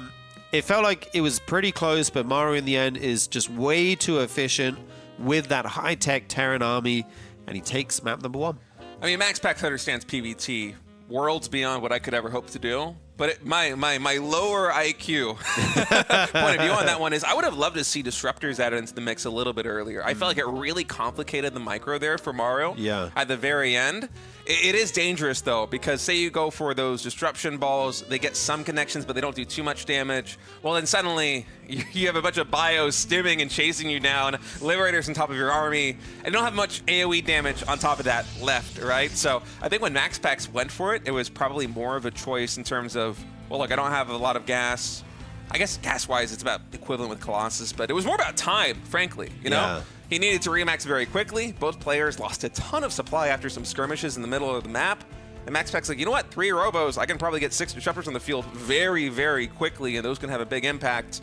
it felt like it was pretty close, but Maru in the end is just way too efficient with that high-tech Terran army, and he takes map number 1. I mean, MaxPax understands PVT worlds beyond what I could ever hope to do. But my lower IQ point of view on that one is I would have loved to see disruptors added into the mix a little bit earlier. I felt like it really complicated the micro there for Maru at the very end. It is dangerous, though, because say you go for those disruption balls, they get some connections, but they don't do too much damage. Well, then suddenly you have a bunch of bios stimming and chasing you down, liberators on top of your army, and you don't have much AoE damage on top of that left, right? So I think when MaxPax went for it, it was probably more of a choice in terms of, well, look, I don't have a lot of gas. I guess gas-wise, it's about equivalent with Colossus, but it was more about time, frankly, you know? Yeah. He needed to remax very quickly. Both players lost a ton of supply after some skirmishes in the middle of the map. And MaxPax's like, you know what? 3 robos, I can probably get 6 disruptors on the field very, very quickly, and those can have a big impact.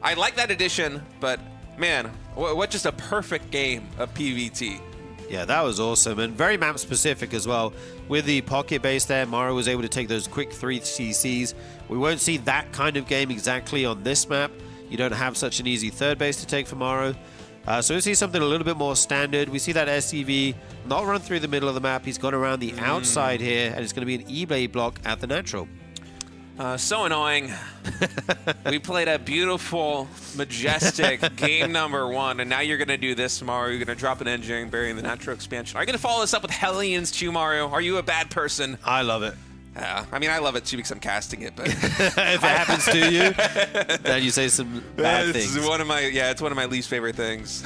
I like that addition, but man, what just a perfect game of PVT. Yeah, that was awesome, and very map specific as well. With the pocket base there, Maru was able to take those quick 3 CCs. We won't see that kind of game exactly on this map. You don't have such an easy third base to take for Maru. So we see something a little bit more standard. We see that SCV not run through the middle of the map. He's gone around the outside here, and it's going to be an E-blade block at the natural. So annoying. We played a beautiful, majestic game number 1, and now you're going to do this, Maru. You're going to drop an engineering barrier in the natural expansion. Are you going to follow this up with Hellions too, Maru? Are you a bad person? I love it. I mean, I love it too because I'm casting it, but if it happens to you, then you say some bad things. It's one of my least favorite things.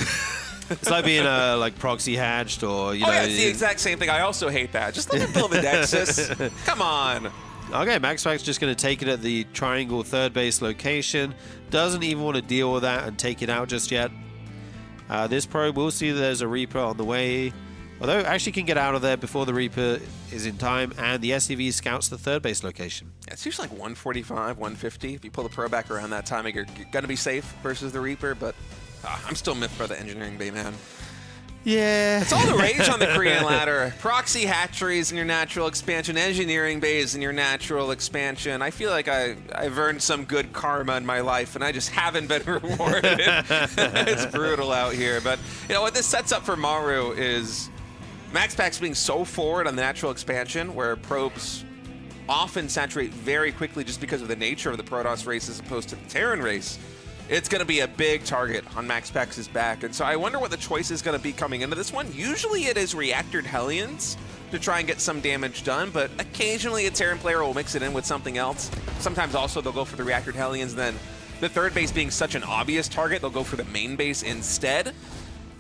It's like being like proxy hatched, or you know. Yeah, it's the exact same thing. I also hate that. Just let me build a Dexus. Come on. Okay, MaxPax just going to take it at the triangle third base location. Doesn't even want to deal with that and take it out just yet. This probe, we'll see that there's a Reaper on the way. Although actually can get out of there before the Reaper is in time, and the SCV scouts the third base location. Yeah, it's usually like 145, 150. If you pull the probe back around that timing, you're going to be safe versus the Reaper, but I'm still miffed by the engineering bay, man. Yeah. It's all the rage on the Korean ladder. Proxy hatcheries in your natural expansion, engineering bays in your natural expansion. I feel like I've earned some good karma in my life, and I just haven't been rewarded. It's brutal out here. But you know what this sets up for Maru is MaxPax being so forward on the natural expansion, where probes often saturate very quickly just because of the nature of the Protoss race as opposed to the Terran race. It's going to be a big target on MaxPax's back. And so I wonder what the choice is going to be coming into this one. Usually it is reactored Hellions to try and get some damage done, but occasionally a Terran player will mix it in with something else. Sometimes also they'll go for the reactored Hellions, and then the third base being such an obvious target, they'll go for the main base instead.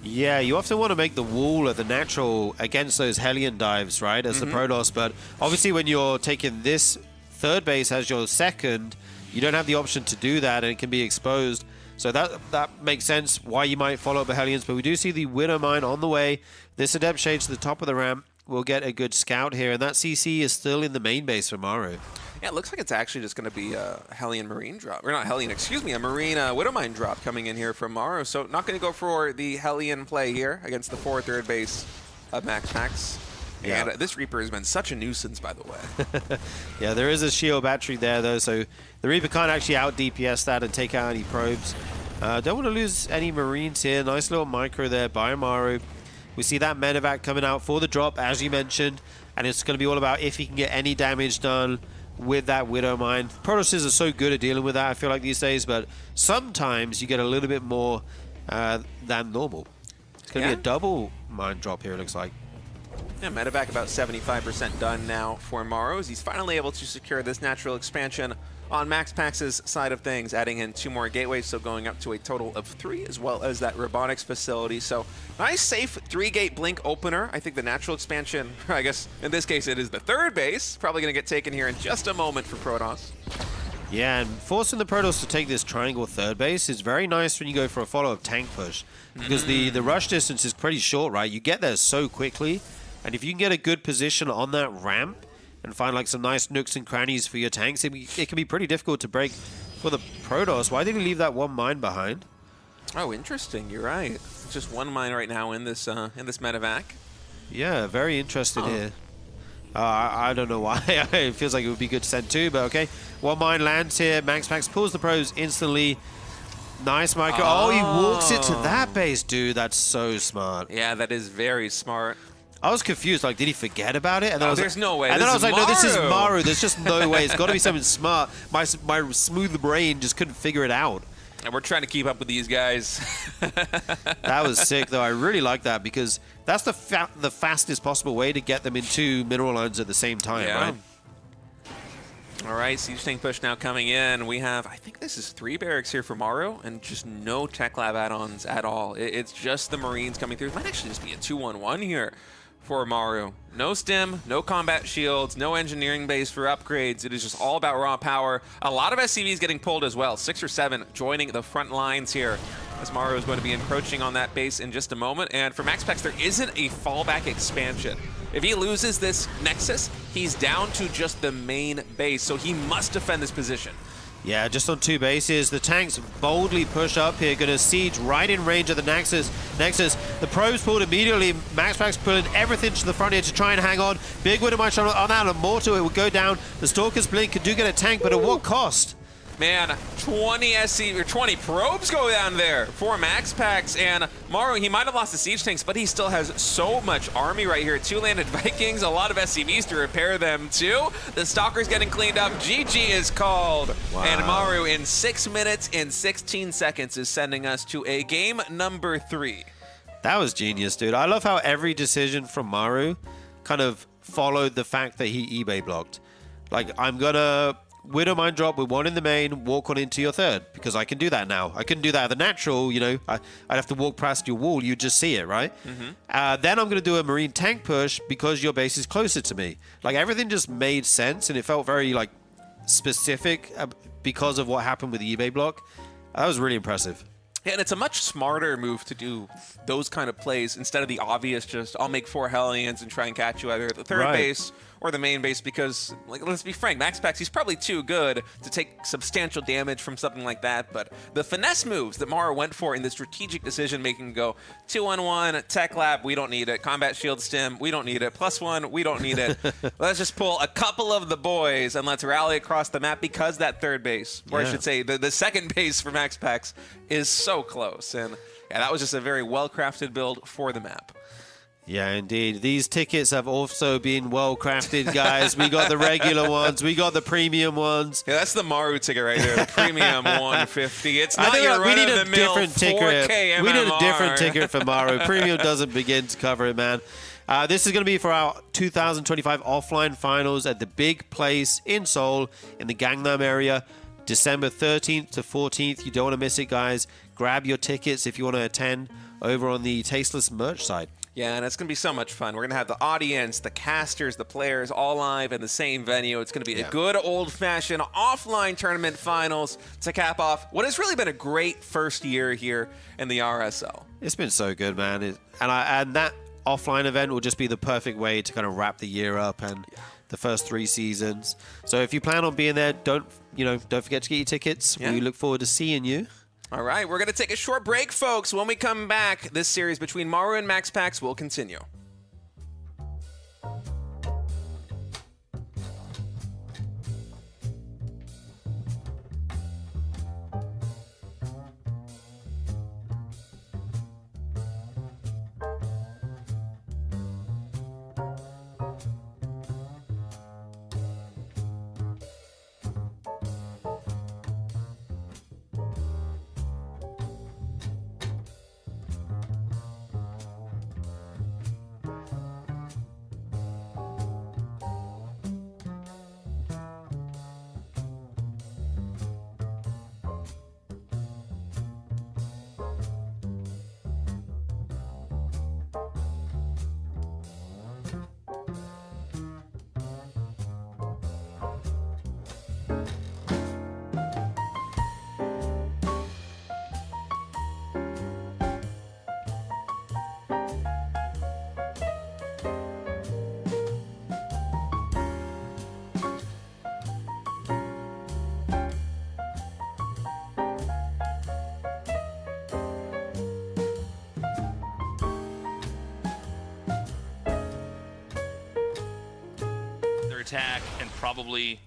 Yeah, you often want to make the wall of the natural against those Hellion dives, right, as the Protoss, but obviously when you're taking this third base as your second, you don't have the option to do that, and it can be exposed. So that makes sense why you might follow up the Hellions, but we do see the Widowmine on the way. This Adept Shade to the top of the ramp will get a good scout here, and that CC is still in the main base for Maru. Yeah, it looks like it's actually just going to be a Hellion Marine drop. Or not Hellion, excuse me, a Marine Widowmine drop coming in here from Maru. So not going to go for the Hellion play here against the third base of MaxPax. Yeah. And this Reaper has been such a nuisance, by the way. Yeah, there is a shield battery there, though, so the Reaper can't actually out-DPS that and take out any probes. Don't want to lose any Marines here. Nice little micro there by Maru. We see that medevac coming out for the drop, as you mentioned, and it's going to be all about if he can get any damage done with that Widowmine. Protosses are so good at dealing with that, I feel like, these days, but sometimes you get a little bit more than normal. It's going to be a double mine drop here, it looks like. Yeah, medevac about 75% done now for Maru, as he's finally able to secure this natural expansion on MaxPax's side of things, adding in 2 more gateways, so going up to a total of 3, as well as that robotics facility. So nice, safe 3-gate blink opener. I think the natural expansion, I guess in this case it is the third base, probably going to get taken here in just a moment for Protoss. Yeah, and forcing the Protoss to take this triangle third base is very nice when you go for a follow-up tank push, because the rush distance is pretty short, right? You get there so quickly, and if you can get a good position on that ramp and find like some nice nooks and crannies for your tanks, it can be pretty difficult to break for the Protoss. Why did he leave that one mine behind? Oh, interesting. You're right. Just one mine right now in this medevac. Yeah, very interested here. I don't know why. It feels like it would be good to send 2, but okay. One mine lands here. MaxPax pulls the probes instantly. Nice micro. Oh, he walks it to that base, dude. That's so smart. Yeah, that is very smart. I was confused. Like, did he forget about it? And then I was there's like, no way. And then I was like, no, this is Maru. There's just no way. It's got to be something smart. My smooth brain just couldn't figure it out. And we're trying to keep up with these guys. That was sick, though. I really like that because that's the fastest possible way to get them into mineral lines at the same time, right? All right, siege tank push now coming in. We have, I think this is 3 barracks here for Maru, and just no tech lab add-ons at all. It's just the Marines coming through. It might actually just be a 2-1-1 here for Maru. No stim, no combat shields, no engineering base for upgrades. It is just all about raw power. A lot of SCVs getting pulled as well. 6 or 7 joining the front lines here, as Maru is going to be encroaching on that base in just a moment. And for MaxPax, there isn't a fallback expansion. If he loses this Nexus, he's down to just the main base, so he must defend this position. Yeah, just on 2 bases. The tanks boldly push up here, going to siege right in range of the Nexus. The probes pulled immediately. MaxPax pulling everything to the front here to try and hang on. Big Widowmine shot on that, and Mortal, it would go down. The Stalker's Blink do get a tank, but at what cost? Man, 20 probes go down there for MaxPax, and Maru, he might have lost the siege tanks, but he still has so much army right here. 2 landed Vikings, a lot of SCVs to repair them too. The Stalker's getting cleaned up. GG is called. Wow. And Maru in 6 minutes and 16 seconds is sending us to a game number 3. That was genius, dude. I love how every decision from Maru kind of followed the fact that he eBay blocked. Like, I'm gonna Widowmine drop with 1 in the main, walk on into your third, because I can do that now. I couldn't do that at the natural, you know. I'd have to walk past your wall. You just see it, right? Then I'm going to do a Marine tank push because your base is closer to me. Like, everything just made sense, and it felt very, like, specific because of what happened with the eBay block. That was really impressive. Yeah, and it's a much smarter move to do those kind of plays instead of the obvious just, I'll make 4 Hellions and try and catch you either at the third base or the main base because, like, let's be frank, MaxPax, he's probably too good to take substantial damage from something like that. But the finesse moves that Maru went for in the strategic decision-making go 2-on-1, Tech Lab, we don't need it. Combat Shield Stim, we don't need it. +1, we don't need it. Let's just pull a couple of the boys and let's rally across the map because that third base, or I should say the second base for MaxPax, is so close. And yeah, that was just a very well-crafted build for the map. Yeah, indeed. These tickets have also been well crafted, guys. We got the regular ones. We got the premium ones. Yeah, that's the Maru ticket right there, the premium 150. It's not your run-of-the-mill 4K MMR. We need a different ticket for Maru. Premium doesn't begin to cover it, man. This is going to be for our 2025 offline finals at the Big Place in Seoul in the Gangnam area, December 13th to 14th. You don't want to miss it, guys. Grab your tickets if you want to attend over on the Tasteless merch site. Yeah, and it's going to be so much fun. We're going to have the audience, the casters, the players all live in the same venue. It's going to be a good old-fashioned offline tournament finals to cap off what has really been a great first year here in the RSL. It's been so good, man. And that offline event will just be the perfect way to kind of wrap the year up and the first 3 seasons. So if you plan on being there, don't forget to get your tickets. We look forward to seeing you. All right, we're going to take a short break, folks. When we come back, this series between Maru and MaxPax will continue. Attack and probably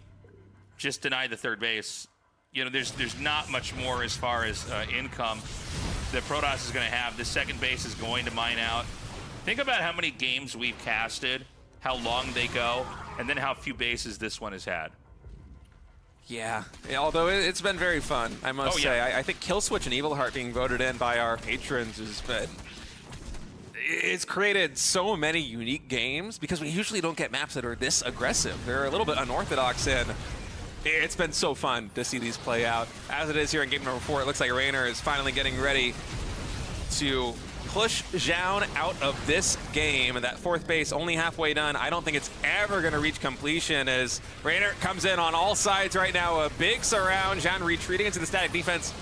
just deny the third base. You know, there's not much more as far as income that Protoss is going to have. The second base is going to mine out. Think about how many games we've casted, how long they go, and then how few bases this one has had. Yeah, although it's been very fun, I must say. I think Killswitch and Evil Heart being voted in by our patrons has been... It's created so many unique games because we usually don't get maps that are this aggressive. They're a little bit unorthodox, and it's been so fun to see these play out. As it is here in game number 4, it looks like Reynor is finally getting ready to push Zoun out of this game. And that fourth base only halfway done. I don't think it's ever going to reach completion as Reynor comes in on all sides right now. A big surround. Zoun retreating into the static defense.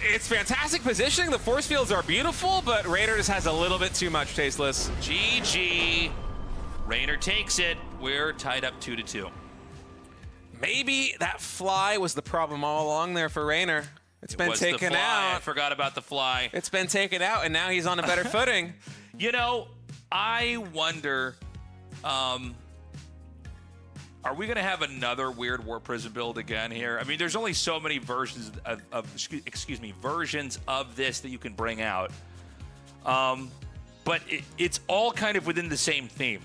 It's fantastic positioning. The force fields are beautiful, but Reynor just has a little bit too much. Tasteless. GG. Reynor takes it. We're tied up 2-2. Maybe that fly was the problem all along there for Reynor. It's been taken out. I forgot about the fly. It's been taken out, and now he's on a better footing. You know, I wonder, are we going to have another weird War Prison build again here? I mean, there's only so many versions versions of this that you can bring out. But it's all kind of within the same theme.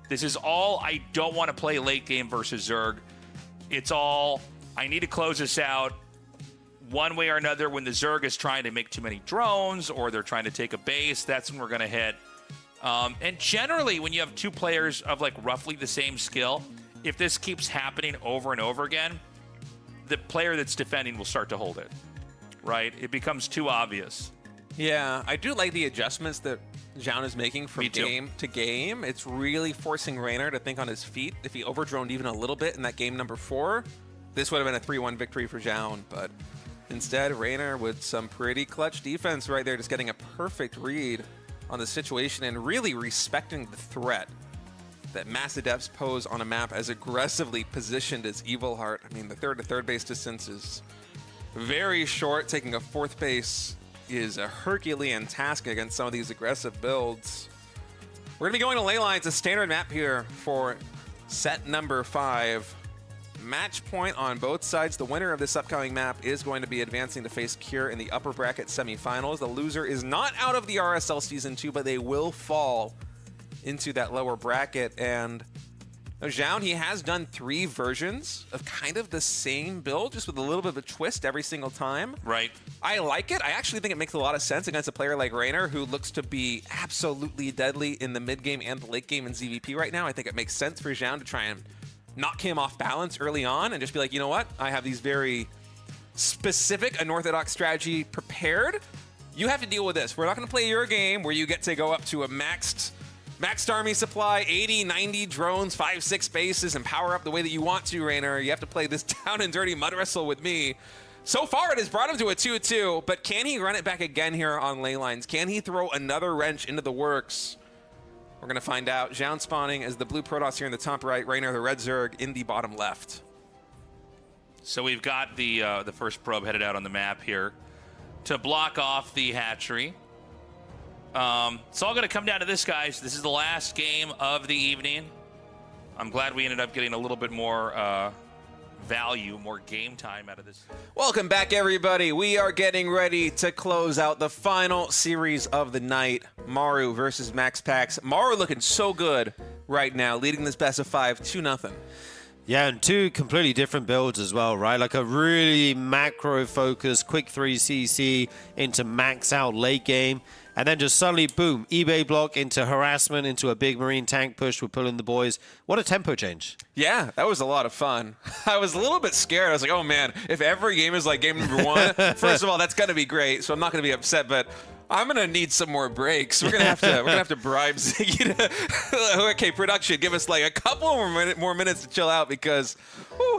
This is all, I don't want to play late game versus Zerg. It's all, I need to close this out one way or another. When the Zerg is trying to make too many drones or they're trying to take a base, that's when we're going to hit. And generally, when you have two players of like roughly the same skill, if this keeps happening over and over again, the player that's defending will start to hold it, right? It becomes too obvious. Yeah, I do like the adjustments that Zoun is making from game to game. It's really forcing Reynor to think on his feet. If he overdroned even a little bit in that game number 4, this would have been a 3-1 victory for Zoun. But instead, Reynor with some pretty clutch defense right there, just getting a perfect read on the situation and really respecting the threat that Mass Adepts pose on a map as aggressively positioned as Evil Heart. I mean, the third to third base distance is very short. Taking a fourth base is a Herculean task against some of these aggressive builds. We're going to be going to ley lines, a standard map here for set number 5. Match point on both sides. The winner of this upcoming map is going to be advancing to face Cure in the upper bracket semifinals. The loser is not out of the RSL Season 2, but they will fall into that lower bracket. And Zoun, he has done 3 versions of kind of the same build, just with a little bit of a twist every single time. Right. I like it. I actually think it makes a lot of sense against a player like Reynor, who looks to be absolutely deadly in the mid game and the late game in ZVP right now. I think it makes sense for Zoun to try and knock him off balance early on and just be like, you know what? I have these very specific, unorthodox strategy prepared. You have to deal with this. We're not going to play your game where you get to go up to a maxed army supply, 80, 90 drones, 5, 6 bases, and power up the way that you want to, Reynor. You have to play this down and dirty mud wrestle with me. So far, it has brought him to a 2-2, but can he run it back again here on ley lines? Can he throw another wrench into the works? We're going to find out. Zoun spawning as the blue Protoss here in the top right, Reynor the red Zerg in the bottom left. So we've got the first probe headed out on the map here to block off the hatchery. It's all going to come down to this, guys. This is the last game of the evening. I'm glad we ended up getting a little bit more value, more game time out of this. Welcome back, everybody. We are getting ready to close out the final series of the night. Maru versus MaxPax. Maru looking so good right now, leading this best of 5 2-0. Yeah, and 2 completely different builds as well, right? Like a really macro-focused, quick 3CC into max out late game. And then just suddenly, boom, eBay block into harassment, into a big marine tank push. We're pulling the boys. What a tempo change. Yeah, that was a lot of fun. I was a little bit scared. I was like, oh, man, if every game is like game number 1, first of all, that's going to be great. So I'm not going to be upset, but I'm going to need some more breaks. We're going to have to bribe Ziggy to, okay, production, give us like a couple more minutes to chill out because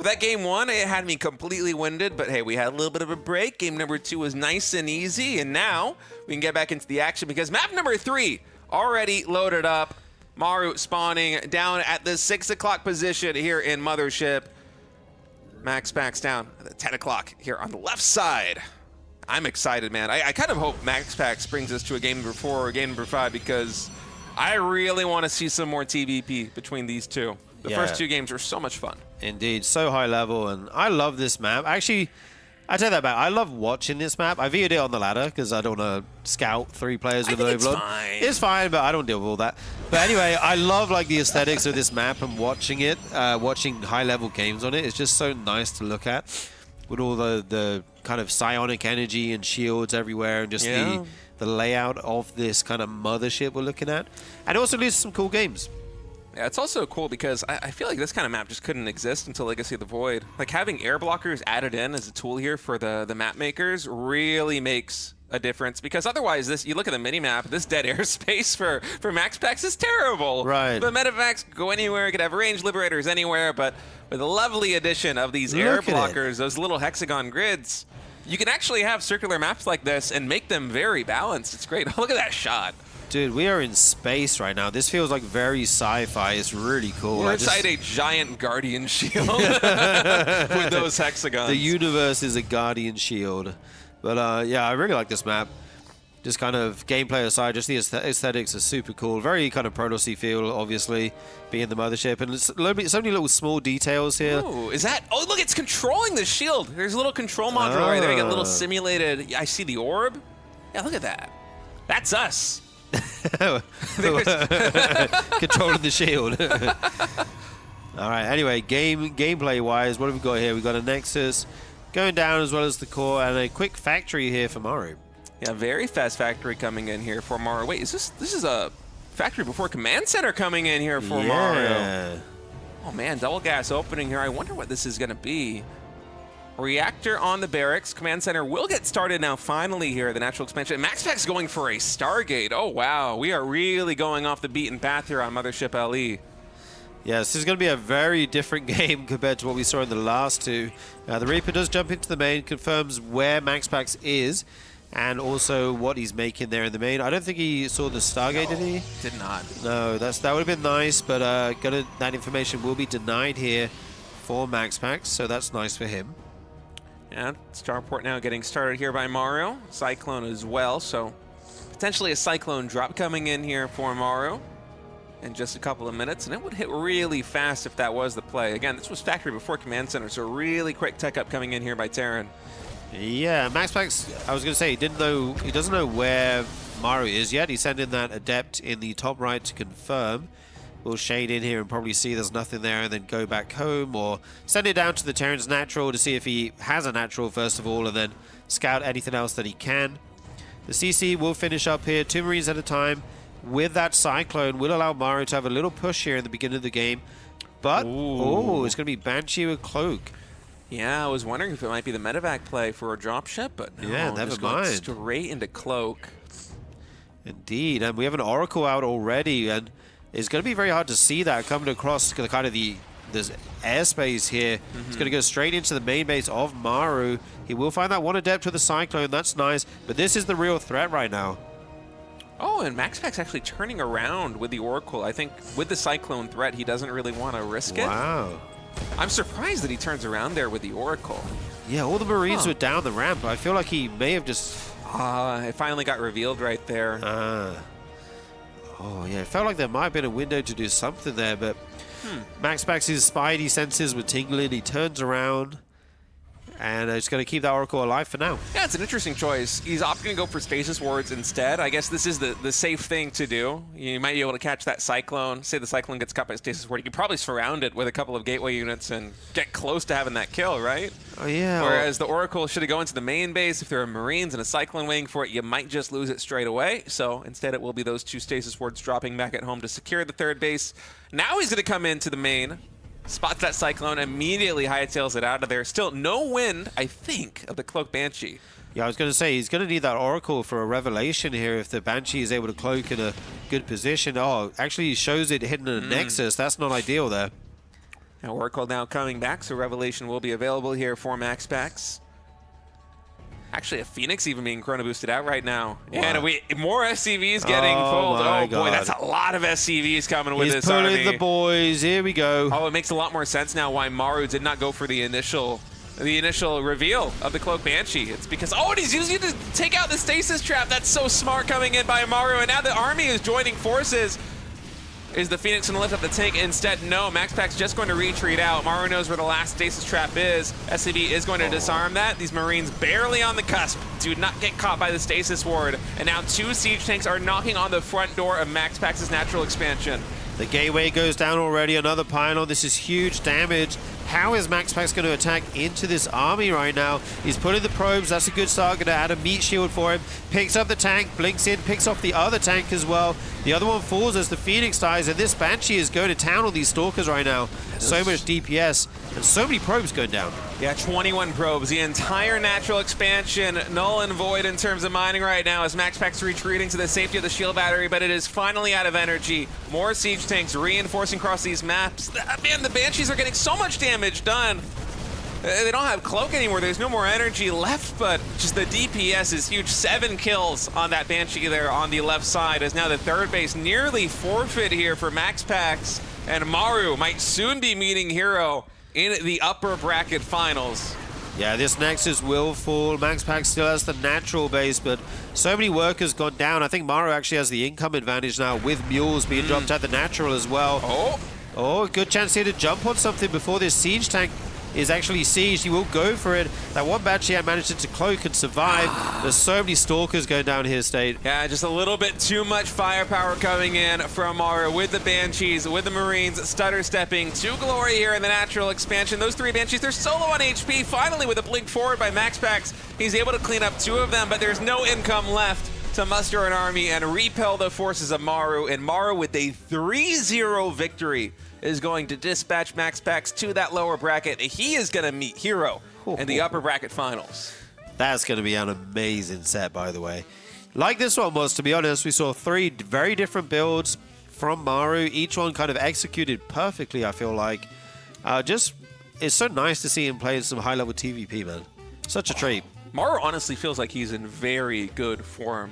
that game 1, it had me completely winded. But hey, we had a little bit of a break. Game number 2 was nice and easy. And now we can get back into the action because map number 3 already loaded up. Maru spawning down at the 6 o'clock position here in Mothership. MaxPax down at the 10 o'clock here on the left side. I'm excited, man. I kind of hope MaxPax brings us to a game number 4 or game number 5 because I really want to see some more TVP between these two. The first 2 games were so much fun. Indeed, so high level, and I love this map. Actually, I take that back. I love watching this map. I viewed it on the ladder because I don't want to scout 3 players with an overload. It's fine, but I don't deal with all that. But anyway, I love like the aesthetics of this map and watching it, watching high level games on it. It's just so nice to look at with all the kind of psionic energy and shields everywhere and just the layout of this kind of mothership we're looking at. And it also leads to some cool games. Yeah, it's also cool because I feel like this kind of map just couldn't exist until Legacy of the Void. Like having air blockers added in as a tool here for the map makers really makes a difference because otherwise you look at the mini-map, this dead airspace for MaxPax is terrible. Right. The Metavacs go anywhere, you could have range liberators anywhere, but with a lovely addition of these air blockers, those little hexagon grids, you can actually have circular maps like this and make them very balanced. It's great. Look at that shot. Dude, we are in space right now. This feels like very sci-fi. It's really cool. We're inside a giant guardian shield with those hexagons. The universe is a guardian shield. But yeah, I really like this map. Just kind of gameplay aside, just the aesthetics are super cool. Very kind of Protoss-y feel, obviously, being the mothership. And it's so many little small details here. Ooh, is that... Oh, look, it's controlling the shield. There's a little control module right there. You get a little simulated... I see the orb. Yeah, look at that. That's us. Controlling the shield. All right, anyway, gameplay-wise, what have we got here? We've got a Nexus going down as well as the core, and a quick factory here for Maru. Yeah, very fast factory coming in here for Maru. Wait, this is a factory before command center coming in here for Maru. Oh man, double gas opening here. I wonder what this is going to be. Reactor on the barracks. Command center will get started now finally here, the natural expansion. MaxPax going for a Stargate. Oh wow, we are really going off the beaten path here on Mothership LE. Yeah, this is going to be a very different game compared to what we saw in the last 2. The Reaper does jump into the main, confirms where MaxPax is. and also what he's making there in the main. I don't think he saw the Stargate, did he? Did not. No, that would have been nice, but that information will be denied here for MaxPax, so that's nice for him. Yeah, Starport now getting started here by Maru. Cyclone as well, so potentially a Cyclone drop coming in here for Maru in just a couple of minutes, and it would hit really fast if that was the play. Again, this was factory before Command Center, so really quick tech up coming in here by Terran. Yeah, MaxPax, I was going to say, he doesn't know where Maru is yet. He sent in that Adept in the top right to confirm. We'll shade in here and probably see there's nothing there and then go back home, or send it down to the Terran's natural to see if he has a natural first of all, and then scout anything else that he can. The CC will finish up here, 2 Marines at a time. With that Cyclone, will allow Maru to have a little push here in the beginning of the game. But, oh, it's going to be Banshee with Cloak. Yeah, I was wondering if it might be the medevac play for a dropship, but no, yeah, never just mind. Going straight into Cloak. Indeed, and we have an Oracle out already, and it's going to be very hard to see that coming across kind of this airspace here. It's going to go straight into the main base of Maru. He will find that one Adept with the Cyclone, that's nice, but this is the real threat right now. Oh, and MaxPax actually turning around with the Oracle. I think with the Cyclone threat, he doesn't really want to risk it. Wow. I'm surprised that he turns around there with the Oracle. Yeah, all the Marines were down the ramp. I feel like he may have just... it finally got revealed right there. Oh, yeah, it felt like there might have been a window to do something there, but MaxPax's spidey senses were tingling. He turns around, and it's going to keep that Oracle alive for now. Yeah, it's an interesting choice. He's opting to go for Stasis Wards instead. I guess this is the safe thing to do. You might be able to catch that Cyclone. Say the Cyclone gets caught by Stasis Ward. You could probably surround it with a couple of Gateway units and get close to having that kill, right? Oh, yeah. Whereas the Oracle should go into the main base. If there are Marines and a Cyclone waiting for it, you might just lose it straight away. So instead it will be those 2 Stasis Wards dropping back at home to secure the 3rd base. Now he's going to come into the main. Spots that Cyclone, immediately hightails it out of there. Still no wind, I think, of the Cloak Banshee. Yeah, I was going to say, he's going to need that Oracle for a revelation here if the Banshee is able to cloak in a good position. Oh, actually he shows it hidden in a Nexus. That's not ideal there. Now Oracle now coming back, so revelation will be available here for MaxPax. Actually, a Phoenix even being chrono boosted out right now. Wow. And more SCVs getting pulled. Oh, boy, that's a lot of SCVs coming with this army. He's pulling the boys. Here we go. Oh, it makes a lot more sense now why Maru did not go for the initial reveal of the Cloak Banshee. It's because, and he's using it to take out the Stasis Trap. That's so smart coming in by Maru. And now the army is joining forces. Is the Phoenix going to lift up the tank? Instead, no. MaxPax just going to retreat out. Maru knows where the last Stasis Trap is. SCV is going to disarm that. These Marines barely on the cusp do not get caught by the Stasis Ward. And now 2 siege tanks are knocking on the front door of MaxPax's natural expansion. The gateway goes down already. Another pylon. This is huge damage. How is MaxPax going to attack into this army right now? He's putting the probes. That's a good start. Going to add a meat shield for him. Picks up the tank. Blinks in. Picks off the other tank as well. The other one falls as the Phoenix dies. And this Banshee is going to town on these Stalkers right now. So much DPS. And so many probes going down. Yeah, 21 probes. The entire natural expansion null and void in terms of mining right now as MaxPax retreating to the safety of the shield battery, but it is finally out of energy. More siege tanks reinforcing across these maps. Man, the Banshees are getting so much damage done. They don't have Cloak anymore. There's no more energy left, but just the DPS is huge. 7 kills on that Banshee there on the left side as now the 3rd base nearly forfeit here for MaxPax, and Maru might soon be meeting Hero in the upper bracket finals. Yeah, this Nexus will fall. MaxPax still has the natural base, but so many workers gone down. I think Maru actually has the income advantage now with mules being dropped at the natural as well. Oh, good chance here to jump on something before this siege tank is actually sieged. He will go for it. That one Banshee had managed to cloak and survive. There's so many Stalkers going down here, State. Yeah, just a little bit too much firepower coming in from Maru with the Banshees, with the Marines stutter stepping to glory here in the natural expansion. Those 3 Banshees, they're so low on HP. Finally, with a blink forward by MaxPax, he's able to clean up 2 of them, but there's no income left to muster an army and repel the forces of Maru. And Maru with a 3-0 victory is going to dispatch MaxPax to that lower bracket. He is going to meet Hero in the upper bracket finals. That's going to be an amazing set, by the way. Like this one was, to be honest, we saw 3 very different builds from Maru. Each one kind of executed perfectly, I feel like. It's so nice to see him playing some high-level TVP, man. Such a treat. Maru honestly feels like he's in very good form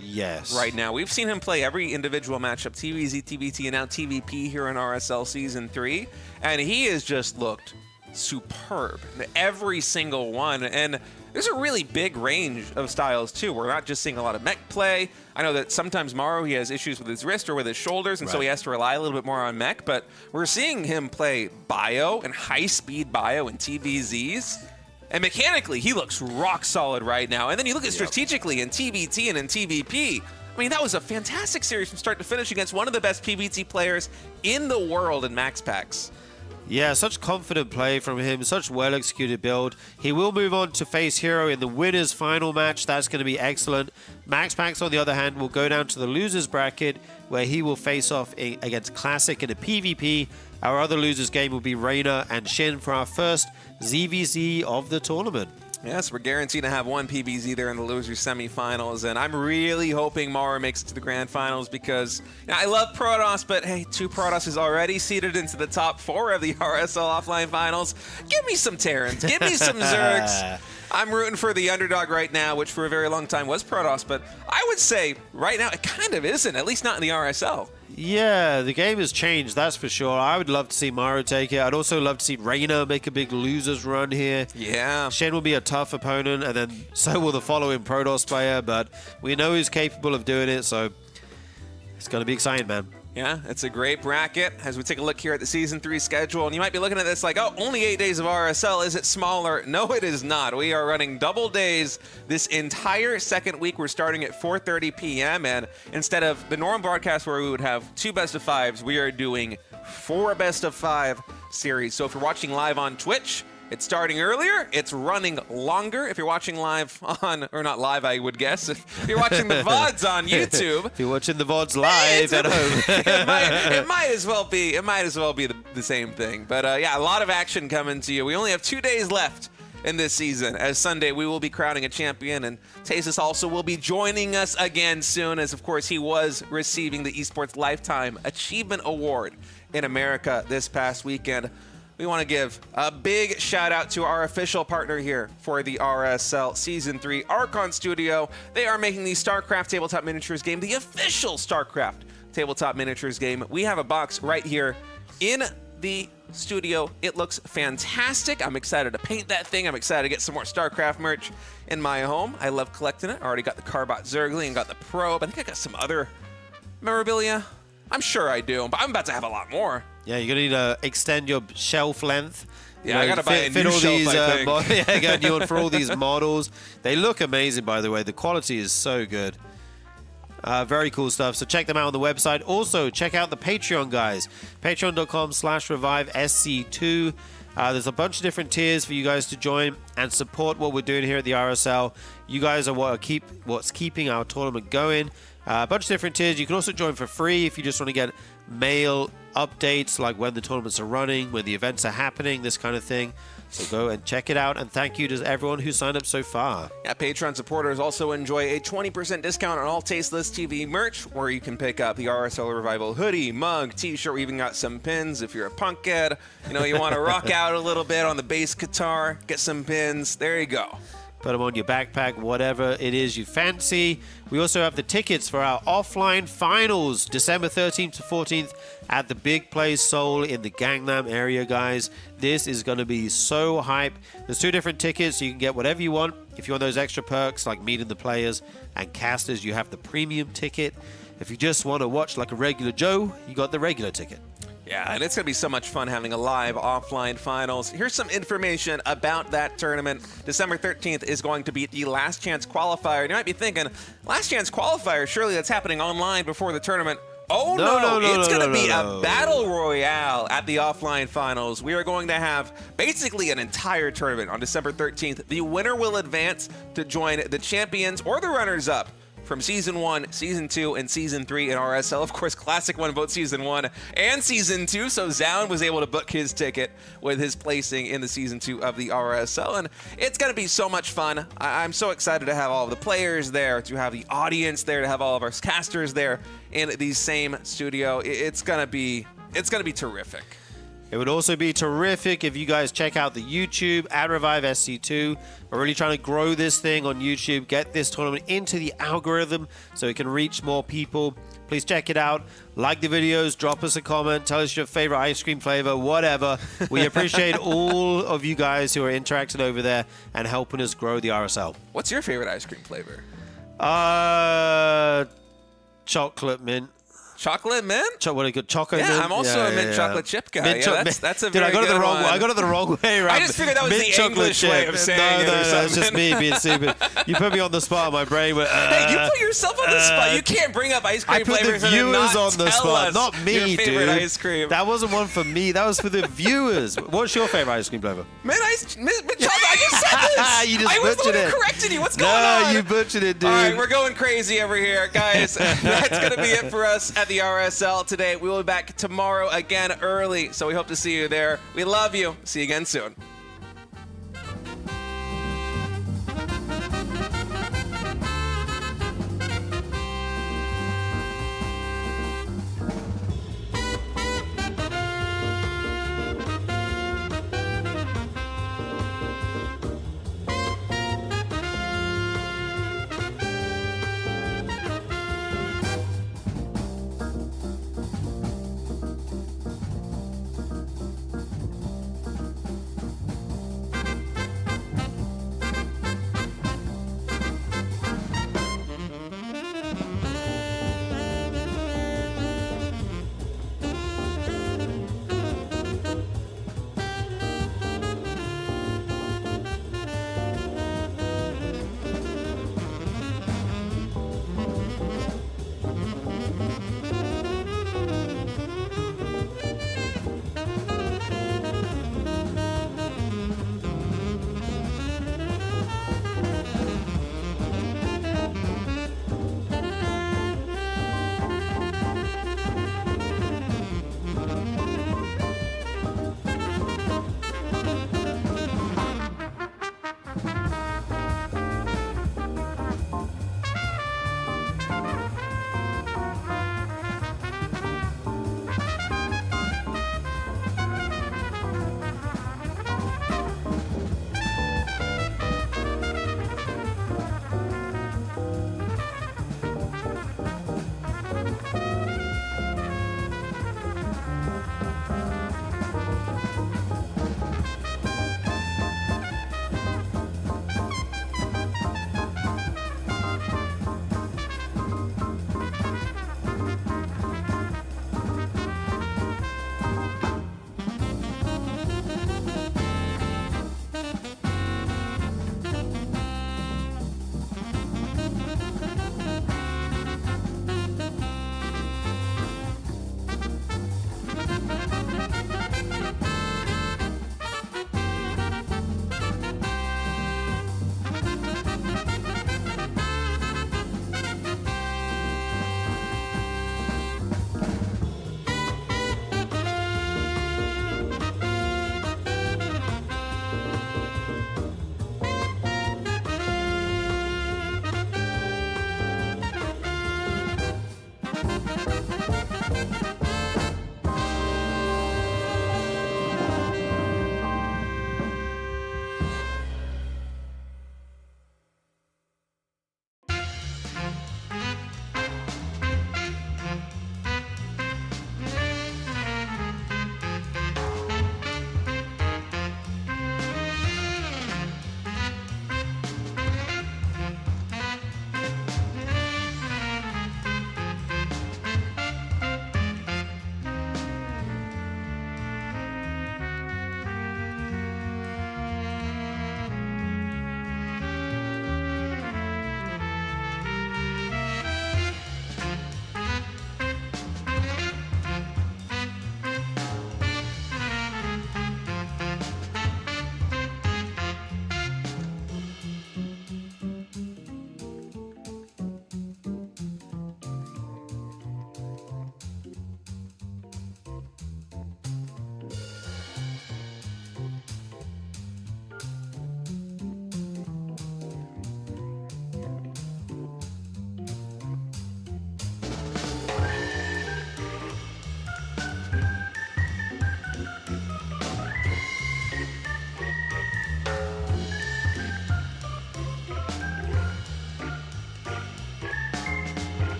right now. We've seen him play every individual matchup, TVZ, TBT, and now TVP here in RSL Season 3, and he has just looked superb in every single one. And there's a really big range of styles, too. We're not just seeing a lot of mech play. I know that sometimes Maru, he has issues with his wrist or with his shoulders, and so he has to rely a little bit more on mech, but we're seeing him play bio and high-speed bio and TVZs. And mechanically, he looks rock solid right now. And then you look at strategically in TBT and in TVP. I mean, that was a fantastic series from start to finish against one of the best PBT players in the world in MaxPax. Yeah, such confident play from him, such well-executed build. He will move on to face Hero in the winner's final match. That's going to be excellent. MaxPax, on the other hand, will go down to the loser's bracket, where he will face off against Classic in a PvP. Our other loser's game will be Reynor and Shin for our first ZVZ of the tournament. Yes, we're guaranteed to have one PBZ there in the losers semifinals, and I'm really hoping Maru makes it to the grand finals because I love Protoss, but hey, 2 Protoss is already seeded into the top 4 of the RSL offline finals. Give me some Terrans, give me some Zergs. I'm rooting for the underdog right now, which for a very long time was Protoss, but I would say right now it kind of isn't, at least not in the RSL. Yeah, the game has changed, that's for sure. I would love to see Maru take it. I'd also love to see Reynor make a big losers run here. Yeah. Shin will be a tough opponent, and then so will the following Protoss player, but we know he's capable of doing it, so it's going to be exciting, man. Yeah, it's a great bracket as we take a look here at the Season 3 schedule. And you might be looking at this like, oh, only 8 days of RSL. Is it smaller? No, it is not. We are running double days this entire second week. We're starting at 4:30 p.m. And instead of the normal broadcast where we would have 2 best-of-5s, we are doing 4 best-of-5 series. So if you're watching live on Twitch, it's starting earlier, it's running longer. If you're watching live on, or not live, I would guess. If you're watching the VODs on YouTube. If you're watching the VODs live at home. it might as well be the same thing. But yeah, a lot of action coming to you. We only have 2 days left in this season. As Sunday, we will be crowning a champion, and Tasis also will be joining us again soon, as of course he was receiving the Esports Lifetime Achievement Award in America this past weekend. We want to give a big shout out to our official partner here for the RSL Season 3, Archon Studio. They are making the StarCraft Tabletop Miniatures game the official StarCraft Tabletop Miniatures game. We have a box right here in the studio. It looks fantastic. I'm excited to paint that thing. I'm excited to get some more StarCraft merch in my home. I love collecting it. I already got the Carbot Zergling and got the Probe. I think I got some other memorabilia. I'm sure I do, but I'm about to have a lot more. Yeah, you're going to need to extend your shelf length. Yeah, I got to buy a new shelf, I think. Yeah, get a new one for all these models. They look amazing, by the way. The quality is so good. Very cool stuff. So check them out on the website. Also, check out the Patreon, guys. Patreon.com/ReviveSC2. There's a bunch of different tiers for you guys to join and support what we're doing here at the RSL. You guys are what's keeping our tournament going. A bunch of different tiers. You can also join for free if you just want to get mail updates like when the tournaments are running, when the events are happening, this kind of thing. So go and check it out, and thank you to everyone who signed up so far. Yeah, Patreon supporters also enjoy a 20% discount on all Tasteless TV merch, where you can pick up the RSL Revival hoodie, mug, t-shirt. We even got some pins if you're a punk head. You know, you want to rock out a little bit on the bass guitar, get some pins. There you go. Put them on your backpack, whatever it is you fancy. We also have the tickets for our offline finals, December 13th to 14th at the Big Place Seoul in the Gangnam area, guys. This is going to be so hype. There's 2 different tickets, so you can get whatever you want. If you want those extra perks like meeting the players and casters, you have the premium ticket. If you just want to watch like a regular Joe, you got the regular ticket. Yeah, and it's going to be so much fun having a live offline finals. Here's some information about that tournament. December 13th is going to be the last chance qualifier. And you might be thinking, last chance qualifier, surely that's happening online before the tournament. Oh, no, it's going to be a battle royale at the offline finals. We are going to have basically an entire tournament on December 13th. The winner will advance to join the champions or the runners-up from Season 1, Season 2, and Season 3 in RSL. Of course, Classic won both Season 1 and Season 2, so Zoun was able to book his ticket with his placing in the Season 2 of the RSL, and it's going to be so much fun. I'm so excited to have all of the players there, to have the audience there, to have all of our casters there in the same studio. It's going to be terrific. It would also be terrific if you guys check out the YouTube at Revive SC2. We're really trying to grow this thing on YouTube, get this tournament into the algorithm so it can reach more people. Please check it out. Like the videos, drop us a comment, tell us your favorite ice cream flavor, whatever. We appreciate all of you guys who are interacting over there and helping us grow the RSL. What's your favorite ice cream flavor? Chocolate mint. Chocolate mint? What a good chocolate mint. Yeah, I'm also a mint chocolate chip guy. That's a Dude, very good one. I got it the wrong way around. I just figured that was mint the English way of saying it. No, or something. it's just me being stupid. You put me on the spot. My brain went. Hey, you put yourself on the spot. You can't bring up ice cream I put flavors the viewers and not on the tell spot, us not me, your favorite dude. ice cream. That wasn't one for me. That was for the viewers. What's your favorite ice cream flavor? Mint chocolate. I just said this. You just I was the butchered one it. who corrected you. What's going on? No, you butchered it, dude. All right, we're going crazy over here, guys. That's going to be it for us at the RSL today. We will be back tomorrow again early, so we hope to see you there. We love you. See you again soon.